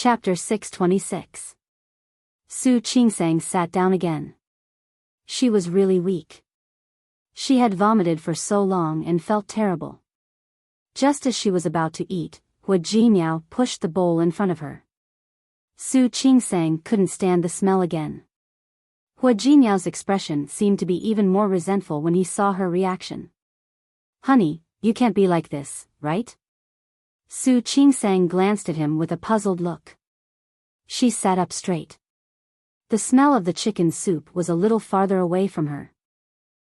Chapter 626. Su Qingsang sat down again. She was really weak. She had vomited for so long and felt terrible. Just as she was about to eat, Hua Jinmiao pushed the bowl in front of her. Su Qingsang couldn't stand the smell again. Hua Jinmiao's expression seemed to be even more resentful when he saw her reaction. "Honey, you can't be like this, right?" Su Qingsang glanced at him with a puzzled look. She sat up straight. The smell of the chicken soup was a little farther away from her.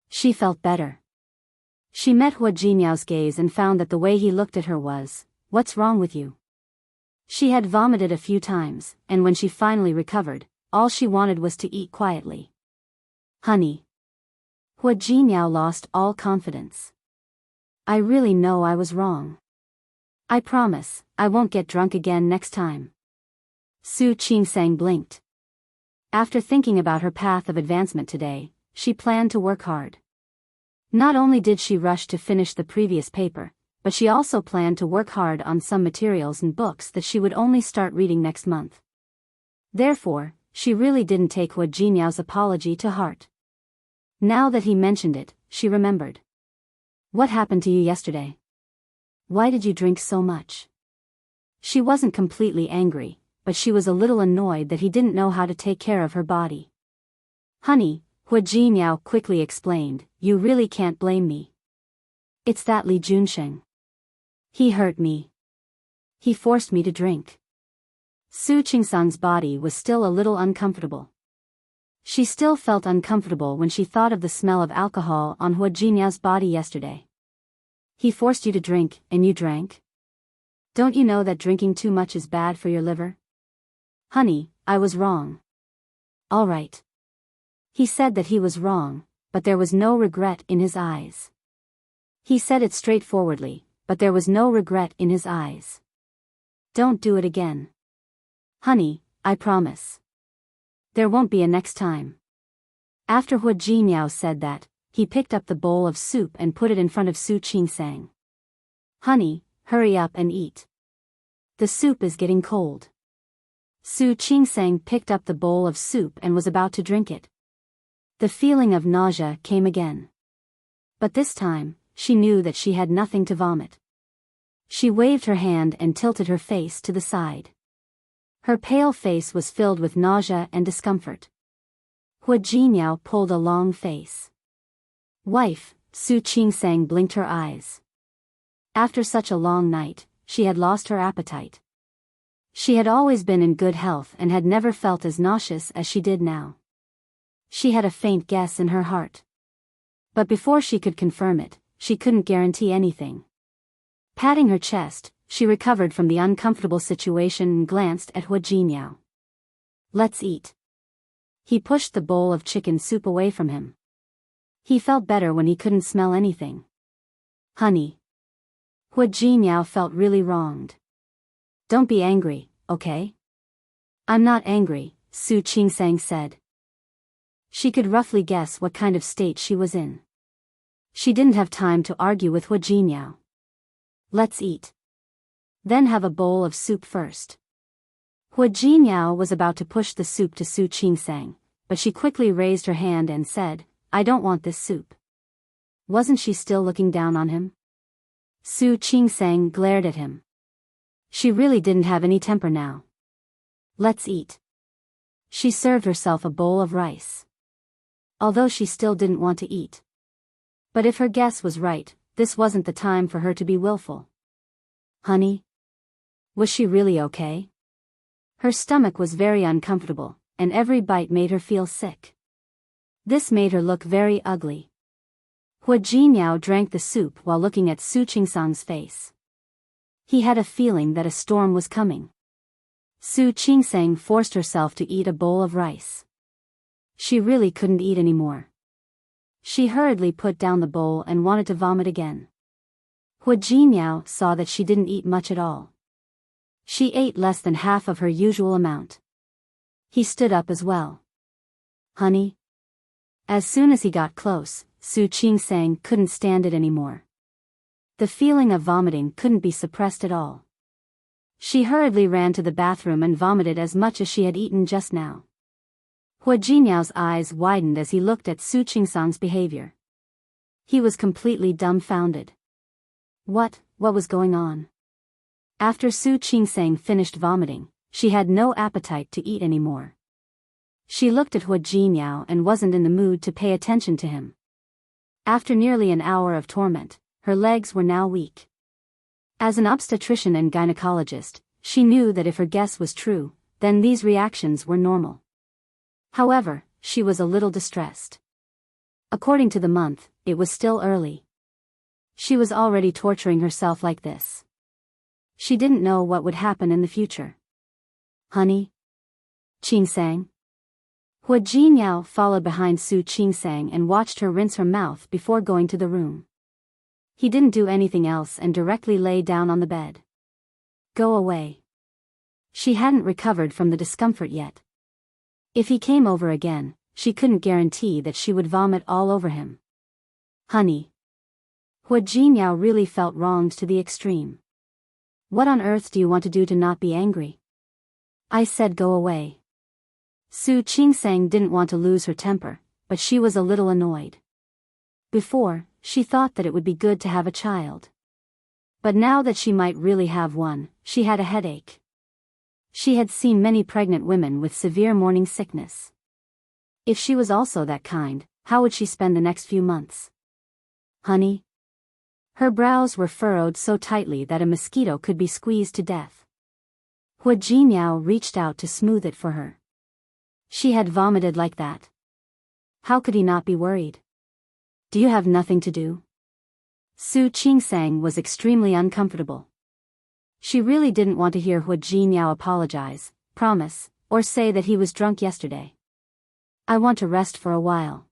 She felt better. She met Hua Jinmiao's gaze and found that the way he looked at her was, "What's wrong with you?" She had vomited a few times, and when she finally recovered, all she wanted was to eat quietly. "Honey." Hua Jinmiao lost all confidence. "I really know I was wrong. I promise, I won't get drunk again next time." Su Qingsang blinked. After thinking about her path of advancement today, she planned to work hard. Not only did she rush to finish the previous paper, but she also planned to work hard on some materials and books that she would only start reading next month. Therefore, she really didn't take Hua Jinmiao's apology to heart. Now that he mentioned it, she remembered. "What happened to you yesterday? Why did you drink so much?" She wasn't completely angry, but she was a little annoyed that he didn't know how to take care of her body. "Honey," Hua Jinmiao quickly explained, "you really can't blame me. It's that Li Junsheng. He hurt me. He forced me to drink." Su Qingsang's body was still a little uncomfortable. She still felt uncomfortable when she thought of the smell of alcohol on Hua Jinmiao's body yesterday. "He forced you to drink, and you drank? Don't you know that drinking too much is bad for your liver?" "Honey, I was wrong." "All right." He said that he was wrong, but there was no regret in his eyes. He said it straightforwardly, but there was no regret in his eyes. "Don't do it again. Honey, I promise. There won't be a next time." After Hua Jinmiao said that, he picked up the bowl of soup and put it in front of Su Qingsang. "Honey, hurry up and eat. The soup is getting cold." Su Qingsang picked up the bowl of soup and was about to drink it. The feeling of nausea came again. But this time, she knew that she had nothing to vomit. She waved her hand and tilted her face to the side. Her pale face was filled with nausea and discomfort. Hua Jinmiao pulled a long face. "Wife," Su Qingsang blinked her eyes. After such a long night, she had lost her appetite. She had always been in good health and had never felt as nauseous as she did now. She had a faint guess in her heart. But before she could confirm it, she couldn't guarantee anything. Patting her chest, she recovered from the uncomfortable situation and glanced at Hua Jinmiao. "Let's eat." He pushed the bowl of chicken soup away from him. He felt better when he couldn't smell anything. "Honey." Hua Jinmiao felt really wronged. "Don't be angry, okay?" "I'm not angry," Su Qingsang said. She could roughly guess what kind of state she was in. She didn't have time to argue with Hua Jinmiao. "Let's eat. Then have a bowl of soup first." Hua Jinmiao was about to push the soup to Su Qingsang, but she quickly raised her hand and said, "I don't want this soup." Wasn't she still looking down on him? Su Qingsang glared at him. She really didn't have any temper now. "Let's eat." She served herself a bowl of rice. Although she still didn't want to eat. But if her guess was right, this wasn't the time for her to be willful. "Honey?" Was she really okay? Her stomach was very uncomfortable, and every bite made her feel sick. This made her look very ugly. Hua Jinmiao drank the soup while looking at Su Qingsang's face. He had a feeling that a storm was coming. Su Qingsang forced herself to eat a bowl of rice. She really couldn't eat anymore. She hurriedly put down the bowl and wanted to vomit again. Hua Jinmiao saw that she didn't eat much at all. She ate less than half of her usual amount. He stood up as well. "Honey?" As soon as he got close, Su Qingsang couldn't stand it anymore. The feeling of vomiting couldn't be suppressed at all. She hurriedly ran to the bathroom and vomited as much as she had eaten just now. Hua Jinyao's eyes widened as he looked at Su Qingsang's behavior. He was completely dumbfounded. What was going on? After Su Qingsang finished vomiting, she had no appetite to eat anymore. She looked at Hua Jinyao and wasn't in the mood to pay attention to him. After nearly an hour of torment, her legs were now weak. As an obstetrician and gynecologist, she knew that if her guess was true, then these reactions were normal. However, she was a little distressed. According to the month, it was still early. She was already torturing herself like this. She didn't know what would happen in the future. Honey? Qingsang? Hua Jinyao followed behind Su Qingsang and watched her rinse her mouth before going to the room. He didn't do anything else and directly lay down on the bed. Go away. She hadn't recovered from the discomfort yet. If he came over again, she couldn't guarantee that she would vomit all over him. Honey. Hua Jinyao really felt wronged to the extreme. What on earth do you want to do to not be angry? I said go away. Su Qingsang didn't want to lose her temper, but she was a little annoyed. Before, she thought that it would be good to have a child. But now that she might really have one, she had a headache. She had seen many pregnant women with severe morning sickness. If she was also that kind, how would she spend the next few months? Honey? Her brows were furrowed so tightly that a mosquito could be squeezed to death. Hua Jinyao reached out to smooth it for her. She had vomited like that. How could he not be worried? Do you have nothing to do? Su Qingsang was extremely uncomfortable. She really didn't want to hear Hua Jinyao apologize, promise, or say that he was drunk yesterday. I want to rest for a while.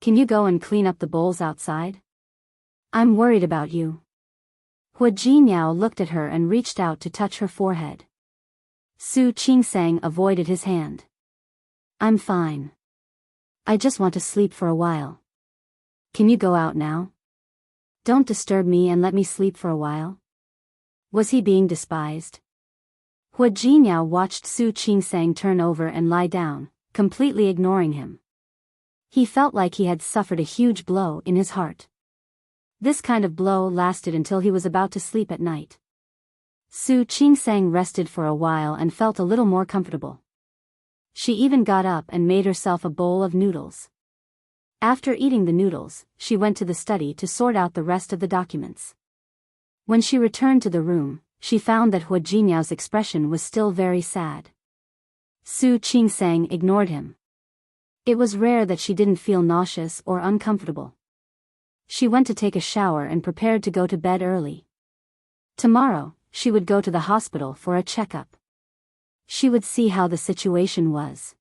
Can you go and clean up the bowls outside? I'm worried about you. Hua Jinyao looked at her and reached out to touch her forehead. Su Qingsang avoided his hand. I'm fine. I just want to sleep for a while. Can you go out now? Don't disturb me and let me sleep for a while. Was he being despised? Hua Jinyao watched Su Qingsang turn over and lie down, completely ignoring him. He felt like he had suffered a huge blow in his heart. This kind of blow lasted until he was about to sleep at night. Su Qingsang rested for a while and felt a little more comfortable. She even got up and made herself a bowl of noodles. After eating the noodles, she went to the study to sort out the rest of the documents. When she returned to the room, she found that Hua Jinyao's expression was still very sad. Su Qingsang ignored him. It was rare that she didn't feel nauseous or uncomfortable. She went to take a shower and prepared to go to bed early. Tomorrow, she would go to the hospital for a checkup. She would see how the situation was.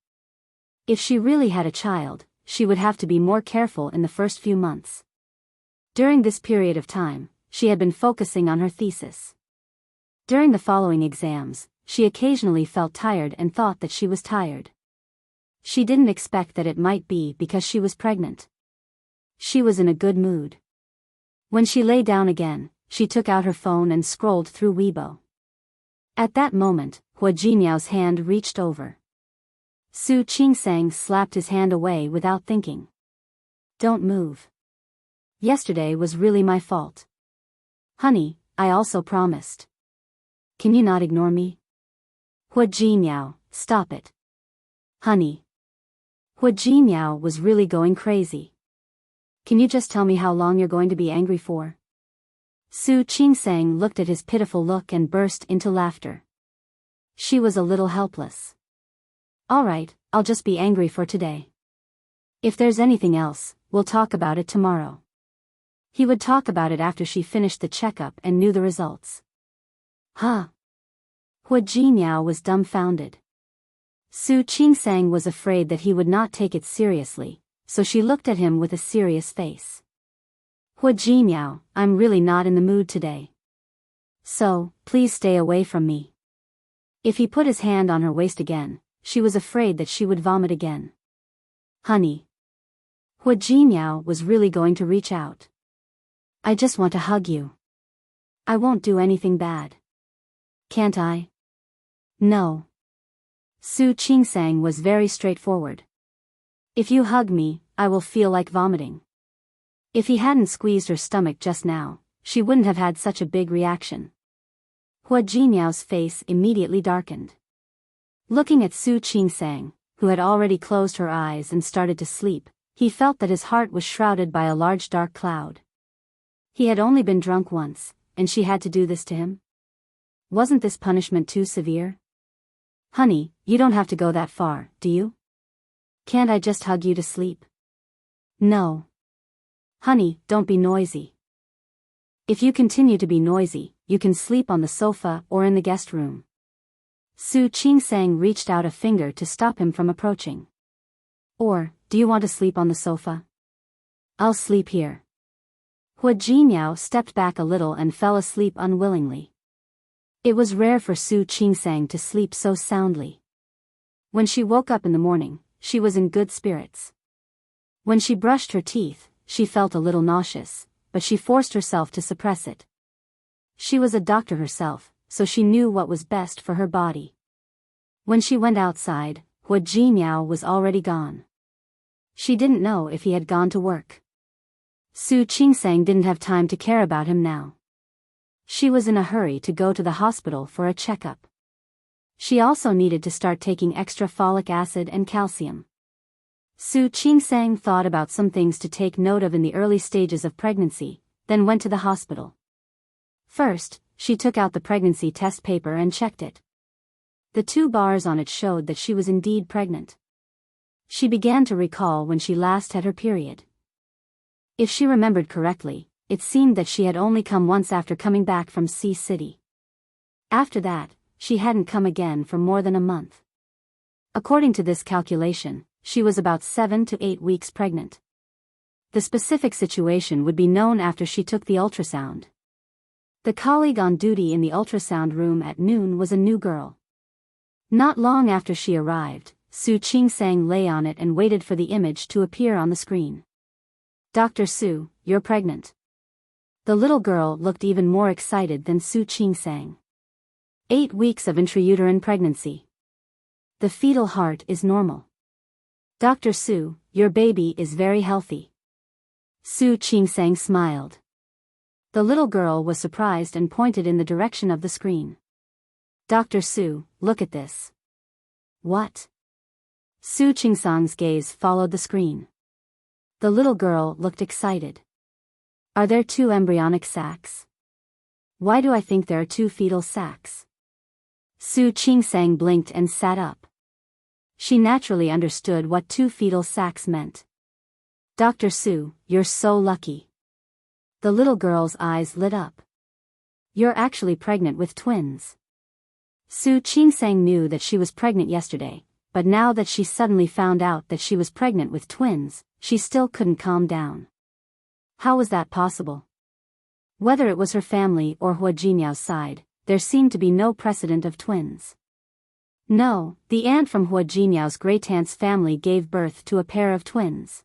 If she really had a child, she would have to be more careful in the first few months. During this period of time, she had been focusing on her thesis. During the following exams, she occasionally felt tired and thought that she was tired. She didn't expect that it might be because she was pregnant. She was in a good mood. When she lay down again, she took out her phone and scrolled through Weibo. At that moment, Hua Jinyao's hand reached over. Su Qingsang slapped his hand away without thinking. Don't move. Yesterday was really my fault. Honey, I also promised. Can you not ignore me? Hua Jinyao, stop it. Honey. Hua Jinyao was really going crazy. Can you just tell me how long you're going to be angry for? Su Qingsang looked at his pitiful look and burst into laughter. She was a little helpless. All right, I'll just be angry for today. If there's anything else, we'll talk about it tomorrow. He would talk about it after she finished the checkup and knew the results. Huh? Hua Jinyao was dumbfounded. Su Qingsang was afraid that he would not take it seriously, so she looked at him with a serious face. Hua Jinyao, I'm really not in the mood today. So, please stay away from me. If he put his hand on her waist again, she was afraid that she would vomit again. Honey. Hua Jinyao was really going to reach out. I just want to hug you. I won't do anything bad. Can't I? No. Su Qingsang was very straightforward. If you hug me, I will feel like vomiting. If he hadn't squeezed her stomach just now, she wouldn't have had such a big reaction. Hua Jinyao's face immediately darkened. Looking at Su Qingsang, who had already closed her eyes and started to sleep, he felt that his heart was shrouded by a large dark cloud. He had only been drunk once, and she had to do this to him? Wasn't this punishment too severe? Honey, you don't have to go that far, do you? Can't I just hug you to sleep? No. Honey, don't be noisy. If you continue to be noisy, you can sleep on the sofa or in the guest room. Su Qingsang reached out a finger to stop him from approaching. Or, do you want to sleep on the sofa? I'll sleep here. Hua Jinyao stepped back a little and fell asleep unwillingly. It was rare for Su Qingsang to sleep so soundly. When she woke up in the morning, she was in good spirits. When she brushed her teeth, she felt a little nauseous, but she forced herself to suppress it. She was a doctor herself, so she knew what was best for her body. When she went outside, Hua Jinyao was already gone. She didn't know if he had gone to work. Su Qingsang didn't have time to care about him now. She was in a hurry to go to the hospital for a checkup. She also needed to start taking extra folic acid and calcium. Su Qingsang thought about some things to take note of in the early stages of pregnancy, then went to the hospital. First, she took out the pregnancy test paper and checked it. The 2 bars on it showed that she was indeed pregnant. She began to recall when she last had her period. If she remembered correctly, it seemed that she had only come once after coming back from Sea City. After that, she hadn't come again for more than a month. According to this calculation, she was about 7 to 8 weeks pregnant. The specific situation would be known after she took the ultrasound. The colleague on duty in the ultrasound room at noon was a new girl. Not long after she arrived, Su Qingsang lay on it and waited for the image to appear on the screen. Dr. Su, you're pregnant. The little girl looked even more excited than Su Qingsang. 8 weeks of intrauterine pregnancy. The fetal heart is normal. Dr. Su, your baby is very healthy. Su Qingsang smiled. The little girl was surprised and pointed in the direction of the screen. Dr. Su, look at this. What? Su Qingsang's gaze followed the screen. The little girl looked excited. Are there 2 embryonic sacs? Why do I think there are 2 fetal sacs? Su Qingsang blinked and sat up. She naturally understood what 2 fetal sacs meant. Dr. Su, you're so lucky. The little girl's eyes lit up. You're actually pregnant with twins. Su Qingsang knew that she was pregnant yesterday, but now that she suddenly found out that she was pregnant with twins, she still couldn't calm down. How was that possible? Whether it was her family or Hua Jinyao's side, there seemed to be no precedent of twins. No, the aunt from Hua Jinyao's great-aunt's family gave birth to a pair of twins.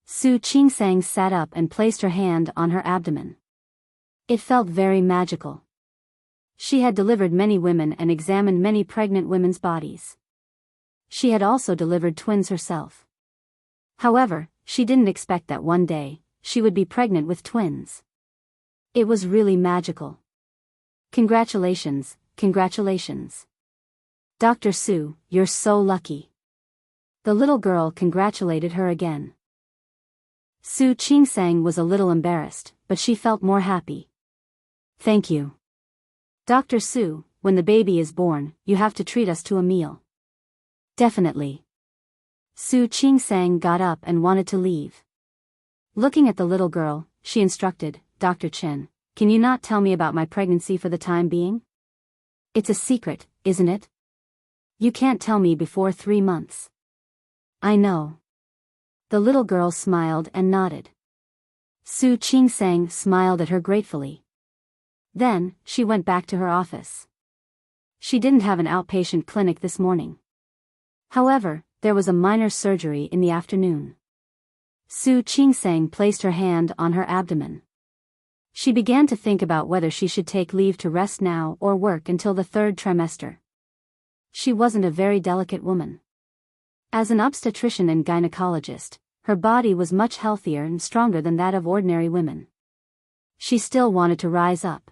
Su Qingsang sat up and placed her hand on her abdomen. It felt very magical. She had delivered many women and examined many pregnant women's bodies. She had also delivered twins herself. However, she didn't expect that one day, she would be pregnant with twins. It was really magical. Congratulations, congratulations. Dr. Su, you're so lucky. The little girl congratulated her again. Su Qingsang was a little embarrassed, but she felt more happy. Thank you. Dr. Su, when the baby is born, you have to treat us to a meal. Definitely. Su Qingsang got up and wanted to leave. Looking at the little girl, she instructed, Dr. Chen, can you not tell me about my pregnancy for the time being? It's a secret, isn't it? You can't tell me before 3 months. I know. The little girl smiled and nodded. Su Qingsang smiled at her gratefully. Then, she went back to her office. She didn't have an outpatient clinic this morning. However, there was a minor surgery in the afternoon. Su Qingsang placed her hand on her abdomen. She began to think about whether she should take leave to rest now or work until the third trimester. She wasn't a very delicate woman. As an obstetrician and gynecologist, her body was much healthier and stronger than that of ordinary women. She still wanted to rise up.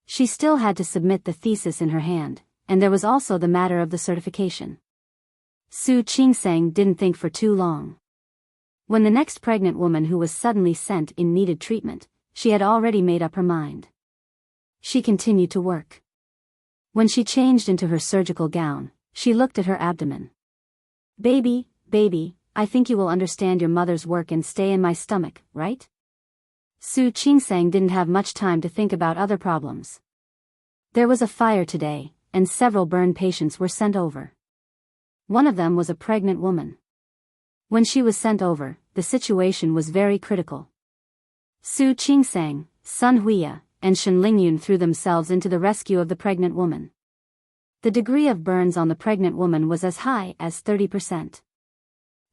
She still had to submit the thesis in her hand, and there was also the matter of the certification. Su Qingsang didn't think for too long. When the next pregnant woman who was suddenly sent in needed treatment, she had already made up her mind. She continued to work. When she changed into her surgical gown, she looked at her abdomen. Baby, I think you will understand your mother's work and stay in my stomach, right? Su Qingsang didn't have much time to think about other problems. There was a fire today, and several burn patients were sent over. One of them was a pregnant woman. When she was sent over, the situation was very critical. Su Qingsang, Sun Huiya, and Shen Lingyun threw themselves into the rescue of the pregnant woman. The degree of burns on the pregnant woman was as high as 30%.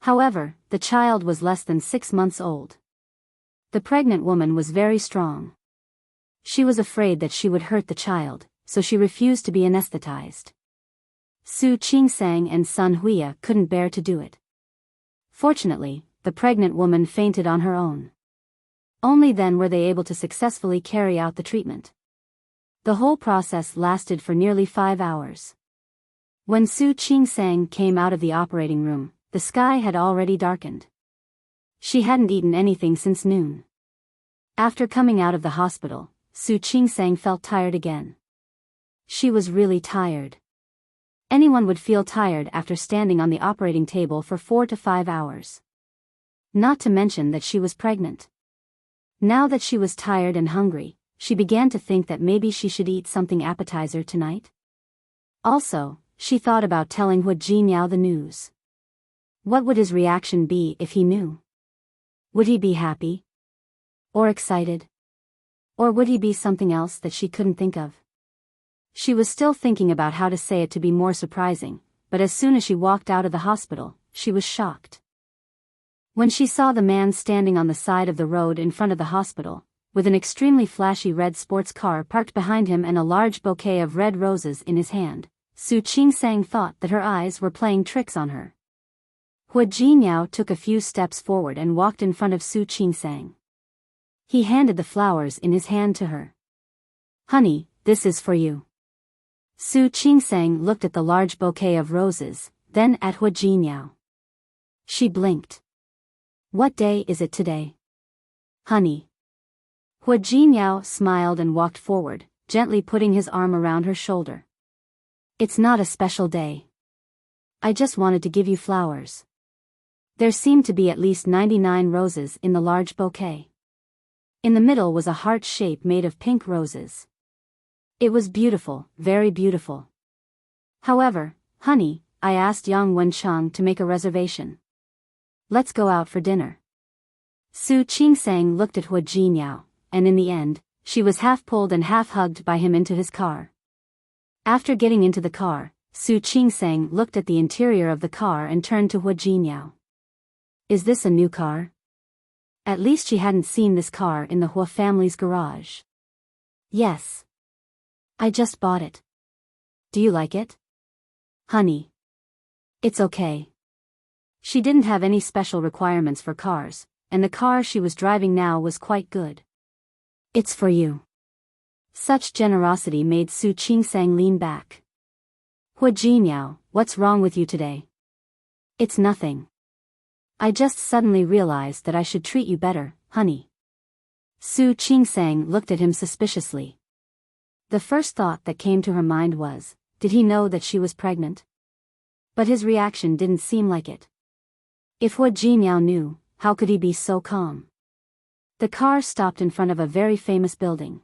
However, the child was less than 6 months old. The pregnant woman was very strong. She was afraid that she would hurt the child, so she refused to be anesthetized. Su Qingsang and Sun Huiya couldn't bear to do it. Fortunately, the pregnant woman fainted on her own. Only then were they able to successfully carry out the treatment. The whole process lasted for nearly 5 hours. When Su Qingsang came out of the operating room, the sky had already darkened. She hadn't eaten anything since noon. After coming out of the hospital, Su Qingsang felt tired again. She was really tired. Anyone would feel tired after standing on the operating table for 4 to 5 hours. Not to mention that she was pregnant. Now that she was tired and hungry, she began to think that maybe she should eat something appetizer tonight. Also, she thought about telling Hu Jinyao the news. What would his reaction be if he knew? Would he be happy? Or excited? Or would he be something else that she couldn't think of? She was still thinking about how to say it to be more surprising, but as soon as she walked out of the hospital, she was shocked. When she saw the man standing on the side of the road in front of the hospital, with an extremely flashy red sports car parked behind him and a large bouquet of red roses in his hand, Su Qingsang thought that her eyes were playing tricks on her. Hu Jinyao took a few steps forward and walked in front of Su Qingsang. He handed the flowers in his hand to her. "Honey, this is for you." Su Qingsang looked at the large bouquet of roses, then at Hu Jinyao. She blinked. "What day is it today?" "Honey." Hu Jinyao smiled and walked forward, gently putting his arm around her shoulder. "It's not a special day. I just wanted to give you flowers." There seemed to be at least 99 roses in the large bouquet. In the middle was a heart shape made of pink roses. It was beautiful, very beautiful. "However, honey, I asked Yang Wenchang to make a reservation. Let's go out for dinner." Su Qingsang looked at Hu Jinyao, and in the end, she was half pulled and half hugged by him into his car. After getting into the car, Su Qingsang looked at the interior of the car and turned to Hu Jinyao. "Is this a new car?" At least she hadn't seen this car in the Hu family's garage. "Yes. I just bought it. Do you like it?" "Honey. It's okay." She didn't have any special requirements for cars, and the car she was driving now was quite good. "It's for you." Such generosity made Su Qingsang lean back. "Hu Jinyao, what's wrong with you today?" "It's nothing. I just suddenly realized that I should treat you better, honey." Su Qingsang looked at him suspiciously. The first thought that came to her mind was, did he know that she was pregnant? But his reaction didn't seem like it. If Hu Jinyao knew, how could he be so calm? The car stopped in front of a very famous building.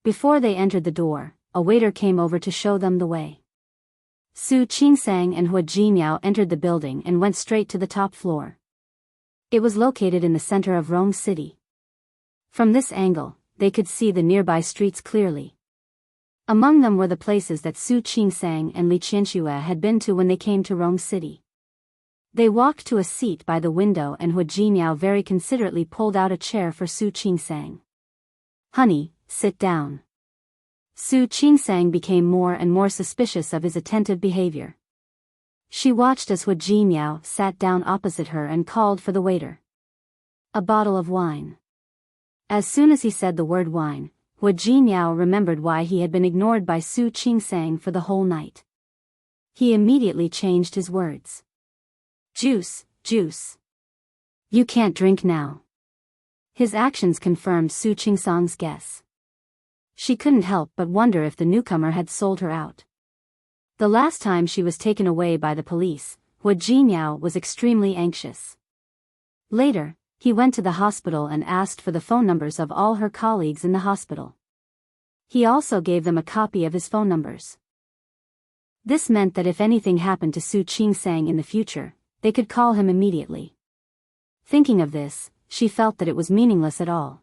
Before they entered the door, a waiter came over to show them the way. Su Qingsang and Hu Jinyao entered the building and went straight to the top floor. It was located in the center of Rome City. From this angle, they could see the nearby streets clearly. Among them were the places that Su Qingsang and Li Qianxue had been to when they came to Rome City. They walked to a seat by the window and Hu Jinyao very considerately pulled out a chair for Su Qingsang. Honey, sit down. Su Qingsang became more and more suspicious of his attentive behavior. She watched as Hu Jinmiao sat down opposite her and called for the waiter. A bottle of wine. As soon as he said the word wine, Hu Jinmiao remembered why he had been ignored by Su Qingsang for the whole night. He immediately changed his words. Juice, juice. You can't drink now. His actions confirmed Su Qingsang's guess. She couldn't help but wonder if the newcomer had sold her out. The last time she was taken away by the police, Hu Jinmiao was extremely anxious. Later, he went to the hospital and asked for the phone numbers of all her colleagues in the hospital. He also gave them a copy of his phone numbers. This meant that if anything happened to Su Qingsang in the future, they could call him immediately. Thinking of this, she felt that it was meaningless at all.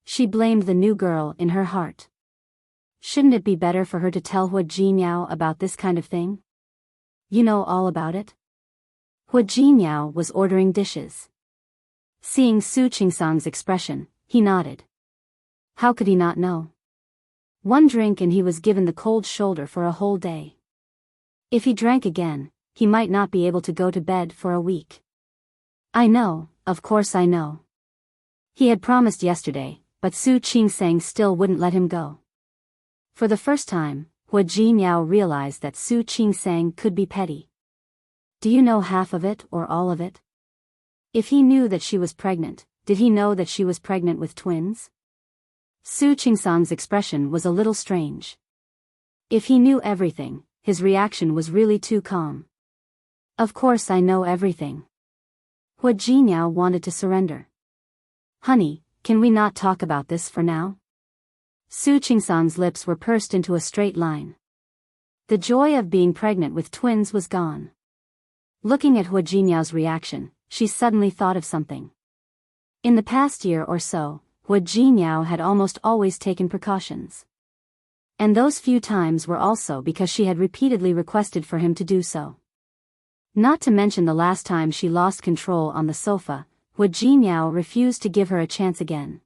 She blamed the new girl in her heart. Shouldn't it be better for her to tell Hu Jinmiao about this kind of thing? You know all about it? Hu Jinmiao was ordering dishes. Seeing Su Qingsang's expression, he nodded. How could he not know? One drink and he was given the cold shoulder for a whole day. If he drank again, he might not be able to go to bed for a week. I know, of course I know. He had promised yesterday, but Su Qingsang still wouldn't let him go. For the first time, Hu Jinmiao realized that Su Qingsang could be petty. Do you know half of it or all of it? If he knew that she was pregnant, did he know that she was pregnant with twins? Su Qingsang's expression was a little strange. If he knew everything, his reaction was really too calm. Of course I know everything. Hu Jinmiao wanted to surrender. Honey, can we not talk about this for now? Su Qingsang's lips were pursed into a straight line. The joy of being pregnant with twins was gone. Looking at Hu Jinmiao's reaction, she suddenly thought of something. In the past year or so, Hu Jinmiao had almost always taken precautions. And those few times were also because she had repeatedly requested for him to do so. Not to mention the last time she lost control on the sofa, Hu Jinmiao refused to give her a chance again.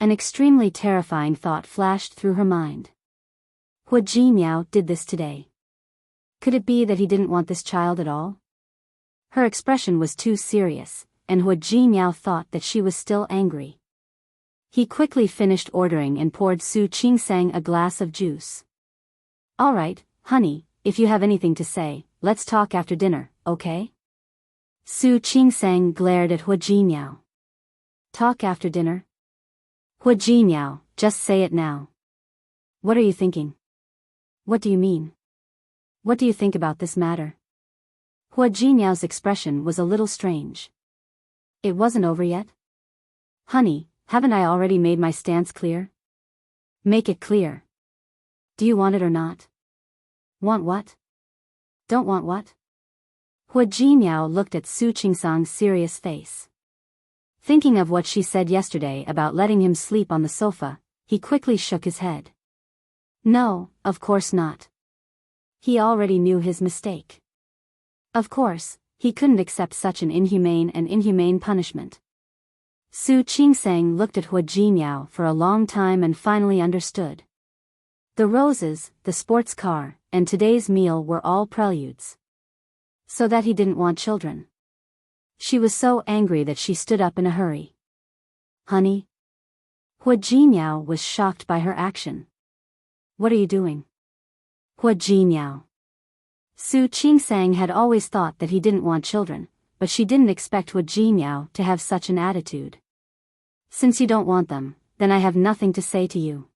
An extremely terrifying thought flashed through her mind. Hu Jinmiao did this today. Could it be that he didn't want this child at all? Her expression was too serious, and Hu Jinmiao thought that she was still angry. He quickly finished ordering and poured Su Qingsang a glass of juice. All right, honey, if you have anything to say, let's talk after dinner, okay? Su Qingsang glared at Hu Jinmiao. Talk after dinner? Hu Jinmiao, just say it now. What are you thinking? What do you mean? What do you think about this matter? Hu Jinmiao's expression was a little strange. It wasn't over yet? Honey, haven't I already made my stance clear? Make it clear. Do you want it or not? Want what? Don't want what? Hu Jinmiao looked at Su Qingsang's serious face. Thinking of what she said yesterday about letting him sleep on the sofa, he quickly shook his head. No, of course not. He already knew his mistake. Of course, he couldn't accept such an inhumane punishment. Su Qingsang looked at Hu Jinmiao for a long time and finally understood. The roses, the sports car, and today's meal were all preludes. So that he didn't want children. She was so angry that she stood up in a hurry. Honey? Hu Jinmiao was shocked by her action. What are you doing? Hu Jinmiao. Su Qingsang had always thought that he didn't want children, but she didn't expect Hu Jinmiao to have such an attitude. Since you don't want them, then I have nothing to say to you.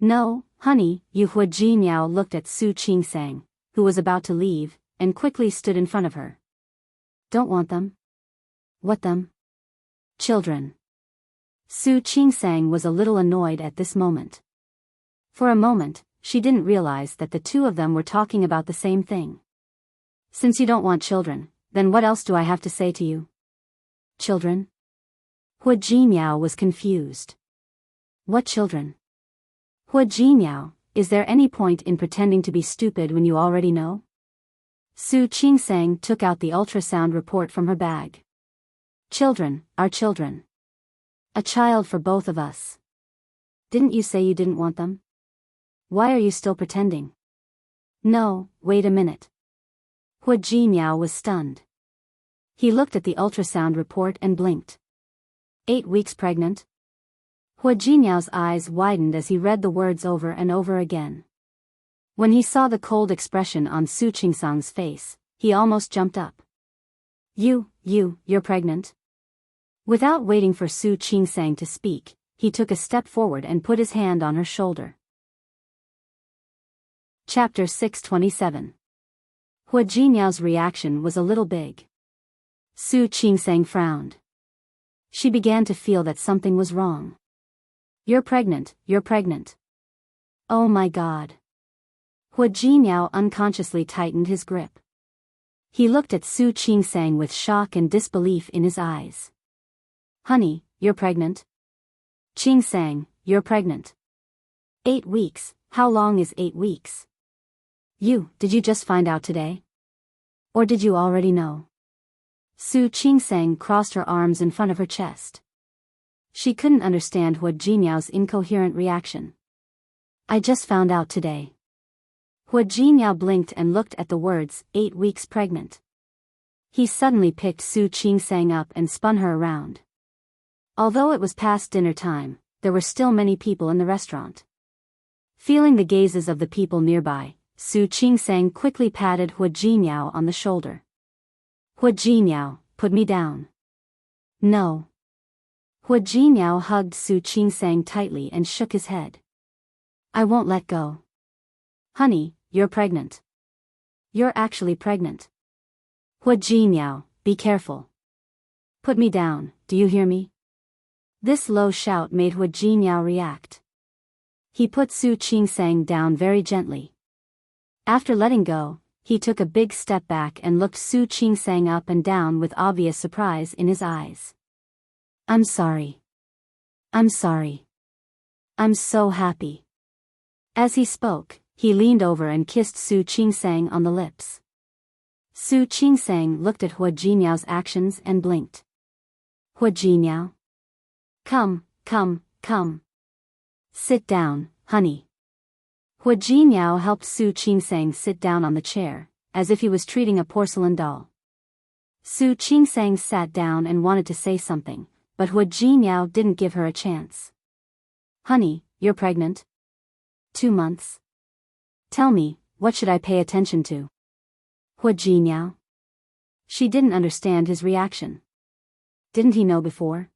No, honey, Hu Jinmiao looked at Su Qingsang, who was about to leave, and quickly stood in front of her. Don't want them? What them? Children. Su Qingsang was a little annoyed at this moment. For a moment, she didn't realize that the two of them were talking about the same thing. Since you don't want children, then what else do I have to say to you? Children? Hu Jinmiao was confused. What children? Hu Jinmiao, is there any point in pretending to be stupid when you already know? Su Qingsang took out the ultrasound report from her bag. Children are children. A child for both of us. Didn't you say you didn't want them? Why are you still pretending? No, wait a minute. Hua Jinmiao was stunned. He looked at the ultrasound report and blinked. 8 weeks pregnant? Hua Jinmiao's eyes widened as he read the words over and over again. When he saw the cold expression on Su Qingsang's face, he almost jumped up. You're pregnant? Without waiting for Su Qingsang to speak, he took a step forward and put his hand on her shoulder. Chapter 627. Hua Jinmiao's reaction was a little big. Su Qingsang frowned. She began to feel that something was wrong. You're pregnant. Oh my God. Hua Jinmiao unconsciously tightened his grip. He looked at Su Qingsang with shock and disbelief in his eyes. Honey, you're pregnant? Qingsang, you're pregnant. 8 weeks, how long is 8 weeks? Did you just find out today? Or did you already know? Su Qingsang crossed her arms in front of her chest. She couldn't understand Hua Jinmiao's incoherent reaction. I just found out today. Hua Jinmiao blinked and looked at the words, 8 weeks pregnant. He suddenly picked Su Qingsang up and spun her around. Although it was past dinner time, there were still many people in the restaurant. Feeling the gazes of the people nearby, Su Qingsang quickly patted Hua Jinmiao on the shoulder. Hua Jinmiao, put me down. No. Hua Jinmiao hugged Su Qingsang tightly and shook his head. I won't let go. Honey, you're pregnant. You're actually pregnant. Hua Jinmiao, be careful. Put me down, do you hear me? This low shout made Hua Jinmiao react. He put Su Qingsang down very gently. After letting go, he took a big step back and looked Su Qingsang up and down with obvious surprise in his eyes. I'm sorry. I'm so happy. As he spoke, he leaned over and kissed Su Qingsang on the lips. Su Qingsang looked at Hua Jinmiao's actions and blinked. Hua Jinmiao? Come. Sit down, honey. Hua Jinmiao helped Su Qingsang sit down on the chair, as if he was treating a porcelain doll. Su Qingsang sat down and wanted to say something, but Hua Jinmiao didn't give her a chance. Honey, you're pregnant? 2 months. Tell me, what should I pay attention to? Hua Jinmiao? She didn't understand his reaction. Didn't he know before?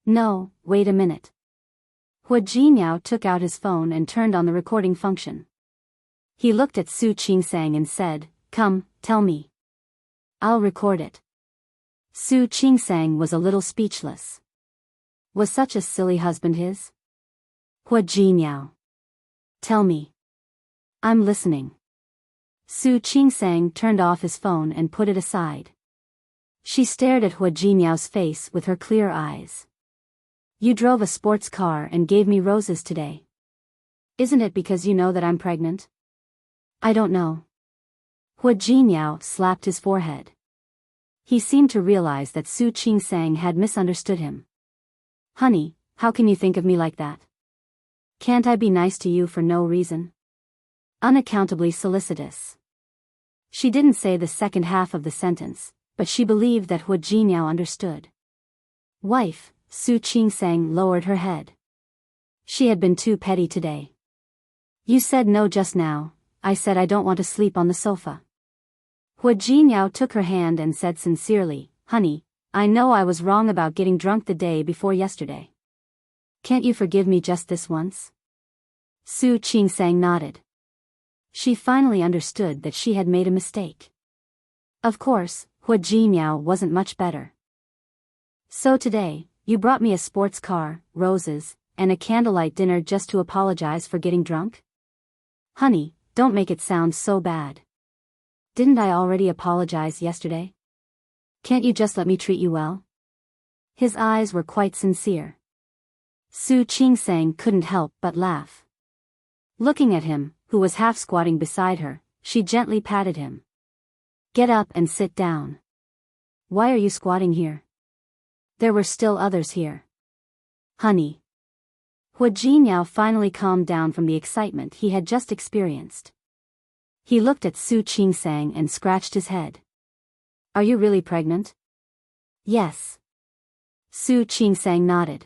No, wait a minute. Hua Jinmiao took out his phone and turned on the recording function. He looked at Su Qingsang and said, Come, tell me. I'll record it. Su Qingsang was a little speechless. Was such a silly husband his? Hua Jinmiao. Tell me. I'm listening. Su Qingsang turned off his phone and put it aside. She stared at Hua Jinmiao's face with her clear eyes. You drove a sports car and gave me roses today. Isn't it because you know that I'm pregnant? I don't know. Hua Jinmiao slapped his forehead. He seemed to realize that Su Qingsang had misunderstood him. Honey, how can you think of me like that? Can't I be nice to you for no reason? Unaccountably solicitous. She didn't say the second half of the sentence, but she believed that Hua Jinmiao understood. Wife, Su Qingsang lowered her head. She had been too petty today. You said no just now. I said I don't want to sleep on the sofa. Hua Jinmiao took her hand and said sincerely, Honey, I know I was wrong about getting drunk the day before yesterday. Can't you forgive me just this once? Su Qingsang nodded. She finally understood that she had made a mistake. Of course, Hua Jinmiao wasn't much better. So today, you brought me a sports car, roses, and a candlelight dinner just to apologize for getting drunk? Honey, don't make it sound so bad. Didn't I already apologize yesterday? Can't you just let me treat you well? His eyes were quite sincere. Su Qingsang couldn't help but laugh. Looking at him, who was half squatting beside her, she gently patted him. Get up and sit down. Why are you squatting here? There were still others here. Honey. Hua Jinyao finally calmed down from the excitement he had just experienced. He looked at Su Qingsang and scratched his head. Are you really pregnant? Yes. Su Qingsang nodded.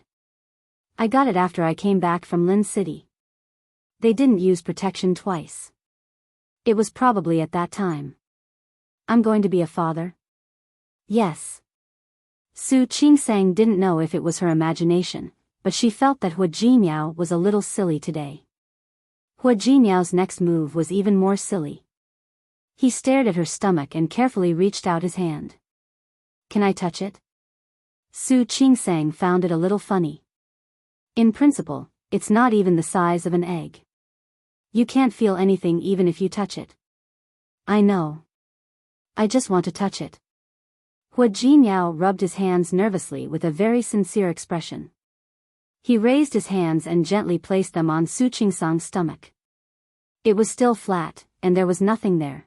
I got it after I came back from Lin City. They didn't use protection twice. It was probably at that time. I'm going to be a father? Yes. Su Qingsang didn't know if it was her imagination, but she felt that Hua Jinyao was a little silly today. Hua Jinyao's next move was even more silly. He stared at her stomach and carefully reached out his hand. Can I touch it? Su Qingsang found it a little funny. In principle, it's not even the size of an egg. You can't feel anything even if you touch it. I know. I just want to touch it. Hua Jinyao rubbed his hands nervously with a very sincere expression. He raised his hands and gently placed them on Su Qingsang's stomach. It was still flat, and there was nothing there.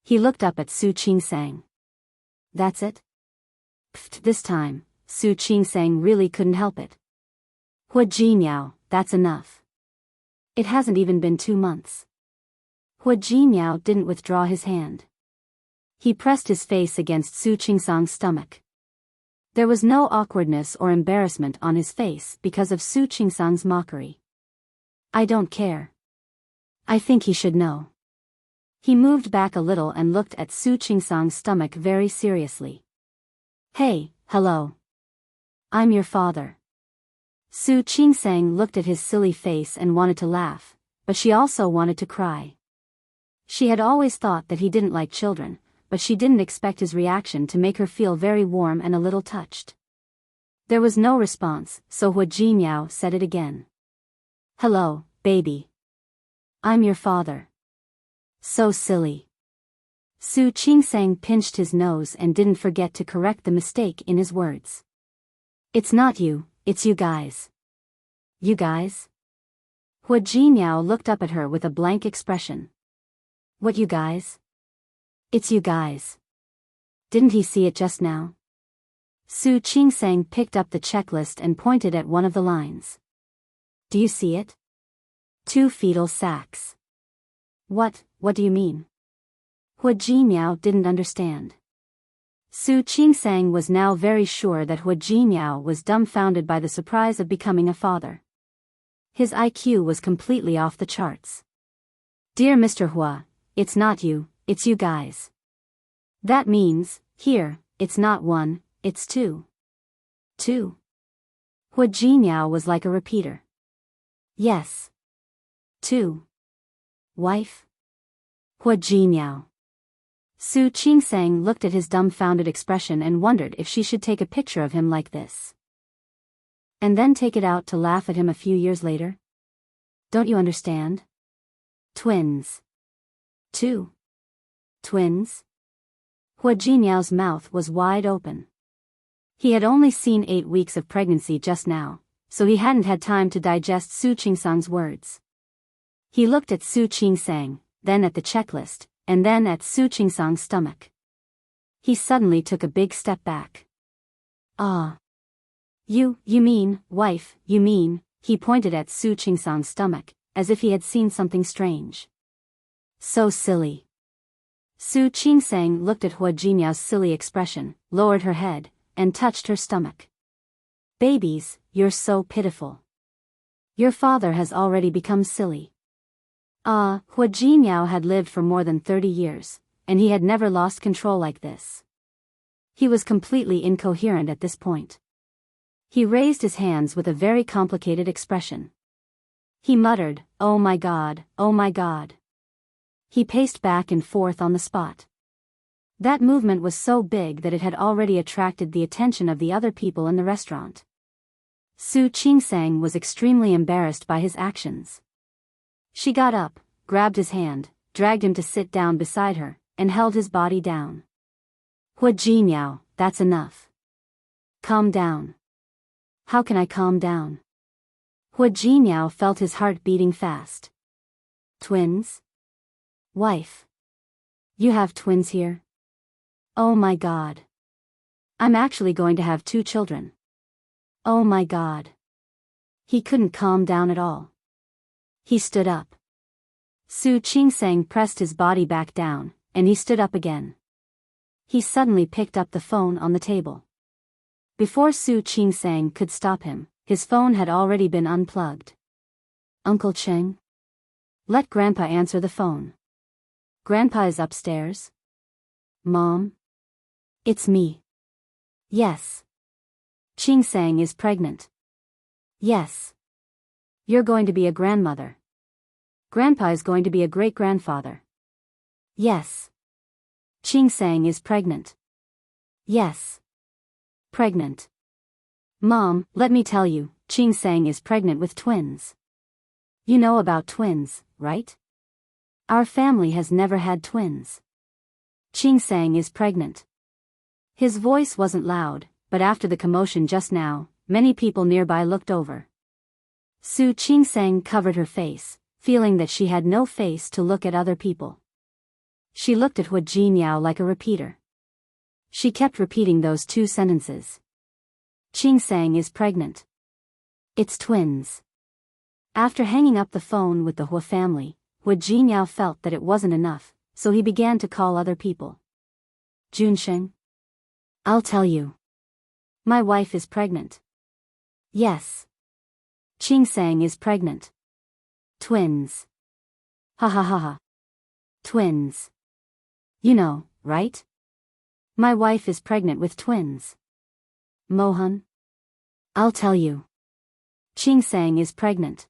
He looked up at Su Qingsang. That's it? Pfft, this time, Su Qingsang really couldn't help it. Hua Jinyao, that's enough. It hasn't even been 2 months. Hua Jinyao didn't withdraw his hand. He pressed his face against Su Qingsang's stomach. There was no awkwardness or embarrassment on his face because of Su Qingsang's mockery. I don't care. I think he should know. He moved back a little and looked at Su Qingsang's stomach very seriously. Hey, hello. I'm your father. Su Qingsang looked at his silly face and wanted to laugh, but she also wanted to cry. She had always thought that he didn't like children, but she didn't expect his reaction to make her feel very warm and a little touched. There was no response, so Hua Jinyao said it again. Hello, baby. I'm your father. So silly. Su Qingsang pinched his nose and didn't forget to correct the mistake in his words. It's not you, it's you guys. You guys? Hua Jinyao looked up at her with a blank expression. What you guys? It's you guys. Didn't he see it just now? Su Qingsang picked up the checklist and pointed at one of the lines. Do you see it? 2 fetal sacs. What do you mean? Hua Jinyao didn't understand. Su Qingsang was now very sure that Hua Jinyao was dumbfounded by the surprise of becoming a father. His IQ was completely off the charts. Dear Mr. Hua, it's not you, it's you guys. That means, here, it's not 1, it's 2. 2. Hua Jinyao was like a repeater. Yes. 2. Wife? Hua Jinyao. Su Qingsang looked at his dumbfounded expression and wondered if she should take a picture of him like this. And then take it out to laugh at him a few years later? Don't you understand? Twins. 2. Twins? Hua Jinyao's mouth was wide open. He had only seen 8 weeks of pregnancy just now, so he hadn't had time to digest Su Qingsang's words. He looked at Su Qingsang, then at the checklist, and then at Su Qingsang's stomach. He suddenly took a big step back. Ah. You mean, wife, you mean, he pointed at Su Qingsang's stomach, as if he had seen something strange. So silly. Su Qingsang looked at Hua Jinyao's silly expression, lowered her head, and touched her stomach. Babies, you're so pitiful. Your father has already become silly. Hua Jinyao had lived for more than 30 years, and he had never lost control like this. He was completely incoherent at this point. He raised his hands with a very complicated expression. He muttered, "Oh my God, oh my God." He paced back and forth on the spot. That movement was so big that it had already attracted the attention of the other people in the restaurant. Su Qingsang was extremely embarrassed by his actions. She got up, grabbed his hand, dragged him to sit down beside her, and held his body down. Hua Jinyao, that's enough. Calm down. How can I calm down? Hua Jinyao felt his heart beating fast. Twins? Wife. You have twins here? Oh my God. I'm actually going to have 2 children. Oh my God. He couldn't calm down at all. He stood up. Su Qingsang pressed his body back down, and he stood up again. He suddenly picked up the phone on the table. Before Su Qingsang could stop him, his phone had already been unplugged. Uncle Cheng? Let Grandpa answer the phone. Grandpa is upstairs. Mom? It's me. Yes. Qingsang is pregnant. Yes. You're going to be a grandmother. Grandpa is going to be a great-grandfather. Yes. Qingsang is pregnant. Yes. Pregnant. Mom, let me tell you, Qingsang is pregnant with twins. You know about twins, right? Our family has never had twins. Qingsang is pregnant. His voice wasn't loud, but after the commotion just now, many people nearby looked over. Su Qingsang covered her face, feeling that she had no face to look at other people. She looked at Hu Jinyao like a repeater. She kept repeating those two sentences. Qingsang is pregnant. It's twins. After hanging up the phone with the Hu family, Hu Jinyao felt that it wasn't enough, so he began to call other people. Junsheng? I'll tell you. My wife is pregnant. Yes. Qingsang is pregnant. Twins. Ha ha ha ha. Twins. You know, right? My wife is pregnant with twins. Mohan? I'll tell you. Qingsang is pregnant.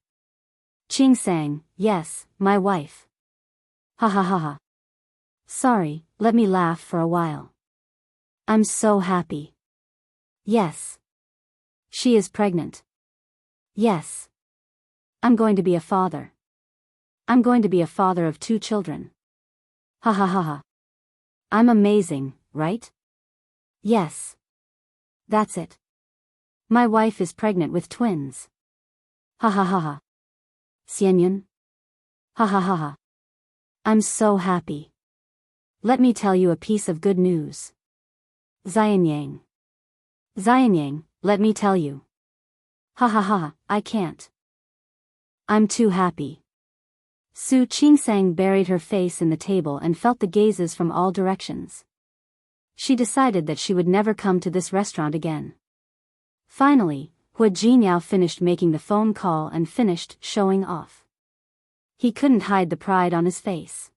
Qingsang, yes, my wife. Ha ha ha ha. Sorry, let me laugh for a while. I'm so happy. Yes. She is pregnant. Yes. I'm going to be a father. I'm going to be a father of 2 children. Ha ha ha ha. I'm amazing, right? Yes. That's it. My wife is pregnant with twins. Ha ha ha ha. Xianyun? Ha ha ha ha. I'm so happy. Let me tell you a piece of good news. Xianyang. Xianyang, let me tell you. Ha ha ha, I can't. I'm too happy. Su Qingsang buried her face in the table and felt the gazes from all directions. She decided that she would never come to this restaurant again. Finally, Hu Jinyao finished making the phone call and finished showing off. He couldn't hide the pride on his face.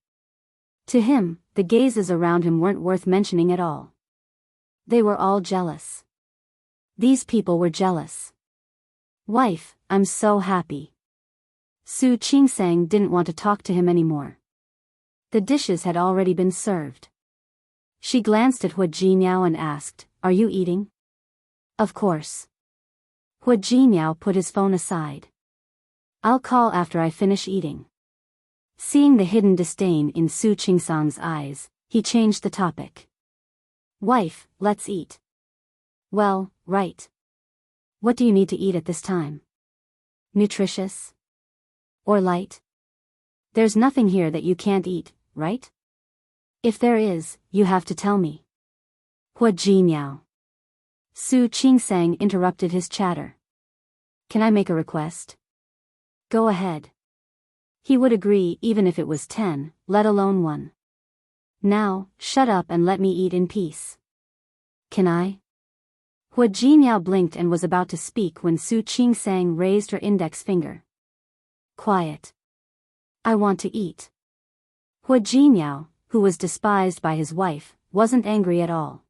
To him, the gazes around him weren't worth mentioning at all. They were all jealous. These people were jealous. Wife, I'm so happy. Su Qingsang didn't want to talk to him anymore. The dishes had already been served. She glanced at Hu Jinyao and asked, "Are you eating?" Of course. Hu Jinyao put his phone aside. I'll call after I finish eating. Seeing the hidden disdain in Su Qingsang's eyes, he changed the topic. Wife, let's eat. Well, right. What do you need to eat at this time? Nutritious? Or light? There's nothing here that you can't eat, right? If there is, you have to tell me. Hu Jinyao. Su Qingsang interrupted his chatter. Can I make a request? Go ahead. He would agree even if it was 10, let alone 1. Now, shut up and let me eat in peace. Can I? Hu Jinyao blinked and was about to speak when Su Qingsang raised her index finger. Quiet. I want to eat. Hu Jinyao, who was despised by his wife, wasn't angry at all.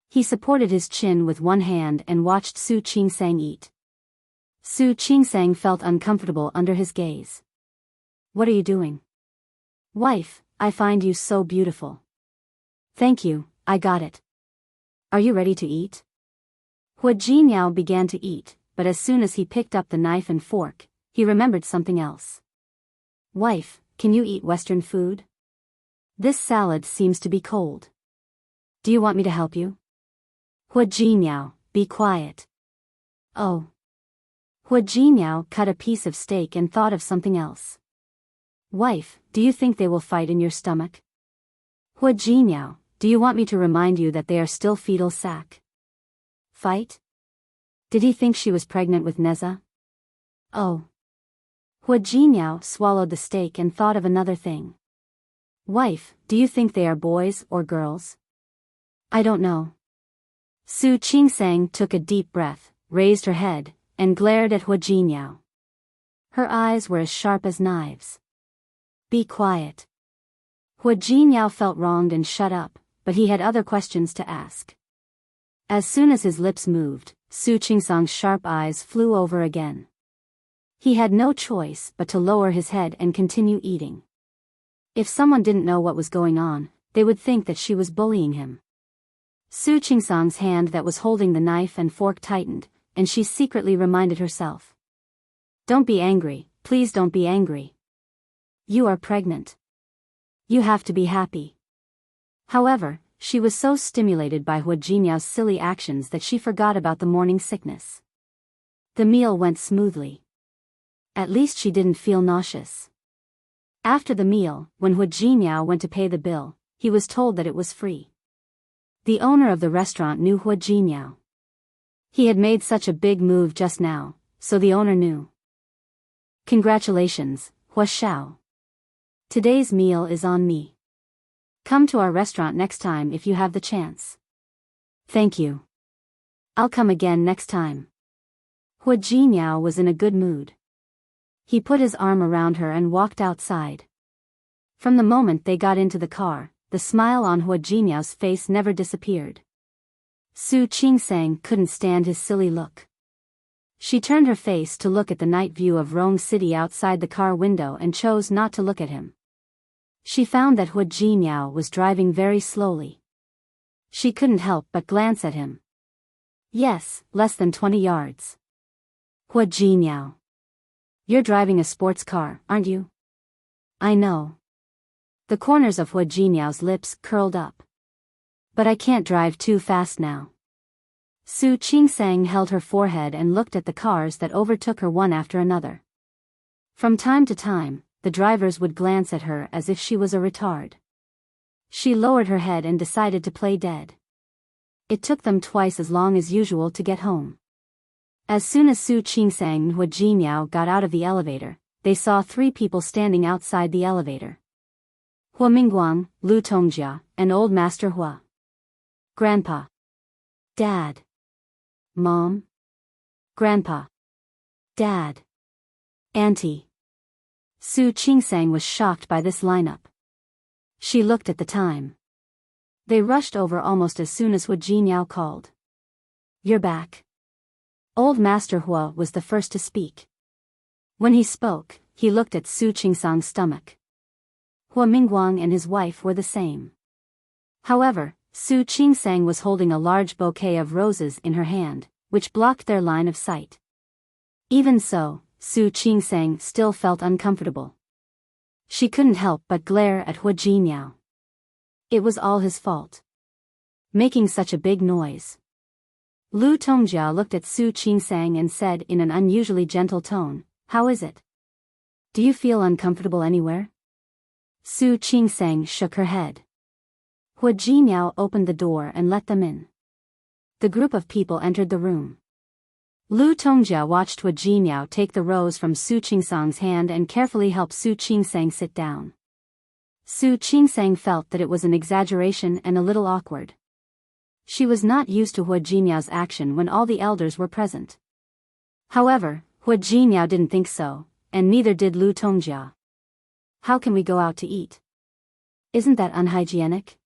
He supported his chin with one hand and watched Su Qingsang eat. Su Qingsang felt uncomfortable under his gaze. What are you doing? Wife, I find you so beautiful. Thank you, I got it. Are you ready to eat? Hu Jinyao began to eat, but as soon as he picked up the knife and fork, he remembered something else. Wife, can you eat Western food? This salad seems to be cold. Do you want me to help you? Hu Jinyao, be quiet. Oh. Hu Jinyao cut a piece of steak and thought of something else. Wife, do you think they will fight in your stomach? Hu Jinyao, do you want me to remind you that they are still fetal sac? Fight? Did he think she was pregnant with Neza? Oh. Hua Jinyao swallowed the steak and thought of another thing. Wife, do you think they are boys or girls? I don't know. Su Qingsang took a deep breath, raised her head, and glared at Hua Jinyao. Her eyes were as sharp as knives. Be quiet. Hua Jinyao felt wronged and shut up, but he had other questions to ask. As soon as his lips moved, Su Qingsang's sharp eyes flew over again. He had no choice but to lower his head and continue eating. If someone didn't know what was going on, they would think that she was bullying him. Su Qingsang's hand that was holding the knife and fork tightened, and she secretly reminded herself. Don't be angry, please don't be angry. You are pregnant. You have to be happy. However, she was so stimulated by Hua Jinyao's silly actions that she forgot about the morning sickness. The meal went smoothly. At least she didn't feel nauseous. After the meal, when Hua Jinyao went to pay the bill, he was told that it was free. The owner of the restaurant knew Hua Jinyao. He had made such a big move just now, so the owner knew. Congratulations, Hua Xiao. Today's meal is on me. Come to our restaurant next time if you have the chance. Thank you. I'll come again next time. Hua Jinyao was in a good mood. He put his arm around her and walked outside. From the moment they got into the car, the smile on Hua Jinyao's face never disappeared. Su Qingsang couldn't stand his silly look. She turned her face to look at the night view of Rome City outside the car window and chose not to look at him. She found that Hua Jinyao was driving very slowly. She couldn't help but glance at him. Yes, less than 20 yards. Hua Jinyao. You're driving a sports car, aren't you? I know. The corners of Hua Jinyao's lips curled up. But I can't drive too fast now. Su Qingsang held her forehead and looked at the cars that overtook her one after another. From time to time, the drivers would glance at her as if she was a retard. She lowered her head and decided to play dead. It took them twice as long as usual to get home. As soon as Su Qingsang and Hua Jinyao got out of the elevator, they saw 3 people standing outside the elevator. Hua Mingguang, Lu Tongjia, and Old Master Hua. Grandpa. Dad. Mom. Grandpa. Dad. Auntie. Su Qingsang was shocked by this lineup. She looked at the time. They rushed over almost as soon as Hua Jinyao called. You're back. Old Master Hua was the first to speak. When he spoke, he looked at Su Qingsang's stomach. Hua Mingguang and his wife were the same. However, Su Qingsang was holding a large bouquet of roses in her hand, which blocked their line of sight. Even so, Su Qingsang still felt uncomfortable. She couldn't help but glare at Hua Jinyao. It was all his fault. Making such a big noise. Lu Tongjia looked at Su Qingsang and said in an unusually gentle tone, How is it? Do you feel uncomfortable anywhere? Su Qingsang shook her head. Hua Jinyao opened the door and let them in. The group of people entered the room. Lu Tongjia watched Hua Jinyao take the rose from Su Qingsang's hand and carefully help Su Qingsang sit down. Su Qingsang felt that it was an exaggeration and a little awkward. She was not used to Hua Jinyao's action when all the elders were present. However, Hua Jinyao didn't think so, and neither did Lu Tongjia. How can we go out to eat? Isn't that unhygienic?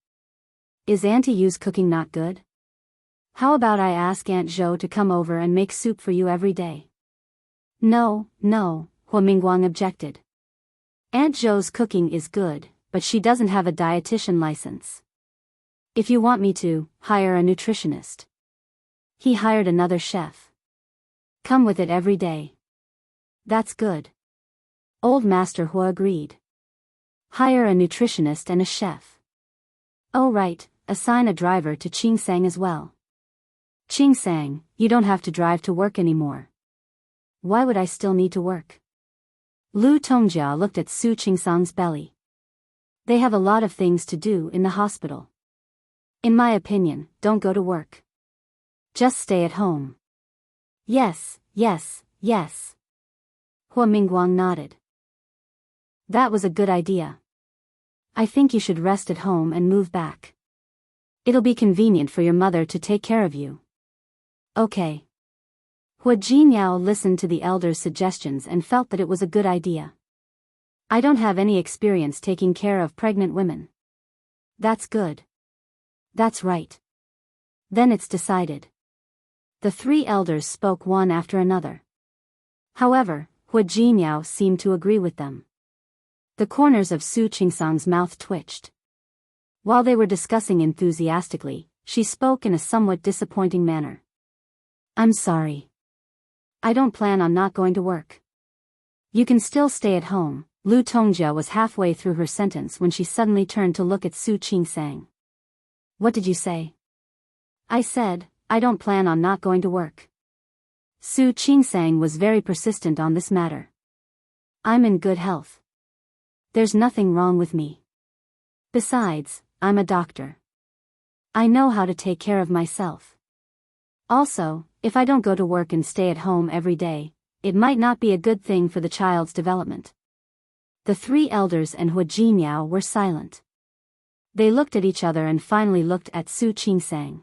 Is Auntie Yu's cooking not good? How about I ask Aunt Zhou to come over and make soup for you every day? No, Hua Mingguang objected. Aunt Zhou's cooking is good, but she doesn't have a dietitian license. If you want me to, hire a nutritionist. He hired another chef. Come with it every day. That's good. Old Master Hua agreed. Hire a nutritionist and a chef. Oh right, assign a driver to Qingsang as well. Qingsang, you don't have to drive to work anymore. Why would I still need to work? Lu Tongjia looked at Su Qingsang's belly. They have a lot of things to do in the hospital. In my opinion, don't go to work. Just stay at home. Yes. Hua Mingguang nodded. That was a good idea. I think you should rest at home and move back. It'll be convenient for your mother to take care of you. Okay. Hua Jinyao listened to the elder's suggestions and felt that it was a good idea. I don't have any experience taking care of pregnant women. That's good. That's right. Then it's decided. The three elders spoke one after another. However, Hua Jinyao seemed to agree with them. The corners of Su Qingsang's mouth twitched. While they were discussing enthusiastically, she spoke in a somewhat disappointing manner. I'm sorry. I don't plan on not going to work. You can still stay at home. Lu Tongjia was halfway through her sentence when she suddenly turned to look at Su Qingsang. What did you say? I said, I don't plan on not going to work. Su Qingsang was very persistent on this matter. I'm in good health. There's nothing wrong with me. Besides, I'm a doctor. I know how to take care of myself. Also, if I don't go to work and stay at home every day, it might not be a good thing for the child's development. The three elders and Hua Jinyao were silent. They looked at each other and finally looked at Su Qingsang.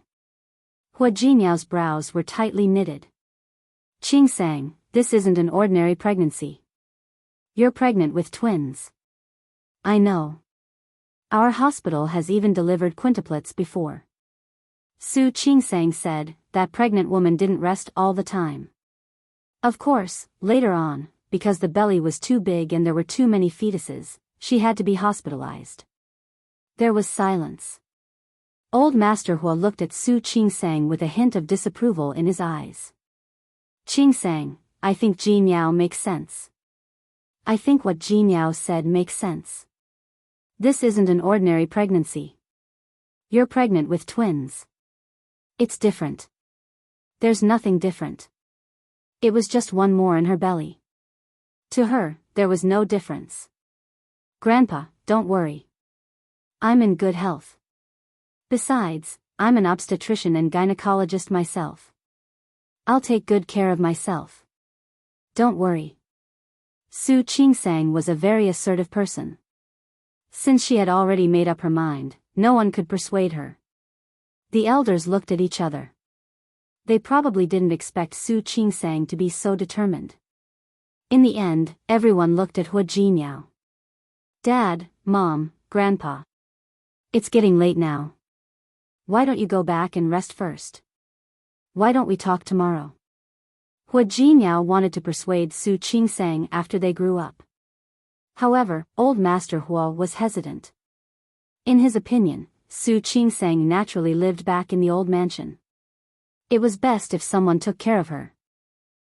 Hua Jinyao's brows were tightly knitted. Qingsang, this isn't an ordinary pregnancy. You're pregnant with twins. I know. Our hospital has even delivered quintuplets before. Su Qingsang said, that pregnant woman didn't rest all the time. Of course, later on, because the belly was too big and there were too many fetuses, she had to be hospitalized. There was silence. Old Master Hua looked at Su Qingsang with a hint of disapproval in his eyes. Qingsang, I think Jinyao makes sense. I think what Jinyao said makes sense. This isn't an ordinary pregnancy. You're pregnant with twins. It's different. There's nothing different. It was just one more in her belly. To her, there was no difference. Grandpa, don't worry. I'm in good health. Besides, I'm an obstetrician and gynecologist myself. I'll take good care of myself. Don't worry. Su Qingsang was a very assertive person. Since she had already made up her mind, no one could persuade her. The elders looked at each other. They probably didn't expect Su Qingsang to be so determined. In the end, everyone looked at Hua Jinyao. Dad, Mom, Grandpa. It's getting late now. Why don't you go back and rest first? Why don't we talk tomorrow? Hua Jinyao wanted to persuade Su Qingsang after they grew up. However, Old Master Hua was hesitant. In his opinion, Su Qingsang naturally lived back in the old mansion. It was best if someone took care of her.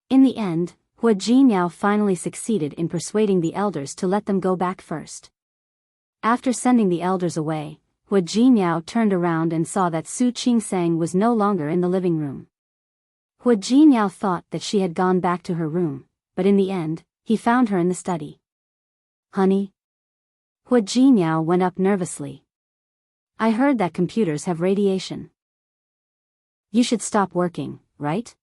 In the end, Hua Jinyao finally succeeded in persuading the elders to let them go back first. After sending the elders away, Hua Jinyao turned around and saw that Su Qingsang was no longer in the living room. Hua Jinyao thought that she had gone back to her room, but in the end, he found her in the study. Honey? Hua Jinyao went up nervously. I heard that computers have radiation. You should stop working, right?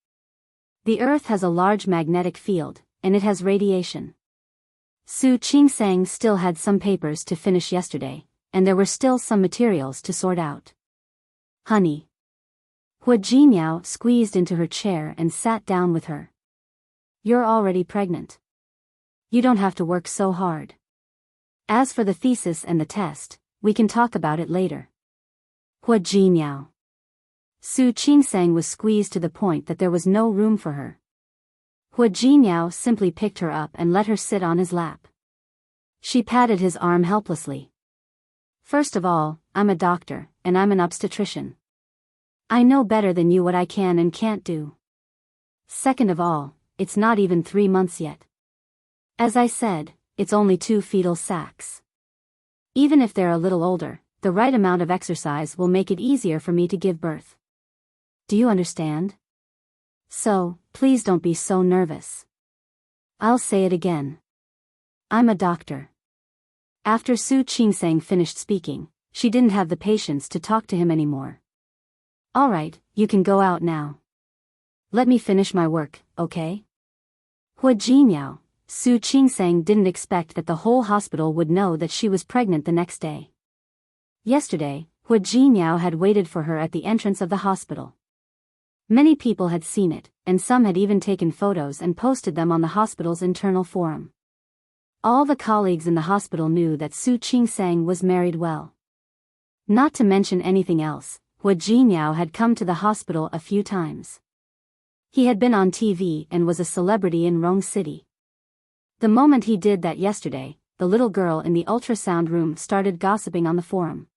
The Earth has a large magnetic field, and it has radiation. Su Qingsang still had some papers to finish yesterday, and there were still some materials to sort out. Honey. Hua Jinyao squeezed into her chair and sat down with her. You're already pregnant. You don't have to work so hard. As for the thesis and the test, we can talk about it later. Hua Jinyao. Su Qingsang was squeezed to the point that there was no room for her. Hua Jinyao simply picked her up and let her sit on his lap. She patted his arm helplessly. First of all, I'm a doctor, and I'm an obstetrician. I know better than you what I can and can't do. Second of all, it's not even 3 months yet. As I said, it's only 2 fetal sacs. Even if they're a little older, the right amount of exercise will make it easier for me to give birth. Do you understand? So, please don't be so nervous. I'll say it again. I'm a doctor. After Su Qingsang finished speaking, she didn't have the patience to talk to him anymore. All right, you can go out now. Let me finish my work, okay? Hua Jinyao, Su Qingsang didn't expect that the whole hospital would know that she was pregnant the next day. Yesterday, Hu Jingyao had waited for her at the entrance of the hospital. Many people had seen it, and some had even taken photos and posted them on the hospital's internal forum. All the colleagues in the hospital knew that Su Qingsang was married well. Not to mention anything else, Hu Jingyao had come to the hospital a few times. He had been on TV and was a celebrity in Rong City. The moment he did that yesterday, the little girl in the ultrasound room started gossiping on the forum.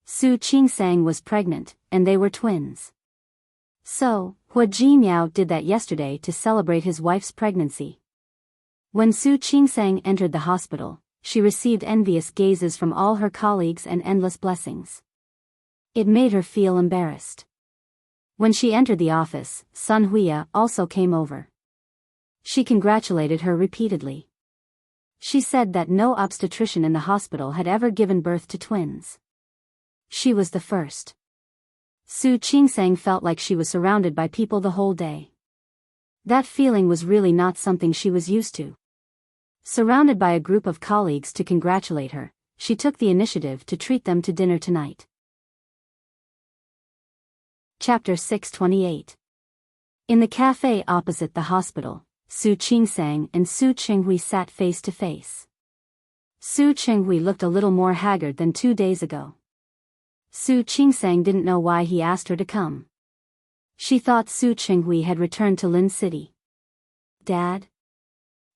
Su Qingsang was pregnant, and they were twins. So, Hu Jingyao did that yesterday to celebrate his wife's pregnancy. When Su Qingsang entered the hospital, she received envious gazes from all her colleagues and endless blessings. It made her feel embarrassed. When she entered the office, Sun Huya also came over. She congratulated her repeatedly. She said that no obstetrician in the hospital had ever given birth to twins. She was the first. Su Qingsang felt like she was surrounded by people the whole day. That feeling was really not something she was used to. Surrounded by a group of colleagues to congratulate her, she took the initiative to treat them to dinner tonight. Chapter 628. In the cafe opposite the hospital, Su Qingsang and Su Qinghui sat face to face. Su Qinghui looked a little more haggard than 2 days ago. Su Qingsang didn't know why he asked her to come. She thought Su Qinghui had returned to Lin City. "Dad?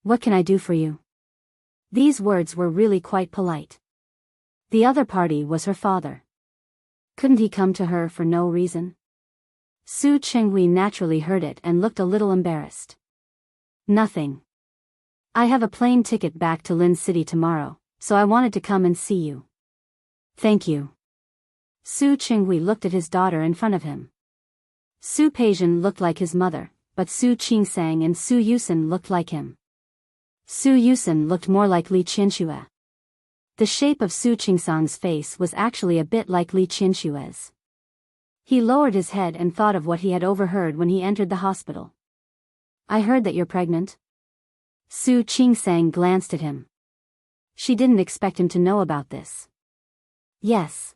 What can I do for you?" These words were really quite polite. The other party was her father. Couldn't he come to her for no reason? Su Qinghui naturally heard it and looked a little embarrassed. "Nothing. I have a plane ticket back to Lin City tomorrow, so I wanted to come and see you." "Thank you." Su Qinghui looked at his daughter in front of him. Su Peijian looked like his mother, but Su Qingsang and Su Yusen looked like him. Su Yusen looked more like Li Qianxue. The shape of Su Qingsang's face was actually a bit like Li Qianxue's. He lowered his head and thought of what he had overheard when he entered the hospital. "I heard that you're pregnant." Su Qingsang glanced at him. She didn't expect him to know about this. "Yes.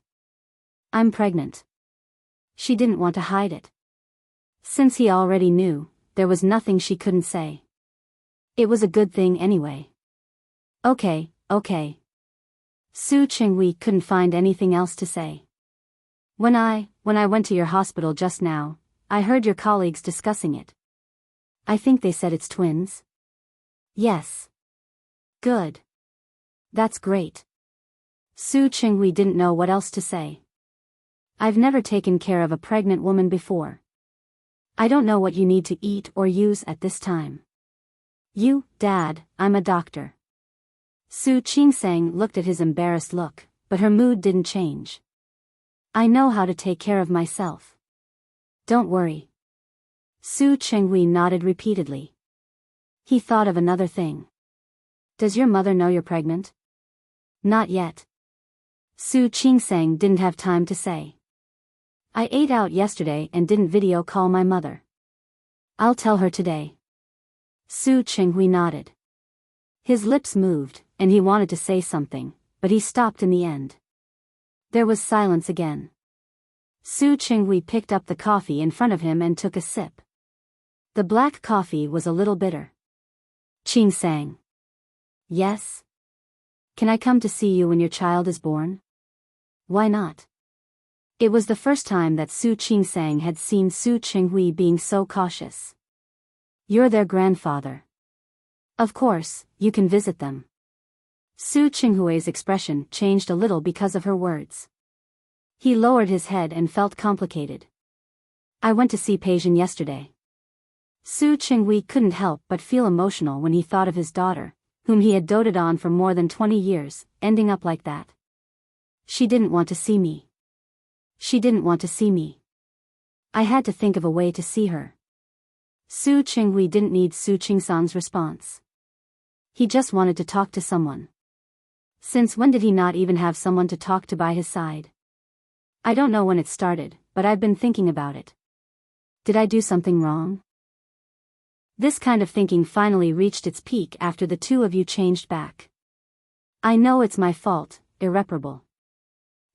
I'm pregnant." She didn't want to hide it. Since he already knew, there was nothing she couldn't say. It was a good thing anyway. Okay. Su Qinghui couldn't find anything else to say. When I went to your hospital just now, I heard your colleagues discussing it. I think they said it's twins." "Yes." "Good. That's great." Su Qinghui didn't know what else to say. "I've never taken care of a pregnant woman before. I don't know what you need to eat or use at this time." "You, Dad, I'm a doctor." Su Qingsang looked at his embarrassed look, but her mood didn't change. "I know how to take care of myself. Don't worry." Su Qinghui nodded repeatedly. He thought of another thing. "Does your mother know you're pregnant?" "Not yet." Su Qingsang didn't have time to say. "I ate out yesterday and didn't video call my mother. I'll tell her today." Su Qinghui nodded. His lips moved, and he wanted to say something, but he stopped in the end. There was silence again. Su Qinghui picked up the coffee in front of him and took a sip. The black coffee was a little bitter. "Qingsang." "Yes? Can I come to see you when your child is born?" "Why not?" It was the first time that Su Qingsang had seen Su Qinghui being so cautious. "You're their grandfather. Of course, you can visit them." Su Qinghui's expression changed a little because of her words. He lowered his head and felt complicated. "I went to see Peijian yesterday." Su Qinghui couldn't help but feel emotional when he thought of his daughter, whom he had doted on for more than 20 years, ending up like that. "She didn't want to see me. She didn't want to see me. I had to think of a way to see her." Su Qinghui didn't need Su Qingsang's response. He just wanted to talk to someone. Since when did he not even have someone to talk to by his side? "I don't know when it started, but I've been thinking about it. Did I do something wrong?" This kind of thinking finally reached its peak after the two of you changed back. I know it's my fault, irreparable.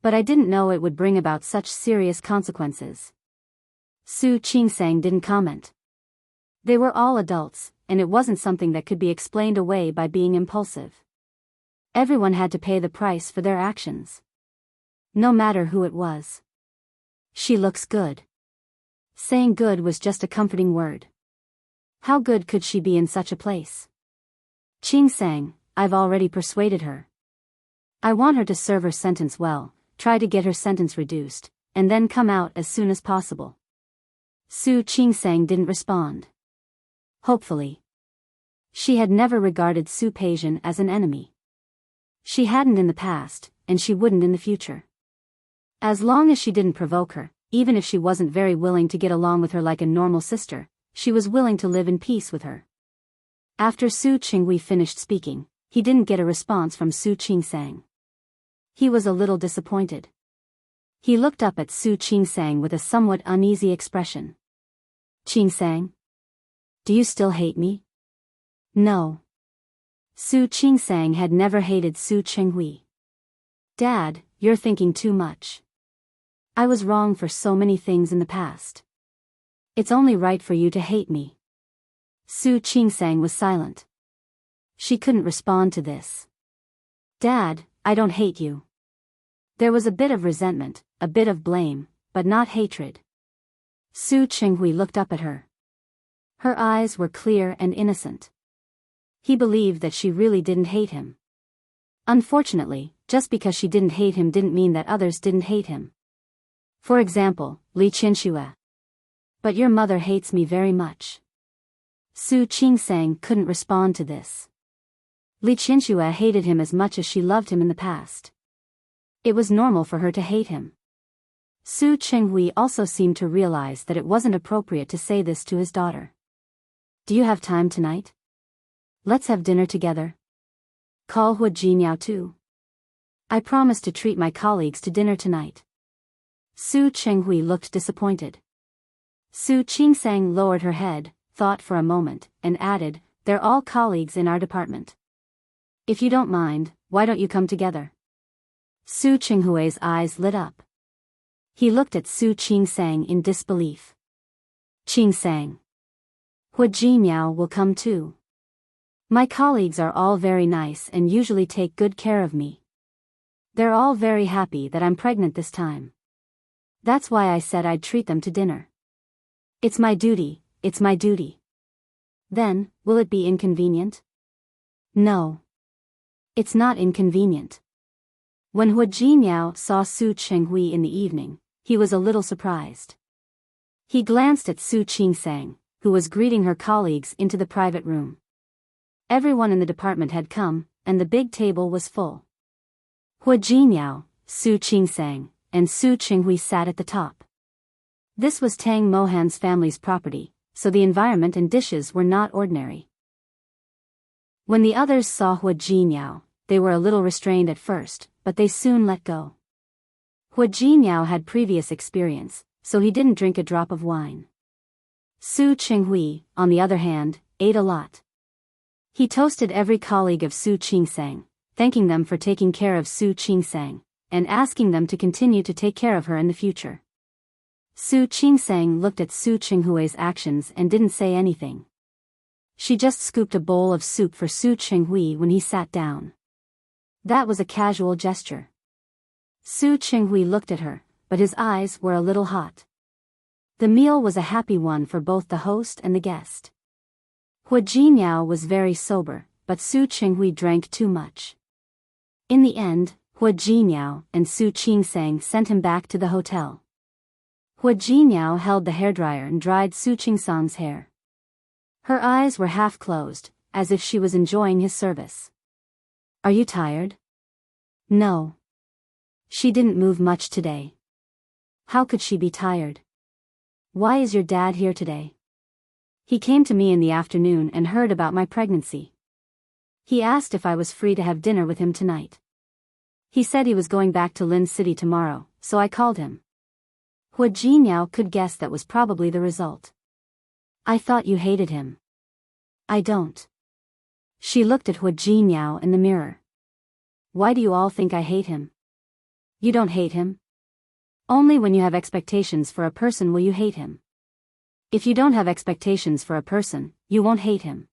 But I didn't know it would bring about such serious consequences. Su Qingsang didn't comment. They were all adults, and it wasn't something that could be explained away by being impulsive. Everyone had to pay the price for their actions. No matter who it was. She looks good. Saying good was just a comforting word. How good could she be in such a place? Qingsang, I've already persuaded her. I want her to serve her sentence well, try to get her sentence reduced, and then come out as soon as possible. Su Qingsang didn't respond. Hopefully. She had never regarded Su Peijian as an enemy. She hadn't in the past, and she wouldn't in the future. As long as she didn't provoke her, even if she wasn't very willing to get along with her like a normal sister, she was willing to live in peace with her. After Su Qinghui finished speaking, he didn't get a response from Su Qingsang. He was a little disappointed. He looked up at Su Qingsang with a somewhat uneasy expression. Qingsang? Do you still hate me? No. Su Qingsang had never hated Su Qinghui. Dad, you're thinking too much. I was wrong for so many things in the past. It's only right for you to hate me. Su Qingsang was silent. She couldn't respond to this. Dad, I don't hate you. There was a bit of resentment, a bit of blame, but not hatred. Su Qinghui looked up at her. Her eyes were clear and innocent. He believed that she really didn't hate him. Unfortunately, just because she didn't hate him didn't mean that others didn't hate him. For example, Li Qinxue. But your mother hates me very much. Su Qingsang couldn't respond to this. Li Qinxue hated him as much as she loved him in the past. It was normal for her to hate him. Su Qinghui also seemed to realize that it wasn't appropriate to say this to his daughter. Do you have time tonight? Let's have dinner together. Call Hu Jinmiao too. I promise to treat my colleagues to dinner tonight. Su Qinghui looked disappointed. Su Qingsang lowered her head, thought for a moment, and added, they're all colleagues in our department. If you don't mind, why don't you come together? Su Qinghui's eyes lit up. He looked at Su Qingsang in disbelief. Qingsang. Hu Jinmiao will come too. My colleagues are all very nice and usually take good care of me. They're all very happy that I'm pregnant this time. That's why I said I'd treat them to dinner. It's my duty, it's my duty. Then, will it be inconvenient? No. It's not inconvenient. When Hu Jinmiao saw Su Qinghui in the evening, he was a little surprised. He glanced at Su Qingsang, who was greeting her colleagues into the private room. Everyone in the department had come, and the big table was full. Hu Jinmiao, Su Qingsang, and Su Qinghui sat at the top. This was Tang Mohan's family's property, so the environment and dishes were not ordinary. When the others saw Hu Jinmiao, they were a little restrained at first, but they soon let go. Hu Jinmiao had previous experience, so he didn't drink a drop of wine. Su Qinghui, on the other hand, ate a lot. He toasted every colleague of Su Qingsang, thanking them for taking care of Su Qingsang, and asking them to continue to take care of her in the future. Su Qingsang looked at Su Qinghui's actions and didn't say anything. She just scooped a bowl of soup for Su Qinghui when he sat down. That was a casual gesture. Su Qinghui looked at her, but his eyes were a little hot. The meal was a happy one for both the host and the guest. Hu Jinmiao was very sober, but Su Qinghui drank too much. In the end, Hu Jinmiao and Su Qingsang sent him back to the hotel. Hu Jinmiao held the hairdryer and dried Su Qingsang's hair. Her eyes were half closed, as if she was enjoying his service. Are you tired? No. She didn't move much today. How could she be tired? Why is your dad here today? He came to me in the afternoon and heard about my pregnancy. He asked if I was free to have dinner with him tonight. He said he was going back to Lin City tomorrow, so I called him. Hu Jinmiao could guess that was probably the result. I thought you hated him. I don't. She looked at Hu Jinniao in the mirror. Why do you all think I hate him? You don't hate him. Only when you have expectations for a person will you hate him. If you don't have expectations for a person, you won't hate him.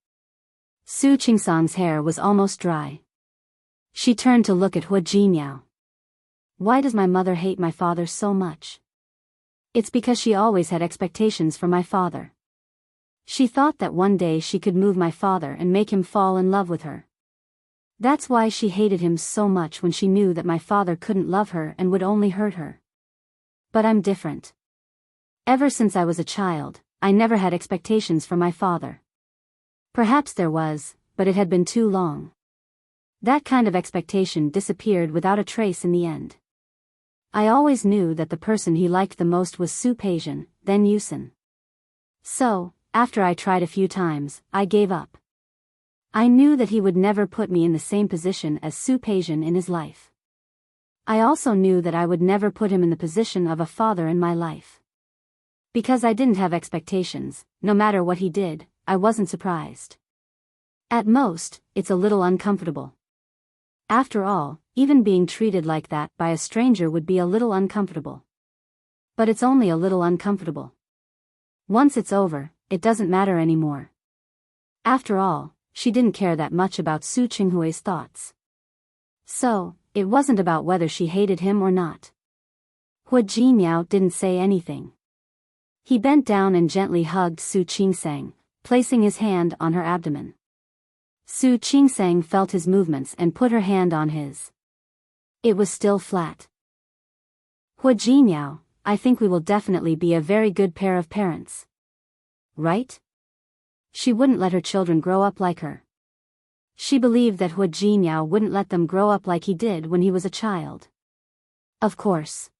Su Qingsang's hair was almost dry. She turned to look at Hu Jinniao. Why does my mother hate my father so much? It's because she always had expectations for my father. She thought that one day she could move my father and make him fall in love with her. That's why she hated him so much when she knew that my father couldn't love her and would only hurt her. But I'm different. Ever since I was a child, I never had expectations for my father. Perhaps there was, but it had been too long. That kind of expectation disappeared without a trace in the end. I always knew that the person he liked the most was Su Peijian, then Yusin. So, after I tried a few times, I gave up. I knew that he would never put me in the same position as Su Peijian in his life. I also knew that I would never put him in the position of a father in my life. Because I didn't have expectations, no matter what he did, I wasn't surprised. At most, it's a little uncomfortable. After all, even being treated like that by a stranger would be a little uncomfortable. But it's only a little uncomfortable. Once it's over, it doesn't matter anymore. After all, she didn't care that much about Su Qinghui's thoughts. So, it wasn't about whether she hated him or not. Hu Jinniao didn't say anything. He bent down and gently hugged Su Qingsang, placing his hand on her abdomen. Su Qingsang felt his movements and put her hand on his. It was still flat. Hu Jinniao, I think we will definitely be a very good pair of parents. Right? She wouldn't let her children grow up like her. She believed that Hu Jinniao wouldn't let them grow up like he did when he was a child. Of course.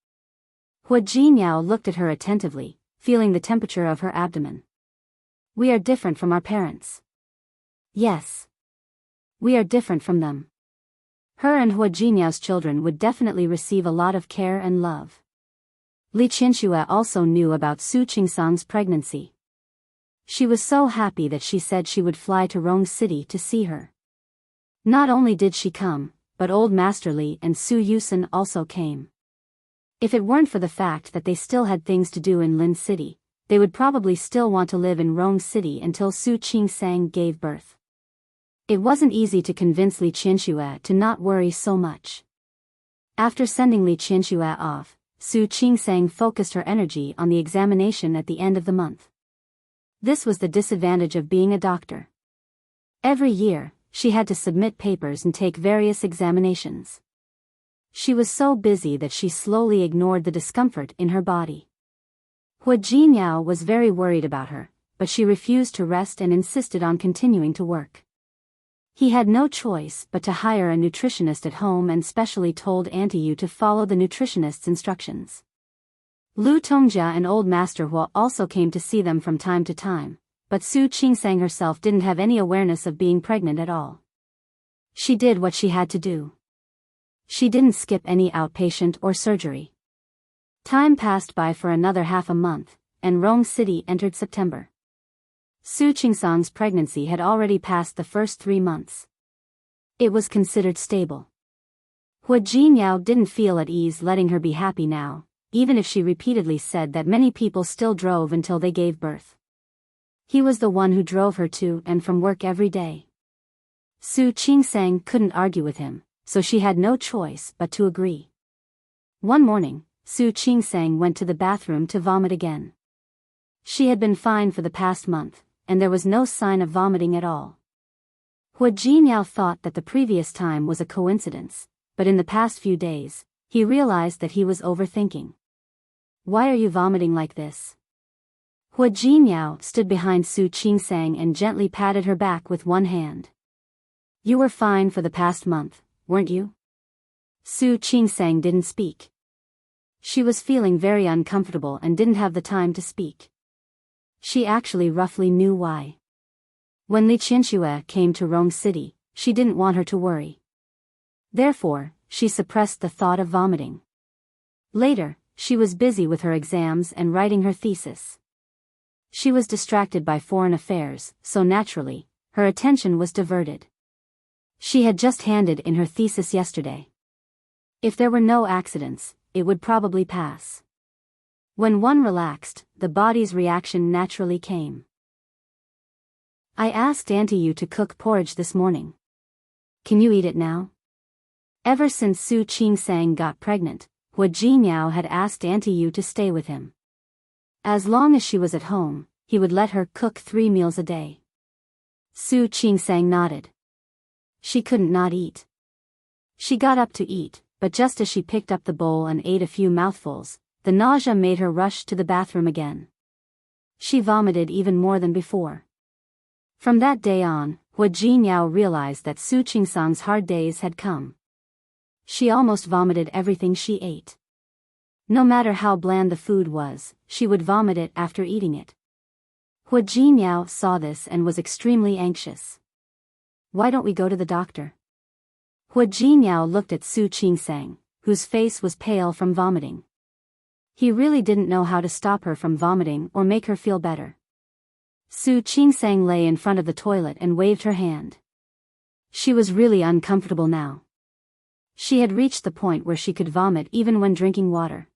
Hu Jinniao looked at her attentively, feeling the temperature of her abdomen. We are different from our parents. Yes. We are different from them. Her and Hu Jinniao's children would definitely receive a lot of care and love. Li Qianxue also knew about Su Qingsang's pregnancy. She was so happy that she said she would fly to Rong City to see her. Not only did she come, but old Master Li and Su Yusin also came. If it weren't for the fact that they still had things to do in Lin City, they would probably still want to live in Rong City until Su Qingsang gave birth. It wasn't easy to convince Li Qianxue to not worry so much. After sending Li Qianxue off, Su Qingsang focused her energy on the examination at the end of the month. This was the disadvantage of being a doctor. Every year, she had to submit papers and take various examinations. She was so busy that she slowly ignored the discomfort in her body. Hu Jinniao was very worried about her, but she refused to rest and insisted on continuing to work. He had no choice but to hire a nutritionist at home and specially told Auntie Yu to follow the nutritionist's instructions. Lu Tongjia and old Master Hua also came to see them from time to time, but Su Qingsang herself didn't have any awareness of being pregnant at all. She did what she had to do. She didn't skip any outpatient or surgery. Time passed by for another half a month, and Rong City entered September. Su Qingsang's pregnancy had already passed the first 3 months. It was considered stable. Hu Jinniao didn't feel at ease letting her be happy now, even if she repeatedly said that many people still drove until they gave birth. He was the one who drove her to and from work every day. Su Qingsang couldn't argue with him, so she had no choice but to agree. One morning, Su Qingsang went to the bathroom to vomit again. She had been fine for the past month, and there was no sign of vomiting at all. Hu Jinniao thought that the previous time was a coincidence, but in the past few days, he realized that he was overthinking. Why are you vomiting like this? Hu Jinniao stood behind Su Qingsang and gently patted her back with one hand. You were fine for the past month, weren't you? Su Qingsang didn't speak. She was feeling very uncomfortable and didn't have the time to speak. She actually roughly knew why. When Li Qianxue came to Rong City, she didn't want her to worry. Therefore, she suppressed the thought of vomiting. Later, she was busy with her exams and writing her thesis. She was distracted by foreign affairs, so naturally, her attention was diverted. She had just handed in her thesis yesterday. If there were no accidents, it would probably pass. When one relaxed, the body's reaction naturally came. I asked Auntie Yu to cook porridge this morning. Can you eat it now? Ever since Su Qingsang got pregnant, Hua Jinyao had asked Auntie Yu to stay with him. As long as she was at home, he would let her cook 3 meals a day. Su Qingsang nodded. She couldn't not eat. She got up to eat, but just as she picked up the bowl and ate a few mouthfuls, the nausea made her rush to the bathroom again. She vomited even more than before. From that day on, Hua Jinyao realized that Su Qingsang's hard days had come. She almost vomited everything she ate. No matter how bland the food was, she would vomit it after eating it. Hua Jinyao saw this and was extremely anxious. Why don't we go to the doctor? Hua Jinyao looked at Su Qingsang, whose face was pale from vomiting. He really didn't know how to stop her from vomiting or make her feel better. Su Qingsang lay in front of the toilet and waved her hand. She was really uncomfortable now. She had reached the point where she could vomit even when drinking water.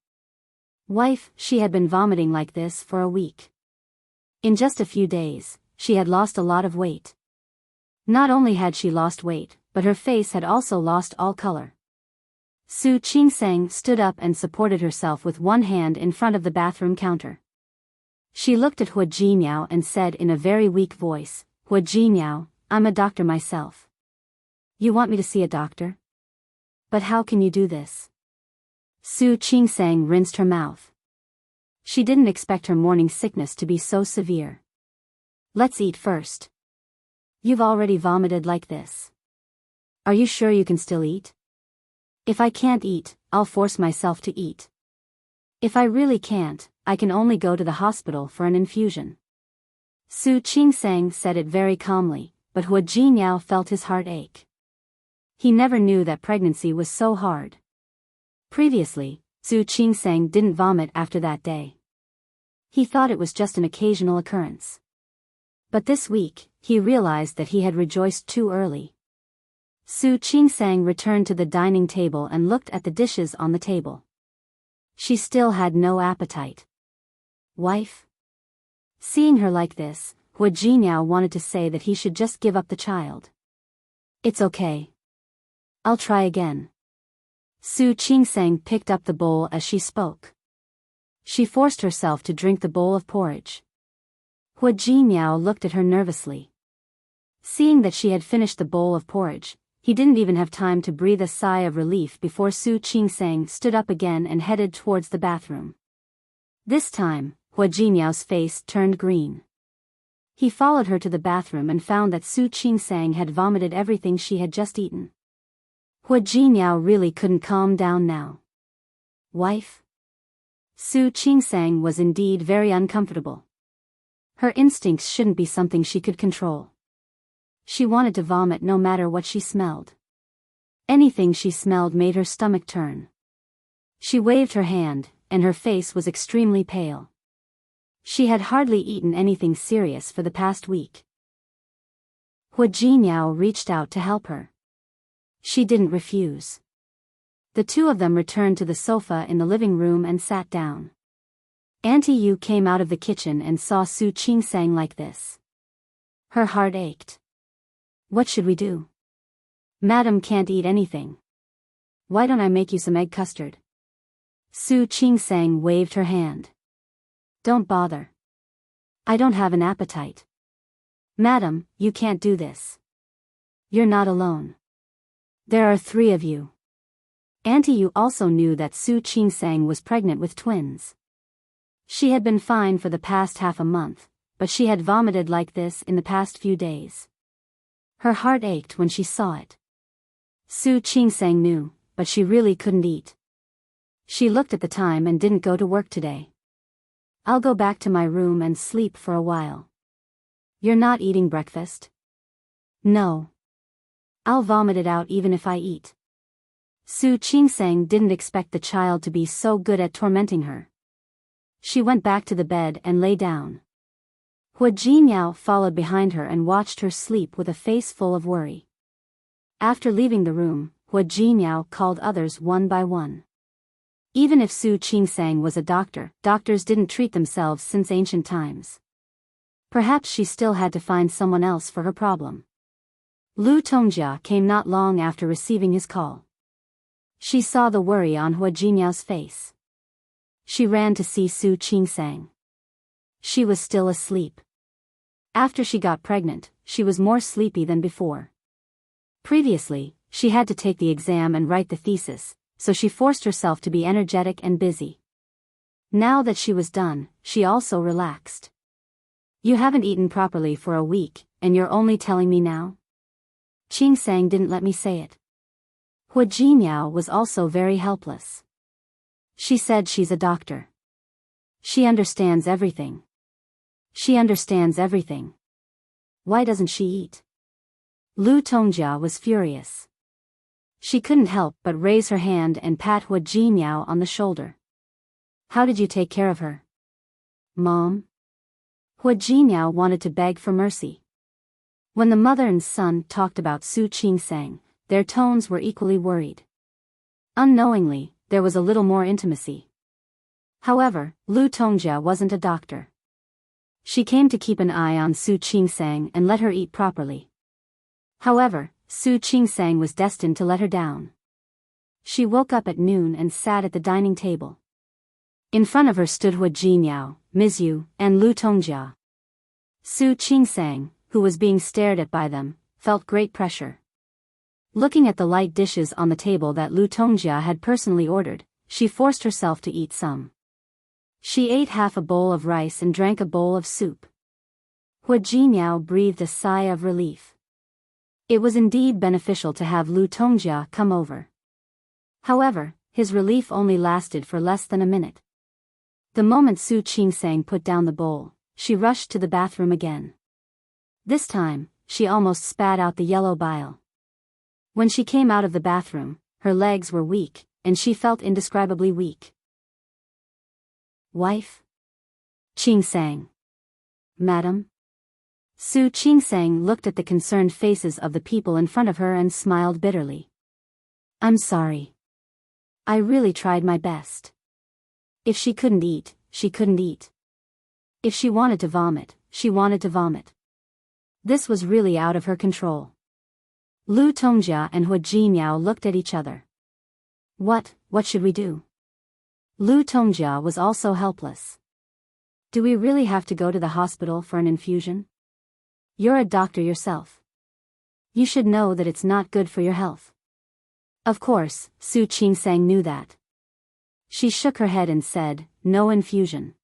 Wife, she had been vomiting like this for a week. In just a few days, she had lost a lot of weight. Not only had she lost weight, but her face had also lost all color. Su Qingsang stood up and supported herself with one hand in front of the bathroom counter. She looked at Hua Jinyao and said in a very weak voice, Hua Jinyao, I'm a doctor myself. You want me to see a doctor? But how can you do this? Su Qingsang rinsed her mouth. She didn't expect her morning sickness to be so severe. Let's eat first. You've already vomited like this. Are you sure you can still eat? If I can't eat, I'll force myself to eat. If I really can't, I can only go to the hospital for an infusion. Su Qingsang said it very calmly, but Hua Jinyao felt his heart ache. He never knew that pregnancy was so hard. Previously, Su Qingsang didn't vomit after that day. He thought it was just an occasional occurrence. But this week, he realized that he had rejoiced too early. Su Qingsang returned to the dining table and looked at the dishes on the table. She still had no appetite. Wife? Seeing her like this, Hua Jinyao wanted to say that he should just give up the child. It's okay. I'll try again. Su Qingsang picked up the bowl as she spoke. She forced herself to drink the bowl of porridge. Hua Jinyao looked at her nervously. Seeing that she had finished the bowl of porridge, he didn't even have time to breathe a sigh of relief before Su Qingsang stood up again and headed towards the bathroom. This time, Hua Jinyao's face turned green. He followed her to the bathroom and found that Su Qingsang had vomited everything she had just eaten. Hua Jinyao really couldn't calm down now. Wife? Su Qingsang was indeed very uncomfortable. Her instincts shouldn't be something she could control. She wanted to vomit no matter what she smelled. Anything she smelled made her stomach turn. She waved her hand, and her face was extremely pale. She had hardly eaten anything serious for the past week. Hua Jinyao reached out to help her. She didn't refuse. The two of them returned to the sofa in the living room and sat down. Auntie Yu came out of the kitchen and saw Su Qingsang like this. Her heart ached. What should we do? Madam can't eat anything. Why don't I make you some egg custard? Su Qingsang waved her hand. Don't bother. I don't have an appetite. Madam, you can't do this. You're not alone. There are 3 of you. Auntie Yu also knew that Su Qingsang was pregnant with twins. She had been fine for the past half a month, but she had vomited like this in the past few days. Her heart ached when she saw it. Su Qingsang knew, but she really couldn't eat. She looked at the time and didn't go to work today. I'll go back to my room and sleep for a while. You're not eating breakfast? No. I'll vomit it out even if I eat. Su Qingsang didn't expect the child to be so good at tormenting her. She went back to the bed and lay down. Hua Jinyao followed behind her and watched her sleep with a face full of worry. After leaving the room, Hua Jinyao called others one by one. Even if Su Qingsang was a doctor, doctors didn't treat themselves since ancient times. Perhaps she still had to find someone else for her problem. Lu Tongjia came not long after receiving his call. She saw the worry on Hua Jinyao's face. She ran to see Su Qingsang. She was still asleep. After she got pregnant, she was more sleepy than before. Previously, she had to take the exam and write the thesis, so she forced herself to be energetic and busy. Now that she was done, she also relaxed. You haven't eaten properly for a week, and you're only telling me now? Qingsang didn't let me say it. Hua Jinyao was also very helpless. She said she's a doctor. She understands everything. She understands everything. Why doesn't she eat? Lu Tongjia was furious. She couldn't help but raise her hand and pat Hua Jinyao on the shoulder. How did you take care of her? Mom? Hua Jinyao wanted to beg for mercy. When the mother and son talked about Su Qingsang, their tones were equally worried. Unknowingly, there was a little more intimacy. However, Lu Tongjia wasn't a doctor. She came to keep an eye on Su Qingsang and let her eat properly. However, Su Qingsang was destined to let her down. She woke up at noon and sat at the dining table. In front of her stood Hua Jinyao, Mizyu, and Lu Tongjia. Su Qingsang, who was being stared at by them, felt great pressure. Looking at the light dishes on the table that Lu Tongjia had personally ordered, she forced herself to eat some. She ate half a bowl of rice and drank a bowl of soup. Hua Jinyao breathed a sigh of relief. It was indeed beneficial to have Lu Tongjia come over. However, his relief only lasted for less than a minute. The moment Su Qingsang put down the bowl, she rushed to the bathroom again. This time, she almost spat out the yellow bile. When she came out of the bathroom, her legs were weak, and she felt indescribably weak. Wife? Qingsang. Madam? Su Qingsang looked at the concerned faces of the people in front of her and smiled bitterly. I'm sorry. I really tried my best. If she couldn't eat, she couldn't eat. If she wanted to vomit, she wanted to vomit. This was really out of her control. Lu Tongjia and Hua Jinyao looked at each other. What should we do? Lu Tongjia was also helpless. Do we really have to go to the hospital for an infusion? You're a doctor yourself. You should know that it's not good for your health. Of course, Su Qingsang knew that. She shook her head and said, no infusion.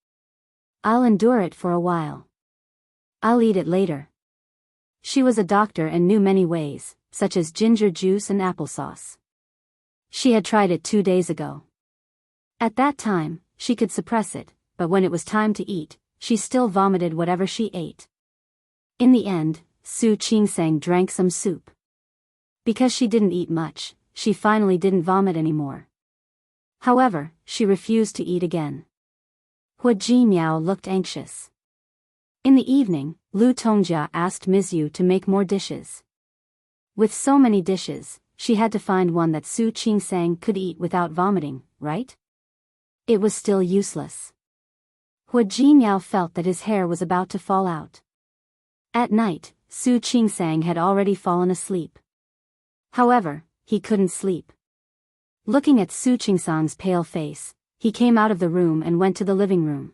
I'll endure it for a while. I'll eat it later. She was a doctor and knew many ways, such as ginger juice and applesauce. She had tried it 2 days ago. At that time, she could suppress it, but when it was time to eat, she still vomited whatever she ate. In the end, Su Qingsang drank some soup. Because she didn't eat much, she finally didn't vomit anymore. However, she refused to eat again. Hua Jinyao looked anxious. In the evening, Lu Tongjia asked Mizyu to make more dishes. With so many dishes, she had to find one that Su Qingsang could eat without vomiting, right? It was still useless. Hua Jinyao felt that his hair was about to fall out. At night, Su Qingsang had already fallen asleep. However, he couldn't sleep. Looking at Su Qingsang's pale face, he came out of the room and went to the living room.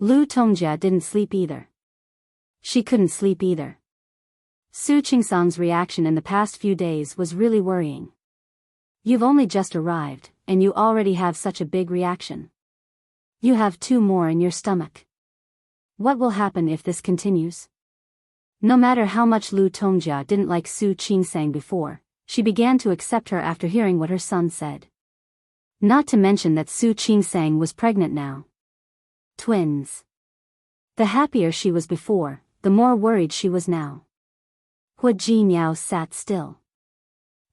Lu Tongjia didn't sleep either. She couldn't sleep either. Su Qingsang's reaction in the past few days was really worrying. You've only just arrived, and you already have such a big reaction. You have 2 more in your stomach. What will happen if this continues? No matter how much Lu Tongjia didn't like Su Qingsang before, she began to accept her after hearing what her son said. Not to mention that Su Qingsang was pregnant now. Twins. The happier she was before, the more worried she was now. Hua Jinyao sat still.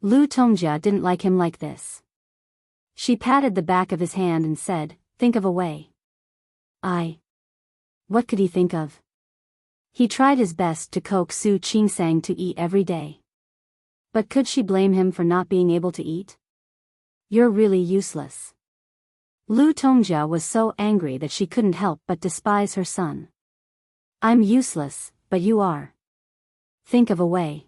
Lu Tongjia didn't like him like this. She patted the back of his hand and said, think of a way. What could he think of? He tried his best to coax Su Qingsang to eat every day. But could she blame him for not being able to eat? You're really useless. Lu Tongjia was so angry that she couldn't help but despise her son. I'm useless, but you are. Think of a way.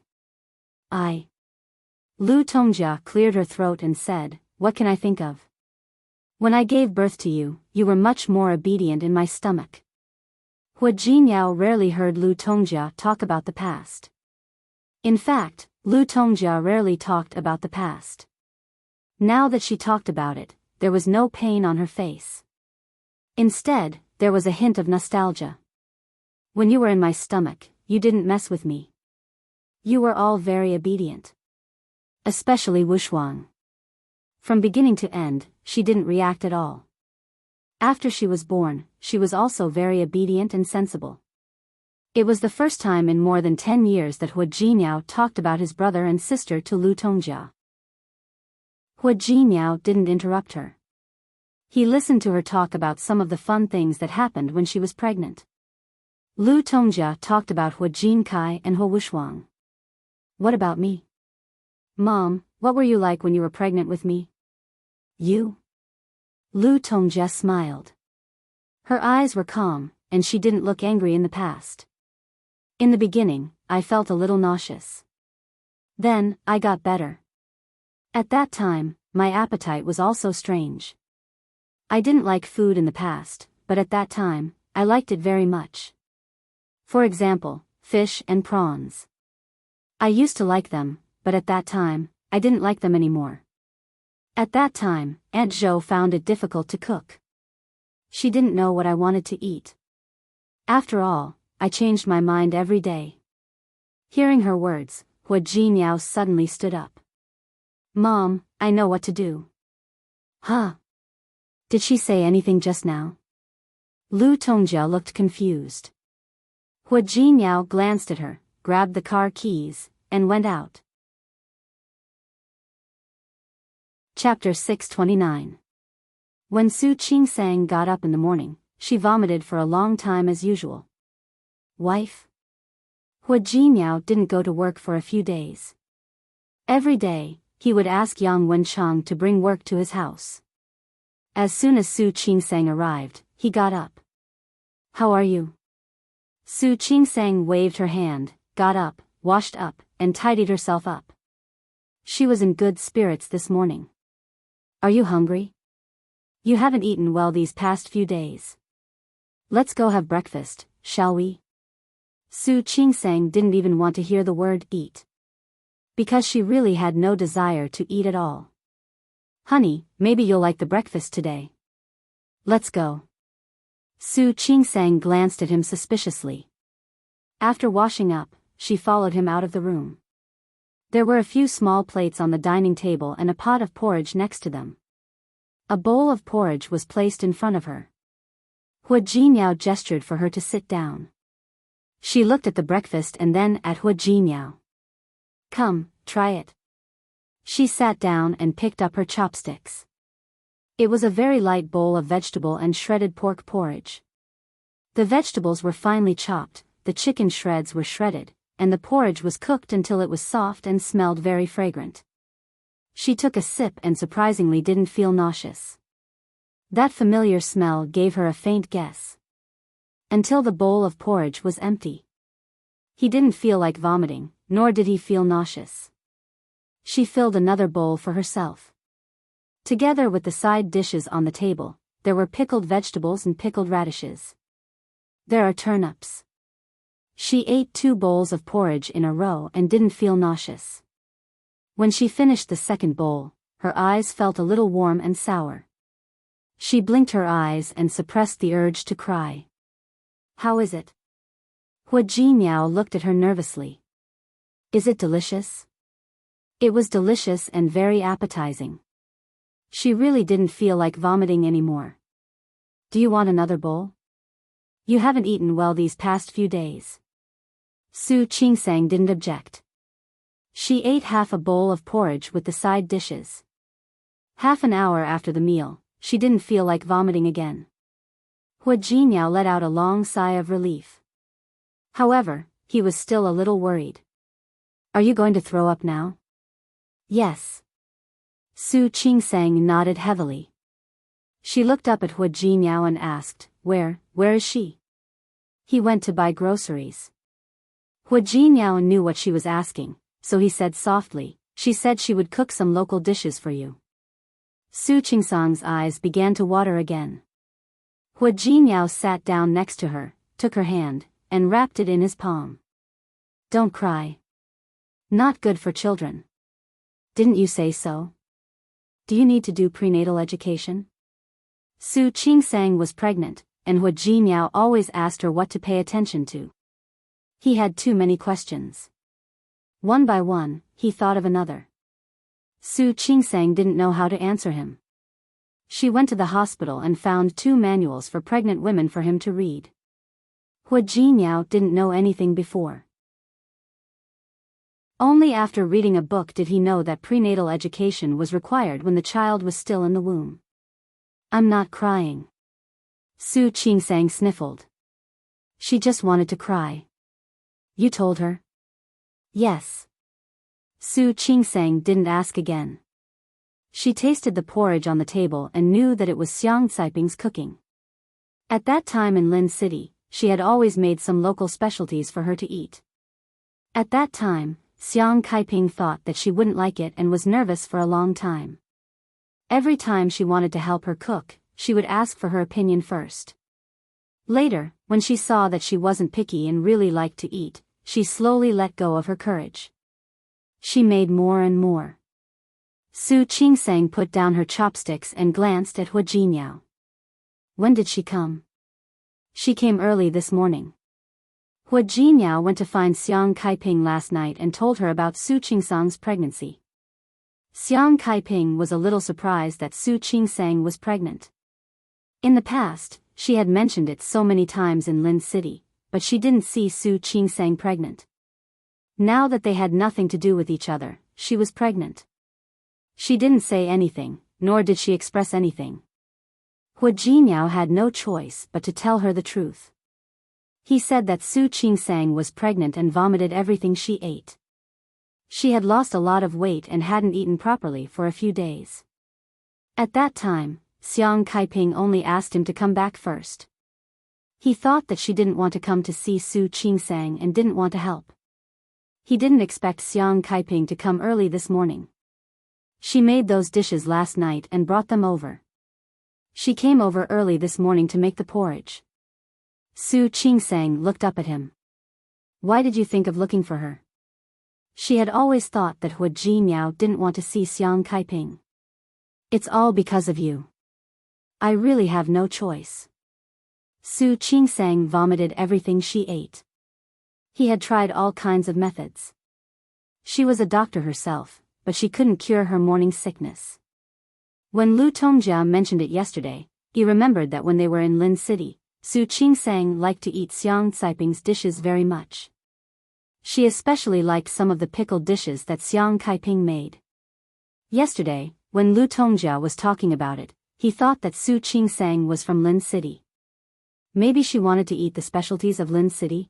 Lu Tongjia cleared her throat and said, what can I think of? When I gave birth to you, you were much more obedient in my stomach. Hua Jinyao rarely heard Lu Tongjia talk about the past. In fact, Lu Tongjia rarely talked about the past. Now that she talked about it, there was no pain on her face. Instead, there was a hint of nostalgia. When you were in my stomach, you didn't mess with me. You were all very obedient. Especially Wushuang. From beginning to end, she didn't react at all. After she was born, she was also very obedient and sensible. It was the first time in more than 10 years that Hua Jinyao talked about his brother and sister to Lu Tongjia. Hua Jinyao didn't interrupt her. He listened to her talk about some of the fun things that happened when she was pregnant. Lu Tongjia talked about Hua Jinkai and Hua Wushuang. What about me? Mom, what were you like when you were pregnant with me? You? Lu Tongjia smiled. Her eyes were calm, and she didn't look angry in the past. In the beginning, I felt a little nauseous. Then, I got better. At that time, my appetite was also strange. I didn't like food in the past, but at that time, I liked it very much. For example, fish and prawns. I used to like them, but at that time, I didn't like them anymore. At that time, Aunt Zhou found it difficult to cook. She didn't know what I wanted to eat. After all, I changed my mind every day. Hearing her words, Hua Jinyao suddenly stood up. Mom, I know what to do. Huh? Did she say anything just now? Lu Tongjia looked confused. Hua Jinyao glanced at her, grabbed the car keys, and went out. Chapter 629. When Su Qingsang got up in the morning, she vomited for a long time as usual. Wife? Hua Jinyao didn't go to work for a few days. Every day, he would ask Yang Wenchang to bring work to his house. As soon as Su Qingsang arrived, he got up. How are you? Su Qingsang waved her hand, got up, washed up, and tidied herself up. She was in good spirits this morning. Are you hungry? You haven't eaten well these past few days. Let's go have breakfast, shall we? Su Qingsang didn't even want to hear the word eat. Because she really had no desire to eat at all. Honey, maybe you'll like the breakfast today. Let's go. Su Qingsang glanced at him suspiciously. After washing up, she followed him out of the room. There were a few small plates on the dining table and a pot of porridge next to them. A bowl of porridge was placed in front of her. Hua Jinyao gestured for her to sit down. She looked at the breakfast and then at Hua Jinyao. Come, try it. She sat down and picked up her chopsticks. It was a very light bowl of vegetable and shredded pork porridge. The vegetables were finely chopped, the chicken shreds were shredded, and the porridge was cooked until it was soft and smelled very fragrant. She took a sip and surprisingly didn't feel nauseous. That familiar smell gave her a faint guess. Until the bowl of porridge was empty. He didn't feel like vomiting, nor did he feel nauseous. She filled another bowl for herself. Together with the side dishes on the table, there were pickled vegetables and pickled radishes. There are turnips. She ate 2 bowls of porridge in a row and didn't feel nauseous. When she finished the second bowl, her eyes felt a little warm and sour. She blinked her eyes and suppressed the urge to cry. How is it? Hua Jinyao looked at her nervously. Is it delicious? It was delicious and very appetizing. She really didn't feel like vomiting anymore. Do you want another bowl? You haven't eaten well these past few days. Su Qingsang didn't object. She ate half a bowl of porridge with the side dishes. Half an hour after the meal, she didn't feel like vomiting again. Hua Jinyao let out a long sigh of relief. However, he was still a little worried. Are you going to throw up now? Yes. Su Qingsang nodded heavily. She looked up at Hu Jinyao and asked, where is she? He went to buy groceries. Hu Jinyao knew what she was asking, so he said softly, she said she would cook some local dishes for you. Su Qingsang's eyes began to water again. Hu Jinyao sat down next to her, took her hand, and wrapped it in his palm. Don't cry. Not good for children. Didn't you say so? Do you need to do prenatal education? Su Qingsang was pregnant, and Hu Jinyao always asked her what to pay attention to. He had too many questions. One by one, he thought of another. Su Qingsang didn't know how to answer him. She went to the hospital and found 2 manuals for pregnant women for him to read. Hu Jinyao didn't know anything before. Only after reading a book did he know that prenatal education was required when the child was still in the womb. I'm not crying. Su Qingsang sniffled. She just wanted to cry. You told her? Yes. Su Qingsang didn't ask again. She tasted the porridge on the table and knew that it was Xiang Caiping's cooking. At that time in Lin City, she had always made some local specialties for her to eat. At that time, Xiang Caiping thought that she wouldn't like it and was nervous for a long time. Every time she wanted to help her cook, she would ask for her opinion first. Later, when she saw that she wasn't picky and really liked to eat, she slowly let go of her courage. She made more and more. Su Qingsang put down her chopsticks and glanced at Hu Jinyao. When did she come? She came early this morning. Hu Jinyao went to find Xiang Caiping last night and told her about Su Qingsang's pregnancy. Xiang Caiping was a little surprised that Su Qingsang was pregnant. In the past, she had mentioned it so many times in Lin City, but she didn't see Su Qingsang pregnant. Now that they had nothing to do with each other, she was pregnant. She didn't say anything, nor did she express anything. Hu Jinyao had no choice but to tell her the truth. He said that Su Qingsang was pregnant and vomited everything she ate. She had lost a lot of weight and hadn't eaten properly for a few days. At that time, Xiang Caiping only asked him to come back first. He thought that she didn't want to come to see Su Qingsang and didn't want to help. He didn't expect Xiang Caiping to come early this morning. She made those dishes last night and brought them over. She came over early this morning to make the porridge. Su Qingsang looked up at him. Why did you think of looking for her? She had always thought that Hu Jinyao didn't want to see Xiang Caiping. It's all because of you. I really have no choice. Su Qingsang vomited everything she ate. He had tried all kinds of methods. She was a doctor herself, but she couldn't cure her morning sickness. When Lu Tongjia mentioned it yesterday, he remembered that when they were in Lin City, Su Qingsang liked to eat Xiang Caiping's dishes very much. She especially liked some of the pickled dishes that Xiang Caiping made. Yesterday, when Lu Tongjia was talking about it, he thought that Su Qingsang was from Lin City. Maybe she wanted to eat the specialties of Lin City?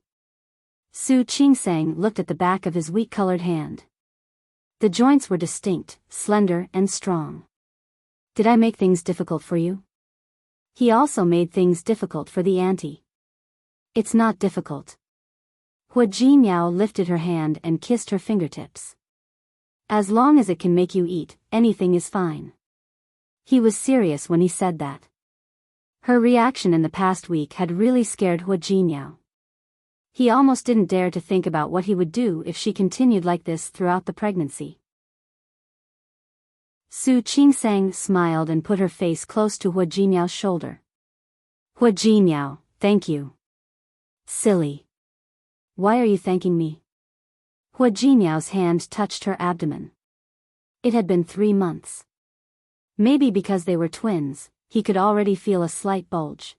Su Qingsang looked at the back of his wheat-colored hand. The joints were distinct, slender, and strong. Did I make things difficult for you? He also made things difficult for the auntie. It's not difficult. Hu Jinyao lifted her hand and kissed her fingertips. As long as it can make you eat, anything is fine. He was serious when he said that. Her reaction in the past week had really scared Hu Jinyao. He almost didn't dare to think about what he would do if she continued like this throughout the pregnancy. Su Qingsang smiled and put her face close to Hu Jinyao's shoulder. Hu Jinyao, thank you. Silly. Why are you thanking me? Hu Jinyao's hand touched her abdomen. It had been 3 months. Maybe because they were twins, he could already feel a slight bulge.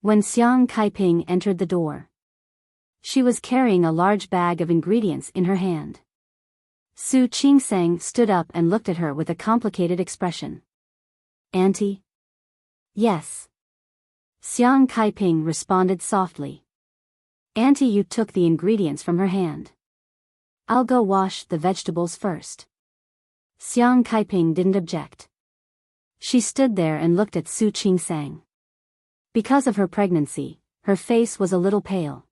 When Xiang Caiping entered the door, she was carrying a large bag of ingredients in her hand. Su Qingsang stood up and looked at her with a complicated expression. Auntie? Yes. Xiang Caiping responded softly. Auntie Yu took the ingredients from her hand. I'll go wash the vegetables first. Xiang Kaiping didn't object. She stood there and looked at Su Qingsang. Because of her pregnancy, her face was a little pale.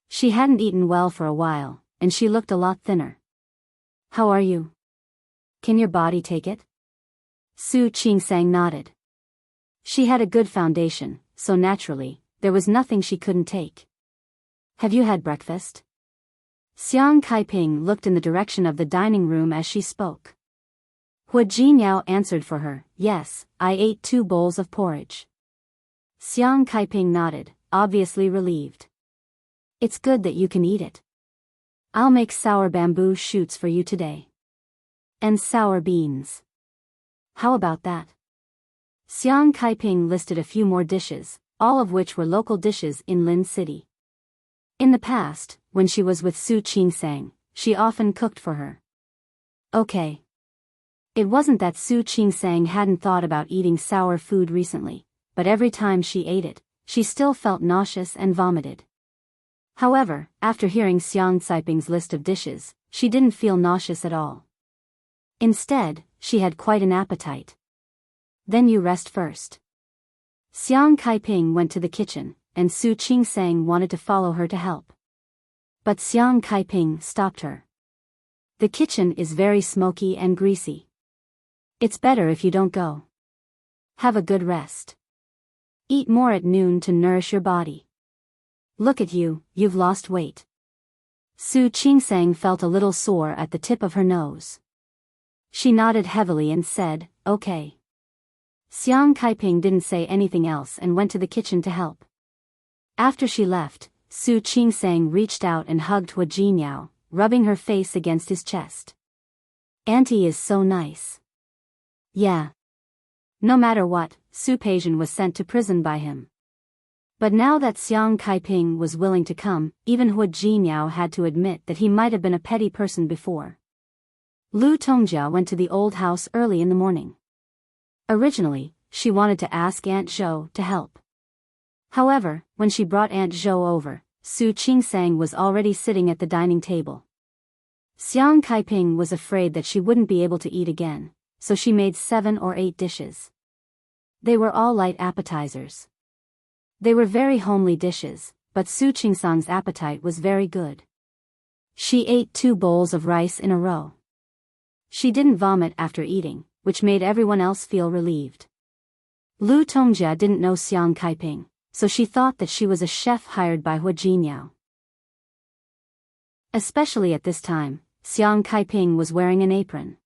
She hadn't eaten well for a while, and she looked a lot thinner. How are you? Can your body take it? Su Qingsang nodded. She had a good foundation, so naturally, there was nothing she couldn't take. Have you had breakfast? Xiang Kaiping looked in the direction of the dining room as she spoke. Hua Jinyao answered for her, yes, I ate 2 bowls of porridge. Xiang Kaiping nodded, obviously relieved. It's good that you can eat it. I'll make sour bamboo shoots for you today. And sour beans. How about that? Xiang Kaiping listed a few more dishes, all of which were local dishes in Lin City. In the past, when she was with Su Qingsang, she often cooked for her. Okay. It wasn't that Su Qingsang hadn't thought about eating sour food recently, but every time she ate it, she still felt nauseous and vomited. However, after hearing Xiang Caiping's list of dishes, she didn't feel nauseous at all. Instead, she had quite an appetite. Then you rest first. Xiang Kaiping went to the kitchen, and Su Qingsang wanted to follow her to help. But Xiang Kaiping stopped her. The kitchen is very smoky and greasy. It's better if you don't go. Have a good rest. Eat more at noon to nourish your body. Look at you, you've lost weight. Su Qingsang felt a little sore at the tip of her nose. She nodded heavily and said, okay. Xiang Kaiping didn't say anything else and went to the kitchen to help. After she left, Su Qingsang reached out and hugged Hua Jinyao, rubbing her face against his chest. Auntie is so nice. Yeah. No matter what, Su Peijian was sent to prison by him. But now that Xiang Kaiping was willing to come, even Hua Jinyao had to admit that he might have been a petty person before. Lu Tongjia went to the old house early in the morning. Originally, she wanted to ask Aunt Zhou to help. However, when she brought Aunt Zhou over, Su Qingsang was already sitting at the dining table. Xiang Kaiping was afraid that she wouldn't be able to eat again, so she made 7 or 8 dishes. They were all light appetizers. They were very homely dishes, but Su Qingsang's appetite was very good. She ate 2 bowls of rice in a row. She didn't vomit after eating, which made everyone else feel relieved. Lu Tongjia didn't know Xiang Kaiping, so she thought that she was a chef hired by Hua Jinyao. Especially at this time, Xiang Kaiping was wearing an apron.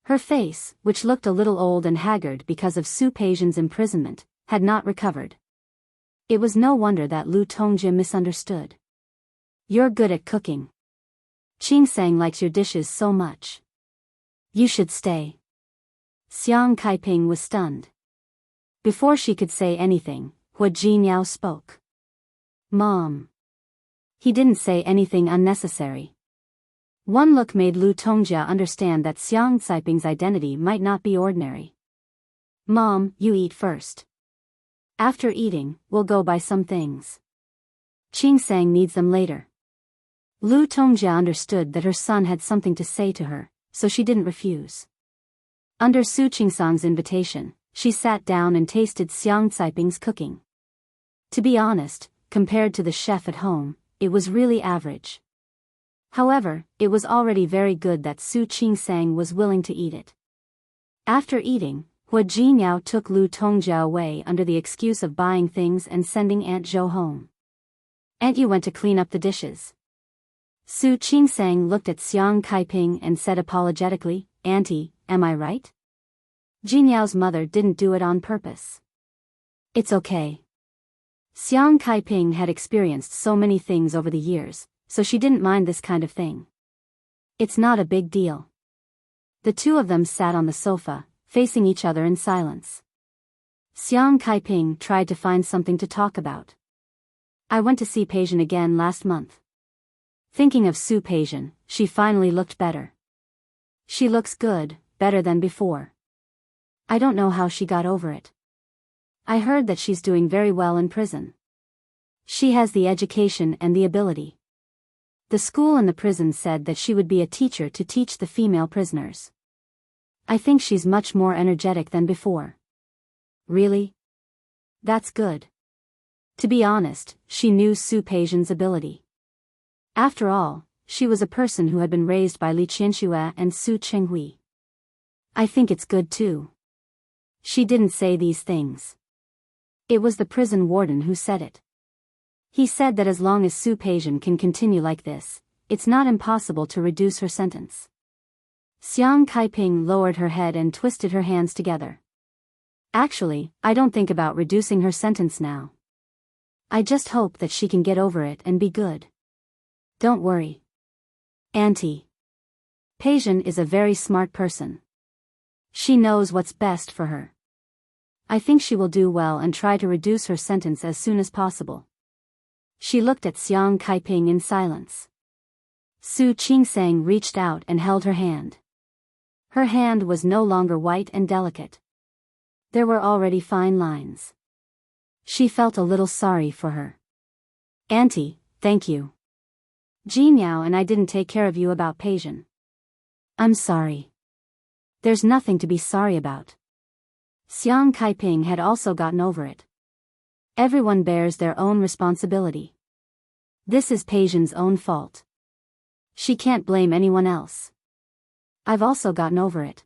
Her face, which looked a little old and haggard because of Su Peijian's imprisonment, had not recovered. It was no wonder that Lu Tongjia misunderstood. You're good at cooking. Qingsang likes your dishes so much. You should stay. Xiang Kaiping was stunned. Before she could say anything, Hua Jinyao spoke. Mom. He didn't say anything unnecessary. One look made Lu Tongjia understand that Xiang Caiping's identity might not be ordinary. Mom, you eat first. After eating, we'll go buy some things. Qingsang needs them later. Lu Tongjia understood that her son had something to say to her, so she didn't refuse. Under Su Qingsang's invitation, she sat down and tasted Xiang Caiping's cooking. To be honest, compared to the chef at home, it was really average. However, it was already very good that Su Qingsang was willing to eat it. After eating, Hua Jinyao took Lu Tongjia away under the excuse of buying things and sending Aunt Zhou home. Aunt Yu went to clean up the dishes. Su Qingsang looked at Xiang Kaiping and said apologetically, Auntie, am I right? Jinyao's mother didn't do it on purpose. It's okay. Xiang Kaiping had experienced so many things over the years, so she didn't mind this kind of thing. It's not a big deal. The two of them sat on the sofa, facing each other in silence. Xiang Kaiping tried to find something to talk about. I went to see Peijian again last month. Thinking of Su Peijian, she finally looked better. She looks good, better than before. I don't know how she got over it. I heard that she's doing very well in prison. She has the education and the ability. The school and the prison said that she would be a teacher to teach the female prisoners. I think she's much more energetic than before. Really? That's good. To be honest, she knew Su Peijian's ability. After all, she was a person who had been raised by Li Qianxue and Su Chenghui. I think it's good too. She didn't say these things. It was the prison warden who said it. He said that as long as Su Peijian can continue like this, it's not impossible to reduce her sentence. Xiang Kaiping lowered her head and twisted her hands together. Actually, I don't think about reducing her sentence now. I just hope that she can get over it and be good. Don't worry. Auntie. Peijian is a very smart person. She knows what's best for her. I think she will do well and try to reduce her sentence as soon as possible. She looked at Xiang Kaiping in silence. Su Qingsang reached out and held her hand. Her hand was no longer white and delicate. There were already fine lines. She felt a little sorry for her. Auntie, thank you. Jin Yao and I didn't take care of you about Peijian. I'm sorry. There's nothing to be sorry about. Xiang Kaiping had also gotten over it. Everyone bears their own responsibility. This is Peijian's own fault. She can't blame anyone else. I've also gotten over it.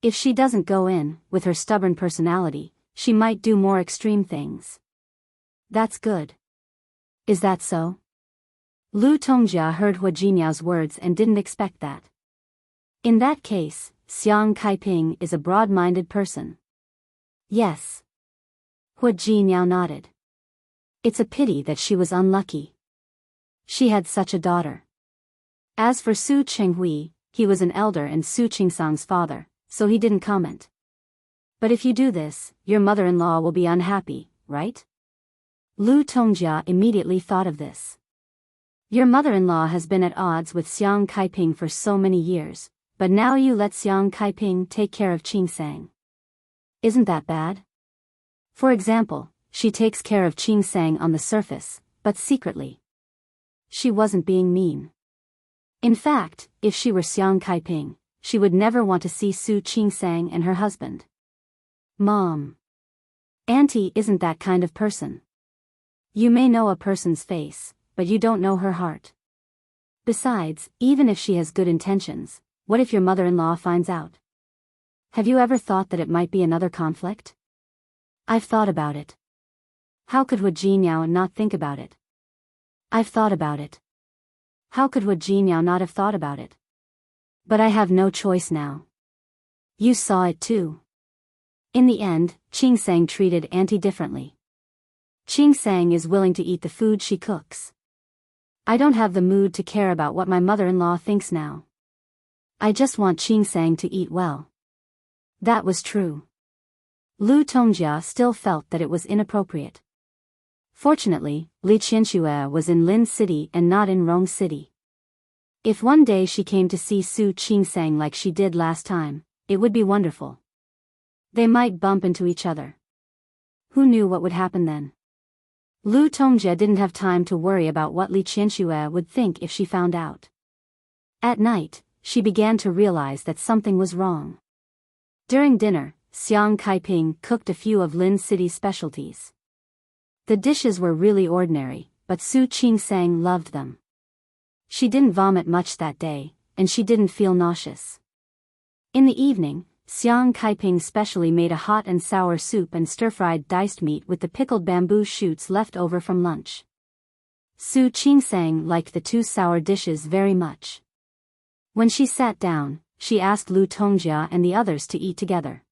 If she doesn't go in, with her stubborn personality, she might do more extreme things. That's good. Is that so? Lu Tongjia heard Hua Jinyao's words and didn't expect that. In that case, Xiang Kaiping is a broad-minded person. Yes. Hua Jinyao nodded. It's a pity that she was unlucky. She had such a daughter. As for Su Chenghui, he was an elder and Su Qingsang's father, so he didn't comment. But if you do this, your mother-in-law will be unhappy, right? Lu Tongjia immediately thought of this. Your mother-in-law has been at odds with Xiang Kaiping for so many years, but now you let Xiang Kaiping take care of Qingsang. Isn't that bad? For example, she takes care of Qingsang on the surface, but secretly. She wasn't being mean. In fact, if she were Xiang Kaiping, she would never want to see Su Qingsang and her husband. Mom. Auntie isn't that kind of person. You may know a person's face, but you don't know her heart. Besides, even if she has good intentions, what if your mother-in-law finds out? Have you ever thought that it might be another conflict? I've thought about it. How could Hua Jinyao not think about it? I've thought about it. How could Hua Jinyao not have thought about it? But I have no choice now. You saw it too. In the end, Qingsang treated Auntie differently. Qingsang is willing to eat the food she cooks. I don't have the mood to care about what my mother-in-law thinks now. I just want Qingsang to eat well. That was true. Lu Tongjia still felt that it was inappropriate. Fortunately, Li Qianxue was in Lin City and not in Rong City. If one day she came to see Su Qingsang like she did last time, it would be wonderful. They might bump into each other. Who knew what would happen then? Lu Tongjia didn't have time to worry about what Li Qianxue would think if she found out. At night, she began to realize that something was wrong. During dinner, Xiang Kaiping cooked a few of Lin City's specialties. The dishes were really ordinary, but Su Qingsang loved them. She didn't vomit much that day, and she didn't feel nauseous. In the evening, Xiang Kaiping specially made a hot and sour soup and stir-fried diced meat with the pickled bamboo shoots left over from lunch. Su Qingsang liked the two sour dishes very much. When she sat down, she asked Lu Tongjia and the others to eat together.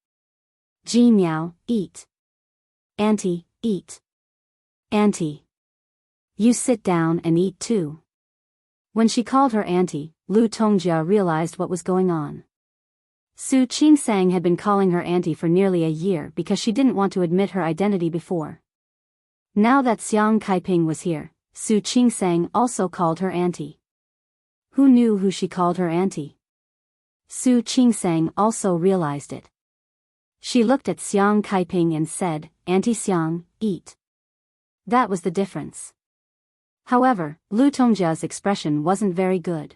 Jin Yao, eat. Auntie, eat. Auntie. You sit down and eat too. When she called her auntie, Lu Tongjia realized what was going on. Su Qingsang had been calling her auntie for nearly a year because she didn't want to admit her identity before. Now that Xiang Kaiping was here, Su Qingsang also called her auntie. Who knew who she called her auntie? Su Qingsang also realized it. She looked at Xiang Kaiping and said, Auntie Xiang, eat. That was the difference. However, Lu Tongjia's expression wasn't very good.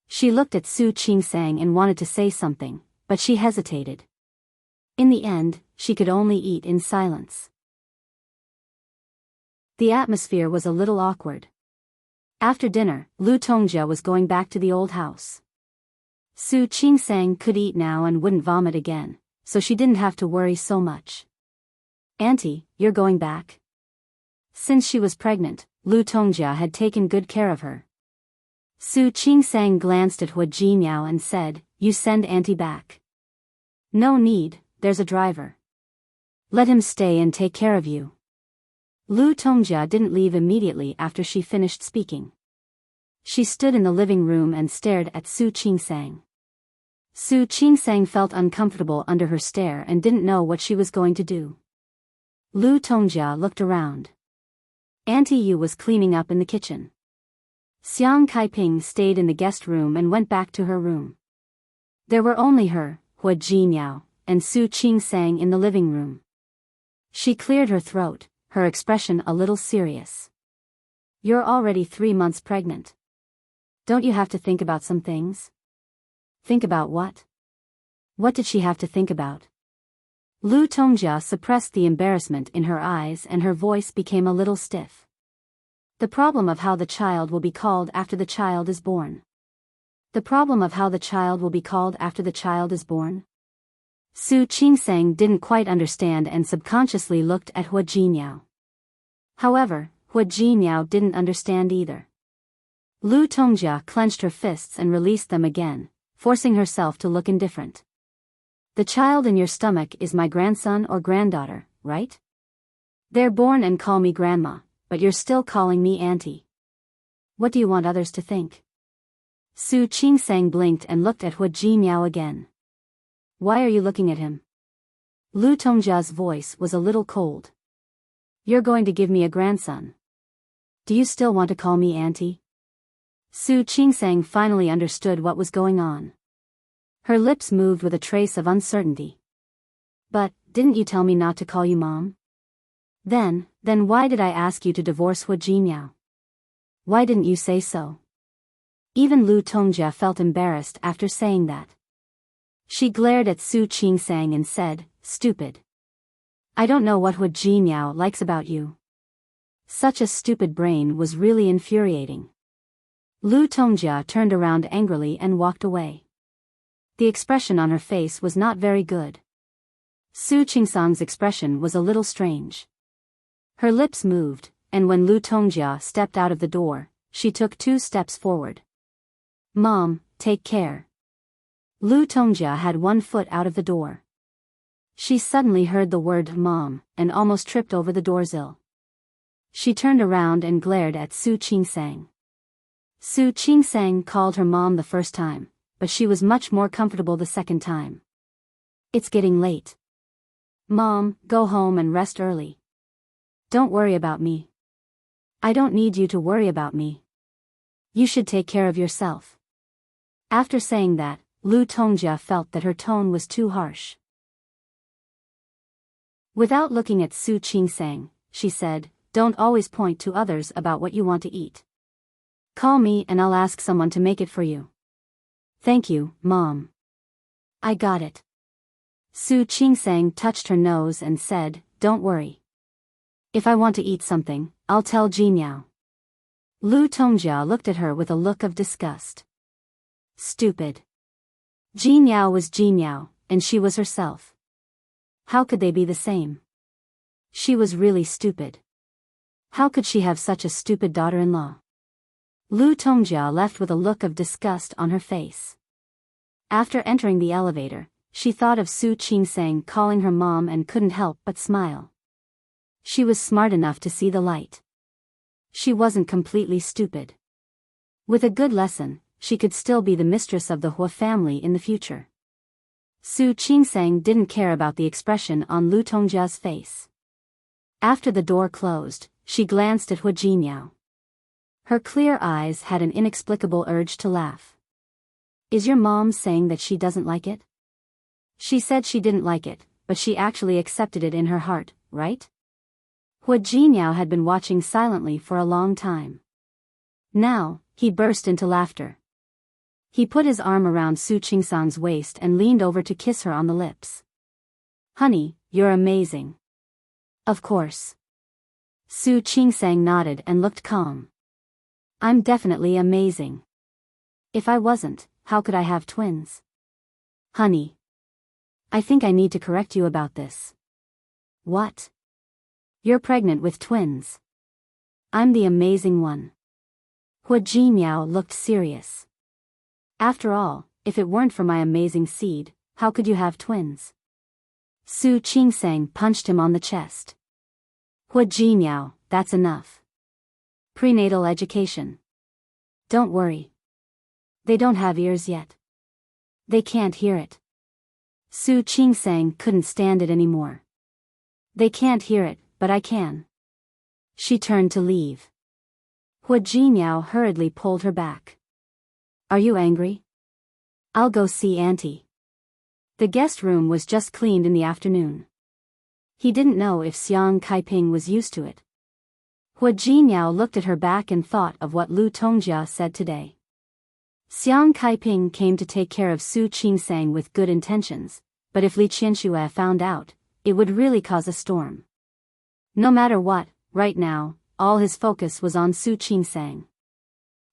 She looked at Su Qingsang and wanted to say something, but she hesitated. In the end, she could only eat in silence. The atmosphere was a little awkward. After dinner, Lu Tongjia was going back to the old house. Su Qingsang could eat now and wouldn't vomit again, so she didn't have to worry so much. "Auntie, you're going back?" Since she was pregnant, Lu Tongjia had taken good care of her. Su Qingsang glanced at Hua Jinyao and said, "You send Auntie back." "No need, there's a driver. Let him stay and take care of you." Lu Tongjia didn't leave immediately after she finished speaking. She stood in the living room and stared at Su Qingsang. Su Qingsang felt uncomfortable under her stare and didn't know what she was going to do. Lu Tongjia looked around. Auntie Yu was cleaning up in the kitchen. Xiang Kaiping stayed in the guest room and went back to her room. There were only her, Hua Jinyao, and Su Qingsang in the living room. She cleared her throat, her expression a little serious. "You're already 3 months pregnant. Don't you have to think about some things?" "Think about what?" What did she have to think about? Lu Tongjia suppressed the embarrassment in her eyes and her voice became a little stiff. "The problem of how the child will be called after the child is born." "The problem of how the child will be called after the child is born?" Su Qingsang didn't quite understand and subconsciously looked at Hua Jinyao. However, Hua Jinyao didn't understand either. Lu Tongjia clenched her fists and released them again, forcing herself to look indifferent. "The child in your stomach is my grandson or granddaughter, right? They're born and call me grandma, but you're still calling me auntie. What do you want others to think?" Su Qingsang blinked and looked at Hua Jinyao again. "Why are you looking at him?" Lu Tongjia's voice was a little cold. "You're going to give me a grandson. Do you still want to call me auntie?" Su Qingsang finally understood what was going on. Her lips moved with a trace of uncertainty. "But, didn't you tell me not to call you mom?" Then why did I ask you to divorce Hua Jinyao? Why didn't you say so?" Even Lu Tongjia felt embarrassed after saying that. She glared at Su Qingsang and said, "Stupid. I don't know what Hua Jinyao likes about you." Such a stupid brain was really infuriating. Lu Tongjia turned around angrily and walked away. The expression on her face was not very good. Su Qingsang's expression was a little strange. Her lips moved, and when Lu Tongjia stepped out of the door, she took 2 steps forward. "Mom, take care." Lu Tongjia had 1 foot out of the door. She suddenly heard the word "mom" and almost tripped over the doorsill. She turned around and glared at Su Qingsang. Su Qingsang called her mom the first time, but she was much more comfortable the second time. "It's getting late. Mom, go home and rest early. Don't worry about me." "I don't need you to worry about me. You should take care of yourself." After saying that, Lu Tongjia felt that her tone was too harsh. Without looking at Su Qingsang, she said, "Don't always point to others about what you want to eat. Call me and I'll ask someone to make it for you." "Thank you, Mom. I got it." Su Qingsang touched her nose and said, "Don't worry. If I want to eat something, I'll tell Jinyao." Lu Tongjia looked at her with a look of disgust. Stupid. Jinyao was Jinyao, and she was herself. How could they be the same? She was really stupid. How could she have such a stupid daughter-in-law? Lu Tongjia left with a look of disgust on her face. After entering the elevator, she thought of Su Qingsang calling her mom and couldn't help but smile. She was smart enough to see the light. She wasn't completely stupid. With a good lesson, she could still be the mistress of the Hua family in the future. Su Qingsang didn't care about the expression on Lu Tongjia's face. After the door closed, she glanced at Hua Jinyao. Her clear eyes had an inexplicable urge to laugh. "Is your mom saying that she doesn't like it?" "She said she didn't like it, but she actually accepted it in her heart, right?" Hua Jinyao had been watching silently for a long time. Now, he burst into laughter. He put his arm around Su Qingsang's waist and leaned over to kiss her on the lips. "Honey, you're amazing." "Of course." Su Qingsang nodded and looked calm. "I'm definitely amazing. If I wasn't, how could I have twins?" "Honey. I think I need to correct you about this." "What?" "You're pregnant with twins. I'm the amazing one." Hua Jinyao looked serious. "After all, if it weren't for my amazing seed, how could you have twins?" Su Qingsang punched him on the chest. "Hua Jinyao, that's enough. Prenatal education. Don't worry. They don't have ears yet. They can't hear it." Su Qingsang couldn't stand it anymore. "They can't hear it, but I can." She turned to leave. Hua Jinyao hurriedly pulled her back. "Are you angry? I'll go see Auntie." The guest room was just cleaned in the afternoon. He didn't know if Xiang Kaiping was used to it. Hua Jinyao looked at her back and thought of what Lu Tongjia said today. Xiang Kaiping came to take care of Su Qingsang with good intentions, but if Li Qianxue found out, it would really cause a storm. No matter what, right now, all his focus was on Su Qingsang.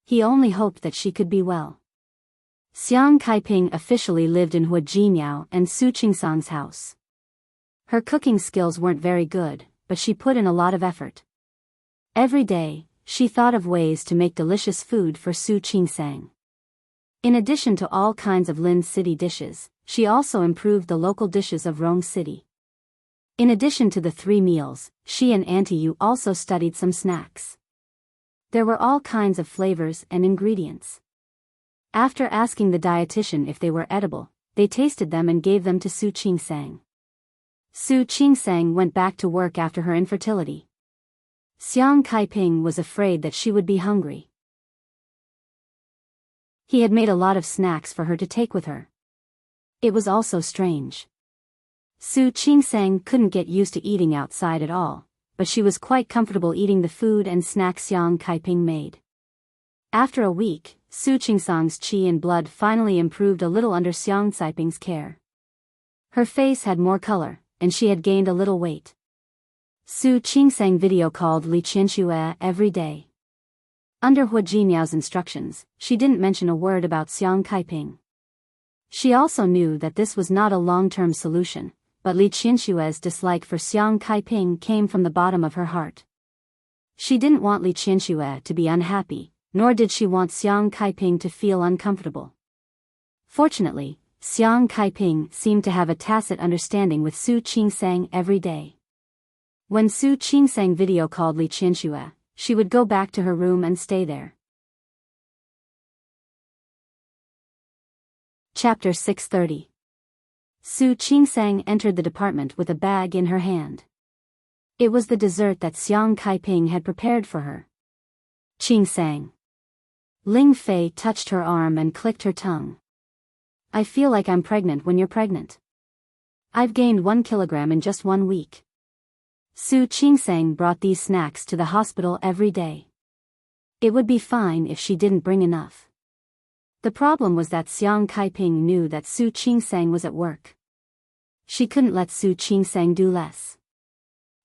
He only hoped that she could be well. Xiang Kaiping officially lived in Hua Jinyao and Su Qingsang's house. Her cooking skills weren't very good, but she put in a lot of effort. Every day, she thought of ways to make delicious food for Su Qingsang. In addition to all kinds of Lin City dishes, she also improved the local dishes of Rong City. In addition to the 3 meals, she and Auntie Yu also studied some snacks. There were all kinds of flavors and ingredients. After asking the dietitian if they were edible, they tasted them and gave them to Su Qingsang. Su Qingsang went back to work after her infertility. Xiang Kaiping was afraid that she would be hungry. He had made a lot of snacks for her to take with her. It was also strange. Su Qingsang couldn't get used to eating outside at all, but she was quite comfortable eating the food and snacks Xiang Kaiping made. After a week, Su Qingsang's qi and blood finally improved a little under Xiang Kaiping's care. Her face had more color, and she had gained a little weight. Su Qingsang video called Li Qianxue every day. Under Hua Jinyao's instructions, she didn't mention a word about Xiang Kaiping. She also knew that this was not a long-term solution, but Li Qianxue's dislike for Xiang Kaiping came from the bottom of her heart. She didn't want Li Qianxue to be unhappy, nor did she want Xiang Kaiping to feel uncomfortable. Fortunately, Xiang Kaiping seemed to have a tacit understanding with Su Qingsang every day. When Su Qingsang video called Li Qianxue, she would go back to her room and stay there. Chapter 630. Su Qingsang entered the department with a bag in her hand. It was the dessert that Xiang Kaiping had prepared for her. Qingsang. Ling Fei touched her arm and clicked her tongue. "I feel like I'm pregnant when you're pregnant. I've gained 1 kilogram in just 1 week." Su Qingsang brought these snacks to the hospital every day. It would be fine if she didn't bring enough. The problem was that Xiang Kaiping knew that Su Qingsang was at work. She couldn't let Su Qingsang do less.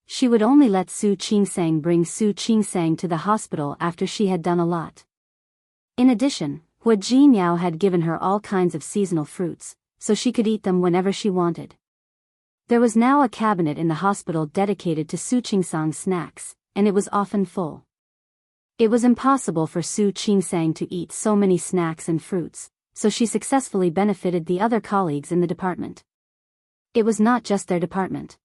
She would only let Su Qingsang bring Su Qingsang to the hospital after she had done a lot. In addition, Hua Jinyao had given her all kinds of seasonal fruits, so she could eat them whenever she wanted. There was now a cabinet in the hospital dedicated to Su Qingsang's snacks, and it was often full. It was impossible for Su Qingsang to eat so many snacks and fruits, so she successfully benefited the other colleagues in the department. It was not just their department.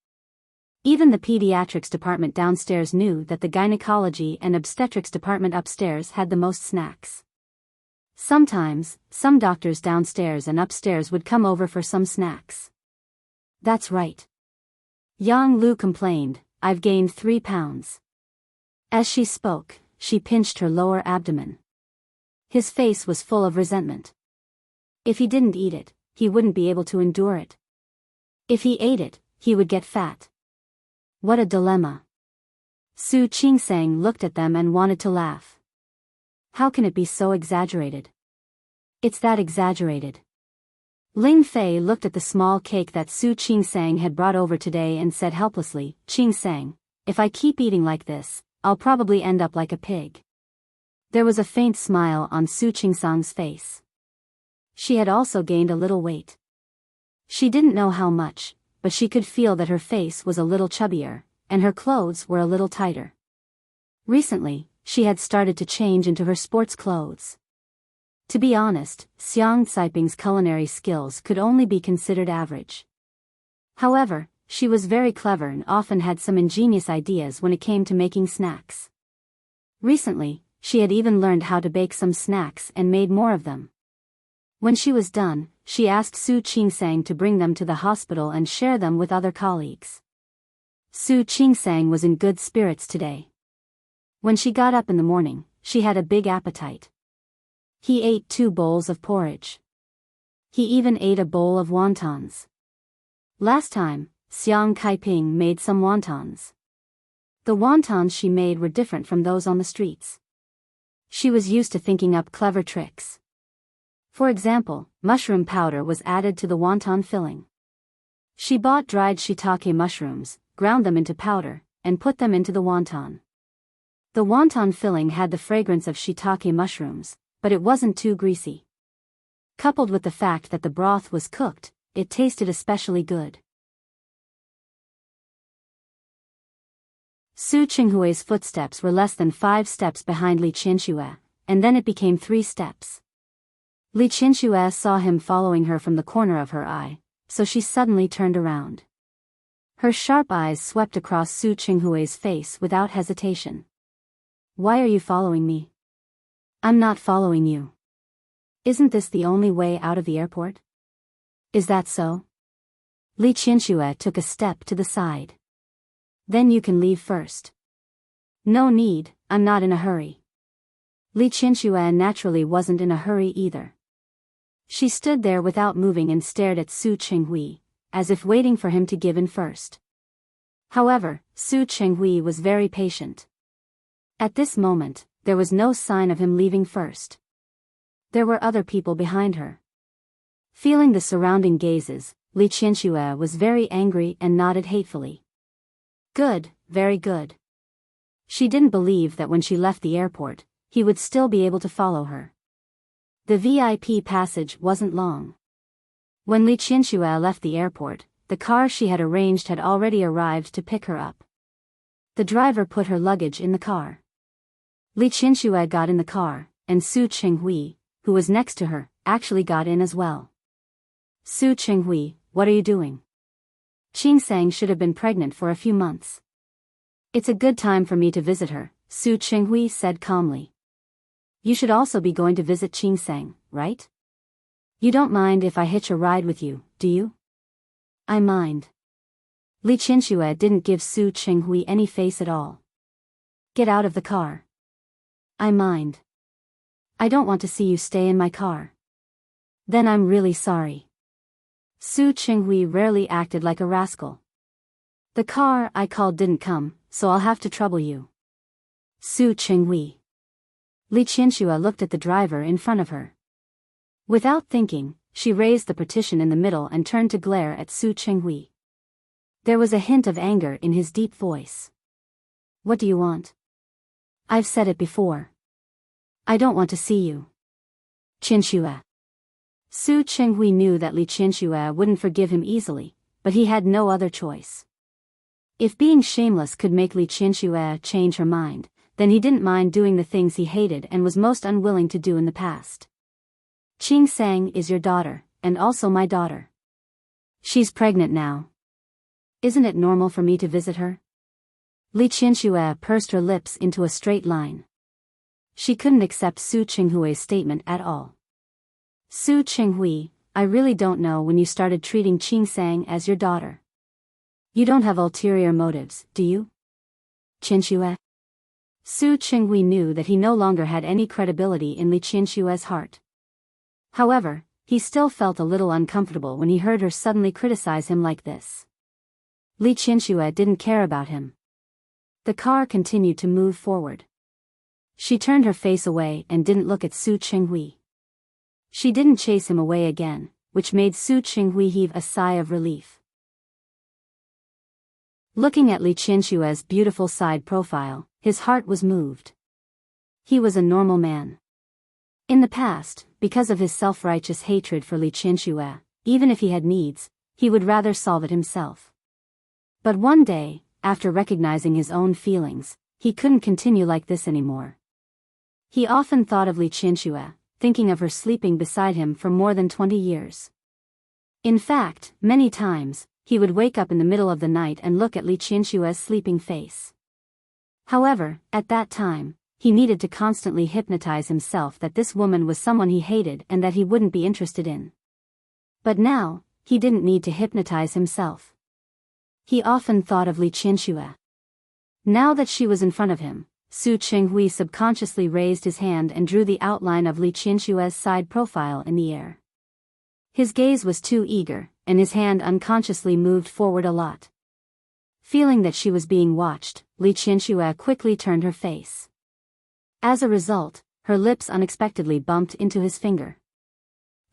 Even the pediatrics department downstairs knew that the gynecology and obstetrics department upstairs had the most snacks. Sometimes, some doctors downstairs and upstairs would come over for some snacks. "That's right." Yang Lu complained, "I've gained 3 pounds." As she spoke, she pinched her lower abdomen. His face was full of resentment. If he didn't eat it, he wouldn't be able to endure it. If he ate it, he would get fat. What a dilemma. Su Qingsang looked at them and wanted to laugh. How can it be so exaggerated? It's that exaggerated. Ling Fei looked at the small cake that Su Qingsang had brought over today and said helplessly, Qingsang, if I keep eating like this, I'll probably end up like a pig. There was a faint smile on Su Qingsang's face. She had also gained a little weight. She didn't know how much, but she could feel that her face was a little chubbier, and her clothes were a little tighter. Recently, she had started to change into her sports clothes. To be honest, Xiang Caiping's culinary skills could only be considered average. However, she was very clever and often had some ingenious ideas when it came to making snacks. Recently, she had even learned how to bake some snacks and made more of them. When she was done, she asked Su Qingsang to bring them to the hospital and share them with other colleagues. Su Qingsang was in good spirits today. When she got up in the morning, she had a big appetite. He ate 2 bowls of porridge. He even ate a bowl of wontons. Last time, Xiang Caiping made some wontons. The wontons she made were different from those on the streets. She was used to thinking up clever tricks. For example, mushroom powder was added to the wonton filling. She bought dried shiitake mushrooms, ground them into powder, and put them into the wonton. The wonton filling had the fragrance of shiitake mushrooms, but it wasn't too greasy. Coupled with the fact that the broth was cooked, it tasted especially good. Su Qinghui's footsteps were less than 5 steps behind Li Qianxue, and then it became 3 steps. Li Qianxue saw him following her from the corner of her eye, so she suddenly turned around. Her sharp eyes swept across Su Qinghui's face without hesitation. Why are you following me? I'm not following you. Isn't this the only way out of the airport? Is that so? Li Qianxue took a step to the side. Then you can leave first. No need, I'm not in a hurry. Li Qianxue naturally wasn't in a hurry either. She stood there without moving and stared at Su Qinghui, as if waiting for him to give in first. However, Su Qinghui was very patient. At this moment, there was no sign of him leaving first. There were other people behind her. Feeling the surrounding gazes, Li Qianxue was very angry and nodded hatefully. Good, very good. She didn't believe that when she left the airport, he would still be able to follow her. The VIP passage wasn't long. When Li Qianxue left the airport, the car she had arranged had already arrived to pick her up. The driver put her luggage in the car. Li Qianxue got in the car, and Su Qinghui, who was next to her, actually got in as well. Su Qinghui, what are you doing? Qingsang should have been pregnant for a few months. It's a good time for me to visit her, Su Qinghui said calmly. You should also be going to visit Qingsang, right? You don't mind if I hitch a ride with you, do you? I mind. Li Qianxue didn't give Su Qinghui any face at all. Get out of the car. I mind. I don't want to see you stay in my car. Then I'm really sorry. Su Qinghui rarely acted like a rascal. The car I called didn't come, so I'll have to trouble you. Su Qinghui. Li Qianxue looked at the driver in front of her. Without thinking, she raised the partition in the middle and turned to glare at Su Qinghui. There was a hint of anger in his deep voice. What do you want? I've said it before. I don't want to see you. Qianxue. Su Qinghui knew that Li Qianxue wouldn't forgive him easily, but he had no other choice. If being shameless could make Li Qianxue change her mind, then he didn't mind doing the things he hated and was most unwilling to do in the past. Qingsang is your daughter, and also my daughter. She's pregnant now. Isn't it normal for me to visit her? Li Qianxue pursed her lips into a straight line. She couldn't accept Su Qinghui's statement at all. Su Qinghui, I really don't know when you started treating Qingsang as your daughter. You don't have ulterior motives, do you? Qianxue? Su Qinghui knew that he no longer had any credibility in Li Qianxue's heart. However, he still felt a little uncomfortable when he heard her suddenly criticize him like this. Li Qianxue didn't care about him. The car continued to move forward. She turned her face away and didn't look at Su Qinghui. She didn't chase him away again, which made Su Qinghui heave a sigh of relief. Looking at Li Qianxue's beautiful side profile, his heart was moved. He was a normal man. In the past, because of his self-righteous hatred for Li Qianxue, even if he had needs, he would rather solve it himself. But one day, after recognizing his own feelings, he couldn't continue like this anymore. He often thought of Li Qianxue, thinking of her sleeping beside him for more than 20 years. In fact, many times, he would wake up in the middle of the night and look at Li Qianxue's sleeping face. However, at that time, he needed to constantly hypnotize himself that this woman was someone he hated and that he wouldn't be interested in. But now, he didn't need to hypnotize himself. He often thought of Li Qianxue. Now that she was in front of him, Su Qinghui subconsciously raised his hand and drew the outline of Li Qianxue's side profile in the air. His gaze was too eager, and his hand unconsciously moved forward a lot. Feeling that she was being watched, Li Qianxue quickly turned her face. As a result, her lips unexpectedly bumped into his finger.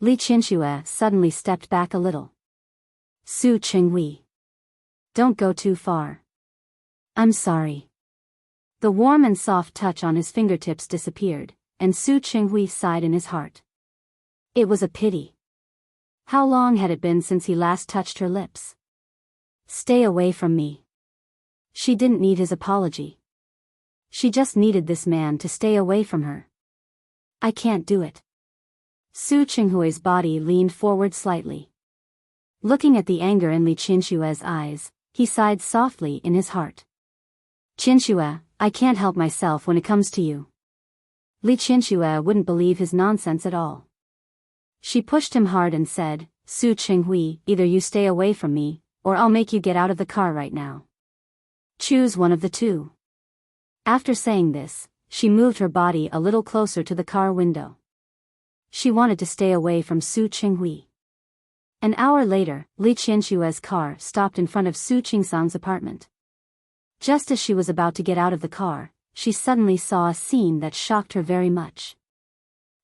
Li Qianxue suddenly stepped back a little. Su Qinghui. Don't go too far. I'm sorry. The warm and soft touch on his fingertips disappeared, and Su Qinghui sighed in his heart. It was a pity. How long had it been since he last touched her lips? Stay away from me. She didn't need his apology. She just needed this man to stay away from her. I can't do it. Su Qinghui's body leaned forward slightly. Looking at the anger in Li Qianxue's eyes, he sighed softly in his heart. Qianxue, I can't help myself when it comes to you. Li Qianxue wouldn't believe his nonsense at all. She pushed him hard and said, Su Qinghui, either you stay away from me, or I'll make you get out of the car right now. Choose one of the two. After saying this, she moved her body a little closer to the car window. She wanted to stay away from Su Qinghui. An hour later, Li Qianxue's car stopped in front of Su Qingsang's apartment. Just as she was about to get out of the car, she suddenly saw a scene that shocked her very much.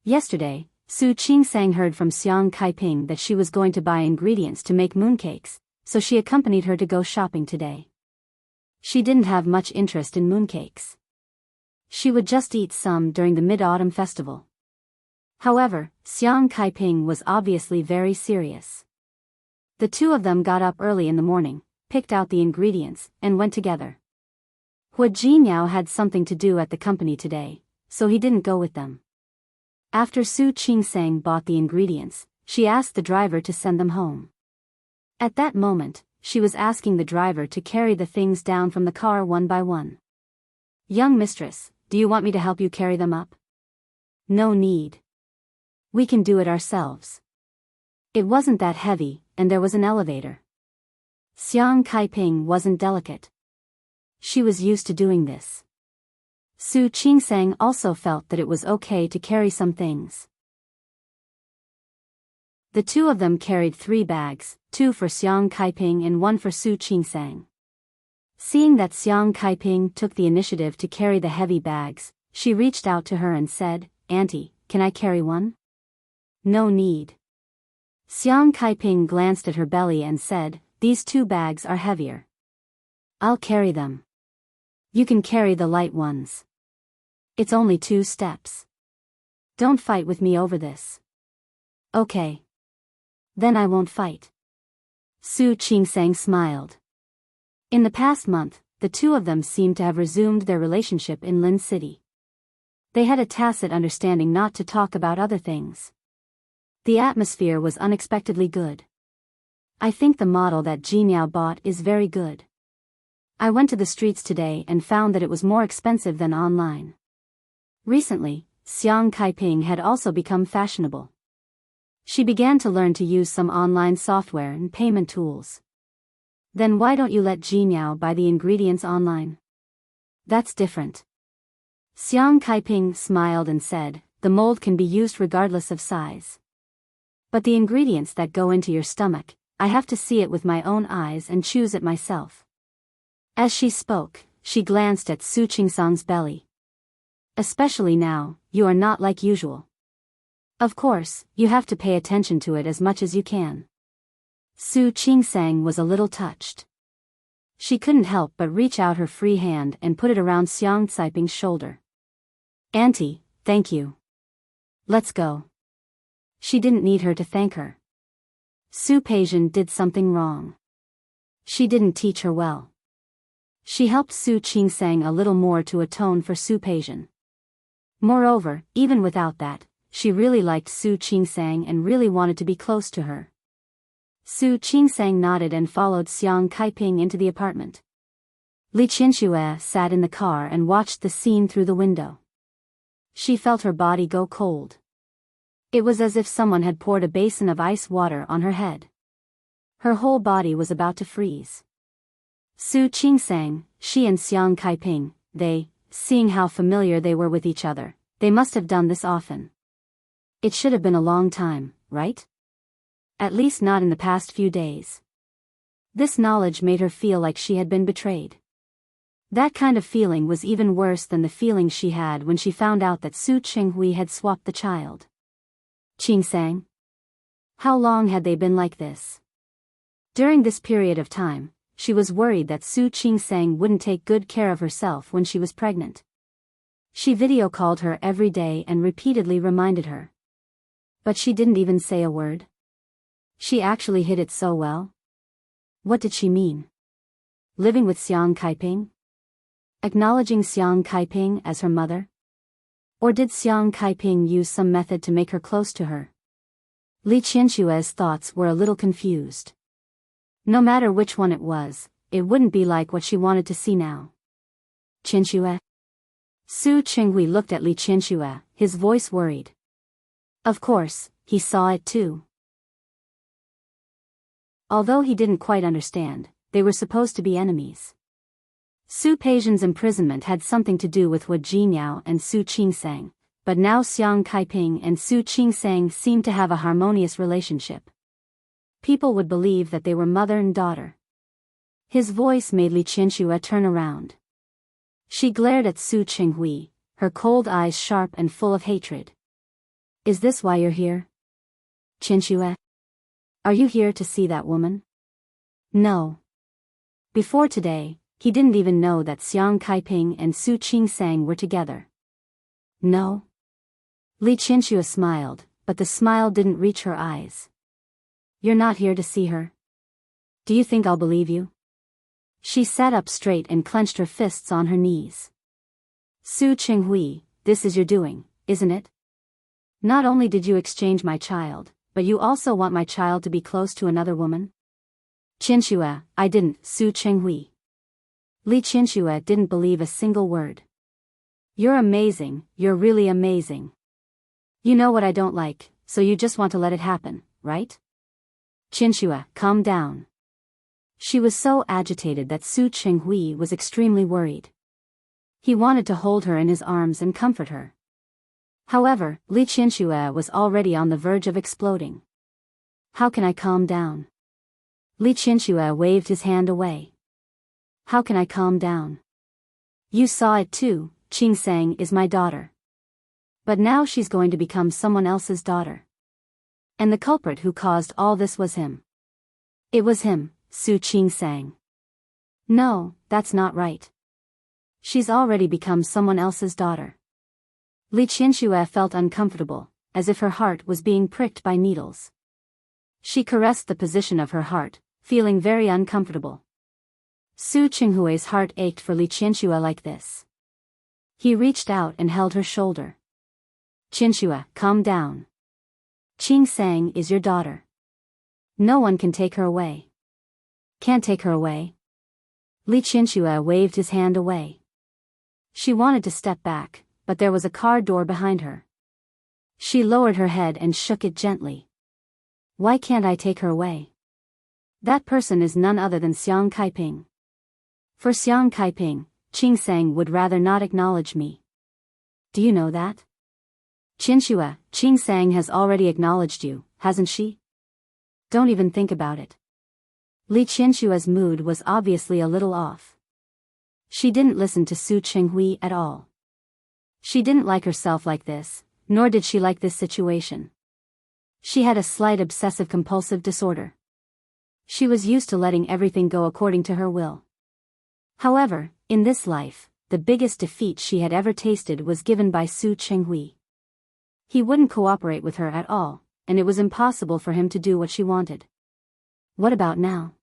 Yesterday, Su Qingsang heard from Xiang Kaiping that she was going to buy ingredients to make mooncakes, so she accompanied her to go shopping today. She didn't have much interest in mooncakes. She would just eat some during the Mid-Autumn Festival. However, Xiang Kaiping was obviously very serious. The two of them got up early in the morning, picked out the ingredients, and went together. Hua Jinyao had something to do at the company today, so he didn't go with them. After Su Qingsang bought the ingredients, she asked the driver to send them home. At that moment, she was asking the driver to carry the things down from the car one by one. Young mistress, do you want me to help you carry them up? No need. We can do it ourselves. It wasn't that heavy, and there was an elevator. Xiang Kaiping wasn't delicate. She was used to doing this. Su Qingsang also felt that it was okay to carry some things. The two of them carried 3 bags, 2 for Xiang Kaiping and 1 for Su Qingsang. Seeing that Xiang Kaiping took the initiative to carry the heavy bags, she reached out to her and said, Auntie, can I carry one? No need. Xiang Kaiping glanced at her belly and said, These 2 bags are heavier. I'll carry them. You can carry the light ones. It's only 2 steps. Don't fight with me over this. Okay. Then I won't fight. Su Qingsang smiled. In the past month, the two of them seemed to have resumed their relationship in Lin City. They had a tacit understanding not to talk about other things. The atmosphere was unexpectedly good. I think the model that Jinyao bought is very good. I went to the streets today and found that it was more expensive than online. Recently, Xiang Kaiping had also become fashionable. She began to learn to use some online software and payment tools. Then why don't you let Jinyao buy the ingredients online? That's different. Xiang Kaiping smiled and said, the mold can be used regardless of size. But the ingredients that go into your stomach, I have to see it with my own eyes and choose it myself. As she spoke, she glanced at Su Qingsang's belly. Especially now, you are not like usual. Of course, you have to pay attention to it as much as you can. Su Qingsang was a little touched. She couldn't help but reach out her free hand and put it around Xiang Caiping's shoulder. Auntie, thank you. Let's go. She didn't need her to thank her. Su Peijian did something wrong. She didn't teach her well. She helped Su Qingsang a little more to atone for Su Peijian. Moreover, even without that, she really liked Su Qingsang and really wanted to be close to her. Su Qingsang nodded and followed Xiang Caiping into the apartment. Li Qianxue sat in the car and watched the scene through the window. She felt her body go cold. It was as if someone had poured a basin of ice water on her head. Her whole body was about to freeze. Su Qingsang, she and Xiang Caiping, seeing how familiar they were with each other, they must have done this often. It should have been a long time, right? At least not in the past few days. This knowledge made her feel like she had been betrayed. That kind of feeling was even worse than the feeling she had when she found out that Su Qinghui had swapped the child. Qingsang? How long had they been like this? During this period of time, she was worried that Su Qingsang wouldn't take good care of herself when she was pregnant. She video called her every day and repeatedly reminded her. But she didn't even say a word. She actually hid it so well. What did she mean? Living with Xiang Caiping? Acknowledging Xiang Caiping as her mother? Or did Xiang Caiping use some method to make her close to her? Li Qianxue's thoughts were a little confused. No matter which one it was, it wouldn't be like what she wanted to see now. Qianxue? Su Qinghui looked at Li Qianxue, his voice worried. Of course, he saw it too. Although he didn't quite understand, they were supposed to be enemies. Su Peijian's imprisonment had something to do with Wu Jinyao and Su Qingsang, but now Xiang Caiping and Su Qingsang seemed to have a harmonious relationship. People would believe that they were mother and daughter. His voice made Li Qianxue turn around. She glared at Su Qinghui, her cold eyes sharp and full of hatred. Is this why you're here? Qianxue? Are you here to see that woman? No. Before today, he didn't even know that Xiang Caiping and Su Qingsang were together. No? Li Qianxue smiled, but the smile didn't reach her eyes. You're not here to see her? Do you think I'll believe you? She sat up straight and clenched her fists on her knees. Su Qinghui, this is your doing, isn't it? Not only did you exchange my child, but you also want my child to be close to another woman? Qianxue, I didn't, Su Qinghui. Li Qianxue didn't believe a single word. You're amazing, you're really amazing. You know what I don't like, so you just want to let it happen, right? Qianxue, calm down. She was so agitated that Su Qinghui was extremely worried. He wanted to hold her in his arms and comfort her. However, Li Qianxue was already on the verge of exploding. How can I calm down? Li Qianxue waved his hand away. How can I calm down? You saw it too, Qingsang is my daughter. But now she's going to become someone else's daughter. And the culprit who caused all this was him. It was him, Su Qingsang. No, that's not right. She's already become someone else's daughter. Li Qianxue felt uncomfortable, as if her heart was being pricked by needles. She caressed the position of her heart, feeling very uncomfortable. Su Qinghui's heart ached for Li Qianxue like this. He reached out and held her shoulder. Qianxue, calm down. Qingsang is your daughter. No one can take her away. Can't take her away. Li Qianxue waved his hand away. She wanted to step back, but there was a car door behind her. She lowered her head and shook it gently. Why can't I take her away? That person is none other than Xiang Caiping. For Xiang Caiping, Qingsang would rather not acknowledge me. Do you know that? Qianxue, Qingsang has already acknowledged you, hasn't she? Don't even think about it. Li Qianxue's mood was obviously a little off. She didn't listen to Su Qinghui at all. She didn't like herself like this, nor did she like this situation. She had a slight obsessive-compulsive disorder. She was used to letting everything go according to her will. However, in this life, the biggest defeat she had ever tasted was given by Su Qinghui. He wouldn't cooperate with her at all, and it was impossible for him to do what she wanted. What about now?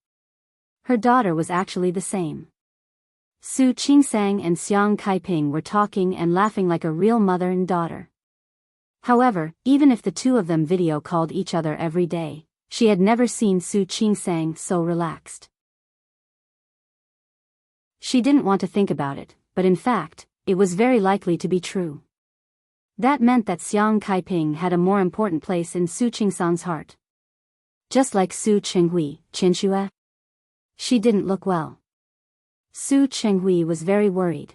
Her daughter was actually the same. Su Qingsang and Xiang Kaiping were talking and laughing like a real mother and daughter. However, even if the two of them video called each other every day, she had never seen Su Qingsang so relaxed. She didn't want to think about it, but in fact, it was very likely to be true. That meant that Xiang Kaiping had a more important place in Su Qingsang's heart. Just like Su Qinghui, Qinxue. She didn't look well. Su Qinghui was very worried.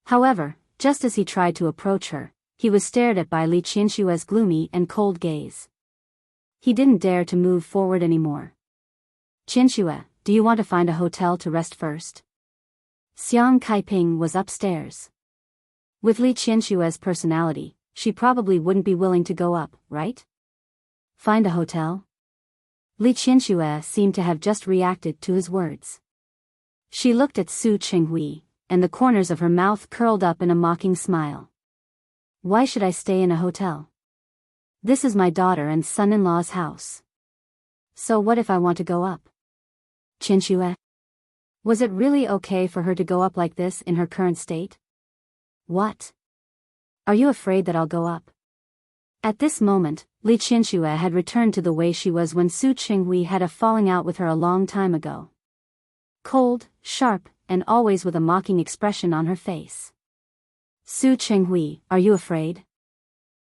However, just as he tried to approach her, he was stared at by Li Qinshue's gloomy and cold gaze. He didn't dare to move forward anymore. Qinxue, do you want to find a hotel to rest first? Xiang Kaiping was upstairs. With Li Qinshue's personality, she probably wouldn't be willing to go up, right? Find a hotel? Li Qinsue seemed to have just reacted to his words. She looked at Su Qinghui, and the corners of her mouth curled up in a mocking smile. Why should I stay in a hotel? This is my daughter and son-in-law's house. So what if I want to go up? Qinxue? Was it really okay for her to go up like this in her current state? What? Are you afraid that I'll go up? At this moment, Li Qinsue had returned to the way she was when Su Qinghui had a falling out with her a long time ago. Cold, sharp, and always with a mocking expression on her face. Su Qinghui, are you afraid?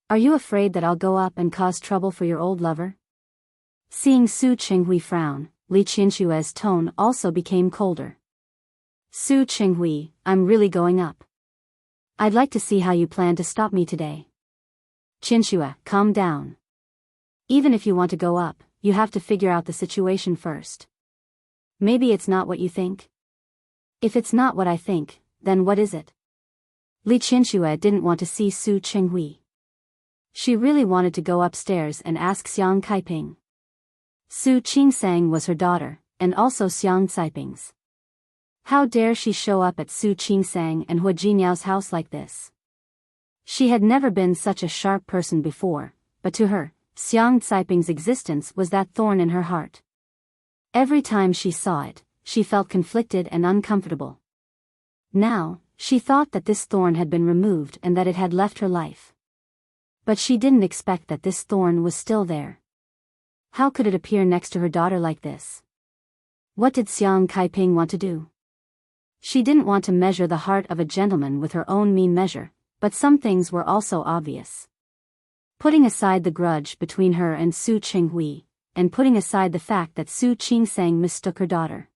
Are you afraid that I'll go up and cause trouble for your old lover? Seeing Su Qinghui frown, Li Qinshue's tone also became colder. Su Qinghui, I'm really going up. I'd like to see how you plan to stop me today. Qinxue, calm down. Even if you want to go up, you have to figure out the situation first. Maybe it's not what you think? If it's not what I think, then what is it? Li Qinsue didn't want to see Su Qinghui. She really wanted to go upstairs and ask Xiang Kaiping. Su Qingsang was her daughter, and also Xiang Caiping's. How dare she show up at Su Qingsang and Hua Jiniao's house like this? She had never been such a sharp person before, but to her, Xiang Caiping's existence was that thorn in her heart. Every time she saw it, she felt conflicted and uncomfortable. Now, she thought that this thorn had been removed and that it had left her life. But she didn't expect that this thorn was still there. How could it appear next to her daughter like this? What did Xiang Kaiping want to do? She didn't want to measure the heart of a gentleman with her own mean measure, but some things were also obvious. Putting aside the grudge between her and Su Qinghui, and putting aside the fact that Su Qingsang mistook her daughter.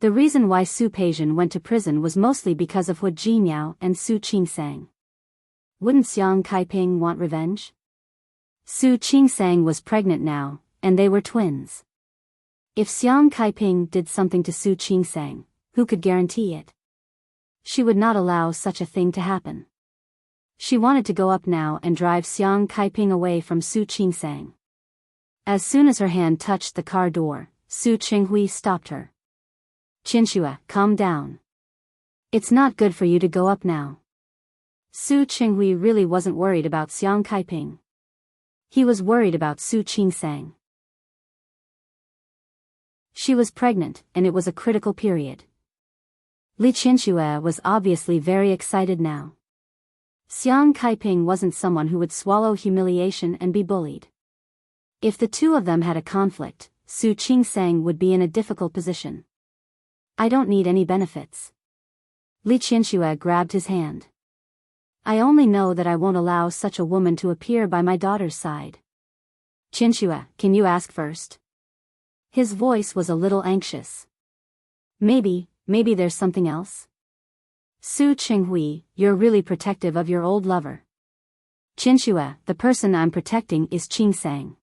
The reason why Su Peijian went to prison was mostly because of Hua Jiniao and Su Qingsang. Wouldn't Xiang Kaiping want revenge? Su Qingsang was pregnant now, and they were twins. If Xiang Kaiping did something to Su Qingsang, who could guarantee it? She would not allow such a thing to happen. She wanted to go up now and drive Xiang Kaiping away from Su Qingsang. As soon as her hand touched the car door, Su Qinghui stopped her. Qinxue, calm down. It's not good for you to go up now. Su Qinghui really wasn't worried about Xiang Kaiping. He was worried about Su Qingsang. She was pregnant, and it was a critical period. Li Qinsue was obviously very excited now. Xiang Kaiping wasn't someone who would swallow humiliation and be bullied. If the two of them had a conflict, Su Qingsang would be in a difficult position. I don't need any benefits. Li Qinsue grabbed his hand. I only know that I won't allow such a woman to appear by my daughter's side. Qinxue, can you ask first? His voice was a little anxious. Maybe there's something else? Su Qinghui, you're really protective of your old lover. Qinxue, the person I'm protecting is Qingsang.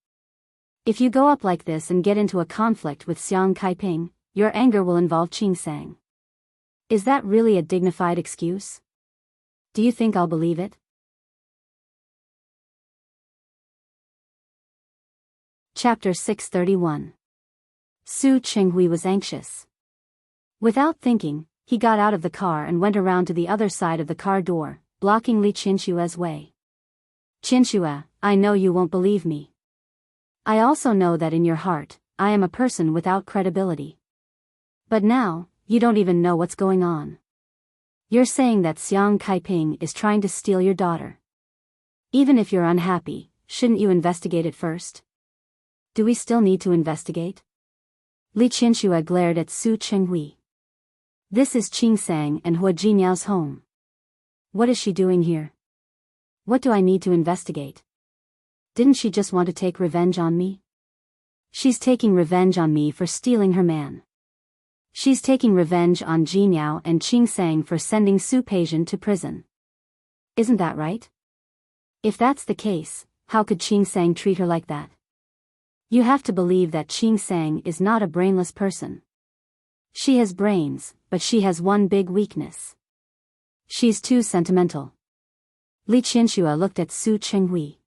If you go up like this and get into a conflict with Xiang Kaiping, your anger will involve Qingsang. Is that really a dignified excuse? Do you think I'll believe it? Chapter 631. Su Qinghui was anxious. Without thinking, he got out of the car and went around to the other side of the car door, blocking Li Qinshua's way. Qinshuo, I know you won't believe me. I also know that in your heart, I am a person without credibility. But now, you don't even know what's going on. You're saying that Xiang Kaiping is trying to steal your daughter. Even if you're unhappy, shouldn't you investigate it first? Do we still need to investigate? Li Qinshuo glared at Su Qinghui. This is Qingsang and Hua Jinyao's home. What is she doing here? What do I need to investigate? Didn't she just want to take revenge on me? She's taking revenge on me for stealing her man. She's taking revenge on Jinyao and Qingsang for sending Su Peijian to prison. Isn't that right? If that's the case, how could Qingsang treat her like that? You have to believe that Qingsang is not a brainless person. She has brains, but she has one big weakness. She's too sentimental. Li Qinshuo looked at Su Qinghui.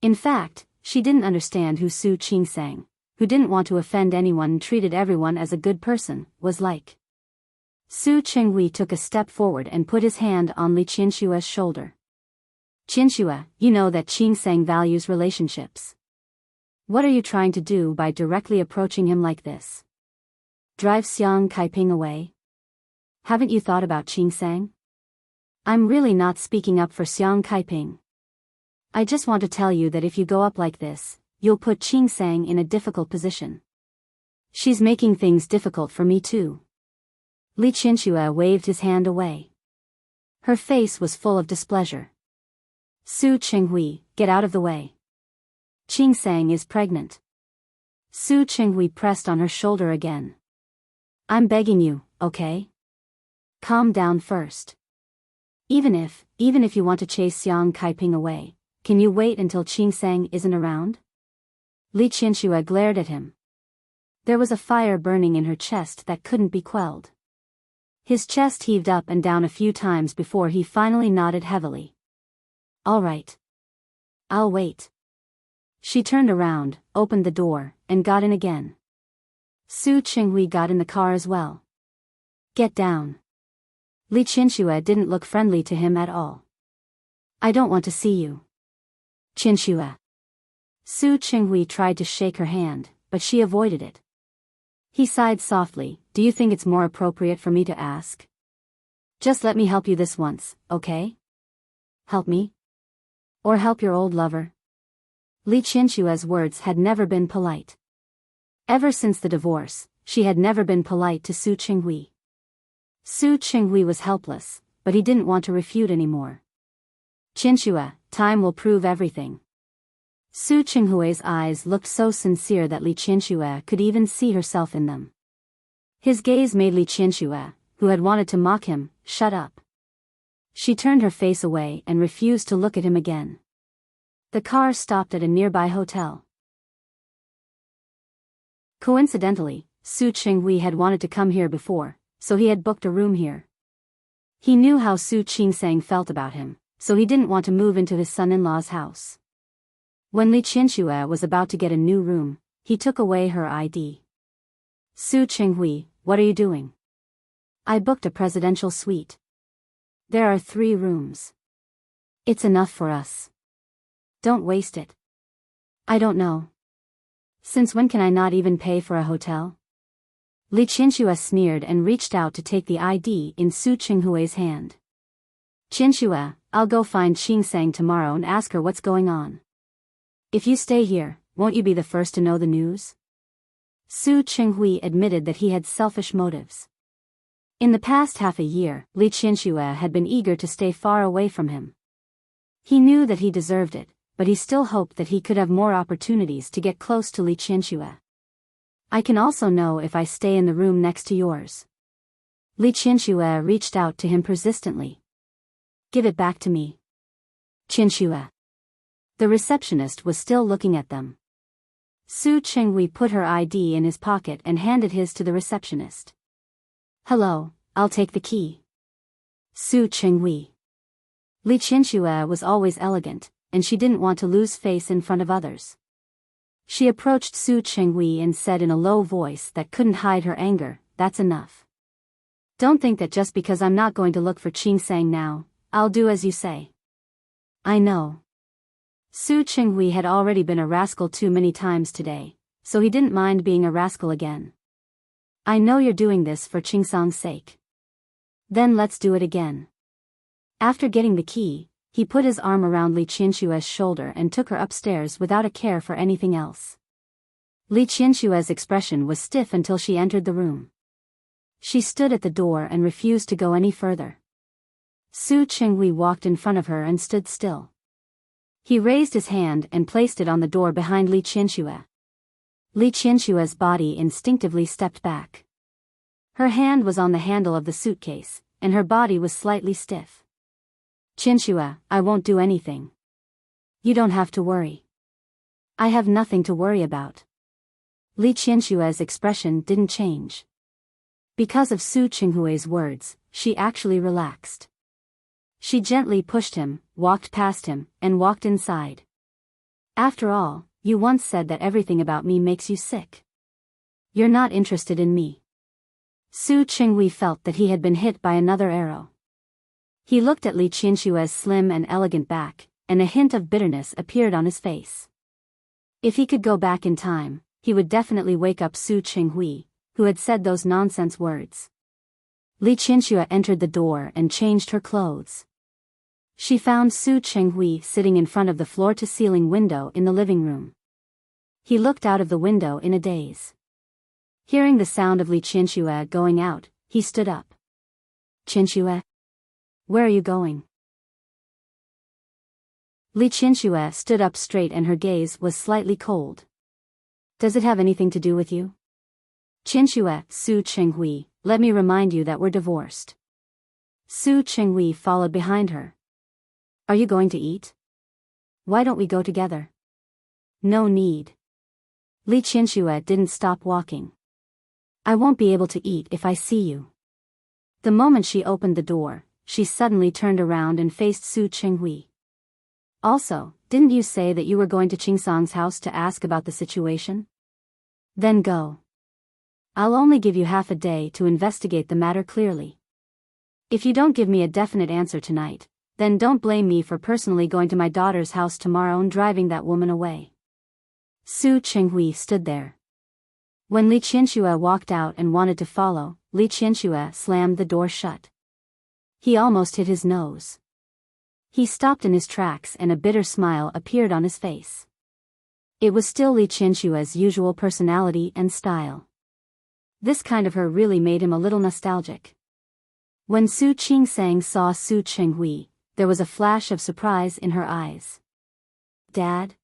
In fact, she didn't understand who Su Qingsang, who didn't want to offend anyone and treated everyone as a good person, was like. Su Qinghui took a step forward and put his hand on Li Qinshua's shoulder. Qinshuo, you know that Qingsang values relationships. What are you trying to do by directly approaching him like this? Drive Xiang Kaiping away? Haven't you thought about Qingsang? I'm really not speaking up for Xiang Kaiping. I just want to tell you that if you go up like this, you'll put Qingsang in a difficult position. She's making things difficult for me too. Li Qinshuo waved his hand away. Her face was full of displeasure. Su Qinghui, get out of the way. Qingsang is pregnant. Su Qinghui pressed on her shoulder again. I'm begging you, okay? Calm down first. Even if you want to chase Xiang Kaiping away, can you wait until Qingsang isn't around? Li Qinshuo glared at him. There was a fire burning in her chest that couldn't be quelled. His chest heaved up and down a few times before he finally nodded heavily. All right. I'll wait. She turned around, opened the door, and got in again. Su Qinghui got in the car as well. Get down. Li Qinshuo didn't look friendly to him at all. I don't want to see you. Qinshuo. Su Qinghui tried to shake her hand, but she avoided it. He sighed softly. Do you think it's more appropriate for me to ask? Just let me help you this once, okay? Help me? Or help your old lover? Li Qinshuo's words had never been polite. Ever since the divorce, she had never been polite to Su Qinghui. Su Qinghui was helpless, but he didn't want to refute anymore. Qinshuo, time will prove everything. Su Qinghui's eyes looked so sincere that Li Qinshuo could even see herself in them. His gaze made Li Qinshuo, who had wanted to mock him, shut up. She turned her face away and refused to look at him again. The car stopped at a nearby hotel. Coincidentally, Su Qinghui had wanted to come here before, so he had booked a room here. He knew how Su Qingsang felt about him, so he didn't want to move into his son-in-law's house. When Li Qinshuo was about to get a new room, he took away her ID. Su Qinghui, what are you doing? I booked a presidential suite. There are 3 rooms. It's enough for us. Don't waste it. I don't know. Since when can I not even pay for a hotel? Li Qinshuo sneered and reached out to take the ID in Su Qinghui's hand. Qinshuo, I'll go find Qingsang tomorrow and ask her what's going on. If you stay here, won't you be the first to know the news? Su Qinghui admitted that he had selfish motives. In the past half a year, Li Qinshuo had been eager to stay far away from him. He knew that he deserved it, but he still hoped that he could have more opportunities to get close to Li Qinshuo. I can also know if I stay in the room next to yours. Li Qinshuo reached out to him persistently. Give it back to me. Qinshuo. The receptionist was still looking at them. Su Qinghui put her ID in his pocket and handed his to the receptionist. Hello, I'll take the key. Su Qinghui. Li Qianxue was always elegant, and she didn't want to lose face in front of others. She approached Su Qinghui and said in a low voice that couldn't hide her anger, "That's enough. Don't think that just because I'm not going to look for Qingsang now, I'll do as you say." "I know." Su Qinghui had already been a rascal too many times today, so he didn't mind being a rascal again. "I know you're doing this for Qingsang's sake. Then let's do it again." After getting the key, he put his arm around Li Qianshue's shoulder and took her upstairs without a care for anything else. Li Qianshue's expression was stiff until she entered the room. She stood at the door and refused to go any further. Su Qinghui walked in front of her and stood still. He raised his hand and placed it on the door behind Li Qianxue. Li Qianshue's body instinctively stepped back. Her hand was on the handle of the suitcase, and her body was slightly stiff. "Qianxue, I won't do anything. You don't have to worry." "I have nothing to worry about." Li Qianshue's expression didn't change. Because of Su Qinghui's words, she actually relaxed. She gently pushed him, walked past him, and walked inside. "After all, you once said that everything about me makes you sick. You're not interested in me." Su Qinghui felt that he had been hit by another arrow. He looked at Li Qianshue's slim and elegant back, and a hint of bitterness appeared on his face. If he could go back in time, he would definitely wake up Su Qinghui, who had said those nonsense words. Li Qianxue entered the door and changed her clothes. She found Su Qinghui sitting in front of the floor-to-ceiling window in the living room. He looked out of the window in a daze. Hearing the sound of Li Qianxue going out, he stood up. "Qianxue? Where are you going?" Li Qianxue stood up straight and her gaze was slightly cold. "Does it have anything to do with you?" "Qianxue," Su Qinghui, "let me remind you that we're divorced." Su Qinghui followed behind her. "Are you going to eat? Why don't we go together?" "No need." Li Qianxue didn't stop walking. "I won't be able to eat if I see you." The moment she opened the door, she suddenly turned around and faced Su Qinghui. "Also, didn't you say that you were going to Qingsang's house to ask about the situation? Then go. I'll only give you half a day to investigate the matter clearly. If you don't give me a definite answer tonight, then don't blame me for personally going to my daughter's house tomorrow and driving that woman away." Su Qinghui stood there. When Li Qianxue walked out and wanted to follow, Li Qianxue slammed the door shut. He almost hit his nose. He stopped in his tracks and a bitter smile appeared on his face. It was still Li Qianshue's usual personality and style. This kind of her really made him a little nostalgic. When Su Qingsang saw Su Qinghui, there was a flash of surprise in her eyes. "Dad?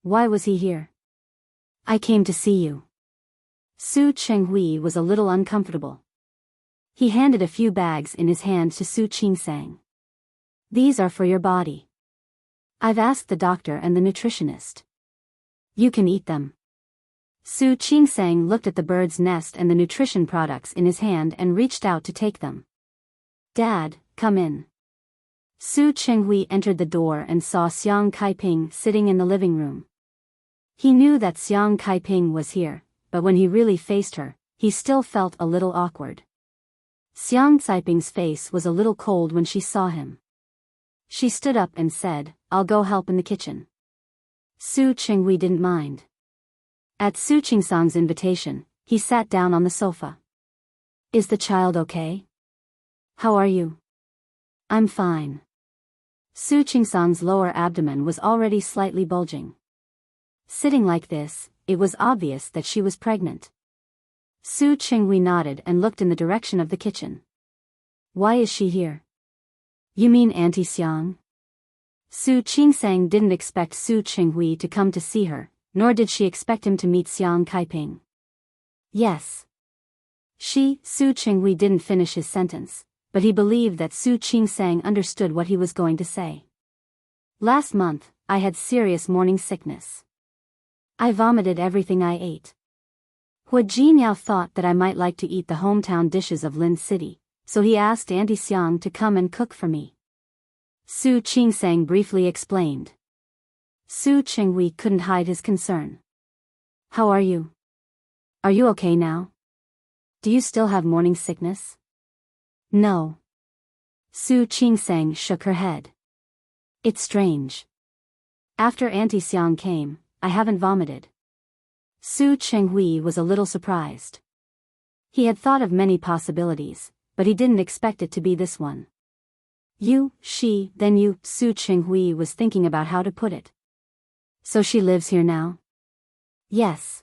Why was he here?" "I came to see you." Su Qinghui was a little uncomfortable. He handed a few bags in his hand to Su Qingsang. "These are for your body. I've asked the doctor and the nutritionist. You can eat them." Su Qingsang looked at the bird's nest and the nutrition products in his hand and reached out to take them. "Dad, come in." Su Qinghui entered the door and saw Xiang Kaiping sitting in the living room. He knew that Xiang Kaiping was here, but when he really faced her, he still felt a little awkward. Xiang Kaiping's face was a little cold when she saw him. She stood up and said, "I'll go help in the kitchen." Su Qinghui didn't mind. At Su Qingsang's invitation, he sat down on the sofa. "Is the child okay? How are you?" "I'm fine." Su Qingsang's lower abdomen was already slightly bulging. Sitting like this, it was obvious that she was pregnant. Su Qinghui nodded and looked in the direction of the kitchen. "Why is she here?" "You mean Auntie Xiang?" Su Qingsang didn't expect Su Qinghui to come to see her, nor did she expect him to meet Xiang Kaiping. "Yes." Su Qinghui didn't finish his sentence, but he believed that Su Qingsang understood what he was going to say. "Last month, I had serious morning sickness. I vomited everything I ate. Hua Jinyao thought that I might like to eat the hometown dishes of Lin City, so he asked Auntie Xiang to come and cook for me. Su Qingsang briefly explained. Su Qinghui couldn't hide his concern. How are you? Are you okay now? Do you still have morning sickness? No. Su Qingsang shook her head. It's strange. After Auntie Xiang came, I haven't vomited. Su Qinghui was a little surprised. He had thought of many possibilities, but he didn't expect it to be this one. You, she, then you, Su Qinghui was thinking about how to put it. So she lives here now? Yes.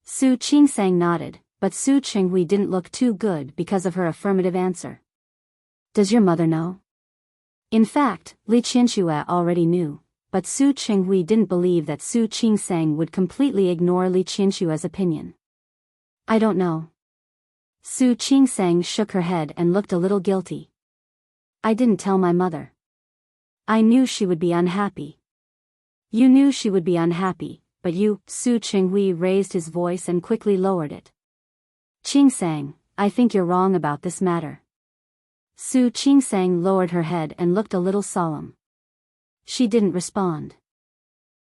Su Qingsang nodded, but Su Qinghui didn't look too good because of her affirmative answer. Does your mother know? In fact, Li Qianxue already knew, but Su Qinghui didn't believe that Su Qingsang would completely ignore Li Qianxue's opinion. I don't know. Su Qingsang shook her head and looked a little guilty. I didn't tell my mother. I knew she would be unhappy. You knew she would be unhappy, but you, Su Qinghui raised his voice and quickly lowered it. Qingsang, I think you're wrong about this matter. Su Qingsang lowered her head and looked a little solemn. She didn't respond.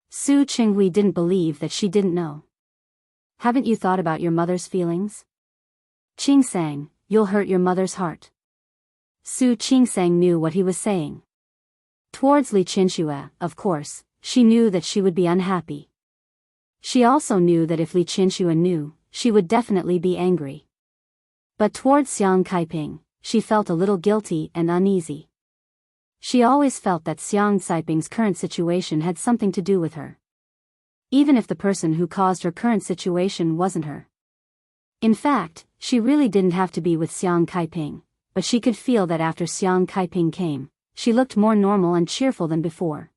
Su Qinghui didn't believe that she didn't know. Haven't you thought about your mother's feelings? Qingsang, you'll hurt your mother's heart. Su Qingsang knew what he was saying. Towards Li Qianxue, of course, she knew that she would be unhappy. She also knew that if Li Qianxue knew, she would definitely be angry. But towards Xiang Kaiping, she felt a little guilty and uneasy. She always felt that Xiang Caiping's current situation had something to do with her. Even if the person who caused her current situation wasn't her. In fact, she really didn't have to be with Xiang Kaiping, but she could feel that after Xiang Kaiping came, she looked more normal and cheerful than before.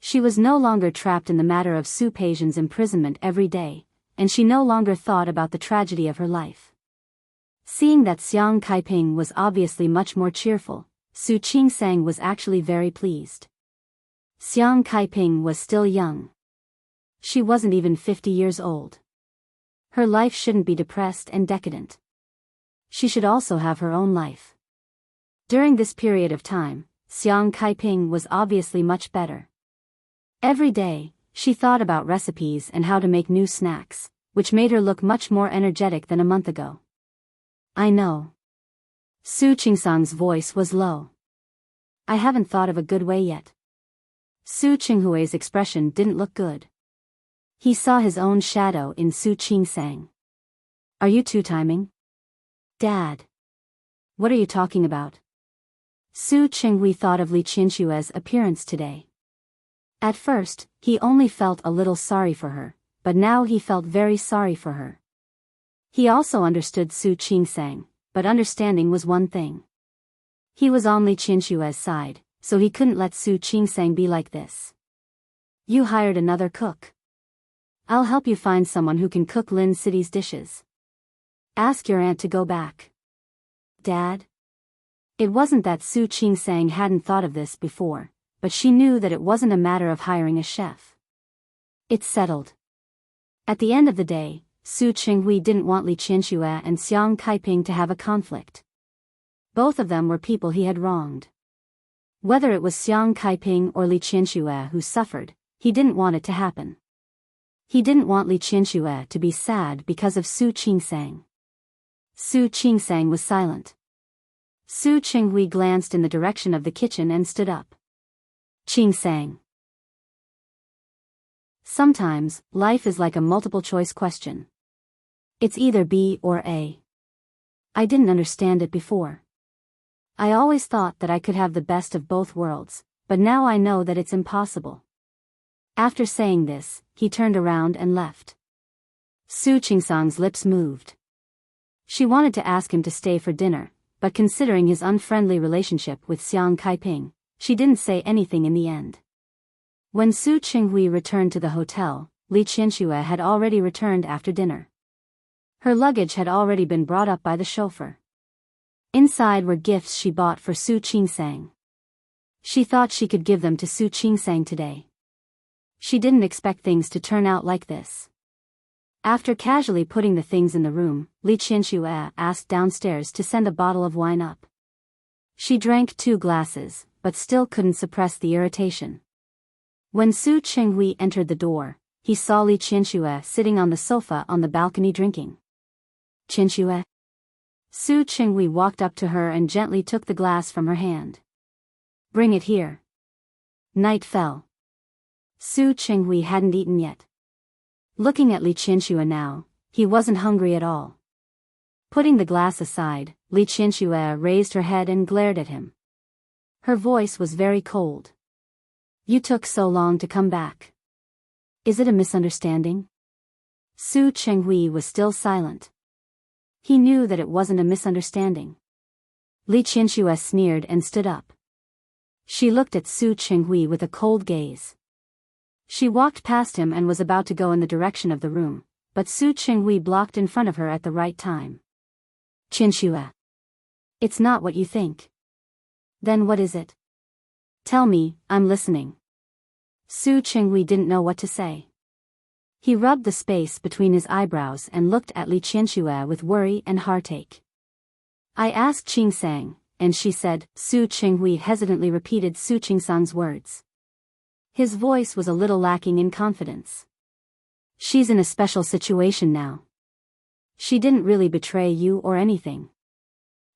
She was no longer trapped in the matter of Su Peixian's imprisonment every day, and she no longer thought about the tragedy of her life. Seeing that Xiang Kaiping was obviously much more cheerful, Su Qingsang was actually very pleased. Xiang Kaiping was still young. She wasn't even 50 years old. Her life shouldn't be depressed and decadent. She should also have her own life. During this period of time, Xiang Kaiping was obviously much better. Every day, she thought about recipes and how to make new snacks, which made her look much more energetic than a month ago. I know. Su Qingsang's voice was low. I haven't thought of a good way yet. Su Qinghui's expression didn't look good. He saw his own shadow in Su Qingsang. Are you two-timing? Dad. What are you talking about? Su Qinghui thought of Li Qianxue's appearance today. At first, he only felt a little sorry for her, but now he felt very sorry for her. He also understood Su Qingsang, but understanding was one thing. He was on Li Qianxue's side, so he couldn't let Su Qingsang be like this. You hired another cook. I'll help you find someone who can cook Lin City's dishes. Ask your aunt to go back. Dad? It wasn't that Su Qingsang hadn't thought of this before, but she knew that it wasn't a matter of hiring a chef. It's settled. At the end of the day, Su Qinghui didn't want Li Qianxue and Xiang Kaiping to have a conflict. Both of them were people he had wronged. Whether it was Xiang Kaiping or Li Qianxue who suffered, he didn't want it to happen. He didn't want Li Qianxue to be sad because of Su Qingsang. Su Qingsang was silent. Su Qinghui glanced in the direction of the kitchen and stood up. Qingsang. Sometimes, life is like a multiple-choice question. It's either B or A. I didn't understand it before. I always thought that I could have the best of both worlds, but now I know that it's impossible. After saying this, he turned around and left. Su Qingsang's lips moved. She wanted to ask him to stay for dinner, but considering his unfriendly relationship with Xiang Kaiping, she didn't say anything in the end. When Su Qinghui returned to the hotel, Li Qianxue had already returned after dinner. Her luggage had already been brought up by the chauffeur. Inside were gifts she bought for Su Qingsang. She thought she could give them to Su Qingsang today. She didn't expect things to turn out like this. After casually putting the things in the room, Li Qianxue asked downstairs to send a bottle of wine up. She drank 2 glasses, but still couldn't suppress the irritation. When Su Chenghui entered the door, he saw Li Qianxue sitting on the sofa on the balcony drinking. Qianxue? Su Chenghui walked up to her and gently took the glass from her hand. Bring it here. Night fell. Su Chenghui hadn't eaten yet. Looking at Li Qianxue now, he wasn't hungry at all. Putting the glass aside, Li Qianxue raised her head and glared at him. Her voice was very cold. You took so long to come back. Is it a misunderstanding? Su Chenghui was still silent. He knew that it wasn't a misunderstanding. Li Qianxue sneered and stood up. She looked at Su Chenghui with a cold gaze. She walked past him and was about to go in the direction of the room, but Su Chenghui blocked in front of her at the right time. Qianxue. It's not what you think. Then what is it? Tell me, I'm listening. Su Chenghui didn't know what to say. He rubbed the space between his eyebrows and looked at Li Qianxue with worry and heartache. I asked Qingsang, and she said. Su Chenghui hesitantly repeated Su Qingsang's words. His voice was a little lacking in confidence. She's in a special situation now. She didn't really betray you or anything.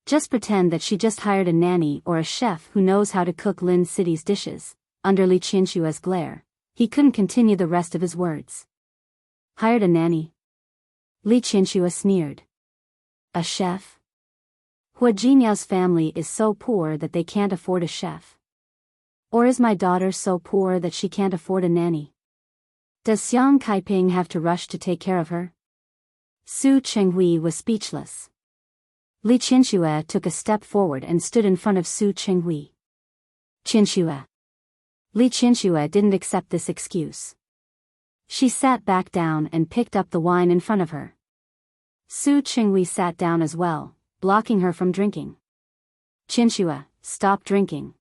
Just pretend that she just hired a nanny or a chef who knows how to cook Lin City's dishes. Under Li Qianxue's glare, he couldn't continue the rest of his words. Hired a nanny? Li Qianxue sneered. A chef? Hua Jinyao's family is so poor that they can't afford a chef. Or is my daughter so poor that she can't afford a nanny? Does Xiang Kaiping have to rush to take care of her? Su Chenghui was speechless. Li Qianxue took a step forward and stood in front of Su Chenghui. Qianxue. Li Qianxue didn't accept this excuse. She sat back down and picked up the wine in front of her. Su Chenghui sat down as well, blocking her from drinking. Qianxue, stop drinking.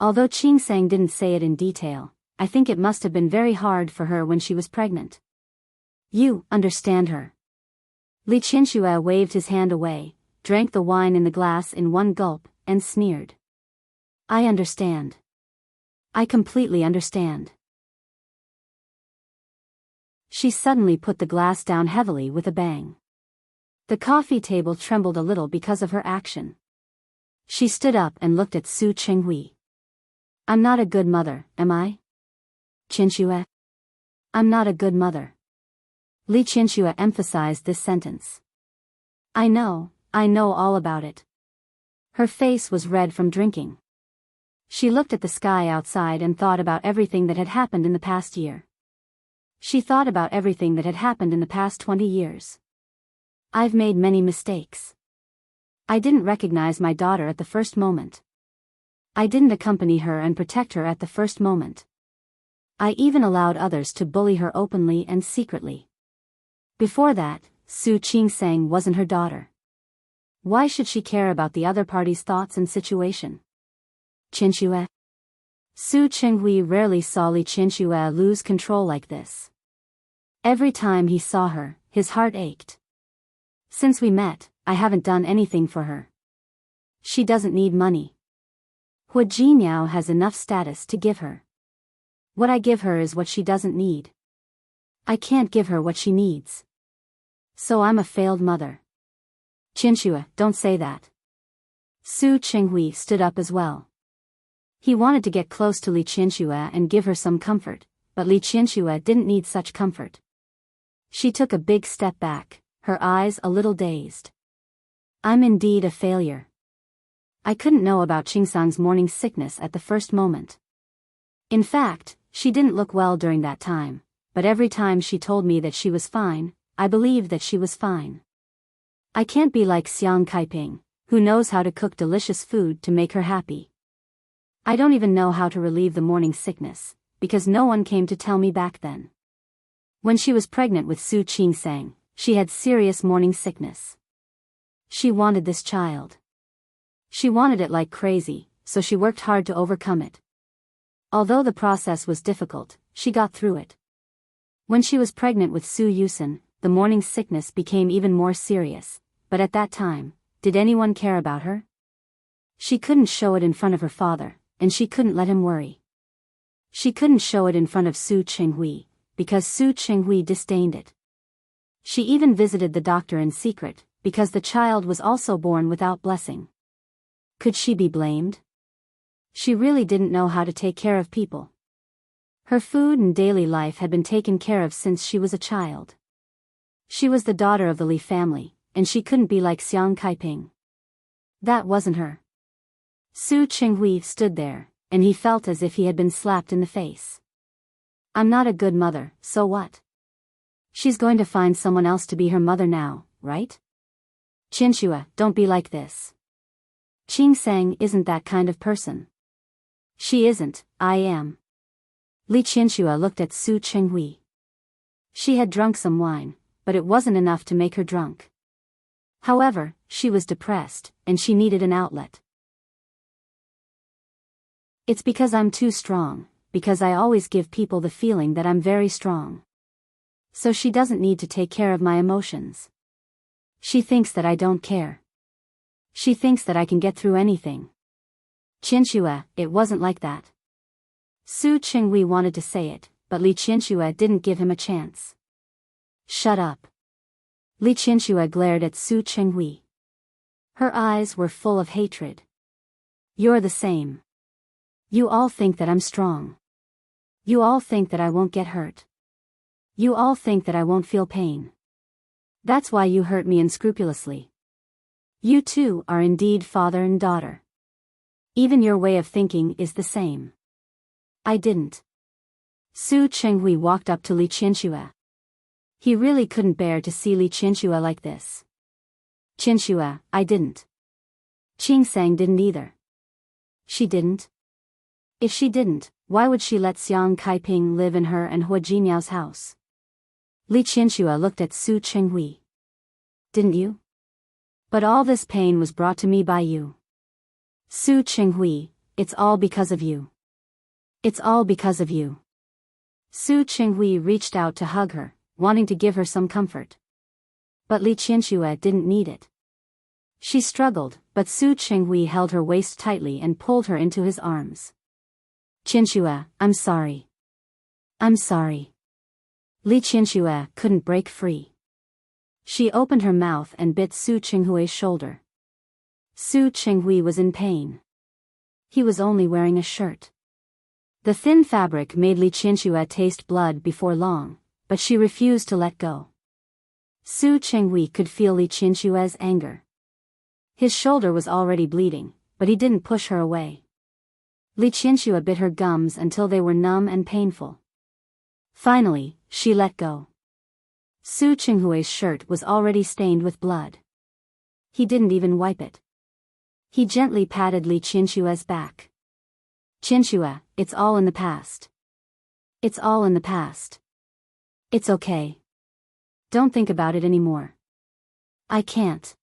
Although Qingsang didn't say it in detail, I think it must have been very hard for her when she was pregnant. You understand her. Li Qianxue waved his hand away, drank the wine in the glass in one gulp, and sneered. I understand. I completely understand. She suddenly put the glass down heavily with a bang. The coffee table trembled a little because of her action. She stood up and looked at Su Chenghui. I'm not a good mother, am I? Qianxue? I'm not a good mother. Li Qianxue emphasized this sentence. I know all about it. Her face was red from drinking. She looked at the sky outside and thought about everything that had happened in the past year. She thought about everything that had happened in the past 20 years. I've made many mistakes. I didn't recognize my daughter at the first moment. I didn't accompany her and protect her at the first moment. I even allowed others to bully her openly and secretly. Before that, Su Qingsang wasn't her daughter. Why should she care about the other party's thoughts and situation? Qianxue. Su Chenghui rarely saw Li Qianxue lose control like this. Every time he saw her, his heart ached. Since we met, I haven't done anything for her. She doesn't need money. Hua Jinyao has enough status to give her. What I give her is what she doesn't need. I can't give her what she needs. So I'm a failed mother. Qianxue, don't say that. Su Chenghui stood up as well. He wanted to get close to Li Qianxue and give her some comfort, but Li Qianxue didn't need such comfort. She took a big step back, her eyes a little dazed. I'm indeed a failure. I couldn't know about Qingsang's morning sickness at the first moment. In fact, she didn't look well during that time, but every time she told me that she was fine, I believed that she was fine. I can't be like Xiang Kaiping, who knows how to cook delicious food to make her happy. I don't even know how to relieve the morning sickness, because no one came to tell me back then. When she was pregnant with Su Qingsang, she had serious morning sickness. She wanted this child. She wanted it like crazy, so she worked hard to overcome it. Although the process was difficult, she got through it. When she was pregnant with Su Yusen, the morning sickness became even more serious, but at that time, did anyone care about her? She couldn't show it in front of her father, and she couldn't let him worry. She couldn't show it in front of Su Qinghui, because Su Qinghui disdained it. She even visited the doctor in secret, because the child was also born without blessing. Could she be blamed? She really didn't know how to take care of people. Her food and daily life had been taken care of since she was a child. She was the daughter of the Li family, and she couldn't be like Xiang Kaiping. That wasn't her. Su Qinghui stood there, and he felt as if he had been slapped in the face. I'm not a good mother, so what? She's going to find someone else to be her mother now, right? Qianxue, don't be like this. Qingsang isn't that kind of person. She isn't, I am. Li Qianxue looked at Su Qinghui. She had drunk some wine, but it wasn't enough to make her drunk. However, she was depressed, and she needed an outlet. It's because I'm too strong, because I always give people the feeling that I'm very strong. So she doesn't need to take care of my emotions. She thinks that I don't care. She thinks that I can get through anything. Qianxue, it wasn't like that. Su Qinghui wanted to say it, but Li Qianxue didn't give him a chance. Shut up. Li Qianxue glared at Su Qinghui. Her eyes were full of hatred. You're the same. You all think that I'm strong. You all think that I won't get hurt. You all think that I won't feel pain. That's why you hurt me unscrupulously. You two are indeed father and daughter. Even your way of thinking is the same. I didn't. Su Qinghui walked up to Li Qianxue. He really couldn't bear to see Li Qianxue like this. Qianxue, I didn't. Qingsang didn't either. She didn't? If she didn't, why would she let Xiang Kaiping live in her and Hua Jinyao's house? Li Qianxue looked at Su Qinghui. Didn't you? But all this pain was brought to me by you. Su Qinghui, it's all because of you. It's all because of you. Su Qinghui reached out to hug her, wanting to give her some comfort. But Li Qianxue didn't need it. She struggled, but Su Qinghui held her waist tightly and pulled her into his arms. Qianxue, I'm sorry. I'm sorry. Li Qianxue couldn't break free. She opened her mouth and bit Su Qinghui's shoulder. Su Qinghui was in pain. He was only wearing a shirt. The thin fabric made Li Qianxue taste blood before long, but she refused to let go. Su Qinghui could feel Li Qianxue's anger. His shoulder was already bleeding, but he didn't push her away. Li Qianxue bit her gums until they were numb and painful. Finally, she let go. Su Qinghui's shirt was already stained with blood. He didn't even wipe it. He gently patted Li Qianxue's back. Qianxue, it's all in the past. It's all in the past. It's okay. Don't think about it anymore. I can't.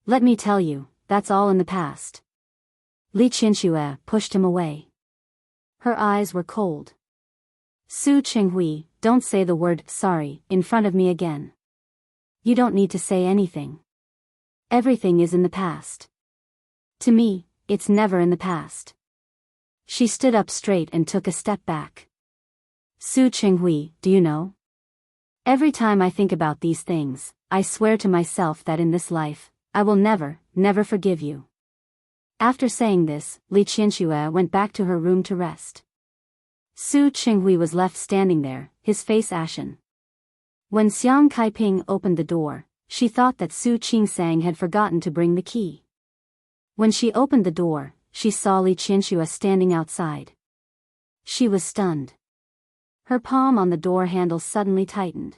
Let me tell you, that's all in the past. Li Qianxue pushed him away. Her eyes were cold. Su Qinghui, don't say the word sorry in front of me again. You don't need to say anything. Everything is in the past. To me, it's never in the past. She stood up straight and took a step back. Su Qinghui, do you know? Every time I think about these things, I swear to myself that in this life, I will never, never forgive you. After saying this, Li Qianxue went back to her room to rest. Su Qinghui was left standing there, his face ashen. When Xiang Kaiping opened the door, she thought that Su Qingsang had forgotten to bring the key. When she opened the door, she saw Li Qianxue standing outside. She was stunned. Her palm on the door handle suddenly tightened.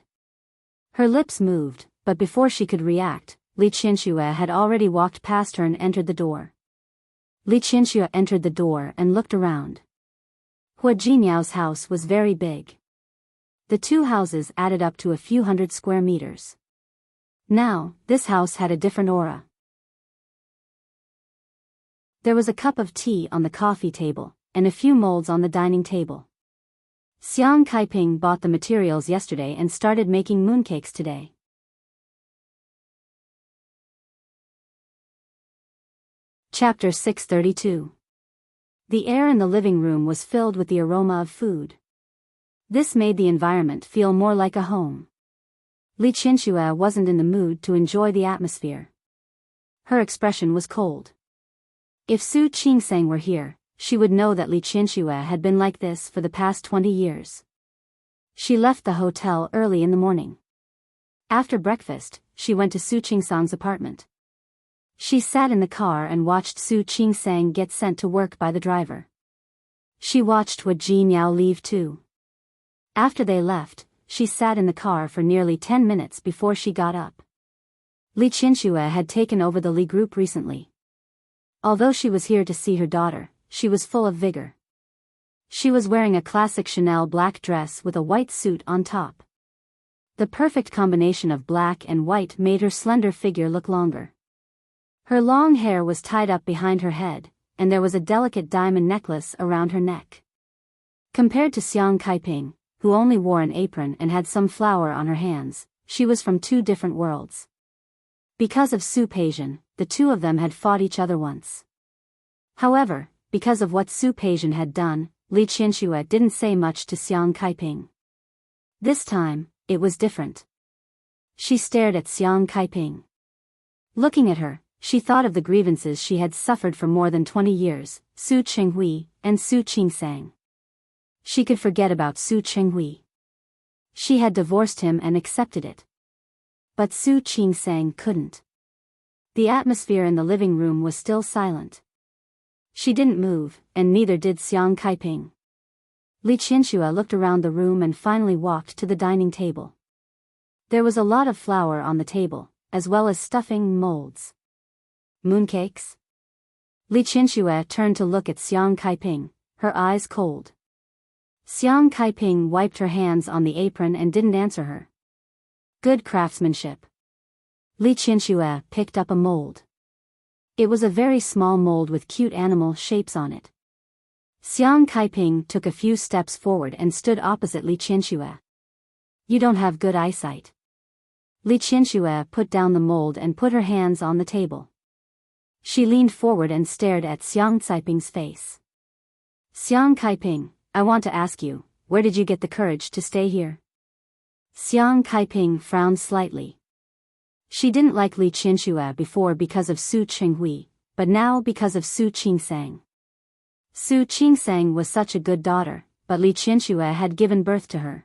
Her lips moved, but before she could react, Li Qianxue had already walked past her and entered the door. Li Qianxue entered the door and looked around. Hua Jinyao's house was very big. The two houses added up to a few hundred square meters. Now, this house had a different aura. There was a cup of tea on the coffee table, and a few molds on the dining table. Xiang Kaiping bought the materials yesterday and started making mooncakes today. Chapter 632. The air in the living room was filled with the aroma of food. This made the environment feel more like a home. Li Qianxue wasn't in the mood to enjoy the atmosphere. Her expression was cold. If Su Qingsang were here, she would know that Li Qianxue had been like this for the past 20 years. She left the hotel early in the morning. After breakfast, she went to Su Qingsang's apartment. She sat in the car and watched Su Qingsang get sent to work by the driver. She watched Hua Jinyao leave too. After they left, she sat in the car for nearly 10 minutes before she got up. Li Qianxue had taken over the Li group recently. Although she was here to see her daughter, she was full of vigor. She was wearing a classic Chanel black dress with a white suit on top. The perfect combination of black and white made her slender figure look longer. Her long hair was tied up behind her head, and there was a delicate diamond necklace around her neck. Compared to Xiang Kaiping, who only wore an apron and had some flour on her hands, she was from two different worlds. Because of Su Peijian, the two of them had fought each other once. However, because of what Su Peijian had done, Li Qianxue didn't say much to Xiang Kaiping. This time, it was different. She stared at Xiang Kaiping. Looking at her, she thought of the grievances she had suffered for more than 20 years, Su Qinghui and Su Qingsang. She could forget about Su Qinghui. She had divorced him and accepted it. But Su Qingsang couldn't. The atmosphere in the living room was still silent. She didn't move, and neither did Xiang Kaiping. Li Qianxue looked around the room and finally walked to the dining table. There was a lot of flour on the table, as well as stuffing molds. Mooncakes? Li Qianxue turned to look at Xiang Kaiping, her eyes cold. Xiang Kaiping wiped her hands on the apron and didn't answer her. Good craftsmanship. Li Qianxue picked up a mold. It was a very small mold with cute animal shapes on it. Xiang Kaiping took a few steps forward and stood opposite Li Qianxue. You don't have good eyesight. Li Qianxue put down the mold and put her hands on the table. She leaned forward and stared at Xiang Kaiping's face. Xiang Kaiping, I want to ask you, where did you get the courage to stay here? Xiang Kaiping frowned slightly. She didn't like Li Qianxue before because of Su Qinghui, but now because of Su Qingsang. Su Qingsang was such a good daughter, but Li Qianxue had given birth to her.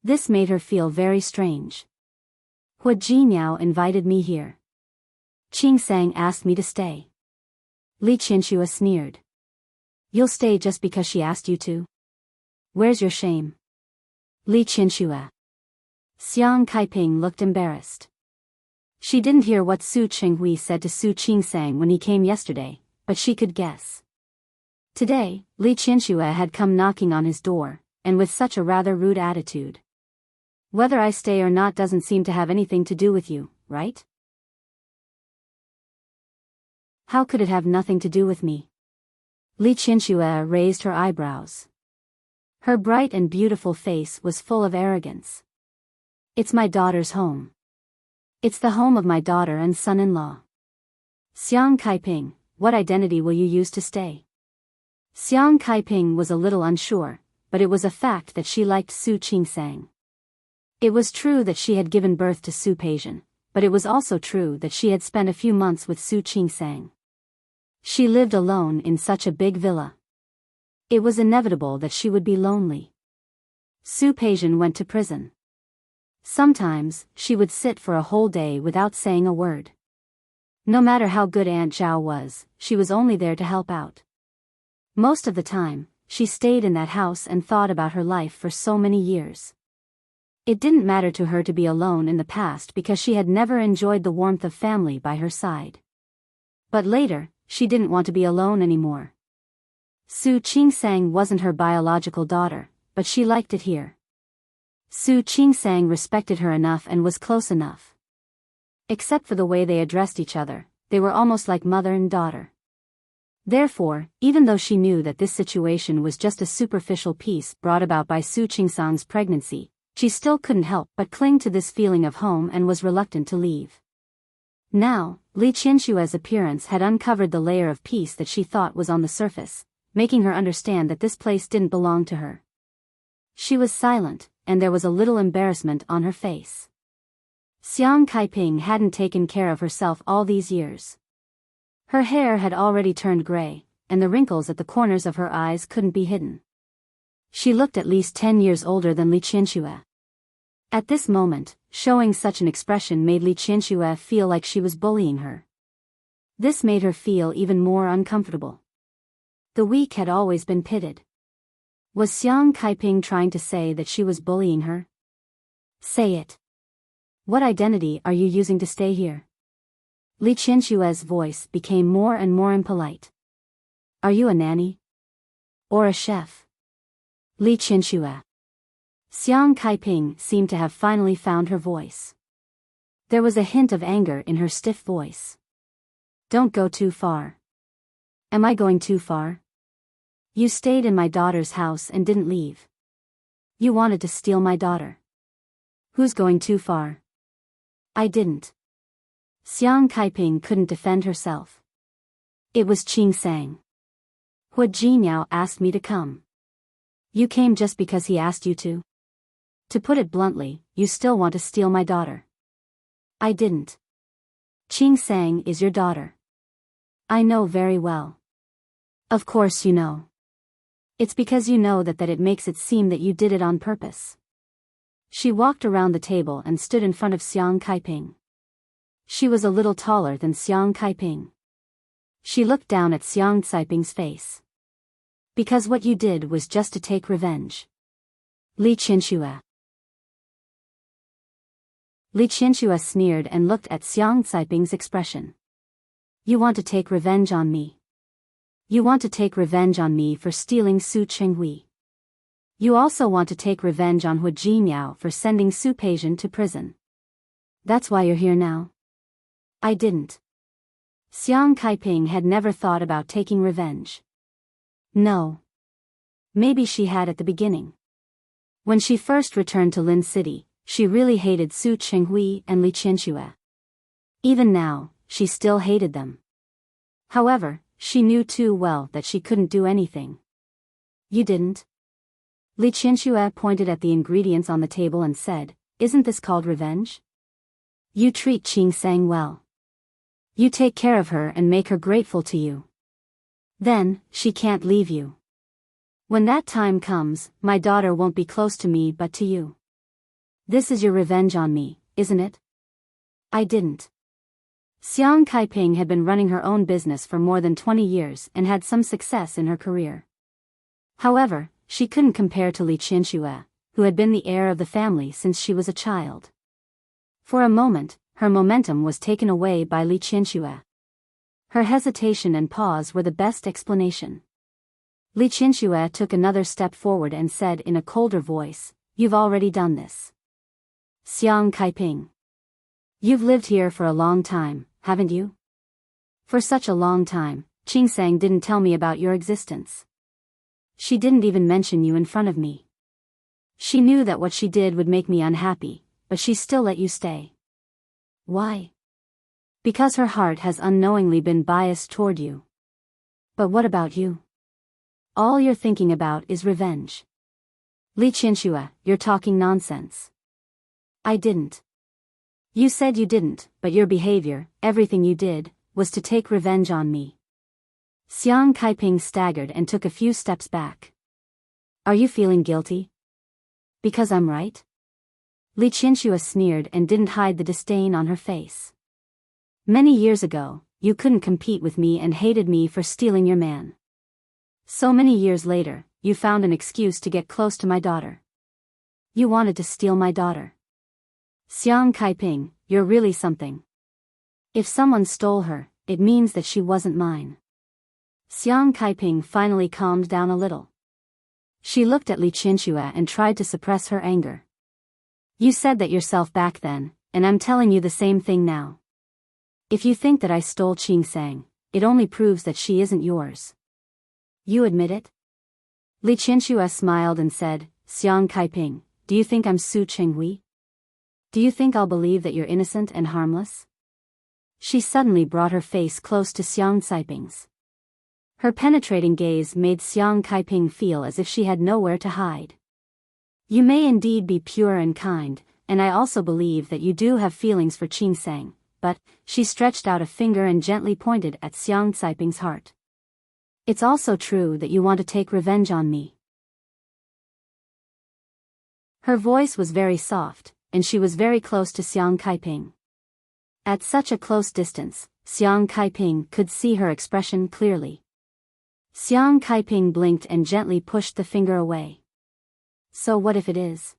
This made her feel very strange. Hua Jinyao invited me here. Qingsang asked me to stay. Li Qianxue sneered. You'll stay just because she asked you to? Where's your shame? Li Qianxue. Xiang Kaiping looked embarrassed. She didn't hear what Su Qinghui said to Su Qingsang when he came yesterday, but she could guess. Today, Li Qianxue had come knocking on his door, and with such a rather rude attitude. Whether I stay or not doesn't seem to have anything to do with you, right? How could it have nothing to do with me? Li Qianxue raised her eyebrows. Her bright and beautiful face was full of arrogance. It's my daughter's home. It's the home of my daughter and son-in-law. Xiang Kaiping, what identity will you use to stay? Xiang Kaiping was a little unsure, but it was a fact that she liked Su Qingsang. It was true that she had given birth to Su Peijian, but it was also true that she had spent a few months with Su Qingsang. She lived alone in such a big villa. It was inevitable that she would be lonely. Su Peijian went to prison. Sometimes, she would sit for a whole day without saying a word. No matter how good Aunt Zhao was, she was only there to help out. Most of the time, she stayed in that house and thought about her life for so many years. It didn't matter to her to be alone in the past because she had never enjoyed the warmth of family by her side. But later, she didn't want to be alone anymore. Su Qingsang wasn't her biological daughter, but she liked it here. Su Qingsang respected her enough and was close enough. Except for the way they addressed each other, they were almost like mother and daughter. Therefore, even though she knew that this situation was just a superficial piece brought about by Su Qingsang's pregnancy, she still couldn't help but cling to this feeling of home and was reluctant to leave. Now, Li Qianshua's appearance had uncovered the layer of peace that she thought was on the surface, making her understand that this place didn't belong to her. She was silent, and there was a little embarrassment on her face. Xiang Kaiping hadn't taken care of herself all these years. Her hair had already turned gray, and the wrinkles at the corners of her eyes couldn't be hidden. She looked at least 10 years older than Li Qianxue. At this moment, showing such an expression made Li Qianxue feel like she was bullying her. This made her feel even more uncomfortable. The weak had always been pitted. Was Xiang Kaiping trying to say that she was bullying her? Say it. What identity are you using to stay here? Li Qianshue's voice became more and more impolite. Are you a nanny? Or a chef? Li Qianxue. Xiang Kaiping seemed to have finally found her voice. There was a hint of anger in her stiff voice. Don't go too far. Am I going too far? You stayed in my daughter's house and didn't leave. You wanted to steal my daughter. Who's going too far? I didn't. Xiang Kaiping couldn't defend herself. It was Qing Sang. Hu Jinyao asked me to come. You came just because he asked you to? To put it bluntly, you still want to steal my daughter. I didn't. Qing Sang is your daughter. I know very well. Of course you know. It's because you know that it makes it seem that you did it on purpose. She walked around the table and stood in front of Xiang Kaiping. She was a little taller than Xiang Kaiping. She looked down at Xiang Caiping's face. Because what you did was just to take revenge. Li Qianxue. Li Qianxue sneered and looked at Xiang Caiping's expression. You want to take revenge on me. You want to take revenge on me for stealing Su Qinghui. You also want to take revenge on Hu Jinyao for sending Su Peijian to prison. That's why you're here now? I didn't. Xiang Kaiping had never thought about taking revenge. No. Maybe she had at the beginning. When she first returned to Lin City, she really hated Su Qinghui and Li Qianxue. Even now, she still hated them. However, she knew too well that she couldn't do anything. You didn't? Li Qianxue pointed at the ingredients on the table and said, Isn't this called revenge? You treat Qing Sang well. You take care of her and make her grateful to you. Then, she can't leave you. When that time comes, my daughter won't be close to me but to you. This is your revenge on me, isn't it? I didn't. Xiang Kaiping had been running her own business for more than 20 years and had some success in her career. However, she couldn't compare to Li Qianxue, who had been the heir of the family since she was a child. For a moment, her momentum was taken away by Li Qianxue. Her hesitation and pause were the best explanation. Li Qianxue took another step forward and said in a colder voice, You've already done this. Xiang Kaiping. You've lived here for a long time, haven't you? For such a long time, Qing Sang didn't tell me about your existence. She didn't even mention you in front of me. She knew that what she did would make me unhappy, but she still let you stay. Why? Because her heart has unknowingly been biased toward you. But what about you? All you're thinking about is revenge. Li Qianxue, you're talking nonsense. I didn't. You said you didn't, but your behavior, everything you did, was to take revenge on me. Xiang Kaiping staggered and took a few steps back. Are you feeling guilty? Because I'm right? Li Qianxue sneered and didn't hide the disdain on her face. Many years ago, you couldn't compete with me and hated me for stealing your man. So many years later, you found an excuse to get close to my daughter. You wanted to steal my daughter. Xiang Kaiping, you're really something. If someone stole her, it means that she wasn't mine. Xiang Kaiping finally calmed down a little. She looked at Li Qianxue and tried to suppress her anger. You said that yourself back then, and I'm telling you the same thing now. If you think that I stole Qing Sang, it only proves that she isn't yours. You admit it? Li Qianxue smiled and said, Xiang Kaiping, do you think I'm Su Qinghui? Do you think I'll believe that you're innocent and harmless? She suddenly brought her face close to Xiang Caiping's. Her penetrating gaze made Xiang Kaiping feel as if she had nowhere to hide. You may indeed be pure and kind, and I also believe that you do have feelings for Qing Sang, but, she stretched out a finger and gently pointed at Xiang Caiping's heart. It's also true that you want to take revenge on me. Her voice was very soft, and she was very close to Xiang Kaiping. At such a close distance, Xiang Kaiping could see her expression clearly. Xiang Kaiping blinked and gently pushed the finger away. So what if it is?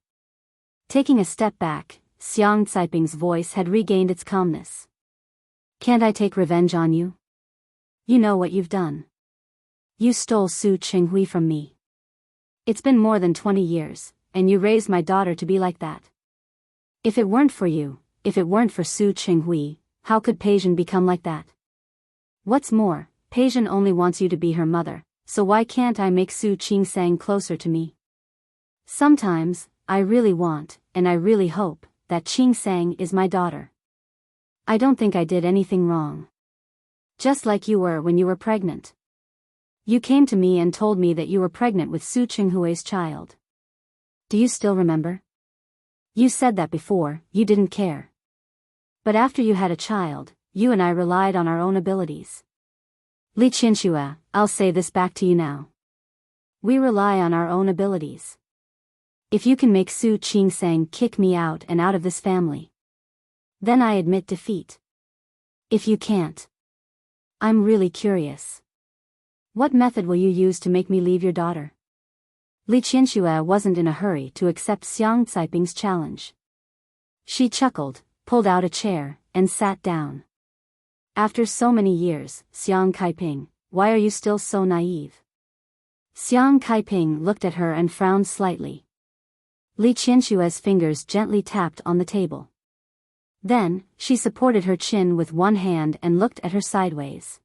Taking a step back, Xiang Caiping's voice had regained its calmness. Can't I take revenge on you? You know what you've done. You stole Su Qinghui from me. It's been more than 20 years, and you raised my daughter to be like that. If it weren't for you, if it weren't for Su Qinghui, how could Peijian become like that? What's more, Peijian only wants you to be her mother, so why can't I make Su Qingsang closer to me? Sometimes, I really want, and I really hope, that Qingsang is my daughter. I don't think I did anything wrong. Just like you were when you were pregnant. You came to me and told me that you were pregnant with Su Qinghui's child. Do you still remember? You said that before, you didn't care. But after you had a child, you and I relied on our own abilities. Li Qianxue, I'll say this back to you now. We rely on our own abilities. If you can make Su Qingsang kick me out and out of this family, then I admit defeat. If you can't, I'm really curious. What method will you use to make me leave your daughter? Li Qianxue wasn't in a hurry to accept Xiang Caiping's challenge. She chuckled, pulled out a chair, and sat down. After so many years, Xiang Kaiping, why are you still so naive? Xiang Kaiping looked at her and frowned slightly. Li Qianxue's fingers gently tapped on the table. Then, she supported her chin with one hand and looked at her sideways.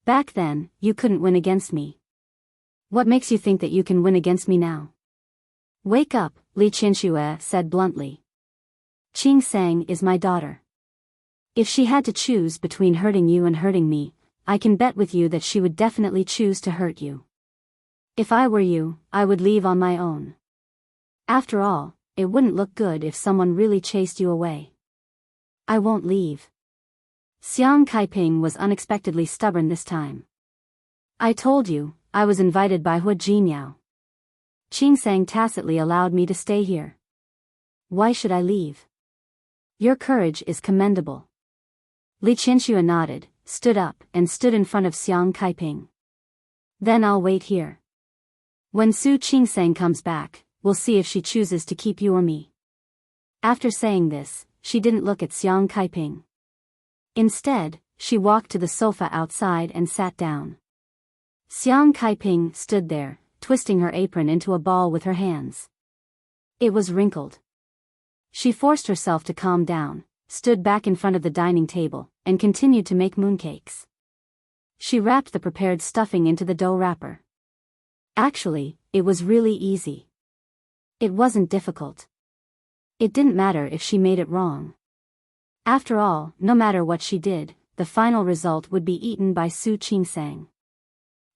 Back then, you couldn't win against me. What makes you think that you can win against me now? Wake up, Li Qianxue said bluntly. Qing Sang is my daughter. If she had to choose between hurting you and hurting me, I can bet with you that she would definitely choose to hurt you. If I were you, I would leave on my own. After all, it wouldn't look good if someone really chased you away. I won't leave. Xiang Kaiping was unexpectedly stubborn this time. I told you, I was invited by Hu Jinyao. Qing Sang tacitly allowed me to stay here. Why should I leave? Your courage is commendable. Li Qianxue nodded, stood up, and stood in front of Xiang Kaiping. Then I'll wait here. When Su Qingsang comes back, we'll see if she chooses to keep you or me. After saying this, she didn't look at Xiang Kaiping. Instead, she walked to the sofa outside and sat down. Xiang Kaiping stood there, twisting her apron into a ball with her hands. It was wrinkled. She forced herself to calm down, stood back in front of the dining table, and continued to make mooncakes. She wrapped the prepared stuffing into the dough wrapper. Actually, it was really easy. It wasn't difficult. It didn't matter if she made it wrong. After all, no matter what she did, the final result would be eaten by Su Qingsang.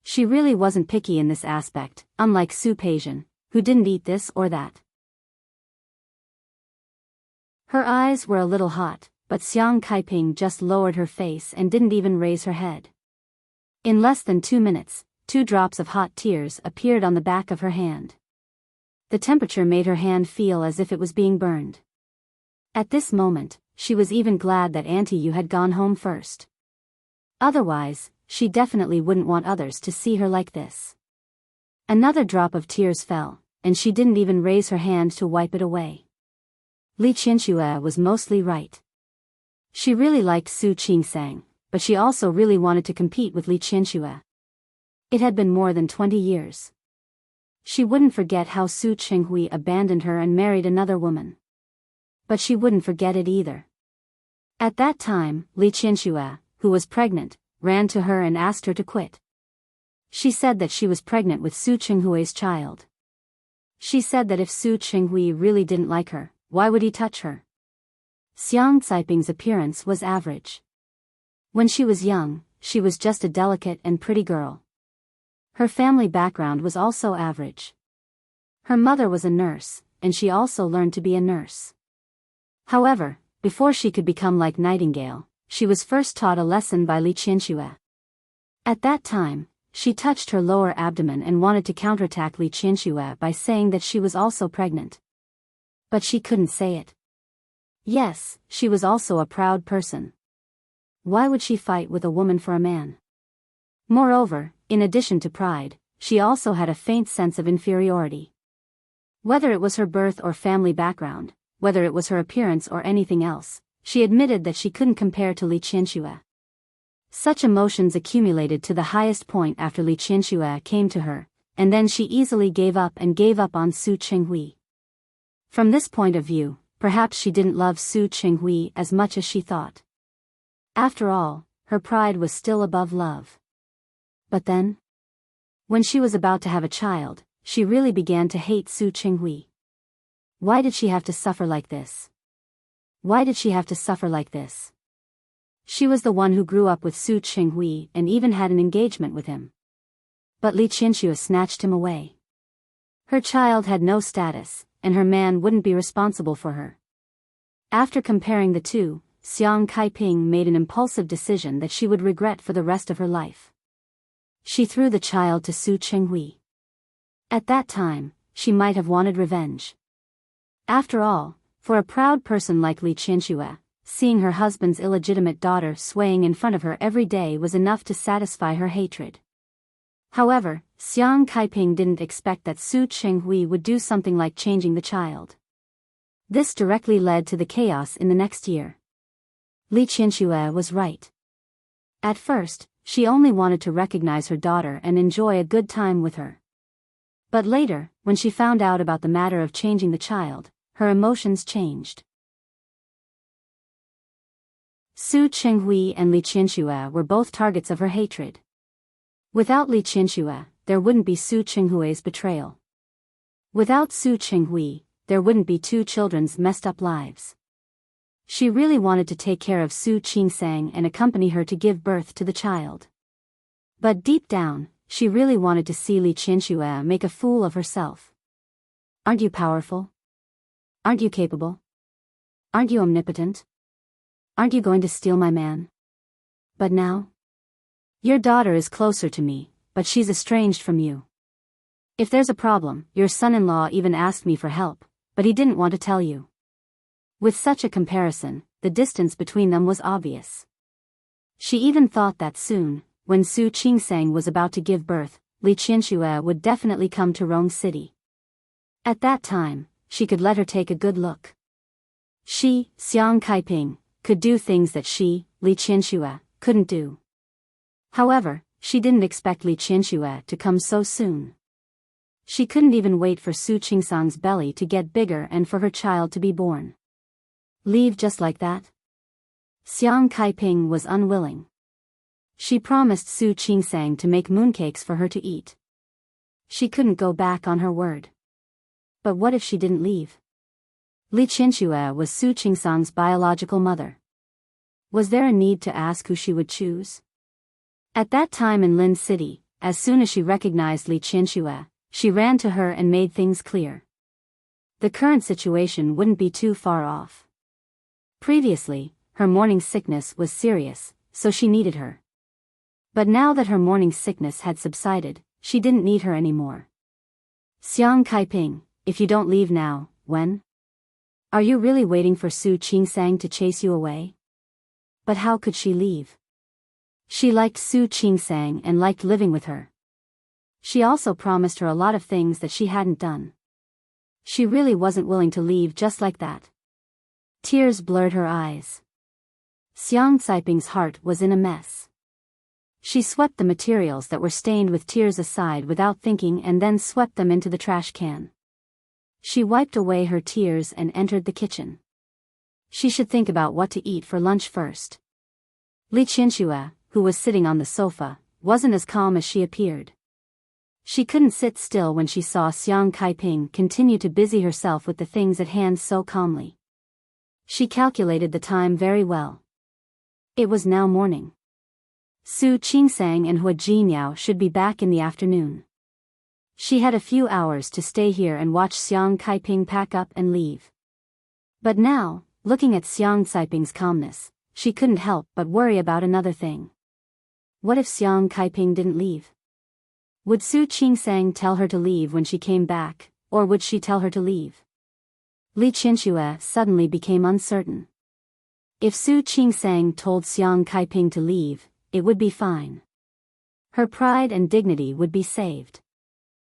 She really wasn't picky in this aspect, unlike Su Peijian, who didn't eat this or that. Her eyes were a little hot, but Xiang Kaiping just lowered her face and didn't even raise her head. In less than 2 minutes, 2 drops of hot tears appeared on the back of her hand. The temperature made her hand feel as if it was being burned. At this moment, she was even glad that Auntie Yu had gone home first. Otherwise, she definitely wouldn't want others to see her like this. Another drop of tears fell, and she didn't even raise her hand to wipe it away. Li Qianxue was mostly right. She really liked Su Qingsang, but she also really wanted to compete with Li Qianxue. It had been more than 20 years. She wouldn't forget how Su Qinghui abandoned her and married another woman. But she wouldn't forget it either. At that time, Li Qianxue, who was pregnant, ran to her and asked her to quit. She said that she was pregnant with Su Qinghui's child. She said that if Su Qinghui really didn't like her, why would he touch her? Xiang Caiping's appearance was average. When she was young, she was just a delicate and pretty girl. Her family background was also average. Her mother was a nurse, and she also learned to be a nurse. However, before she could become like Nightingale, she was first taught a lesson by Li Qianxue. At that time, she touched her lower abdomen and wanted to counterattack Li Qianxue by saying that she was also pregnant. But she couldn't say it. Yes, she was also a proud person. Why would she fight with a woman for a man? Moreover, in addition to pride, she also had a faint sense of inferiority. Whether it was her birth or family background, whether it was her appearance or anything else, she admitted that she couldn't compare to Li Qianxue. Such emotions accumulated to the highest point after Li Qianxue came to her, and then she easily gave up on Su Qinghui. From this point of view, perhaps she didn't love Su Qinghui as much as she thought. After all, her pride was still above love. But then, when she was about to have a child, she really began to hate Su Qinghui. Why did she have to suffer like this? Why did she have to suffer like this? She was the one who grew up with Su Qinghui and even had an engagement with him. But Li Qianxue snatched him away. Her child had no status, and her man wouldn't be responsible for her. After comparing the two, Xiang Caiping made an impulsive decision that she would regret for the rest of her life. She threw the child to Su Qinghui. At that time, she might have wanted revenge. After all, for a proud person like Li Qianxue, seeing her husband's illegitimate daughter swaying in front of her every day was enough to satisfy her hatred. However, Xiang Caiping didn't expect that Su Qinghui would do something like changing the child. This directly led to the chaos in the next year. Li Qianxue was right. At first, she only wanted to recognize her daughter and enjoy a good time with her. But later, when she found out about the matter of changing the child, her emotions changed. Su Qinghui and Li Qianxue were both targets of her hatred. Without Li Qianxue, there wouldn't be Su Qinghui's betrayal. Without Su Qinghui, there wouldn't be two children's messed up lives. She really wanted to take care of Su Qingsang and accompany her to give birth to the child. But deep down, she really wanted to see Li Qianxue make a fool of herself. Aren't you powerful? Aren't you capable? Aren't you omnipotent? Aren't you going to steal my man? But now? Your daughter is closer to me, but she's estranged from you. If there's a problem, your son-in-law even asked me for help, but he didn't want to tell you. With such a comparison, the distance between them was obvious. She even thought that soon, when Su Qingsang was about to give birth, Li Qianxue would definitely come to Rome City. At that time, she could let her take a good look. She, Xiang Caiping, could do things that she, Li Qianxue, couldn't do. However, she didn't expect Li Qianxue to come so soon. She couldn't even wait for Su Qingsang's belly to get bigger and for her child to be born. Leave just like that? Xiang Caiping was unwilling. She promised Su Qingsang to make mooncakes for her to eat. She couldn't go back on her word. But what if she didn't leave? Li Qianxue was Su Qingsang's biological mother. Was there a need to ask who she would choose? At that time in Lin City, as soon as she recognized Li Qianxue, she ran to her and made things clear. The current situation wouldn't be too far off. Previously, her morning sickness was serious, so she needed her. But now that her morning sickness had subsided, she didn't need her anymore. Xiang Caiping, if you don't leave now, when? Are you really waiting for Su Qingsang to chase you away? But how could she leave? She liked Su Qingsang and liked living with her. She also promised her a lot of things that she hadn't done. She really wasn't willing to leave just like that. Tears blurred her eyes. Xiang Caiping's heart was in a mess. She swept the materials that were stained with tears aside without thinking and then swept them into the trash can. She wiped away her tears and entered the kitchen. She should think about what to eat for lunch first. Li Qianxue, who was sitting on the sofa, wasn't as calm as she appeared. She couldn't sit still when she saw Xiang Kaiping continue to busy herself with the things at hand so calmly. She calculated the time very well. It was now morning. Su Qingsang and Hua Jinyao should be back in the afternoon. She had a few hours to stay here and watch Xiang Kaiping pack up and leave. But now, looking at Xiang Kaiping's calmness, she couldn't help but worry about another thing. What if Xiang Kaiping didn't leave? Would Su Qingsang tell her to leave when she came back, or would she tell her to leave? Li Qianxue suddenly became uncertain. If Su Qingsang told Xiang Kaiping to leave, it would be fine. Her pride and dignity would be saved.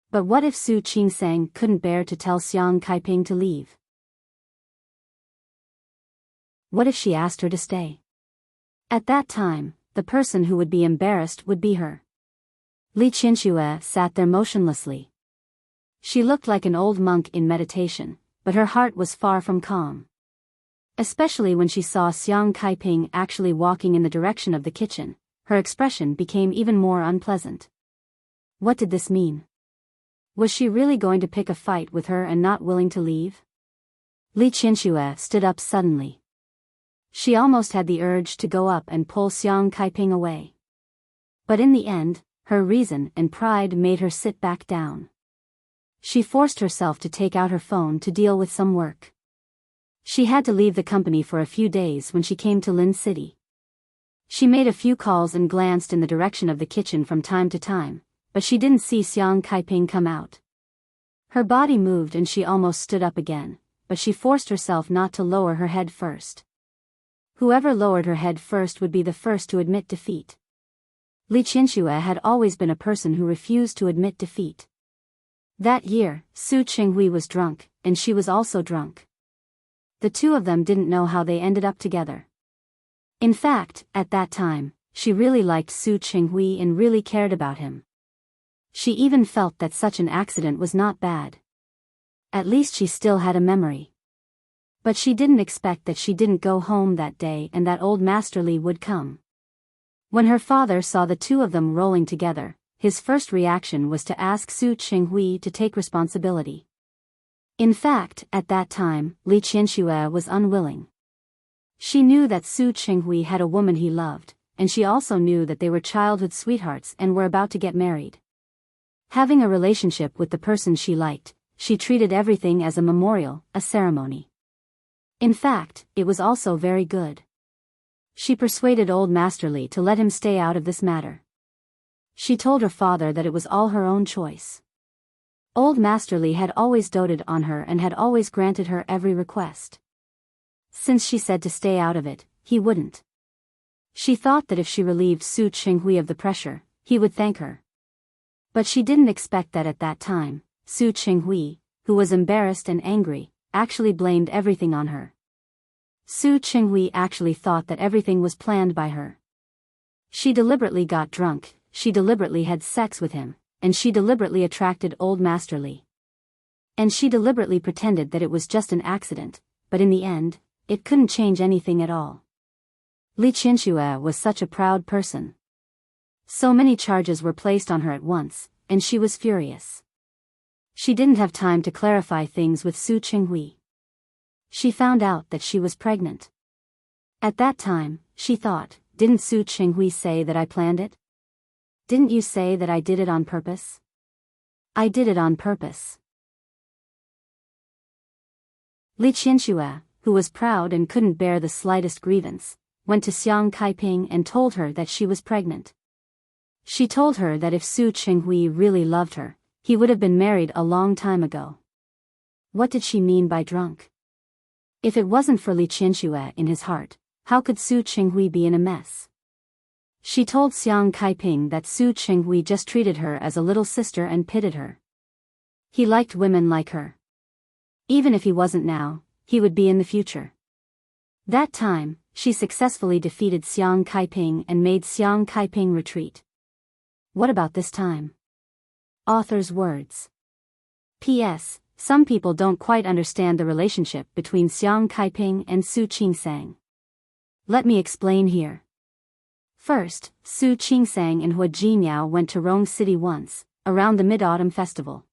But what if Su Qingsang couldn't bear to tell Xiang Kaiping to leave? What if she asked her to stay? At that time, the person who would be embarrassed would be her. Li Qianxue sat there motionlessly. She looked like an old monk in meditation, but her heart was far from calm. Especially when she saw Xiang Kaiping actually walking in the direction of the kitchen, her expression became even more unpleasant. What did this mean? Was she really going to pick a fight with her and not willing to leave? Li Qianxue stood up suddenly. She almost had the urge to go up and pull Xiang Kaiping away. But in the end, her reason and pride made her sit back down. She forced herself to take out her phone to deal with some work. She had to leave the company for a few days when she came to Lin City. She made a few calls and glanced in the direction of the kitchen from time to time, but she didn't see Xiang Kaiping come out. Her body moved and she almost stood up again, but she forced herself not to lower her head first. Whoever lowered her head first would be the first to admit defeat. Li Qianxue had always been a person who refused to admit defeat. That year, Su Qinghui was drunk, and she was also drunk. The two of them didn't know how they ended up together. In fact, at that time, she really liked Su Qinghui and really cared about him. She even felt that such an accident was not bad. At least she still had a memory. But she didn't expect that she didn't go home that day and that old Master Li would come. When her father saw the two of them rolling together, his first reaction was to ask Su Qinghui to take responsibility. In fact, at that time, Li Qianxue was unwilling. She knew that Su Qinghui had a woman he loved, and she also knew that they were childhood sweethearts and were about to get married. Having a relationship with the person she liked, she treated everything as a memorial, a ceremony. In fact, it was also very good. She persuaded old Master Li to let him stay out of this matter. She told her father that it was all her own choice. Old Master Li had always doted on her and had always granted her every request. Since she said to stay out of it, he wouldn't. She thought that if she relieved Su Qinghui of the pressure, he would thank her. But she didn't expect that at that time, Su Qinghui, who was embarrassed and angry, actually blamed everything on her. Su Qinghui actually thought that everything was planned by her. She deliberately got drunk, she deliberately had sex with him, and she deliberately attracted old Master Li. And she deliberately pretended that it was just an accident, but in the end, it couldn't change anything at all. Li Qianxue was such a proud person. So many charges were placed on her at once, and she was furious. She didn't have time to clarify things with Su Qinghui. She found out that she was pregnant. At that time, she thought, didn't Su Qinghui say that I planned it? Didn't you say that I did it on purpose? I did it on purpose. Li Qianxue, who was proud and couldn't bear the slightest grievance, went to Xiang Kaiping and told her that she was pregnant. She told her that if Su Qinghui really loved her, he would have been married a long time ago. What did she mean by drunk? If it wasn't for Li Qianxue in his heart, how could Su Qinghui be in a mess? She told Xiang Kaiping that Su Qinghui just treated her as a little sister and pitied her. He liked women like her. Even if he wasn't now, he would be in the future. That time, she successfully defeated Xiang Kaiping and made Xiang Kaiping retreat. What about this time? Author's words. P.S. Some people don't quite understand the relationship between Xiang Kaiping and Su Qingsang. Let me explain here. First, Su Qingsang and Hua Jinyao went to Rong City once, around the Mid-Autumn Festival.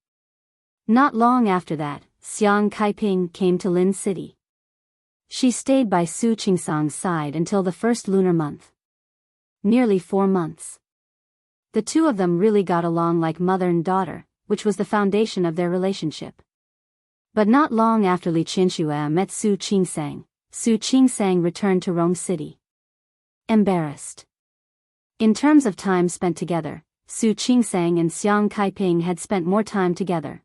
Not long after that, Xiang Kaiping came to Lin City. She stayed by Su Qingsang's side until the first lunar month. Nearly 4 months. The two of them really got along like mother and daughter, which was the foundation of their relationship. But not long after Li Qianxue met Su Qingsang, Su Qingsang returned to Rong City. Embarrassed. In terms of time spent together, Su Qingsang and Xiang Kaiping had spent more time together.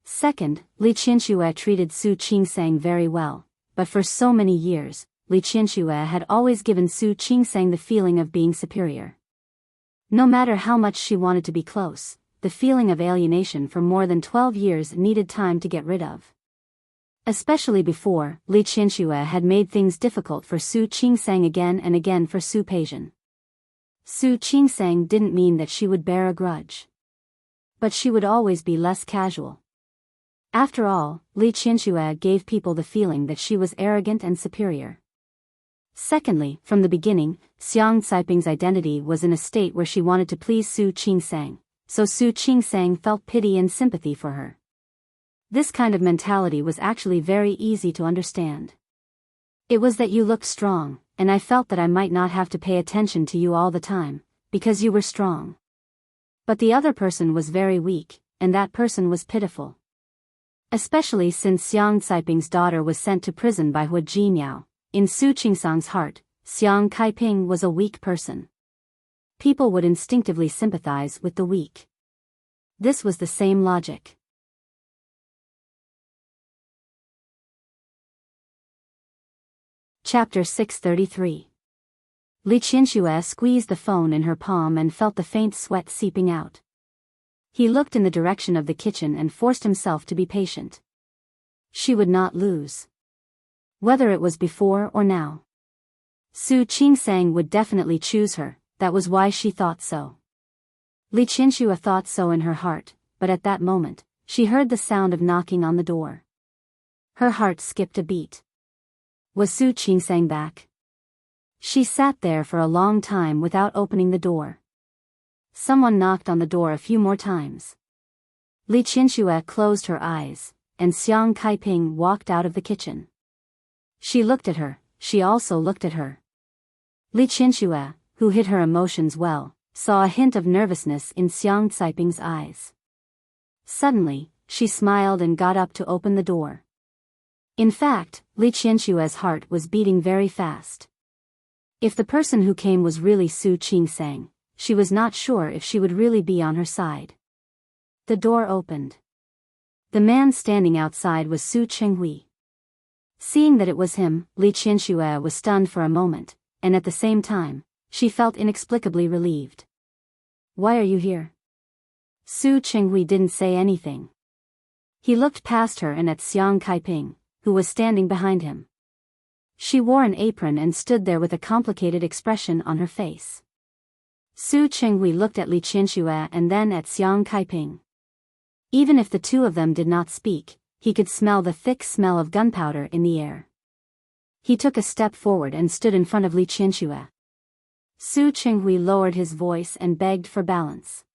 Second, Li Qianxue treated Su Qingsang very well, but for so many years, Li Qianxue had always given Su Qingsang the feeling of being superior. No matter how much she wanted to be close, the feeling of alienation for more than 12 years needed time to get rid of. Especially before, Li Qianxue had made things difficult for Su Qingsang again and again for Su Peijian. Su Qingsang didn't mean that she would bear a grudge. But she would always be less casual. After all, Li Qianxue gave people the feeling that she was arrogant and superior. Secondly, from the beginning, Xiang Caiping's identity was in a state where she wanted to please Su Qingsang, so Su Qingsang felt pity and sympathy for her. This kind of mentality was actually very easy to understand. It was that you looked strong, and I felt that I might not have to pay attention to you all the time, because you were strong. But the other person was very weak, and that person was pitiful. Especially since Xiang Caiping's daughter was sent to prison by Hua Jinyao. In Su Qingsang's heart, Xiang Kaiping was a weak person. People would instinctively sympathize with the weak. This was the same logic. Chapter 633. Li Qianxue squeezed the phone in her palm and felt the faint sweat seeping out. He looked in the direction of the kitchen and forced himself to be patient. She would not lose. Whether it was before or now. Su Qingsang would definitely choose her, that was why she thought so. Li Qianxue thought so in her heart, but at that moment, she heard the sound of knocking on the door. Her heart skipped a beat. Was Su Qingsang back? She sat there for a long time without opening the door. Someone knocked on the door a few more times. Li Qianxue closed her eyes, and Xiang Kaiping walked out of the kitchen. She looked at her, she also looked at her. Li Qianxue, who hid her emotions well, saw a hint of nervousness in Xiang Caiping's eyes. Suddenly, she smiled and got up to open the door. In fact, Li Qianxue's heart was beating very fast. If the person who came was really Su Qingsang, she was not sure if she would really be on her side. The door opened. The man standing outside was Su Chenghui. Seeing that it was him, Li Qianxue was stunned for a moment, and at the same time, she felt inexplicably relieved. Why are you here? Su Chenghui didn't say anything. He looked past her and at Xiang Kaiping, who was standing behind him. She wore an apron and stood there with a complicated expression on her face. Su Chenghui looked at Li Qianxue and then at Xiang Kaiping. Even if the two of them did not speak, he could smell the thick smell of gunpowder in the air. He took a step forward and stood in front of Li Qianxue. Su Chenghui lowered his voice and begged for balance.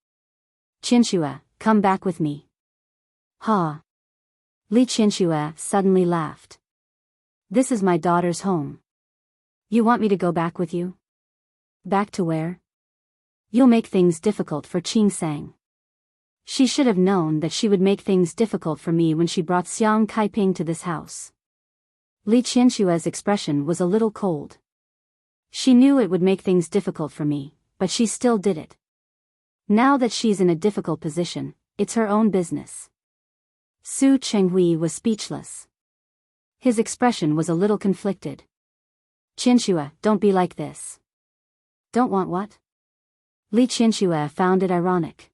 Qianxue, come back with me. Ha! Li Qianxue suddenly laughed. This is my daughter's home. You want me to go back with you? Back to where? You'll make things difficult for Qingsang. She should have known that she would make things difficult for me when she brought Xiang Kaiping to this house. Li Qianxue's expression was a little cold. She knew it would make things difficult for me, but she still did it. Now that she's in a difficult position, it's her own business. Su Chenghui was speechless. His expression was a little conflicted. Qianxue, don't be like this. Don't want what? Li Qianxue found it ironic.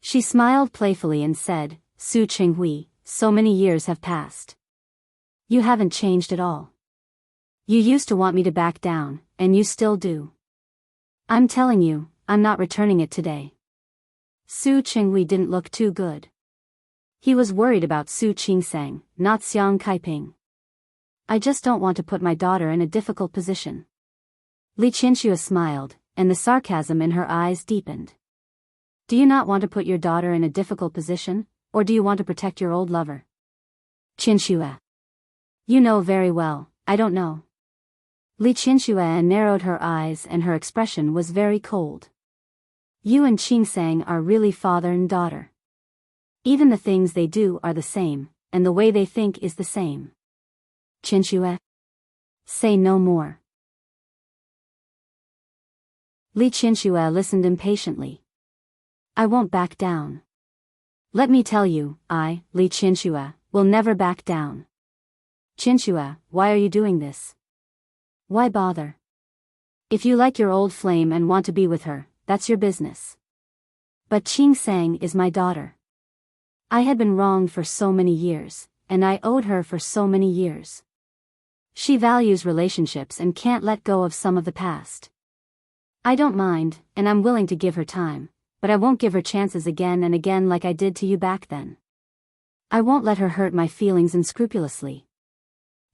She smiled playfully and said, Su Chenghui, so many years have passed. You haven't changed at all. You used to want me to back down, and you still do. I'm telling you, I'm not returning it today. Su Chenghui didn't look too good. He was worried about Su Qingsang, not Xiang Kaiping. I just don't want to put my daughter in a difficult position. Li Qianxue smiled, and the sarcasm in her eyes deepened. Do you not want to put your daughter in a difficult position, or do you want to protect your old lover? Qianxue. You know very well, I don't know. Li Qianxue narrowed her eyes and her expression was very cold. You and Qingsang are really father and daughter. Even the things they do are the same, and the way they think is the same. Qianxue. Say no more. Li Qianxue listened impatiently. I won't back down. Let me tell you, I, Li Qianxue, will never back down. Qianxue, why are you doing this? Why bother? If you like your old flame and want to be with her, that's your business. But Qingsang is my daughter. I had been wronged for so many years, and I owed her for so many years. She values relationships and can't let go of some of the past. I don't mind, and I'm willing to give her time, but I won't give her chances again and again like I did to you back then. I won't let her hurt my feelings unscrupulously.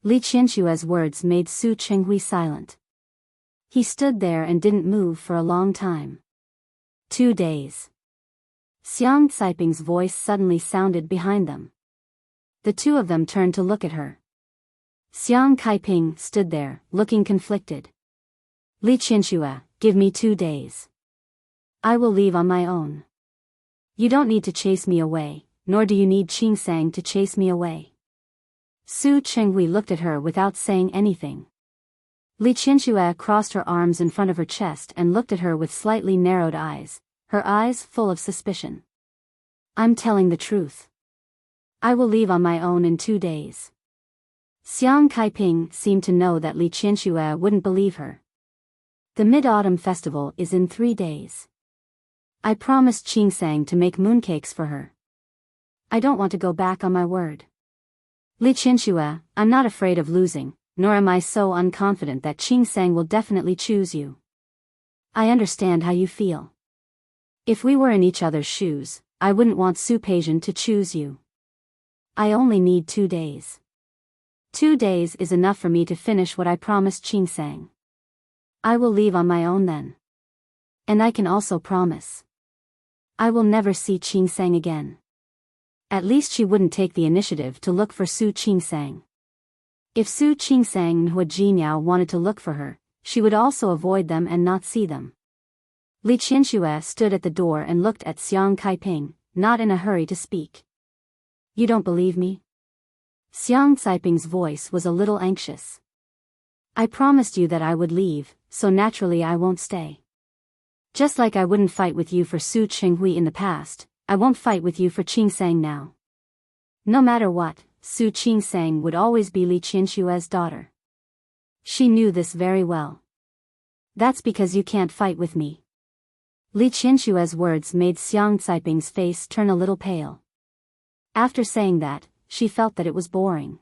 Li Qianxue's words made Su Chenghui silent. He stood there and didn't move for a long time. 2 days. Xiang Caiping's voice suddenly sounded behind them. The two of them turned to look at her. Xiang Caiping stood there, looking conflicted. Li Qianxue, give me 2 days. I will leave on my own. You don't need to chase me away, nor do you need Qingsang to chase me away. Su Chenghui looked at her without saying anything. Li Qianxue crossed her arms in front of her chest and looked at her with slightly narrowed eyes, her eyes full of suspicion. I'm telling the truth. I will leave on my own in 2 days. Xiang Caiping seemed to know that Li Qianxue wouldn't believe her. The Mid-Autumn Festival is in 3 days. I promised Qingsang to make mooncakes for her. I don't want to go back on my word. Li Qianxue, I'm not afraid of losing, nor am I so unconfident that Qingsang will definitely choose you. I understand how you feel. If we were in each other's shoes, I wouldn't want Su Peijian to choose you. I only need 2 days. 2 days is enough for me to finish what I promised Qingsang. I will leave on my own then. And I can also promise. I will never see Qingsang again. At least she wouldn't take the initiative to look for Su Qingsang. If Su Qingsang and Hua Jinyao wanted to look for her, she would also avoid them and not see them. Li Qianxue stood at the door and looked at Xiang Caiping, not in a hurry to speak. You don't believe me? Xiang Caiping's voice was a little anxious. I promised you that I would leave, so naturally I won't stay. Just like I wouldn't fight with you for Su Chenghui in the past, I won't fight with you for Qingsang now. No matter what, Su Qingsang would always be Li Qianxue's daughter. She knew this very well. That's because you can't fight with me. Li Qianxue's words made Xiang Caiping's face turn a little pale. After saying that, she felt that it was boring.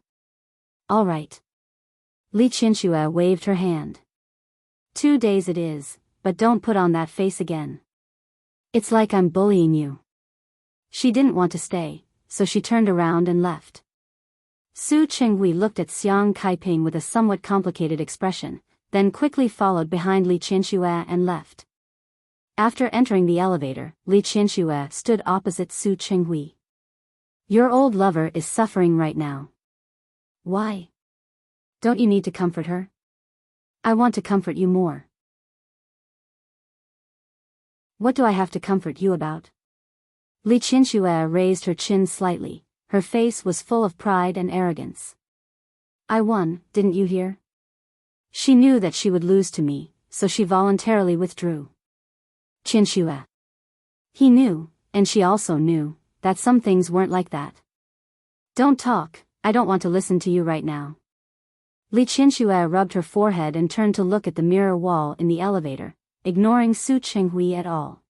All right. Li Qianxue waved her hand. 2 days it is, but don't put on that face again. It's like I'm bullying you. She didn't want to stay, so she turned around and left. Su Chenghui looked at Xiang Caiping with a somewhat complicated expression, then quickly followed behind Li Qianxue and left. After entering the elevator, Li Qianxue stood opposite Su Chenghui. Your old lover is suffering right now. Why? Don't you need to comfort her? I want to comfort you more. What do I have to comfort you about? Li Qianxue raised her chin slightly, her face was full of pride and arrogance. I won, didn't you hear? She knew that she would lose to me, so she voluntarily withdrew. Qianxue. He knew, and she also knew, that some things weren't like that. Don't talk, I don't want to listen to you right now. Li Qianxue rubbed her forehead and turned to look at the mirror wall in the elevator, ignoring Su Chenghui at all.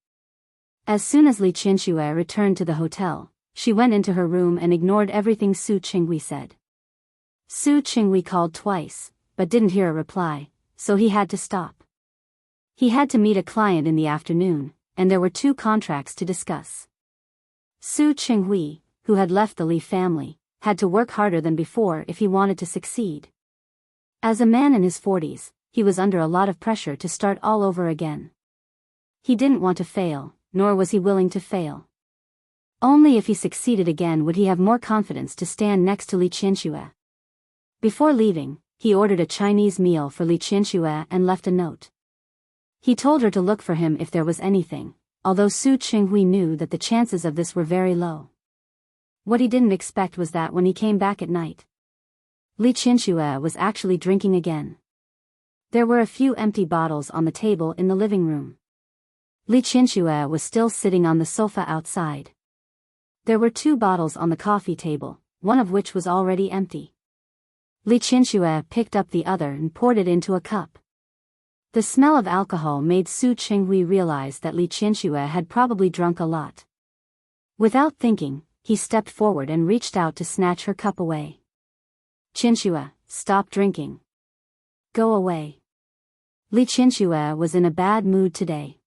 As soon as Li Qianxue returned to the hotel, she went into her room and ignored everything Su Chenghui said. Su Chenghui called twice, but didn't hear a reply, so he had to stop. He had to meet a client in the afternoon, and there were 2 contracts to discuss. Su Chenghui, who had left the Li family, had to work harder than before if he wanted to succeed. As a man in his 40s, he was under a lot of pressure to start all over again. He didn't want to fail, nor was he willing to fail. Only if he succeeded again would he have more confidence to stand next to Li Qianxue. Before leaving, he ordered a Chinese meal for Li Qianxue and left a note. He told her to look for him if there was anything, although Su Qinghui knew that the chances of this were very low. What he didn't expect was that when he came back at night, Li Qianxue was actually drinking again. There were a few empty bottles on the table in the living room. Li Qianxue was still sitting on the sofa outside. There were 2 bottles on the coffee table, one of which was already empty. Li Qianxue picked up the other and poured it into a cup. The smell of alcohol made Su Qinghui realize that Li Qianxue had probably drunk a lot. Without thinking, he stepped forward and reached out to snatch her cup away. "Qianxue, stop drinking. Go away." Li Qianxue was in a bad mood today.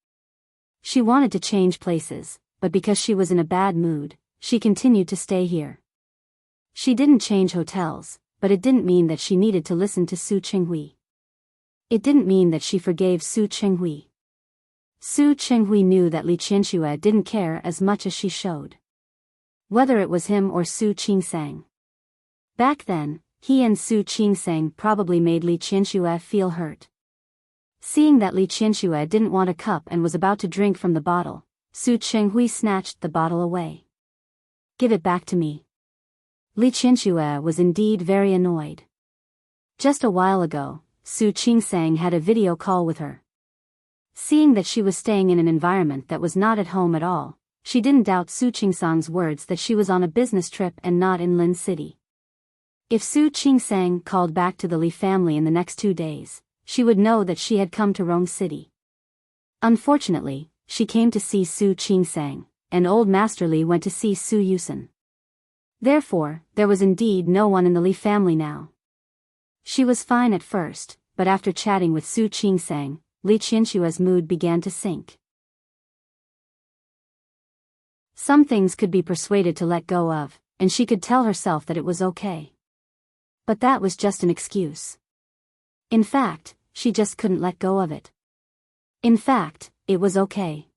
She wanted to change places, but because she was in a bad mood, she continued to stay here. She didn't change hotels, but it didn't mean that she needed to listen to Su Qinghui. It didn't mean that she forgave Su Qinghui. Su Qinghui knew that Li Qianxue didn't care as much as she showed. Whether it was him or Su Qingsang. Back then, he and Su Qingsang probably made Li Qianxue feel hurt. Seeing that Li Qianxue didn't want a cup and was about to drink from the bottle, Su Qinghui snatched the bottle away. "Give it back to me." Li Qianxue was indeed very annoyed. Just a while ago, Su Qingsang had a video call with her. Seeing that she was staying in an environment that was not at home at all, she didn't doubt Su Qingsang's words that she was on a business trip and not in Lin City. If Su Qingsang called back to the Li family in the next 2 days, she would know that she had come to Rome City. Unfortunately, she came to see Su Qingsang, and old Master Li went to see Su Yusen. Therefore, there was indeed no one in the Li family now. She was fine at first, but after chatting with Su Qingsang, Li Qianxue's mood began to sink. Some things could be persuaded to let go of, and she could tell herself that it was okay. But that was just an excuse. In fact, she just couldn't let go of it. In fact, it was okay.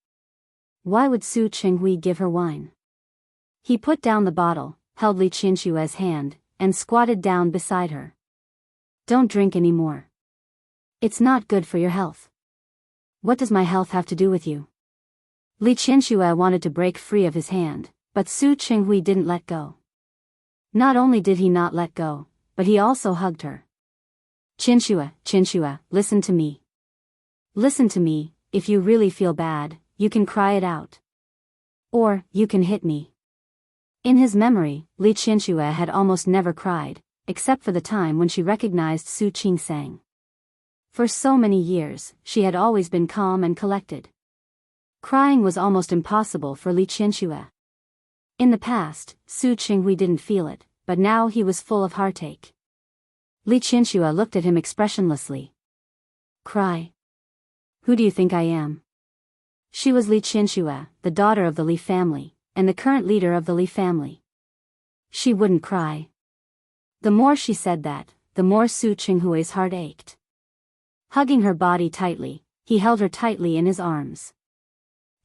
Why would Su Qinghui give her wine? He put down the bottle, held Li Qianxue's hand, and squatted down beside her. "Don't drink anymore. It's not good for your health." "What does my health have to do with you?" Li Qianxue wanted to break free of his hand, but Su Qinghui didn't let go. Not only did he not let go, but he also hugged her. Qianxue, listen to me. Listen to me, if you really feel bad, you can cry it out. Or, you can hit me." In his memory, Li Qianxue had almost never cried, except for the time when she recognized Su Qingsang. For so many years, she had always been calm and collected. Crying was almost impossible for Li Qianxue. In the past, Su Qinghui didn't feel it, but now he was full of heartache. Li Qianxue looked at him expressionlessly. "Cry? Who do you think I am?" She was Li Qianxue, the daughter of the Li family, and the current leader of the Li family. She wouldn't cry. The more she said that, the more Su Qinghui's heart ached. Hugging her body tightly, he held her tightly in his arms.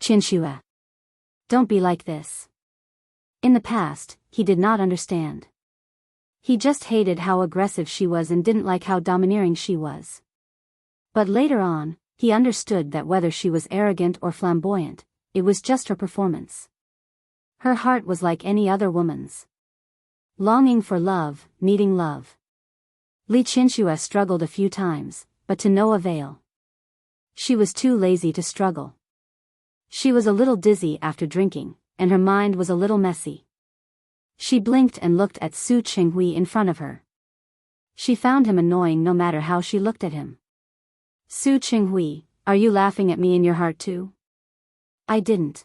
"Qianxue, don't be like this." In the past, he did not understand. He just hated how aggressive she was and didn't like how domineering she was. But later on, he understood that whether she was arrogant or flamboyant, it was just her performance. Her heart was like any other woman's. Longing for love, needing love. Li Qianxue struggled a few times, but to no avail. She was too lazy to struggle. She was a little dizzy after drinking, and her mind was a little messy. She blinked and looked at Su Qinghui in front of her. She found him annoying no matter how she looked at him. "Su Qinghui, are you laughing at me in your heart too?" "I didn't."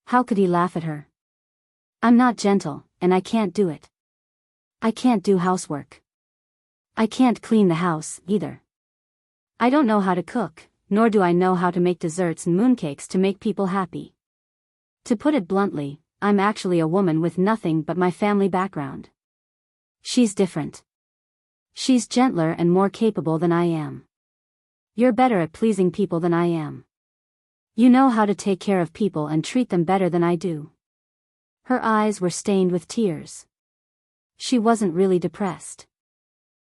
How could he laugh at her? "I'm not gentle, and I can't do it. I can't do housework. I can't clean the house, either. I don't know how to cook, nor do I know how to make desserts and mooncakes to make people happy. To put it bluntly, I'm actually a woman with nothing but my family background. She's different. She's gentler and more capable than I am. You're better at pleasing people than I am. You know how to take care of people and treat them better than I do." Her eyes were stained with tears. She wasn't really depressed.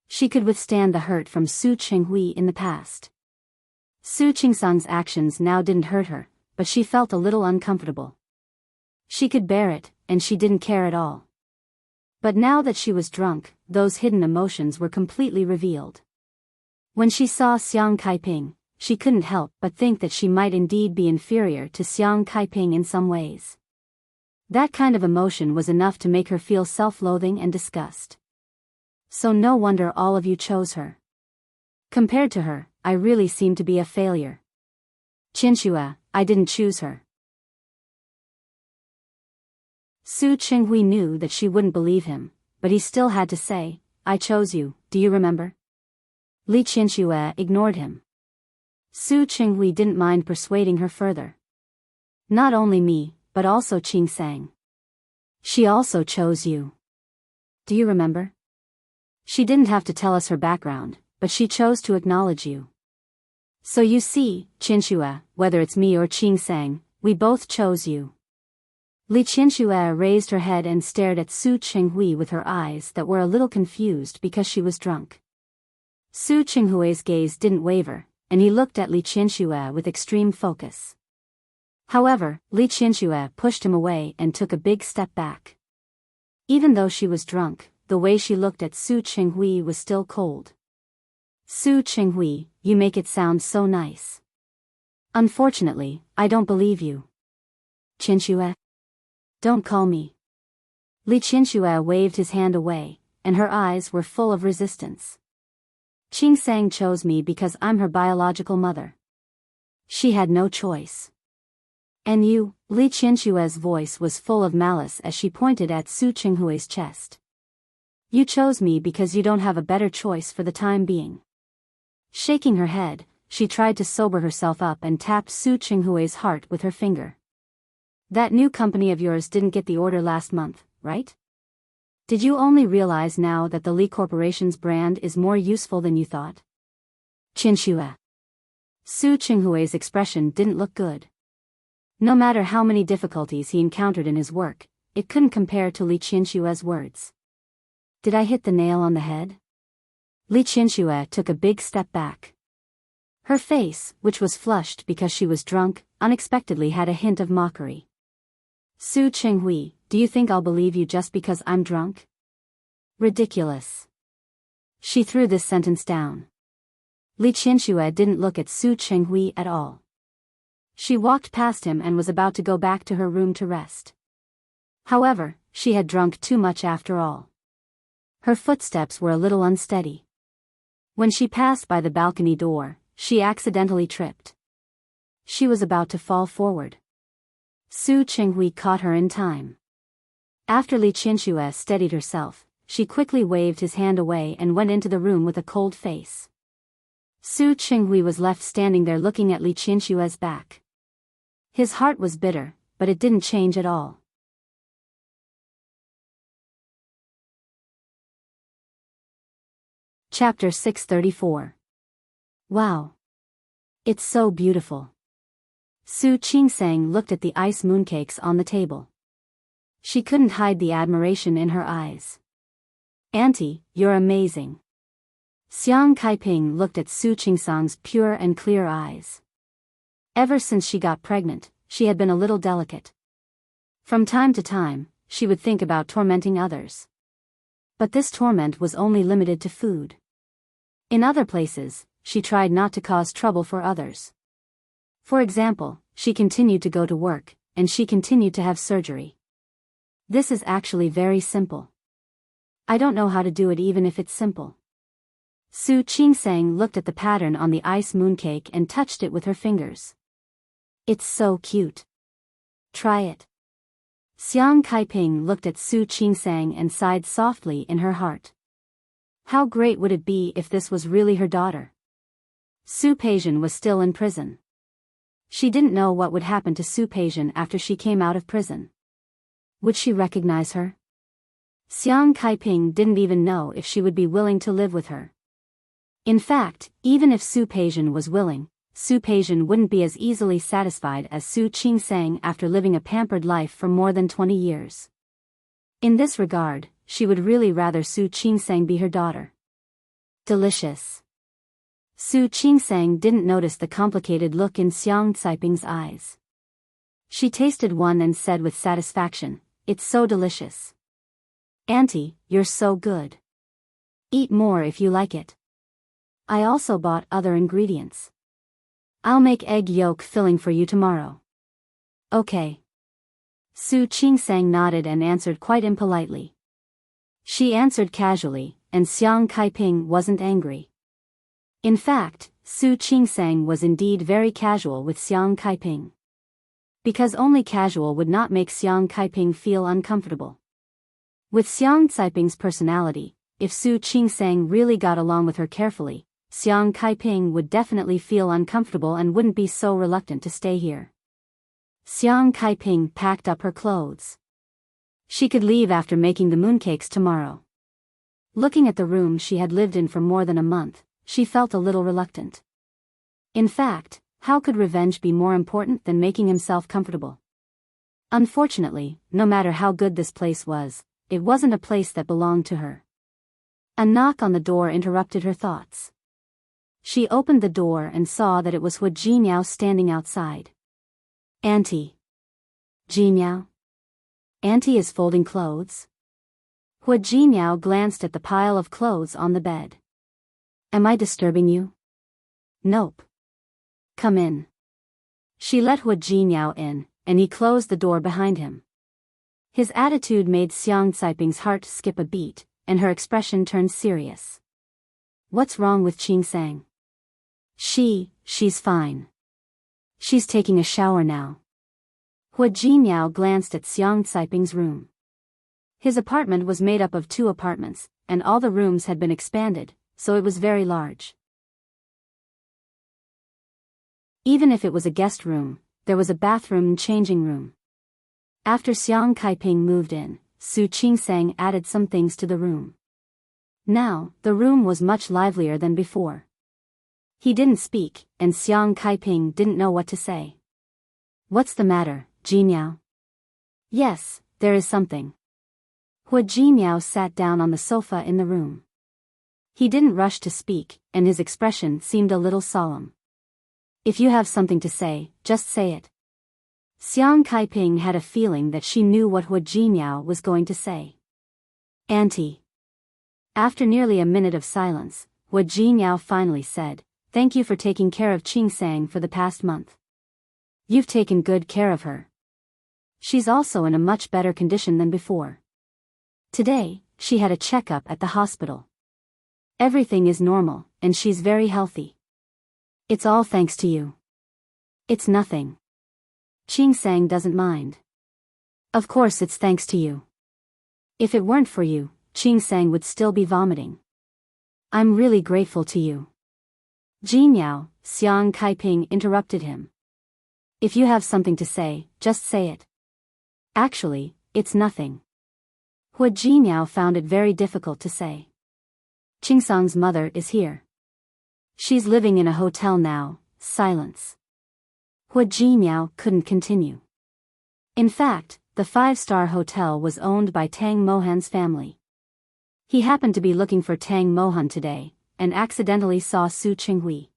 She could withstand the hurt from Su Qinghui in the past. Su Qingsang's actions now didn't hurt her, but she felt a little uncomfortable. She could bear it, and she didn't care at all. But now that she was drunk, those hidden emotions were completely revealed. When she saw Xiang Kaiping, she couldn't help but think that she might indeed be inferior to Xiang Kaiping in some ways. That kind of emotion was enough to make her feel self-loathing and disgust. So no wonder all of you chose her. Compared to her, I really seem to be a failure. Qinxue, I didn't choose her. Su Qinghui knew that she wouldn't believe him, but he still had to say, "I chose you, do you remember?" Li Qinxue ignored him. Su Qinghui didn't mind persuading her further. "Not only me, but also Qingsang. She also chose you. Do you remember? She didn't have to tell us her background, but she chose to acknowledge you. So you see, Qinxue, whether it's me or Qingsang, we both chose you." Li Qinxue raised her head and stared at Su Qinghui with her eyes that were a little confused because she was drunk. Su Qinghui's gaze didn't waver, and he looked at Li Qinxue with extreme focus. However, Li Qinxue pushed him away and took a big step back. Even though she was drunk, the way she looked at Su Qinghui was still cold. "Su Qinghui, you make it sound so nice. Unfortunately, I don't believe you." "Qinxue? Don't call me." Li Qinxue waved his hand away, and her eyes were full of resistance. "Qingsang chose me because I'm her biological mother. She had no choice. And you," Li Qinshue's voice was full of malice as she pointed at Su Qinghui's chest. "You chose me because you don't have a better choice for the time being." Shaking her head, she tried to sober herself up and tapped Su Qinghui's heart with her finger. "That new company of yours didn't get the order last month, right? Did you only realize now that the Li Corporation's brand is more useful than you thought?" "Qinxue." Su Qinghui's expression didn't look good. No matter how many difficulties he encountered in his work, it couldn't compare to Li Qinshue's words. "Did I hit the nail on the head?" Li Qinxue took a big step back. Her face, which was flushed because she was drunk, unexpectedly had a hint of mockery. "Su Qinghui, do you think I'll believe you just because I'm drunk? Ridiculous." She threw this sentence down. Li Qinxue didn't look at Su Qinghui at all. She walked past him and was about to go back to her room to rest. However, she had drunk too much after all. Her footsteps were a little unsteady. When she passed by the balcony door, she accidentally tripped. She was about to fall forward. Su Qinghui caught her in time. After Li Qinxue steadied herself, she quickly waved his hand away and went into the room with a cold face. Su Qinghui was left standing there looking at Li Qinshue's back. His heart was bitter, but it didn't change at all. Chapter 634. Wow. It's so beautiful. Su Qingsang looked at the ice mooncakes on the table. She couldn't hide the admiration in her eyes. "Auntie, you're amazing." Xiang Kaiping looked at Su Qingsang's pure and clear eyes. Ever since she got pregnant, she had been a little delicate. From time to time, she would think about tormenting others. But this torment was only limited to food. In other places, she tried not to cause trouble for others. For example, she continued to go to work, and she continued to have surgery. This is actually very simple. I don't know how to do it even if it's simple. Su Qingsang looked at the pattern on the ice mooncake and touched it with her fingers. "It's so cute. Try it." Xiang Kaiping looked at Su Qingsang and sighed softly in her heart. How great would it be if this was really her daughter? Su Peijian was still in prison. She didn't know what would happen to Su Peijian after she came out of prison. Would she recognize her? Xiang Kaiping didn't even know if she would be willing to live with her. In fact, even if Su Peijian was willing, Su Peijian wouldn't be as easily satisfied as Su Qingsang after living a pampered life for more than 20 years. In this regard, she would really rather Su Qingsang be her daughter. Delicious. Su Qingsang didn't notice the complicated look in Xiang Caiping's eyes. She tasted one and said with satisfaction, "It's so delicious. Auntie, you're so good. Eat more if you like it. I also bought other ingredients. I'll make egg yolk filling for you tomorrow." Okay. Su Qingsang nodded and answered quite impolitely. She answered casually, and Xiang Caiping wasn't angry. In fact, Su Qingsang was indeed very casual with Xiang Caiping. Because only casual would not make Xiang Caiping feel uncomfortable. With Xiang Caiping's personality, if Su Qingsang really got along with her carefully, Xiang Caiping would definitely feel uncomfortable and wouldn't be so reluctant to stay here. Xiang Caiping packed up her clothes. She could leave after making the mooncakes tomorrow. Looking at the room she had lived in for more than a month, she felt a little reluctant. In fact, how could revenge be more important than making himself comfortable? Unfortunately, no matter how good this place was, it wasn't a place that belonged to her. A knock on the door interrupted her thoughts. She opened the door and saw that it was Hu Jinmiao standing outside. "Auntie." "Jinmiao? Auntie is folding clothes?" Hu Jinmiao glanced at the pile of clothes on the bed. "Am I disturbing you?" "Nope. Come in." She let Hu Jinmiao in, and he closed the door behind him. His attitude made Xiang Caiping's heart skip a beat, and her expression turned serious. "What's wrong with Qingsang?" She's fine. She's taking a shower now." Hu Jinmiao glanced at Xiang Caiping's room. His apartment was made up of 2 apartments, and all the rooms had been expanded, so it was very large. Even if it was a guest room, there was a bathroom and changing room. After Xiang Caiping moved in, Su Qingsang added some things to the room. Now, the room was much livelier than before. He didn't speak, and Xiang Caiping didn't know what to say. "What's the matter, Jinmiao?" "Yes, there is something." Hu Jinmiao sat down on the sofa in the room. He didn't rush to speak, and his expression seemed a little solemn. "If you have something to say, just say it." Xiang Caiping had a feeling that she knew what Hu Jinmiao was going to say. "Auntie." After nearly a minute of silence, Hu Jinmiao finally said, "Thank you for taking care of Qingsang for the past month. You've taken good care of her. She's also in a much better condition than before. Today, she had a checkup at the hospital. Everything is normal, and she's very healthy. It's all thanks to you." "It's nothing. Qingsang doesn't mind." "Of course it's thanks to you. If it weren't for you, Qingsang would still be vomiting. I'm really grateful to you." "Jinmiao," Xiang Caiping interrupted him. "If you have something to say, just say it." "Actually, it's nothing." Hu Jinmiao found it very difficult to say. "Qingsang's mother is here. She's living in a hotel now." Silence. Hu Jinmiao couldn't continue. In fact, the 5-star hotel was owned by Tang Mohan's family. He happened to be looking for Tang Mohan today, and accidentally saw Su Qinghui.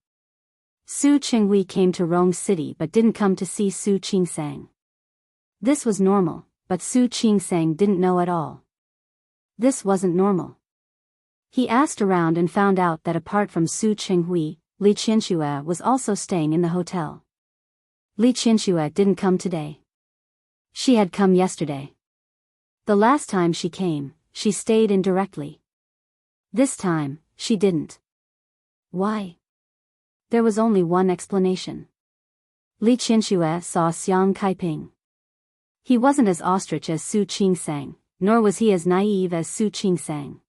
Su Qinghui came to Rome City but didn't come to see Su Qingsang. This was normal, but Su Qingsang didn't know at all. This wasn't normal. He asked around and found out that apart from Su Qinghui, Li Qianxue was also staying in the hotel. Li Qianxue didn't come today. She had come yesterday. The last time she came, she stayed in directly. This time, she didn't. Why? There was only one explanation. Li Qianxue saw Xiang Caiping. He wasn't as ostrich as Su Qingsang, nor was he as naive as Su Qingsang.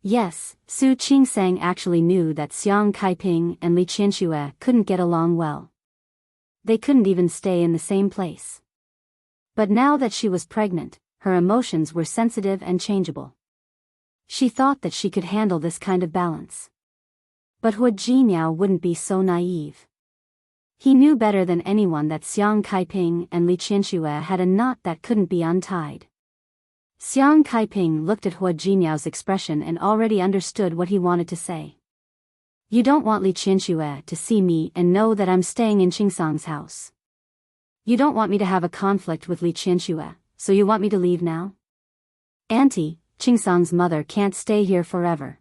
Yes, Su Qingsang actually knew that Xiang Caiping and Li Qianxue couldn't get along well. They couldn't even stay in the same place. But now that she was pregnant, her emotions were sensitive and changeable. She thought that she could handle this kind of balance. But Hua Jinyao wouldn't be so naive. He knew better than anyone that Xiang Kaiping and Li Qianxue had a knot that couldn't be untied. Xiang Kaiping looked at Hua Jinyao's expression and already understood what he wanted to say. You don't want Li Qianxue to see me and know that I'm staying in Qingsang's house. You don't want me to have a conflict with Li Qianxue, so you want me to leave now? Auntie, Qingsang's mother can't stay here forever.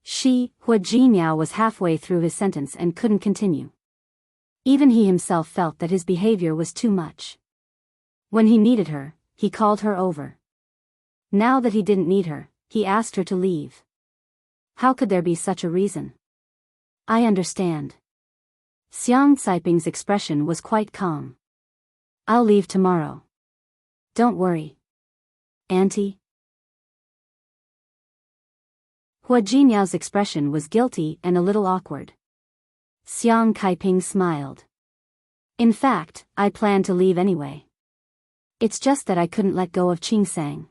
Hua Jinyao was halfway through his sentence and couldn't continue. Even he himself felt that his behavior was too much. When he needed her, he called her over. Now that he didn't need her, he asked her to leave. How could there be such a reason? I understand. Xiang Caiping's expression was quite calm. I'll leave tomorrow. Don't worry. Auntie? Hua Jinyao's expression was guilty and a little awkward. Xiang Kaiping smiled. In fact, I planned to leave anyway. It's just that I couldn't let go of Qingsang.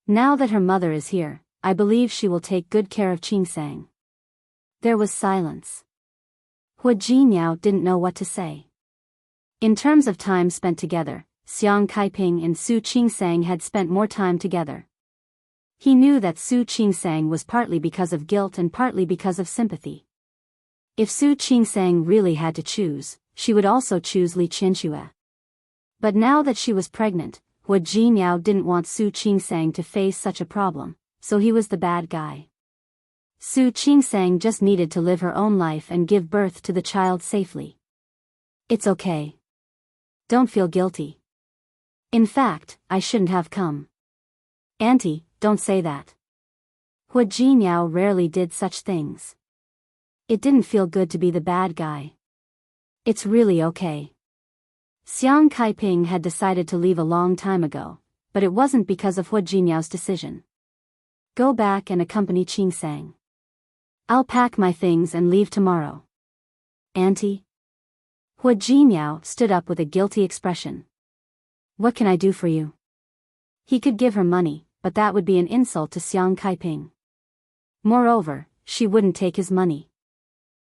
Now that her mother is here, I believe she will take good care of Qingsang. There was silence. Hua Jinyao didn't know what to say. In terms of time spent together, Xiang Kaiping and Su Qingsang had spent more time together. He knew that Su Qingsang was partly because of guilt and partly because of sympathy. If Su Qingsang really had to choose, she would also choose Li Qianxue. But now that she was pregnant, Hua Jinyao didn't want Su Qingsang to face such a problem, so he was the bad guy. Su Qingsang just needed to live her own life and give birth to the child safely. It's okay. Don't feel guilty. In fact, I shouldn't have come. Auntie, don't say that. Hua Jinyao rarely did such things. It didn't feel good to be the bad guy. It's really okay. Xiang Kaiping had decided to leave a long time ago, but it wasn't because of Hua Jinyao's decision. Go back and accompany Qingsang. I'll pack my things and leave tomorrow. Auntie? Hua Jinyao stood up with a guilty expression. What can I do for you? He could give her money, but that would be an insult to Xiang Kaiping. Moreover, she wouldn't take his money.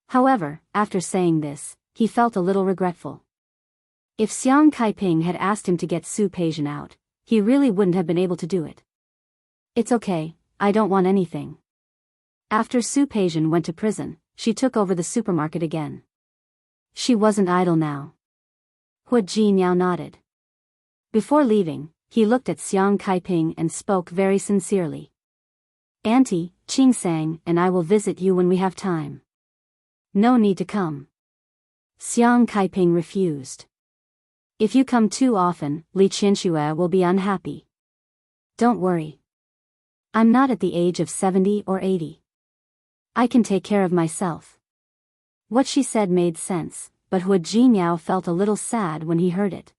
However, after saying this, he felt a little regretful. If Xiang Kaiping had asked him to get Su Peijian out, he really wouldn't have been able to do it. It's okay, I don't want anything. After Su Peijian went to prison, she took over the supermarket again. She wasn't idle now. Hua Jinyao nodded. Before leaving, he looked at Xiang Kaiping and spoke very sincerely. Auntie, Qingsang and I will visit you when we have time. No need to come. Xiang Kaiping refused. If you come too often, Li Qianxue will be unhappy. Don't worry. I'm not at the age of 70 or 80. I can take care of myself. What she said made sense, but Hua Jinyao felt a little sad when he heard it.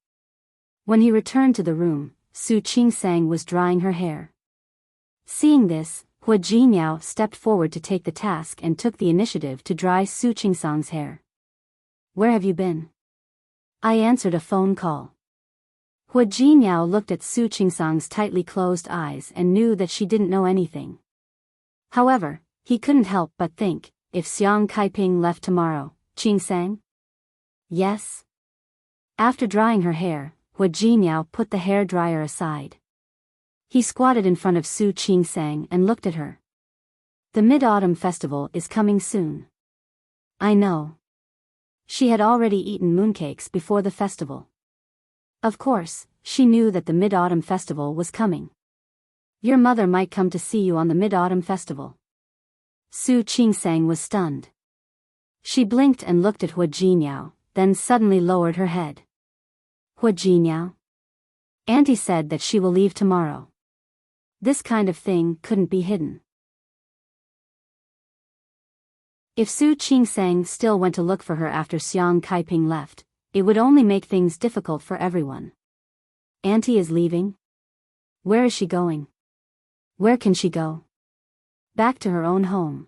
When he returned to the room, Su Qingsang was drying her hair. Seeing this, Hua Jinyao stepped forward to take the task and took the initiative to dry Su Qingsang's hair. Where have you been? I answered a phone call. Hua Jinyao looked at Su Qingsang's tightly closed eyes and knew that she didn't know anything. However, he couldn't help but think, if Xiang Kaiping left tomorrow, Qingsang? Yes. After drying her hair, Hua Jinyao put the hair dryer aside. He squatted in front of Su Qingsang and looked at her. The Mid-Autumn Festival is coming soon. I know. She had already eaten mooncakes before the festival. Of course, she knew that the Mid-Autumn Festival was coming. Your mother might come to see you on the Mid-Autumn Festival. Su Qingsang was stunned. She blinked and looked at Hua Jinyao, then suddenly lowered her head. Hua Jinyao? Auntie said that she will leave tomorrow. This kind of thing couldn't be hidden. If Su Qingsang still went to look for her after Xiang Kaiping left, it would only make things difficult for everyone. Auntie is leaving? Where is she going? Where can she go? Back to her own home.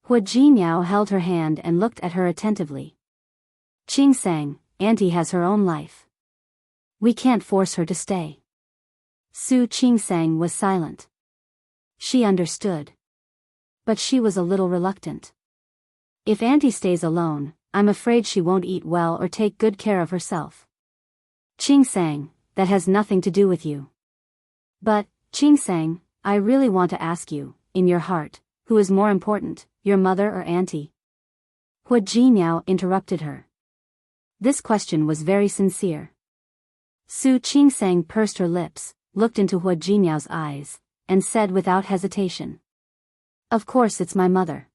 Hua Jinyao held her hand and looked at her attentively. Qingsang, Auntie has her own life. We can't force her to stay. Su Qingsang was silent. She understood. But she was a little reluctant. If Auntie stays alone, I'm afraid she won't eat well or take good care of herself. Qing sang, that has nothing to do with you. But, Qing sang, I really want to ask you, in your heart, who is more important, your mother or Auntie? Hua Jinyao interrupted her. This question was very sincere. Su Qingsang pursed her lips, looked into Hua Jinyao's eyes, and said without hesitation. Of course it's my mother.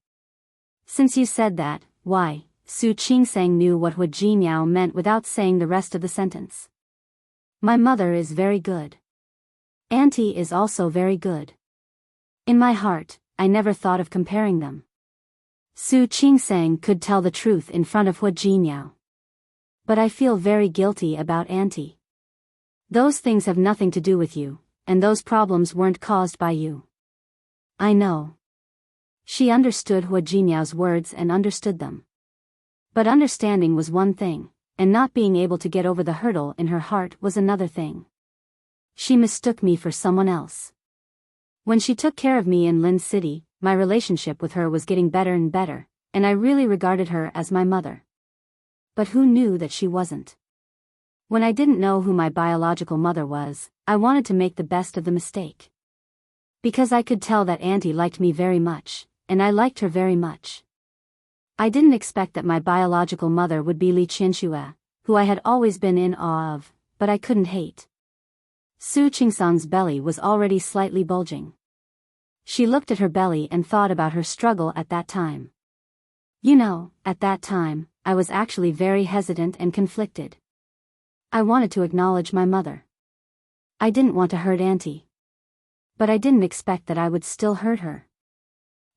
Since you said that, why? Su Qingsang knew what Hua Jinyao meant without saying the rest of the sentence. My mother is very good. Auntie is also very good. In my heart, I never thought of comparing them. Su Qingsang could tell the truth in front of Hua Jinyao. But I feel very guilty about Auntie. Those things have nothing to do with you, and those problems weren't caused by you. I know. She understood Hua Jinyao's words and understood them. But understanding was one thing, and not being able to get over the hurdle in her heart was another thing. She mistook me for someone else. When she took care of me in Lin City, my relationship with her was getting better and better, and I really regarded her as my mother. But who knew that she wasn't? When I didn't know who my biological mother was, I wanted to make the best of the mistake. Because I could tell that Auntie liked me very much, and I liked her very much. I didn't expect that my biological mother would be Li Qianxue, who I had always been in awe of, but I couldn't hate. Su Qingsang's belly was already slightly bulging. She looked at her belly and thought about her struggle at that time. You know, at that time, I was actually very hesitant and conflicted. I wanted to acknowledge my mother. I didn't want to hurt Auntie. But I didn't expect that I would still hurt her.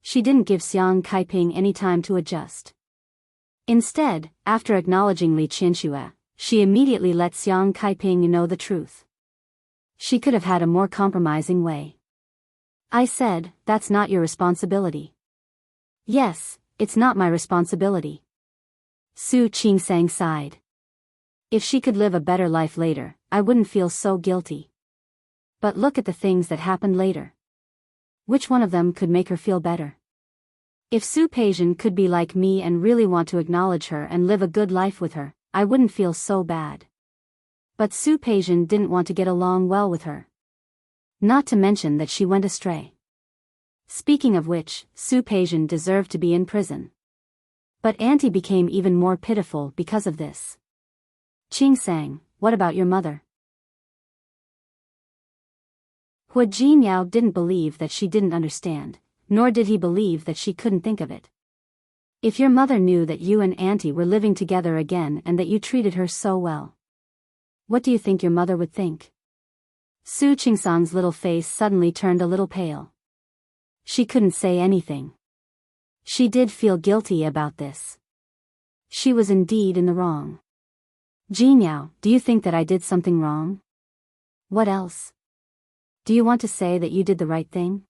She didn't give Xiang Kaiping any time to adjust. Instead, after acknowledging Li Qianxue, she immediately let Xiang Kaiping know the truth. She could have had a more compromising way. I said, that's not your responsibility. Yes, it's not my responsibility. Su Qingsang sighed. If she could live a better life later, I wouldn't feel so guilty. But look at the things that happened later. Which one of them could make her feel better? If Su Peijian could be like me and really want to acknowledge her and live a good life with her, I wouldn't feel so bad. But Su Peijian didn't want to get along well with her. Not to mention that she went astray. Speaking of which, Su Peijian deserved to be in prison. But Auntie became even more pitiful because of this. Qing sang, what about your mother? Hua Jinyao didn't believe that she didn't understand, nor did he believe that she couldn't think of it. If your mother knew that you and Auntie were living together again and that you treated her so well, what do you think your mother would think? Su Qingsang's little face suddenly turned a little pale. She couldn't say anything. She did feel guilty about this. She was indeed in the wrong. Jinyao, do you think that I did something wrong? What else? Do you want to say that you did the right thing?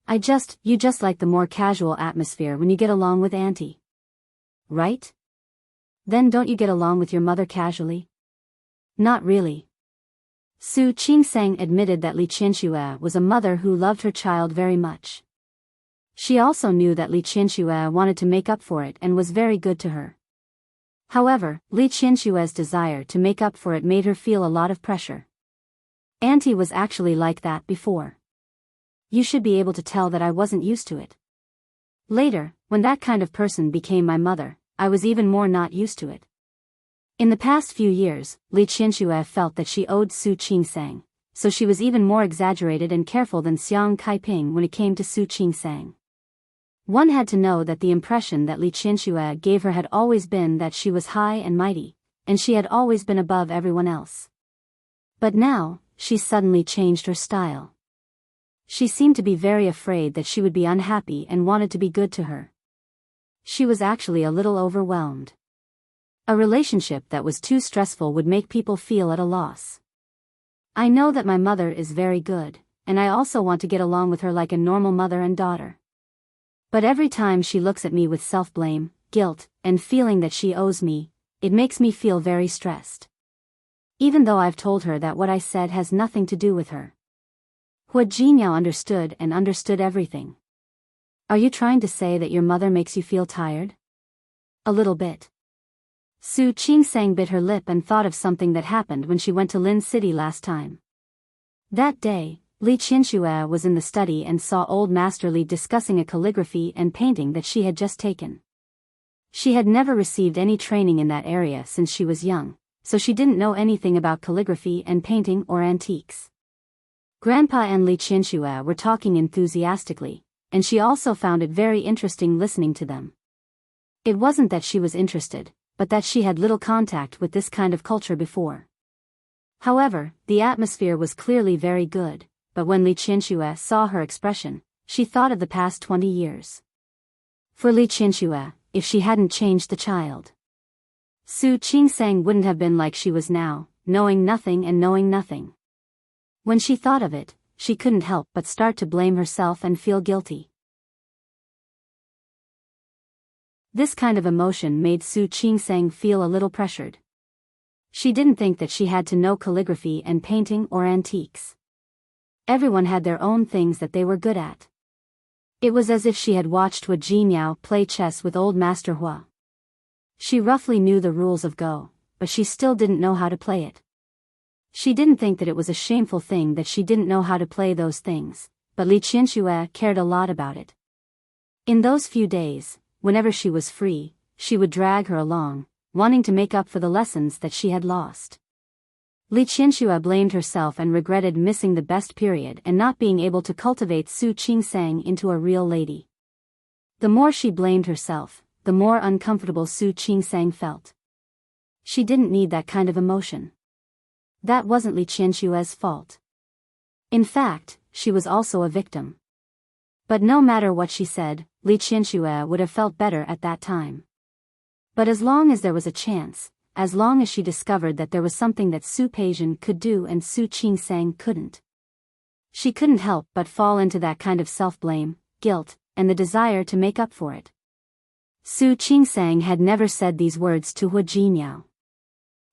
You just like the more casual atmosphere when you get along with Auntie. Right? Then don't you get along with your mother casually? Not really. Su Qingsang admitted that Li Qianxue was a mother who loved her child very much. She also knew that Li Qianxue wanted to make up for it and was very good to her. However, Li Qianxue's desire to make up for it made her feel a lot of pressure. Auntie was actually like that before. You should be able to tell that I wasn't used to it. Later, when that kind of person became my mother, I was even more not used to it. In the past few years, Li Qianxue felt that she owed Su Qingsang, so she was even more exaggerated and careful than Xiang Kaiping when it came to Su Qingsang. One had to know that the impression that Li Qianxue gave her had always been that she was high and mighty, and she had always been above everyone else. But now, she suddenly changed her style. She seemed to be very afraid that she would be unhappy and wanted to be good to her. She was actually a little overwhelmed. A relationship that was too stressful would make people feel at a loss. I know that my mother is very good, and I also want to get along with her like a normal mother and daughter. But every time she looks at me with self-blame, guilt, and feeling that she owes me, it makes me feel very stressed. Even though I've told her that what I said has nothing to do with her. Hua Jinyao understood everything. Are you trying to say that your mother makes you feel tired? A little bit. Su Qingsang bit her lip and thought of something that happened when she went to Lin City last time. That day, Li Qianxue was in the study and saw old Master Li discussing a calligraphy and painting that she had just taken. She had never received any training in that area since she was young, so she didn't know anything about calligraphy and painting or antiques. Grandpa and Li Qianxue were talking enthusiastically, and she also found it very interesting listening to them. It wasn't that she was interested, but that she had little contact with this kind of culture before. However, the atmosphere was clearly very good, but when Li Qianxue saw her expression, she thought of the past 20 years. For Li Qianxue, if she hadn't changed the child, Su Qingsang wouldn't have been like she was now, knowing nothing and knowing nothing. When she thought of it, she couldn't help but start to blame herself and feel guilty. This kind of emotion made Su Qingsang feel a little pressured. She didn't think that she had to know calligraphy and painting or antiques. Everyone had their own things that they were good at. It was as if she had watched Hua Jinniao play chess with old Master Hua. She roughly knew the rules of Go, but she still didn't know how to play it. She didn't think that it was a shameful thing that she didn't know how to play those things, but Li Qianxue cared a lot about it. In those few days, whenever she was free, she would drag her along, wanting to make up for the lessons that she had lost. Li Qianxue blamed herself and regretted missing the best period and not being able to cultivate Su Qingsang into a real lady. The more she blamed herself, the more uncomfortable Su Qingsang felt. She didn't need that kind of emotion. That wasn't Li Qianxue's fault. In fact, she was also a victim. But no matter what she said, Li Qianxue would have felt better at that time. But as long as there was a chance, as long as she discovered that there was something that Su Peijian could do and Su Qingsang couldn't, she couldn't help but fall into that kind of self-blame, guilt, and the desire to make up for it. Su Qingsang had never said these words to Hua Jinniao.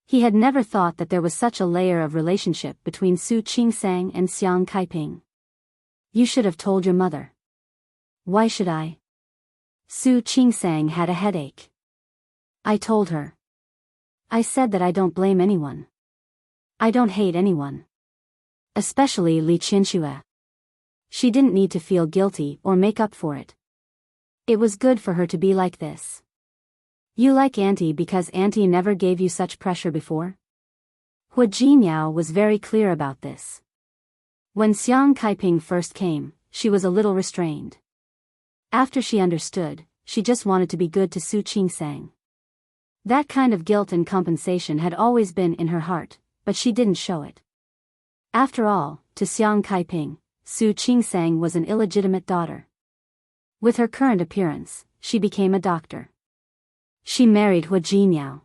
He had never thought that there was such a layer of relationship between Su Qingsang and Xiang Kaiping. You should have told your mother. Why should I? Su Qingsang had a headache. I told her. I said that I don't blame anyone. I don't hate anyone. Especially Li Qianxue. She didn't need to feel guilty or make up for it. It was good for her to be like this. You like Auntie because Auntie never gave you such pressure before? Hua Jinniao was very clear about this. When Xiang Kaiping first came, she was a little restrained. After she understood, she just wanted to be good to Su Qingsang. That kind of guilt and compensation had always been in her heart, but she didn't show it. After all, to Xiang Kaiping, Su Qingsang was an illegitimate daughter. With her current appearance, she became a doctor. She married Hua Jinniao.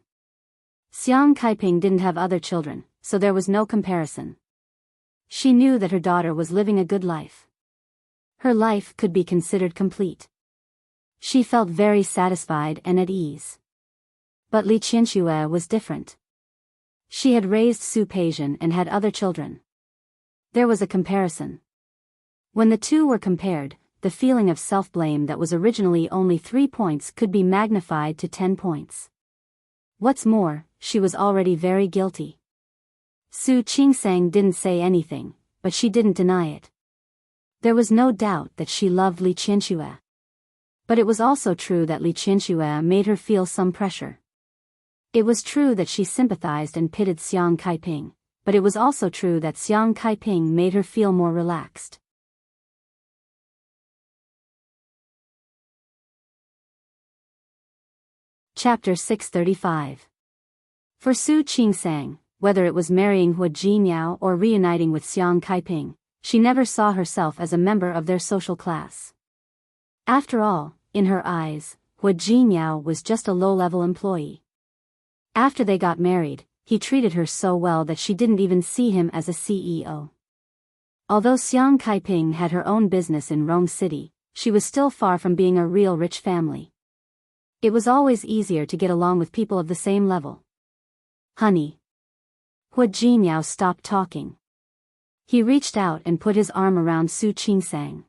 Xiang Kaiping didn't have other children, so there was no comparison. She knew that her daughter was living a good life. Her life could be considered complete. She felt very satisfied and at ease. But Li Qianxue was different. She had raised Su Peijian and had other children. There was a comparison. When the two were compared, the feeling of self-blame that was originally only 3 points could be magnified to 10 points. What's more, she was already very guilty. Su Qingsang didn't say anything, but she didn't deny it. There was no doubt that she loved Li Qianxue. But it was also true that Li Qianxue made her feel some pressure. It was true that she sympathized and pitied Xiang Kaiping, but it was also true that Xiang Kaiping made her feel more relaxed. Chapter 635. For Su Qingsang, whether it was marrying Hua Jinniao or reuniting with Xiang Kaiping, she never saw herself as a member of their social class. After all, in her eyes, Hua Jinniao was just a low-level employee. After they got married, he treated her so well that she didn't even see him as a CEO. Although Xiang Kaiping had her own business in Rome City, she was still far from being a real rich family. It was always easier to get along with people of the same level. Honey. Hua Jinniao stopped talking. He reached out and put his arm around Su Qingsang.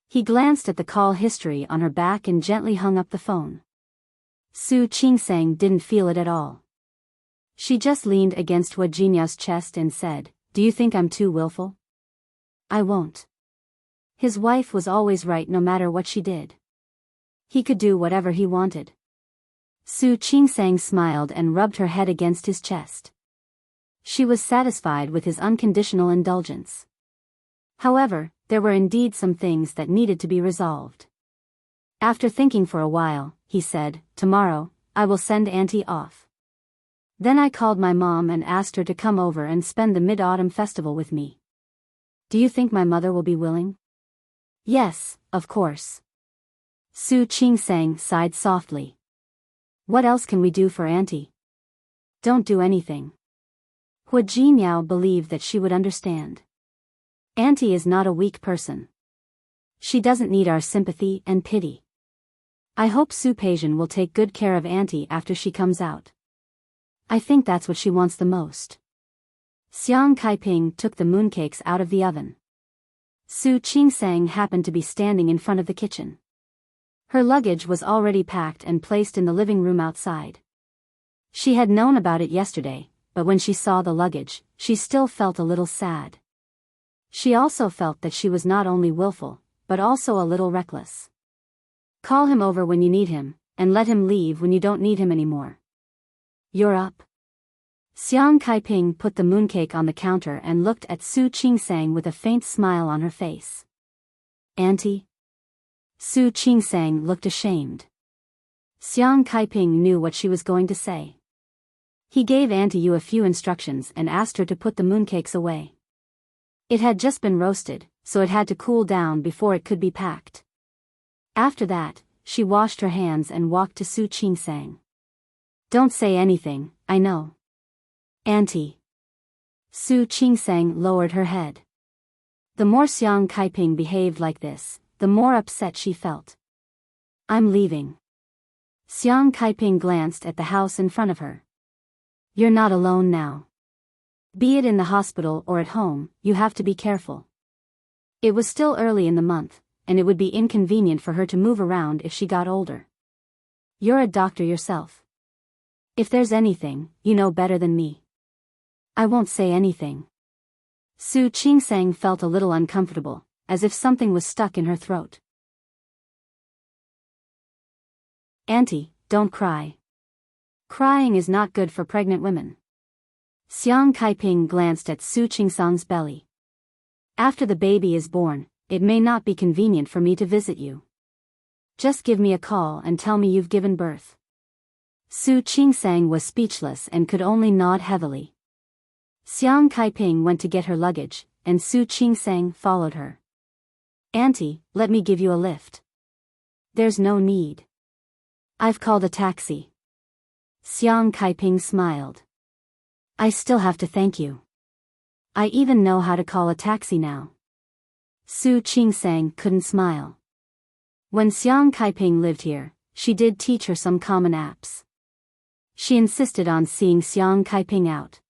He glanced at the call history on her back and gently hung up the phone. Su Qingsang didn't feel it at all. She just leaned against Hua Jinyao's chest and said, "Do you think I'm too willful?" "I won't." His wife was always right no matter what she did. He could do whatever he wanted. Su Qingsang smiled and rubbed her head against his chest. She was satisfied with his unconditional indulgence. However, there were indeed some things that needed to be resolved. After thinking for a while, he said, "Tomorrow, I will send Auntie off." Then I called my mom and asked her to come over and spend the Mid-Autumn Festival with me. Do you think my mother will be willing? Yes, of course. Su Qingsang sighed softly. What else can we do for Auntie? Don't do anything. Hua Jinyao believed that she would understand. Auntie is not a weak person. She doesn't need our sympathy and pity. I hope Su Peijian will take good care of Auntie after she comes out. I think that's what she wants the most. Xiang Kaiping took the mooncakes out of the oven. Su Qingsang happened to be standing in front of the kitchen. Her luggage was already packed and placed in the living room outside. She had known about it yesterday, but when she saw the luggage, she still felt a little sad. She also felt that she was not only willful, but also a little reckless. Call him over when you need him, and let him leave when you don't need him anymore. You're up. Xiang Kaiping put the mooncake on the counter and looked at Su Qingsang with a faint smile on her face. Auntie? Su Qingsang looked ashamed. Xiang Kaiping knew what she was going to say. He gave Auntie Yu a few instructions and asked her to put the mooncakes away. It had just been roasted, so it had to cool down before it could be packed. After that, she washed her hands and walked to Su Qingsang. Don't say anything, I know. Auntie. Su Qingsang lowered her head. The more Xiang Kaiping behaved like this, the more upset she felt. I'm leaving. Xiang Kaiping glanced at the house in front of her. You're not alone now. Be it in the hospital or at home, you have to be careful. It was still early in the month, and it would be inconvenient for her to move around if she got older. You're a doctor yourself. If there's anything, you know better than me. I won't say anything. Su Qingsang felt a little uncomfortable, as if something was stuck in her throat. Auntie, don't cry. Crying is not good for pregnant women. Xiang Kaiping glanced at Su Qingsang's belly. After the baby is born, it may not be convenient for me to visit you. Just give me a call and tell me you've given birth. Su Qingsang was speechless and could only nod heavily. Xiang Kaiping went to get her luggage, and Su Qingsang followed her. Auntie, let me give you a lift. There's no need. I've called a taxi. Xiang Kaiping smiled. I still have to thank you. I even know how to call a taxi now. Su Qingsang couldn't smile. When Xiang Kaiping lived here, she did teach her some common apps. She insisted on seeing Xiang Kaiping out.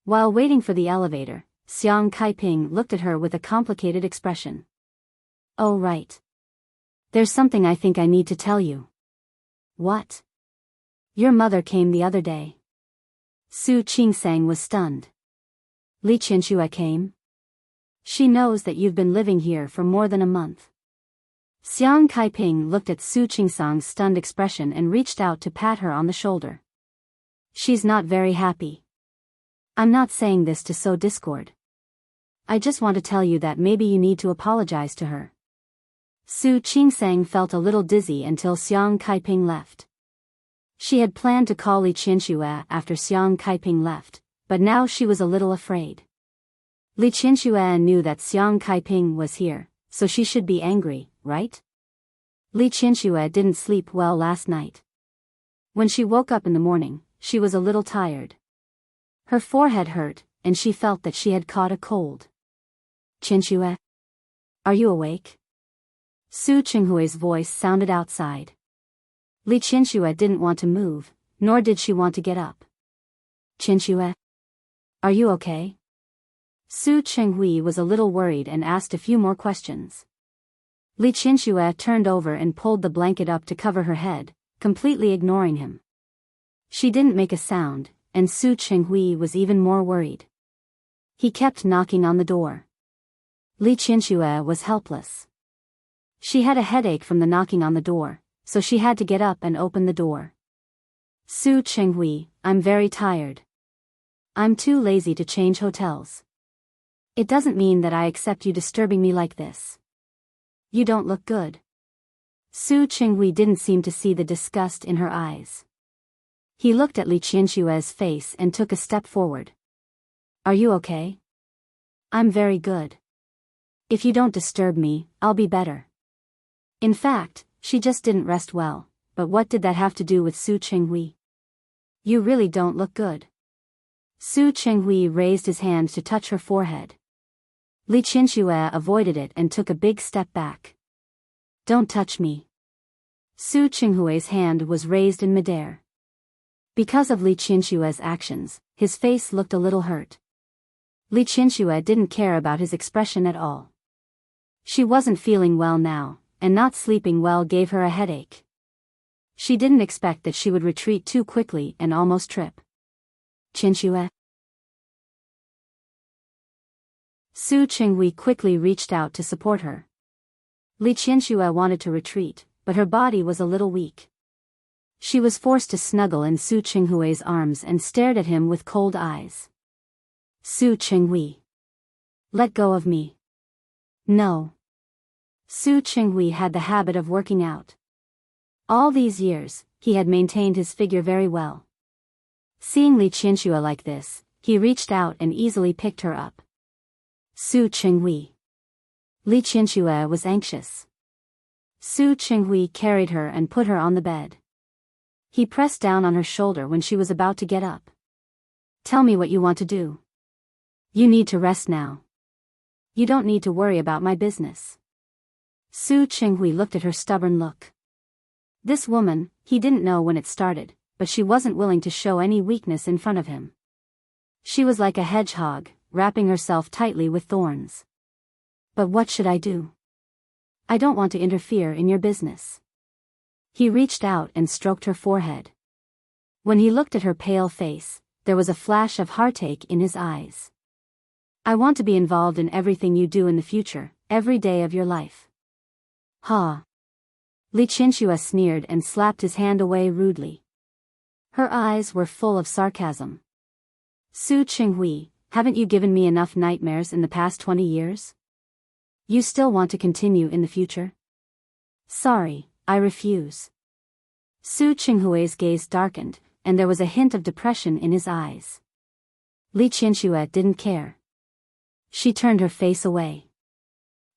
While waiting for the elevator, Xiang Kaiping looked at her with a complicated expression. Oh right. There's something I think I need to tell you. What? Your mother came the other day. Su Qingsang was stunned. Li Qianxue came? She knows that you've been living here for more than a month. Xiang Kaiping looked at Su Qingsang's stunned expression and reached out to pat her on the shoulder. She's not very happy. I'm not saying this to sow discord. I just want to tell you that maybe you need to apologize to her. Su Qingsang felt a little dizzy until Xiang Kaiping left. She had planned to call Li Qianxue after Xiang Kaiping left, but now she was a little afraid. Li Qianxue knew that Xiang Kaiping was here, so she should be angry, right? Li Qianxue didn't sleep well last night. When she woke up in the morning, she was a little tired. Her forehead hurt, and she felt that she had caught a cold. Qianxue? Are you awake? Su Qinghui's voice sounded outside. Li Qianxue didn't want to move, nor did she want to get up. Qianxue? Are you okay? Su Qinghui was a little worried and asked a few more questions. Li Qinxue turned over and pulled the blanket up to cover her head, completely ignoring him. She didn't make a sound, and Su Qinghui was even more worried. He kept knocking on the door. Li Qinxue was helpless. She had a headache from the knocking on the door, so she had to get up and open the door. Su Qinghui, I'm very tired. I'm too lazy to change hotels. It doesn't mean that I accept you disturbing me like this. You don't look good. Su Qinghui didn't seem to see the disgust in her eyes. He looked at Li Qinshue's face and took a step forward. Are you okay? I'm very good. If you don't disturb me, I'll be better. In fact, she just didn't rest well, but what did that have to do with Su Qinghui? You really don't look good. Su Qinghui raised his hand to touch her forehead. Li Qinxue avoided it and took a big step back. Don't touch me. Su Qinghui's hand was raised in midair. Because of Li Qinshue's actions, his face looked a little hurt. Li Qinsue didn't care about his expression at all. She wasn't feeling well now, and not sleeping well gave her a headache. She didn't expect that she would retreat too quickly and almost trip. Qinsue. Su Qinghui quickly reached out to support her. Li Qinsue wanted to retreat, but her body was a little weak. She was forced to snuggle in Su Qinghui's arms and stared at him with cold eyes. Su Qinghui. Let go of me. No. Su Qinghui had the habit of working out. All these years, he had maintained his figure very well. Seeing Li Qinsue like this, he reached out and easily picked her up. Su Qinghui. Li Qinsue was anxious. Su Qinghui carried her and put her on the bed. He pressed down on her shoulder when she was about to get up. Tell me what you want to do. You need to rest now. You don't need to worry about my business. Su Qinghui looked at her stubborn look. This woman, he didn't know when it started, but she wasn't willing to show any weakness in front of him. She was like a hedgehog, wrapping herself tightly with thorns. But what should I do? I don't want to interfere in your business. He reached out and stroked her forehead. When he looked at her pale face, there was a flash of heartache in his eyes. I want to be involved in everything you do in the future, every day of your life. Ha! Li Qinsue sneered and slapped his hand away rudely. Her eyes were full of sarcasm. Su Qinghui, haven't you given me enough nightmares in the past 20 years? You still want to continue in the future? Sorry, I refuse. Su Qinghui's gaze darkened, and there was a hint of depression in his eyes. Li Qinsue didn't care. She turned her face away.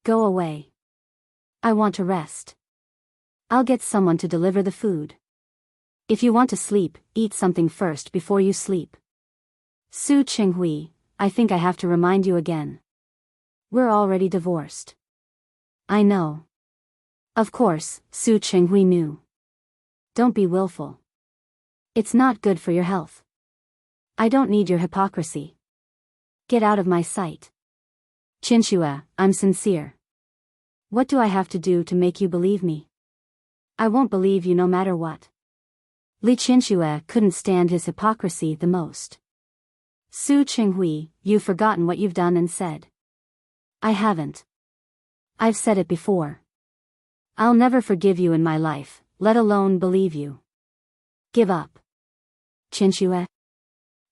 Go away. I want to rest. I'll get someone to deliver the food. If you want to sleep, eat something first before you sleep. Su Qinghui, I think I have to remind you again. We're already divorced. I know. Of course, Su Qinghui knew. Don't be willful. It's not good for your health. I don't need your hypocrisy. Get out of my sight. Qinsue, I'm sincere. What do I have to do to make you believe me? I won't believe you no matter what. Li Qinsue couldn't stand his hypocrisy the most. Su Qinghui, you've forgotten what you've done and said. I haven't. I've said it before. I'll never forgive you in my life, let alone believe you. Give up. Qinsue.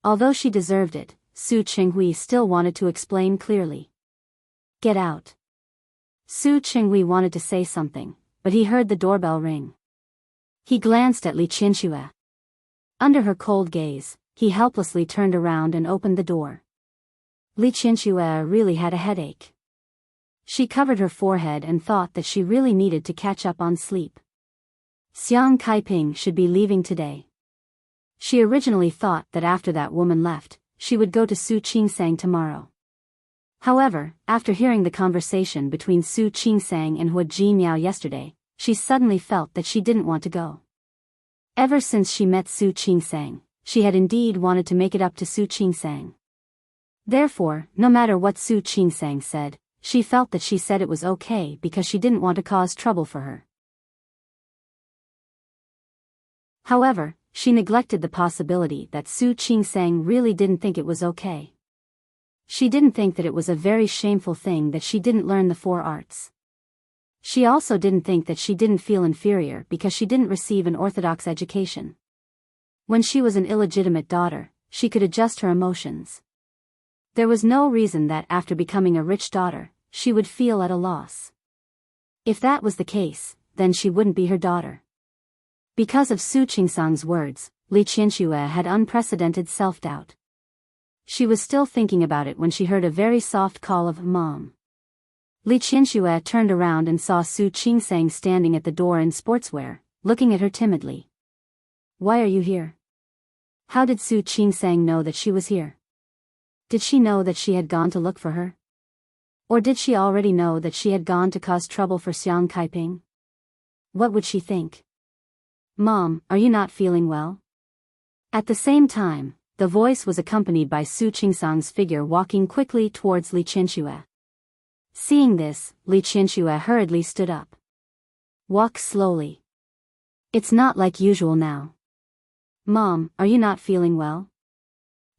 Although she deserved it, Su Qinghui still wanted to explain clearly. Get out. Su Qinghui wanted to say something, but he heard the doorbell ring. He glanced at Li Qinsue. Under her cold gaze, he helplessly turned around and opened the door. Li Qinsue really had a headache. She covered her forehead and thought that she really needed to catch up on sleep. Xiang Kaiping should be leaving today. She originally thought that after that woman left, she would go to Su Qingsang tomorrow. However, after hearing the conversation between Su Qingsang and Hua Jinmiao yesterday, she suddenly felt that she didn't want to go. Ever since she met Su Qingsang, she had indeed wanted to make it up to Su Qingsang. Therefore, no matter what Su Qingsang said, she felt that she said it was okay because she didn't want to cause trouble for her. However, she neglected the possibility that Su Qingsang really didn't think it was okay. She didn't think that it was a very shameful thing that she didn't learn the 4 arts. She also didn't think that she didn't feel inferior because she didn't receive an orthodox education. When she was an illegitimate daughter, she could adjust her emotions. There was no reason that after becoming a rich daughter, she would feel at a loss. If that was the case, then she wouldn't be her daughter. Because of Su Qingsang's words, Li Qianxue had unprecedented self-doubt. She was still thinking about it when she heard a very soft call of "Mom." Li Qianxue turned around and saw Su Qingsang standing at the door in sportswear, looking at her timidly. "Why are you here?" How did Su Qingsang know that she was here? Did she know that she had gone to look for her? Or did she already know that she had gone to cause trouble for Xiang Kaiping? What would she think? "Mom, are you not feeling well?" At the same time, the voice was accompanied by Su Qingsang's figure walking quickly towards Li Qianxue. Seeing this, Li Qianxue hurriedly stood up. "Walk slowly. It's not like usual now." "Mom, are you not feeling well?"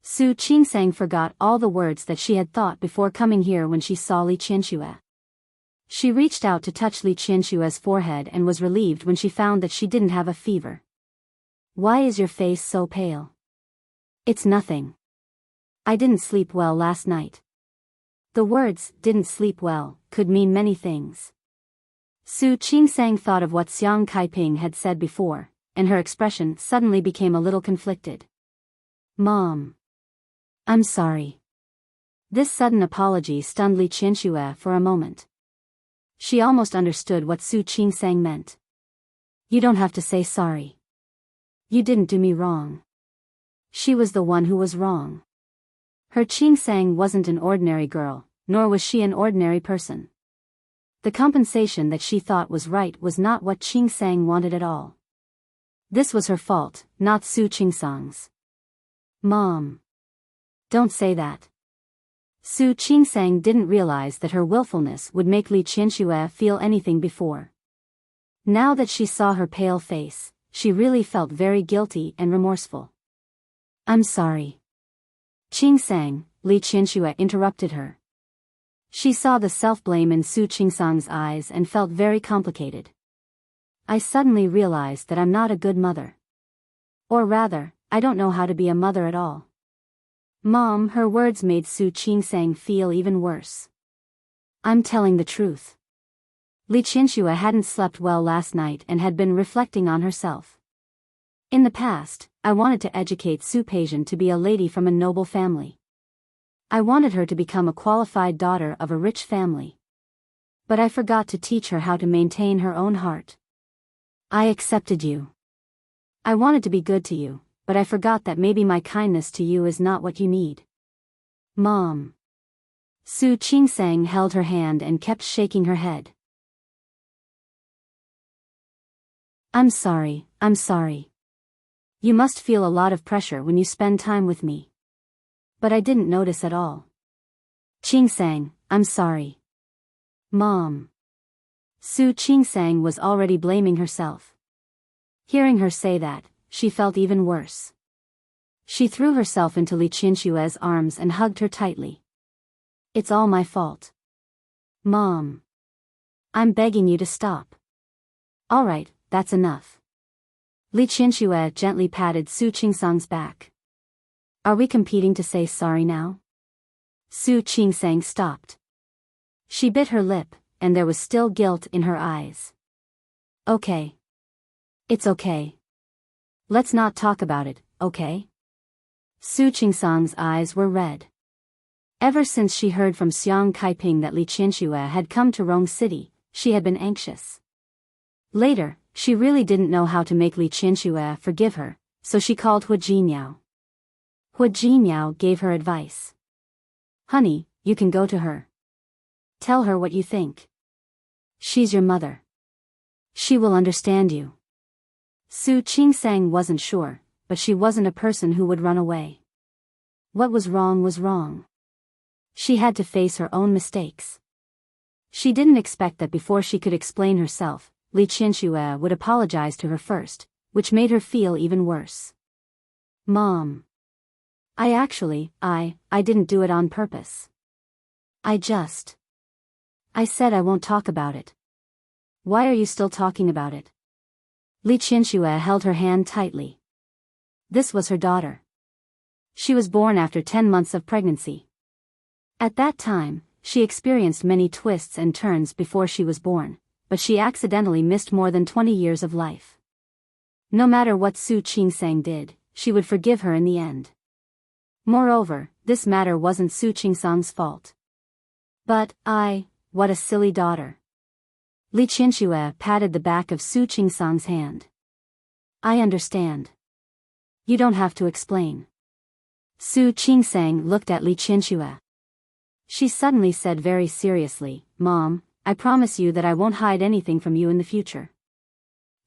Su Qingsang forgot all the words that she had thought before coming here when she saw Li Qianxue. She reached out to touch Li Qianxue's forehead and was relieved when she found that she didn't have a fever. "Why is your face so pale?" "It's nothing. I didn't sleep well last night." The words, "didn't sleep well," could mean many things. Su Qingsang thought of what Xiang Kaiping had said before, and her expression suddenly became a little conflicted. "Mom. I'm sorry." This sudden apology stunned Li Qianxue for a moment. She almost understood what Su Qingsang meant. "You don't have to say sorry. You didn't do me wrong." She was the one who was wrong. Her Qingsang wasn't an ordinary girl, nor was she an ordinary person. The compensation that she thought was right was not what Qingsang wanted at all. This was her fault, not Su Qingsang's. "Mom. Don't say that." Su Qingsang didn't realize that her willfulness would make Li Qianxue feel anything before. Now that she saw her pale face, she really felt very guilty and remorseful. "I'm sorry." "Qingsang," Li Qianxue interrupted her. She saw the self-blame in Su Qingsang's eyes and felt very complicated. "I suddenly realized that I'm not a good mother. Or rather, I don't know how to be a mother at all." "Mom," her words made Su Qingsang feel even worse. "I'm telling the truth." Li Qianxue hadn't slept well last night and had been reflecting on herself. "In the past, I wanted to educate Su Peijian to be a lady from a noble family. I wanted her to become a qualified daughter of a rich family. But I forgot to teach her how to maintain her own heart. I accepted you. I wanted to be good to you, but I forgot that maybe my kindness to you is not what you need." "Mom." Su Qingsang held her hand and kept shaking her head. I'm sorry. You must feel a lot of pressure when you spend time with me. But I didn't notice at all." "Qingsang, I'm sorry." "Mom." Su Qingsang was already blaming herself. Hearing her say that, she felt even worse. She threw herself into Li Qianxue's arms and hugged her tightly. "It's all my fault. Mom. I'm begging you to stop." "All right, that's enough." Li Qianxue gently patted Su Qingsang's back. "Are we competing to say sorry now?" Su Qingsang stopped. She bit her lip, and there was still guilt in her eyes. "Okay. It's okay. Let's not talk about it, okay?" Su Qingsang's eyes were red. Ever since she heard from Xiang Kaiping that Li Qianxue had come to Rong City, she had been anxious. Later, she really didn't know how to make Li Qianxue forgive her, so she called Hu Jinniao. Hu Jinniao gave her advice. "Honey, you can go to her. Tell her what you think. She's your mother. She will understand you." Su Qingsang wasn't sure, but she wasn't a person who would run away. What was wrong was wrong. She had to face her own mistakes. She didn't expect that before she could explain herself, Li Qianxue would apologize to her first, which made her feel even worse. Mom. I didn't do it on purpose. I said I won't talk about it. Why are you still talking about it? Li Qianxue held her hand tightly. This was her daughter. She was born after 10 months of pregnancy. At that time, she experienced many twists and turns before she was born, but she accidentally missed more than 20 years of life. No matter what Su Qingsang did, she would forgive her in the end. Moreover, this matter wasn't Su Qingsang's fault. But what a silly daughter. Li Qianxue patted the back of Su Qingsang's hand. I understand. You don't have to explain. Su Qingsang looked at Li Qianxue. She suddenly said very seriously, Mom, I promise you that I won't hide anything from you in the future.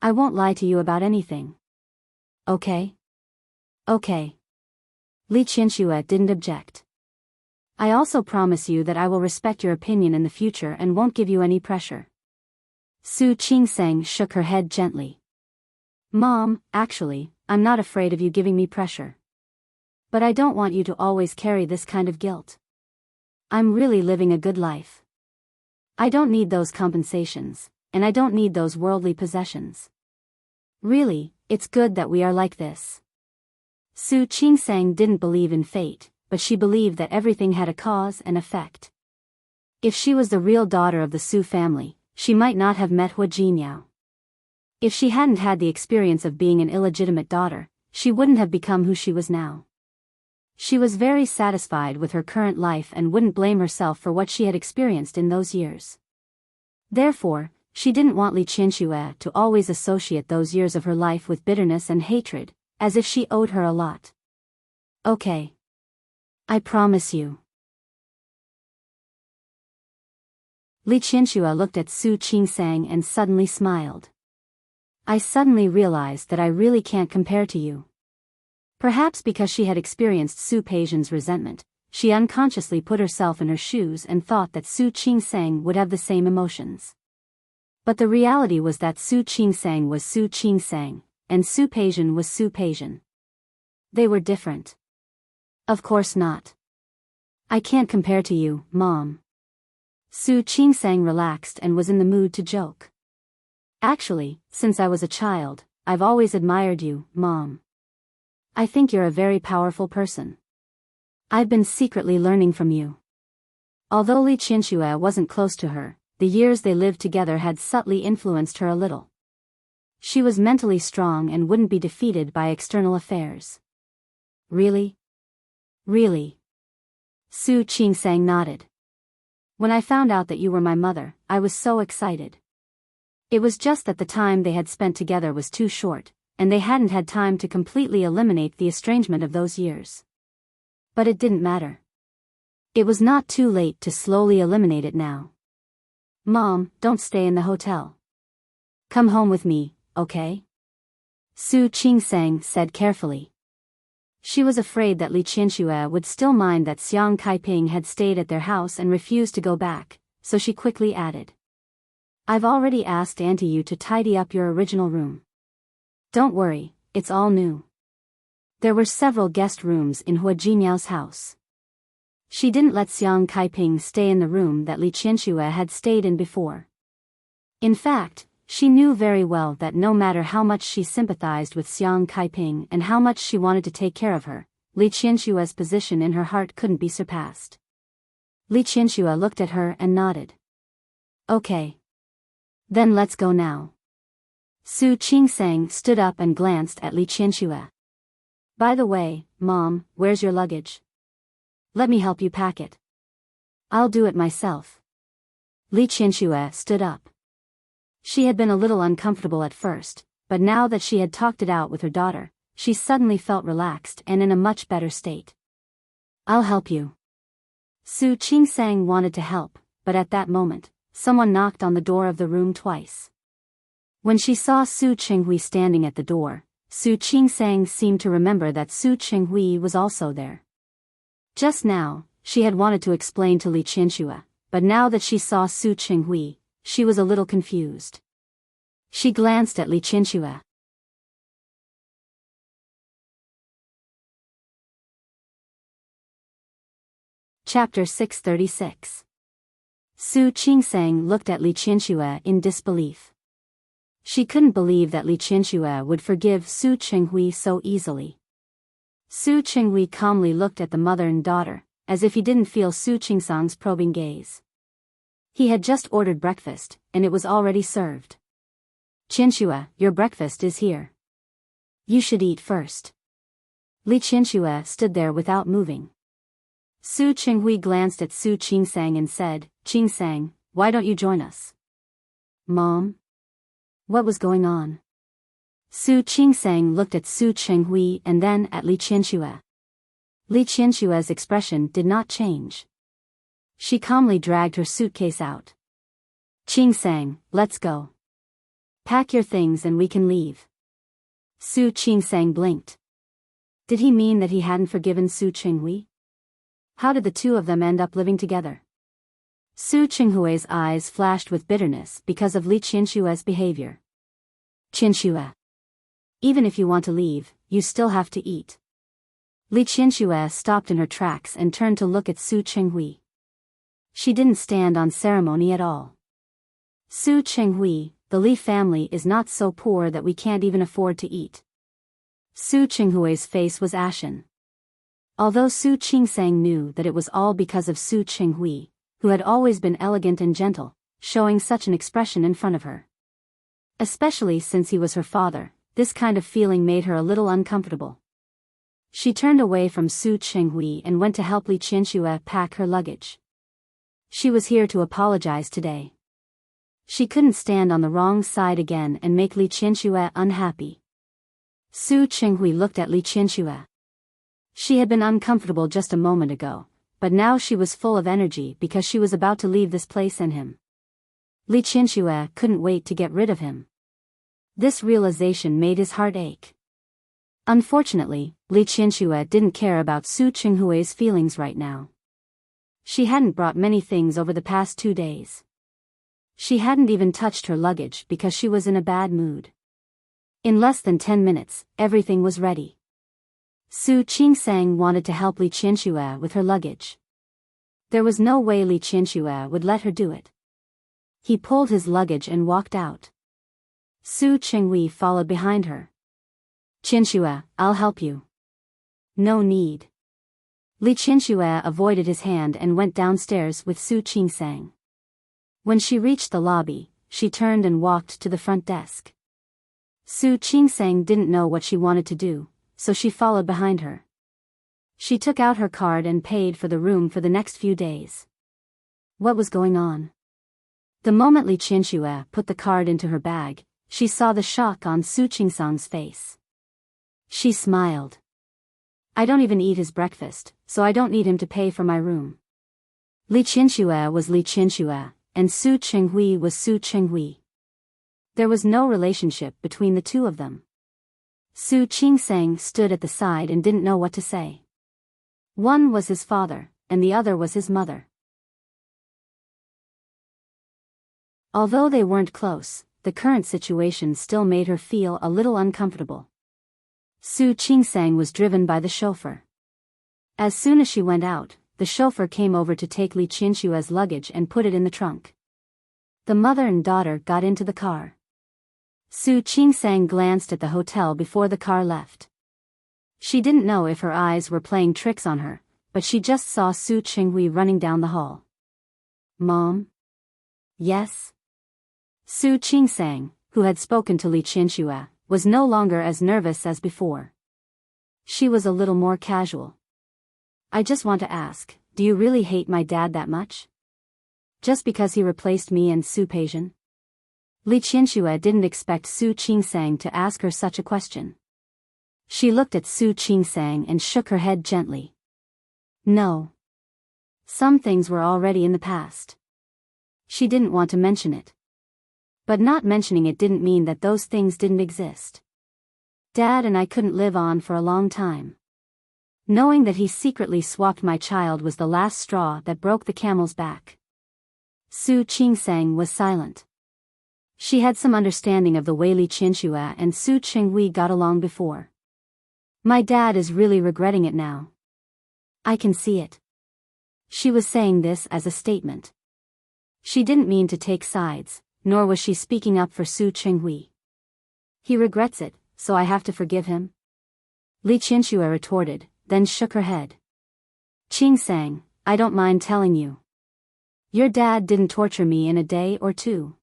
I won't lie to you about anything. Okay? Okay. Li Qianxue didn't object. I also promise you that I will respect your opinion in the future and won't give you any pressure. Su Qingsang shook her head gently. Mom, actually, I'm not afraid of you giving me pressure. But I don't want you to always carry this kind of guilt. I'm really living a good life. I don't need those compensations, and I don't need those worldly possessions. Really, it's good that we are like this. Su Qingsang didn't believe in fate, but she believed that everything had a cause and effect. If she was the real daughter of the Su family, she might not have met Hua Jinyao. If she hadn't had the experience of being an illegitimate daughter, she wouldn't have become who she was now. She was very satisfied with her current life and wouldn't blame herself for what she had experienced in those years. Therefore, she didn't want Li Qianxue to always associate those years of her life with bitterness and hatred, as if she owed her a lot. Okay. I promise you. Li Qianxue looked at Su Qingsang and suddenly smiled. I suddenly realized that I really can't compare to you. Perhaps because she had experienced Su Peixian's resentment, she unconsciously put herself in her shoes and thought that Su Qingsang would have the same emotions. But the reality was that Su Qingsang was Su Qingsang, and Su Peixian was Su Peixian. They were different. Of course not. I can't compare to you, Mom. Su Qingsang relaxed and was in the mood to joke. Actually, since I was a child, I've always admired you, Mom. I think you're a very powerful person. I've been secretly learning from you. Although Li Qianxue wasn't close to her, the years they lived together had subtly influenced her a little. She was mentally strong and wouldn't be defeated by external affairs. Really? Really? Su Qingsang nodded. When I found out that you were my mother, I was so excited. It was just that the time they had spent together was too short, and they hadn't had time to completely eliminate the estrangement of those years. But it didn't matter. It was not too late to slowly eliminate it now. Mom, don't stay in the hotel. Come home with me, okay? Su Qingsang said carefully. She was afraid that Li Qianxue would still mind that Xiang Kaiping had stayed at their house and refused to go back, so she quickly added. I've already asked Auntie Yu to tidy up your original room. Don't worry, it's all new. There were several guest rooms in Hua Jinyao's house. She didn't let Xiang Kaiping stay in the room that Li Qianxue had stayed in before. In fact, she knew very well that no matter how much she sympathized with Xiang Kaiping and how much she wanted to take care of her, Li Qianxue's position in her heart couldn't be surpassed. Li Qianxue looked at her and nodded. Okay. Then let's go now. Su Qingsang stood up and glanced at Li Qianxue. By the way, Mom, where's your luggage? Let me help you pack it. I'll do it myself. Li Qianxue stood up. She had been a little uncomfortable at first, but now that she had talked it out with her daughter, she suddenly felt relaxed and in a much better state. I'll help you. Su Qingsang wanted to help, but at that moment, someone knocked on the door of the room twice. When she saw Su Qinghui standing at the door, Su Qingsang seemed to remember that Su Qinghui was also there. Just now, she had wanted to explain to Li Qianxue, but now that she saw Su Qinghui, she was a little confused. She glanced at Li Qianxue. Chapter 636. Su Qingsang looked at Li Qianxue in disbelief. She couldn't believe that Li Qianxue would forgive Su Qinghui so easily. Su Qinghui calmly looked at the mother and daughter, as if he didn't feel Su Qingsang's probing gaze. He had just ordered breakfast, and it was already served. Qianxue, your breakfast is here. You should eat first. Li Qianxue stood there without moving. Su Qinghui glanced at Su Qingsang and said, Qingsang, why don't you join us? Mom? What was going on? Su Qingsang looked at Su Qinghui and then at Li Qianxue. Li Qianxue's expression did not change. She calmly dragged her suitcase out. Qingsang, let's go. Pack your things and we can leave. Su Qingsang blinked. Did he mean that he hadn't forgiven Su Qinghui? How did the two of them end up living together? Su Qinghui's eyes flashed with bitterness because of Li Qianxue's behavior. Qianxue. Even if you want to leave, you still have to eat. Li Qianxue stopped in her tracks and turned to look at Su Qinghui. She didn't stand on ceremony at all. Su Qinghui, the Li family is not so poor that we can't even afford to eat. Su Qinghui's face was ashen. Although Su Qingsang knew that it was all because of Su Qinghui, who had always been elegant and gentle, showing such an expression in front of her. Especially since he was her father, this kind of feeling made her a little uncomfortable. She turned away from Su Qinghui and went to help Li Qianxue pack her luggage. She was here to apologize today. She couldn't stand on the wrong side again and make Li Qianxue unhappy. Su Qinghui looked at Li Qianxue. She had been uncomfortable just a moment ago, but now she was full of energy because she was about to leave this place and him. Li Qianxue couldn't wait to get rid of him. This realization made his heart ache. Unfortunately, Li Qianxue didn't care about Su Qinghui's feelings right now. She hadn't brought many things over the past 2 days. She hadn't even touched her luggage because she was in a bad mood. In less than 10 minutes, everything was ready. Su Qingsang wanted to help Li Qianxue with her luggage. There was no way Li Qianxue would let her do it. He pulled his luggage and walked out. Su Qinghui followed behind her. Qianxue, I'll help you. No need. Li Qianxue avoided his hand and went downstairs with Su Qingsang. When she reached the lobby, she turned and walked to the front desk. Su Qingsang didn't know what she wanted to do, so she followed behind her. She took out her card and paid for the room for the next few days. What was going on? The moment Li Qianxue put the card into her bag, she saw the shock on Su Qingsang's face. She smiled. I don't even eat his breakfast, so I don't need him to pay for my room. Li Qianxue was Li Qianxue, and Su Qinghui was Su Qinghui. There was no relationship between the two of them. Su Qingsang stood at the side and didn't know what to say. One was his father, and the other was his mother. Although they weren't close, the current situation still made her feel a little uncomfortable. Su Qingsang was driven by the chauffeur. As soon as she went out, the chauffeur came over to take Li Qianxue's luggage and put it in the trunk. The mother and daughter got into the car. Su Qingsang glanced at the hotel before the car left. She didn't know if her eyes were playing tricks on her, but she just saw Su Qinghui running down the hall. Mom? Yes? Su Qingsang, who had spoken to Li Qianxue, was no longer as nervous as before. She was a little more casual. I just want to ask, do you really hate my dad that much? Just because he replaced me and Su Peijian? Li Qianxue didn't expect Su Qingsang to ask her such a question. She looked at Su Qingsang and shook her head gently. No. Some things were already in the past. She didn't want to mention it. But not mentioning it didn't mean that those things didn't exist. Dad and I couldn't live on for a long time. Knowing that he secretly swapped my child was the last straw that broke the camel's back. Su Qingsang was silent. She had some understanding of the way Li Qianxue and Su Qinghui got along before. My dad is really regretting it now. I can see it. She was saying this as a statement. She didn't mean to take sides, nor was she speaking up for Su Qinghui. He regrets it, so I have to forgive him? Li Qianxue retorted, then shook her head. Qingsang, I don't mind telling you. Your dad didn't torture me in a day or two.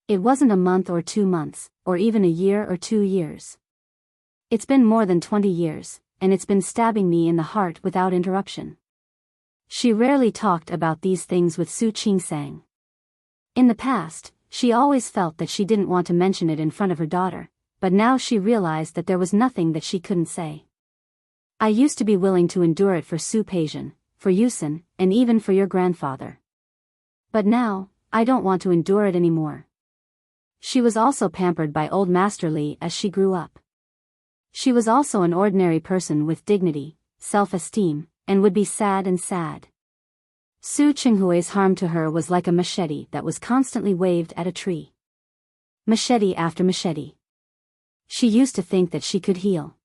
It wasn't a month or 2 months, or even a year or 2 years. It's been more than 20 years, and it's been stabbing me in the heart without interruption. She rarely talked about these things with Su Qingsang. In the past, she always felt that she didn't want to mention it in front of her daughter, but now she realized that there was nothing that she couldn't say. I used to be willing to endure it for Su Peijian, for Yusen, and even for your grandfather. But now, I don't want to endure it anymore. She was also pampered by old Master Li as she grew up. She was also an ordinary person with dignity, self-esteem, and would be sad and sad. Su Qinghui's harm to her was like a machete that was constantly waved at a tree. Machete after machete. She used to think that she could heal.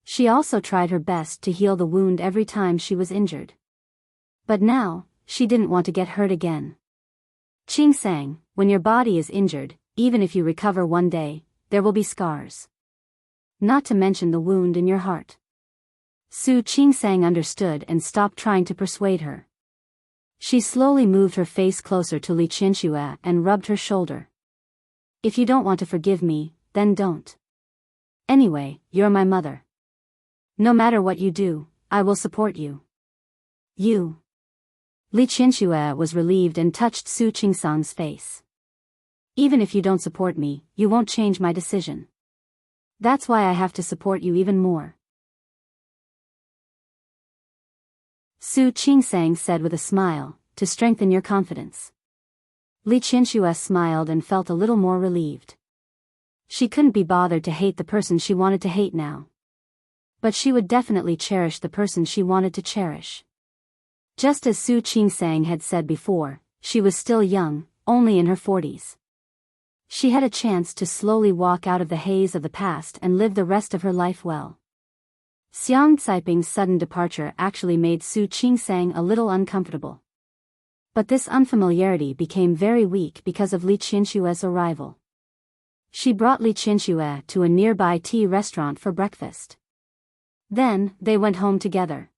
She also tried her best to heal the wound every time she was injured. But now, she didn't want to get hurt again. Qingsang, when your body is injured, even if you recover one day, there will be scars. Not to mention the wound in your heart. Su Qingsang understood and stopped trying to persuade her. She slowly moved her face closer to Li Qianxue and rubbed her shoulder. If you don't want to forgive me, then don't. Anyway, you're my mother. No matter what you do, I will support you. You. Li Qianxue was relieved and touched Su Qingsang's face. Even if you don't support me, you won't change my decision. That's why I have to support you even more. Su Qingsang said with a smile, to strengthen your confidence. Li Qianxue smiled and felt a little more relieved. She couldn't be bothered to hate the person she wanted to hate now. But she would definitely cherish the person she wanted to cherish. Just as Su Qingsang had said before, she was still young, only in her 40s. She had a chance to slowly walk out of the haze of the past and live the rest of her life well. Xiang Caiping's sudden departure actually made Su Qingsang a little uncomfortable. But this unfamiliarity became very weak because of Li Qianxue's arrival. She brought Li Qianxue to a nearby tea restaurant for breakfast. Then, they went home together.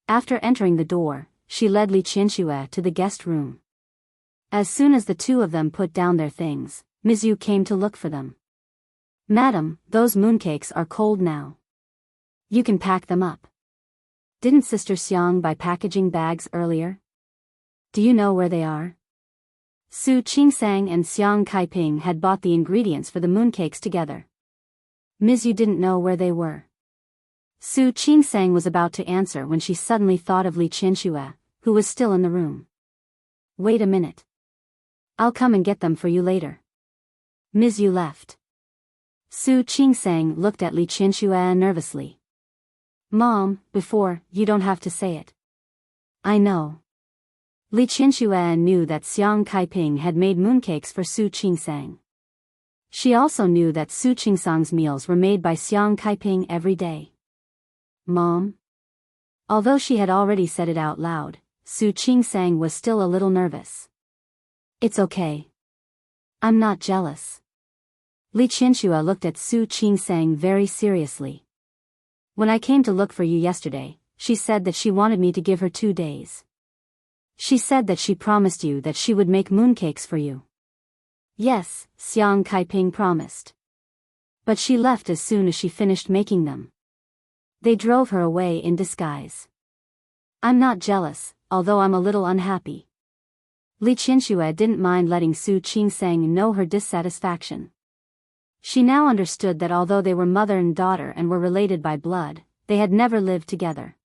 After entering the door, she led Li Qianxue to the guest room. As soon as the two of them put down their things, Ms. Yu came to look for them. Madam, those mooncakes are cold now. You can pack them up. Didn't Sister Xiang buy packaging bags earlier? Do you know where they are? Su Qingsang and Xiang Caiping had bought the ingredients for the mooncakes together. Ms. Yu didn't know where they were. Su Qingsang was about to answer when she suddenly thought of Li Qianxue, who was still in the room. Wait a minute. I'll come and get them for you later. Ms. Yu left. Su Qingsang looked at Li Qianxue nervously. Mom, before, you don't have to say it. I know. Li Qianxue knew that Xiang Caiping had made mooncakes for Su Qingsang. She also knew that Su Qingsang's meals were made by Xiang Caiping every day. Mom? Although she had already said it out loud, Su Qingsang was still a little nervous. It's okay. I'm not jealous. Li Qianxue looked at Su Qingsang very seriously. When I came to look for you yesterday, she said that she wanted me to give her 2 days. She said that she promised you that she would make mooncakes for you. Yes, Xiang Caiping promised. But she left as soon as she finished making them. They drove her away in disguise. I'm not jealous, although I'm a little unhappy. Li Qianxue didn't mind letting Su Qingsang know her dissatisfaction. She now understood that although they were mother and daughter and were related by blood, they had never lived together.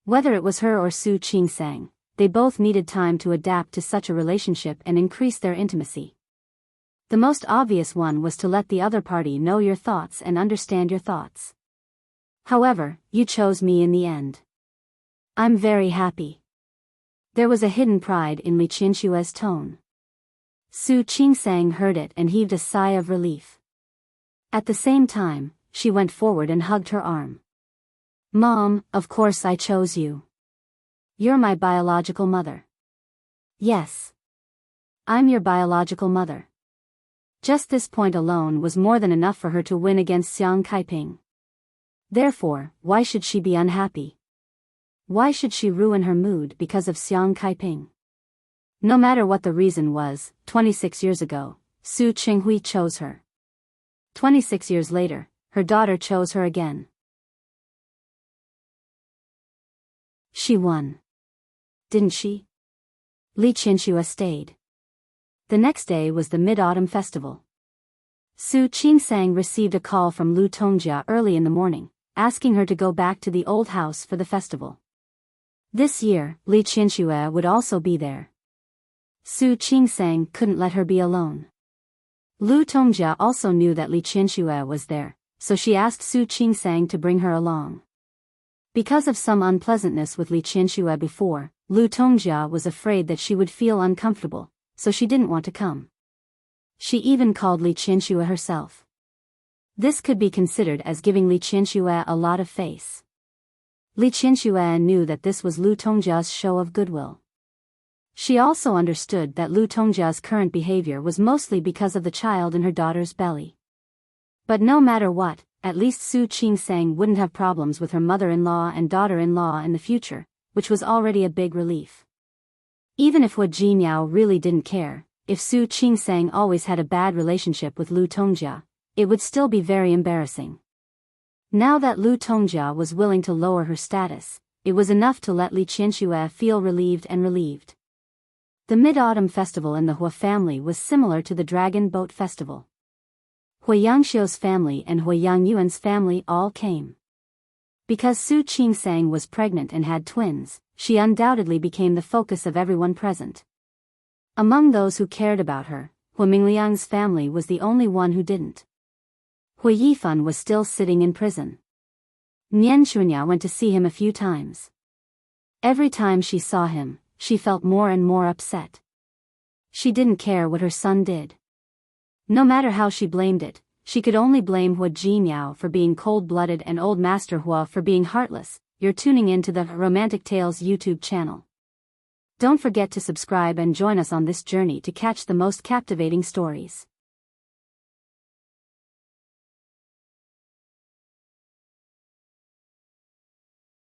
Whether it was her or Su Qingsang, they both needed time to adapt to such a relationship and increase their intimacy. The most obvious one was to let the other party know your thoughts and understand your thoughts. However, you chose me in the end. I'm very happy. There was a hidden pride in Li Qianshue's tone. Su Qingsang heard it and heaved a sigh of relief. At the same time, she went forward and hugged her arm. Mom, of course I chose you. You're my biological mother. Yes. I'm your biological mother. Just this point alone was more than enough for her to win against Xiang Kaiping. Therefore, why should she be unhappy? Why should she ruin her mood because of Xiang Kaiping? No matter what the reason was, 26 years ago, Su Qinghui chose her. 26 years later, her daughter chose her again. She won. Didn't she? Li Qianxue stayed. The next day was the Mid-Autumn Festival. Su Qingsang received a call from Lu Tongjia early in the morning, asking her to go back to the old house for the festival. This year, Li Qianxue would also be there. Su Qingsang couldn't let her be alone. Lu Tongjia also knew that Li Qianxue was there, so she asked Su Qingsang to bring her along. Because of some unpleasantness with Li Qianxue before, Lu Tongjia was afraid that she would feel uncomfortable, so she didn't want to come. She even called Li Qianxue herself. This could be considered as giving Li Qianxue a lot of face. Li Qianxue knew that this was Lu Tongjia's show of goodwill. She also understood that Lu Tongjia's current behavior was mostly because of the child in her daughter's belly. But no matter what, at least Su Qingsang wouldn't have problems with her mother-in-law and daughter-in-law in the future, which was already a big relief. Even if Hu Jinyao really didn't care, if Su Qingsang always had a bad relationship with Lu Tongjia, it would still be very embarrassing. Now that Lu Tongjia was willing to lower her status, it was enough to let Li Qianxue feel relieved and relieved. The Mid-Autumn Festival in the Hua family was similar to the Dragon Boat Festival. Hui Yangxiu's family and Hui Yangyuan's family all came. Because Su Qingsang was pregnant and had twins, she undoubtedly became the focus of everyone present. Among those who cared about her, Hu Mingliang's family was the only one who didn't. Hui Yifan was still sitting in prison. Nian Shunya went to see him a few times. Every time she saw him, she felt more and more upset. She didn't care what her son did. No matter how she blamed it, she could only blame Hu Jinyao for being cold-blooded and Old Master Hua for being heartless. You're tuning in to the Romantic Tales YouTube channel. Don't forget to subscribe and join us on this journey to catch the most captivating stories.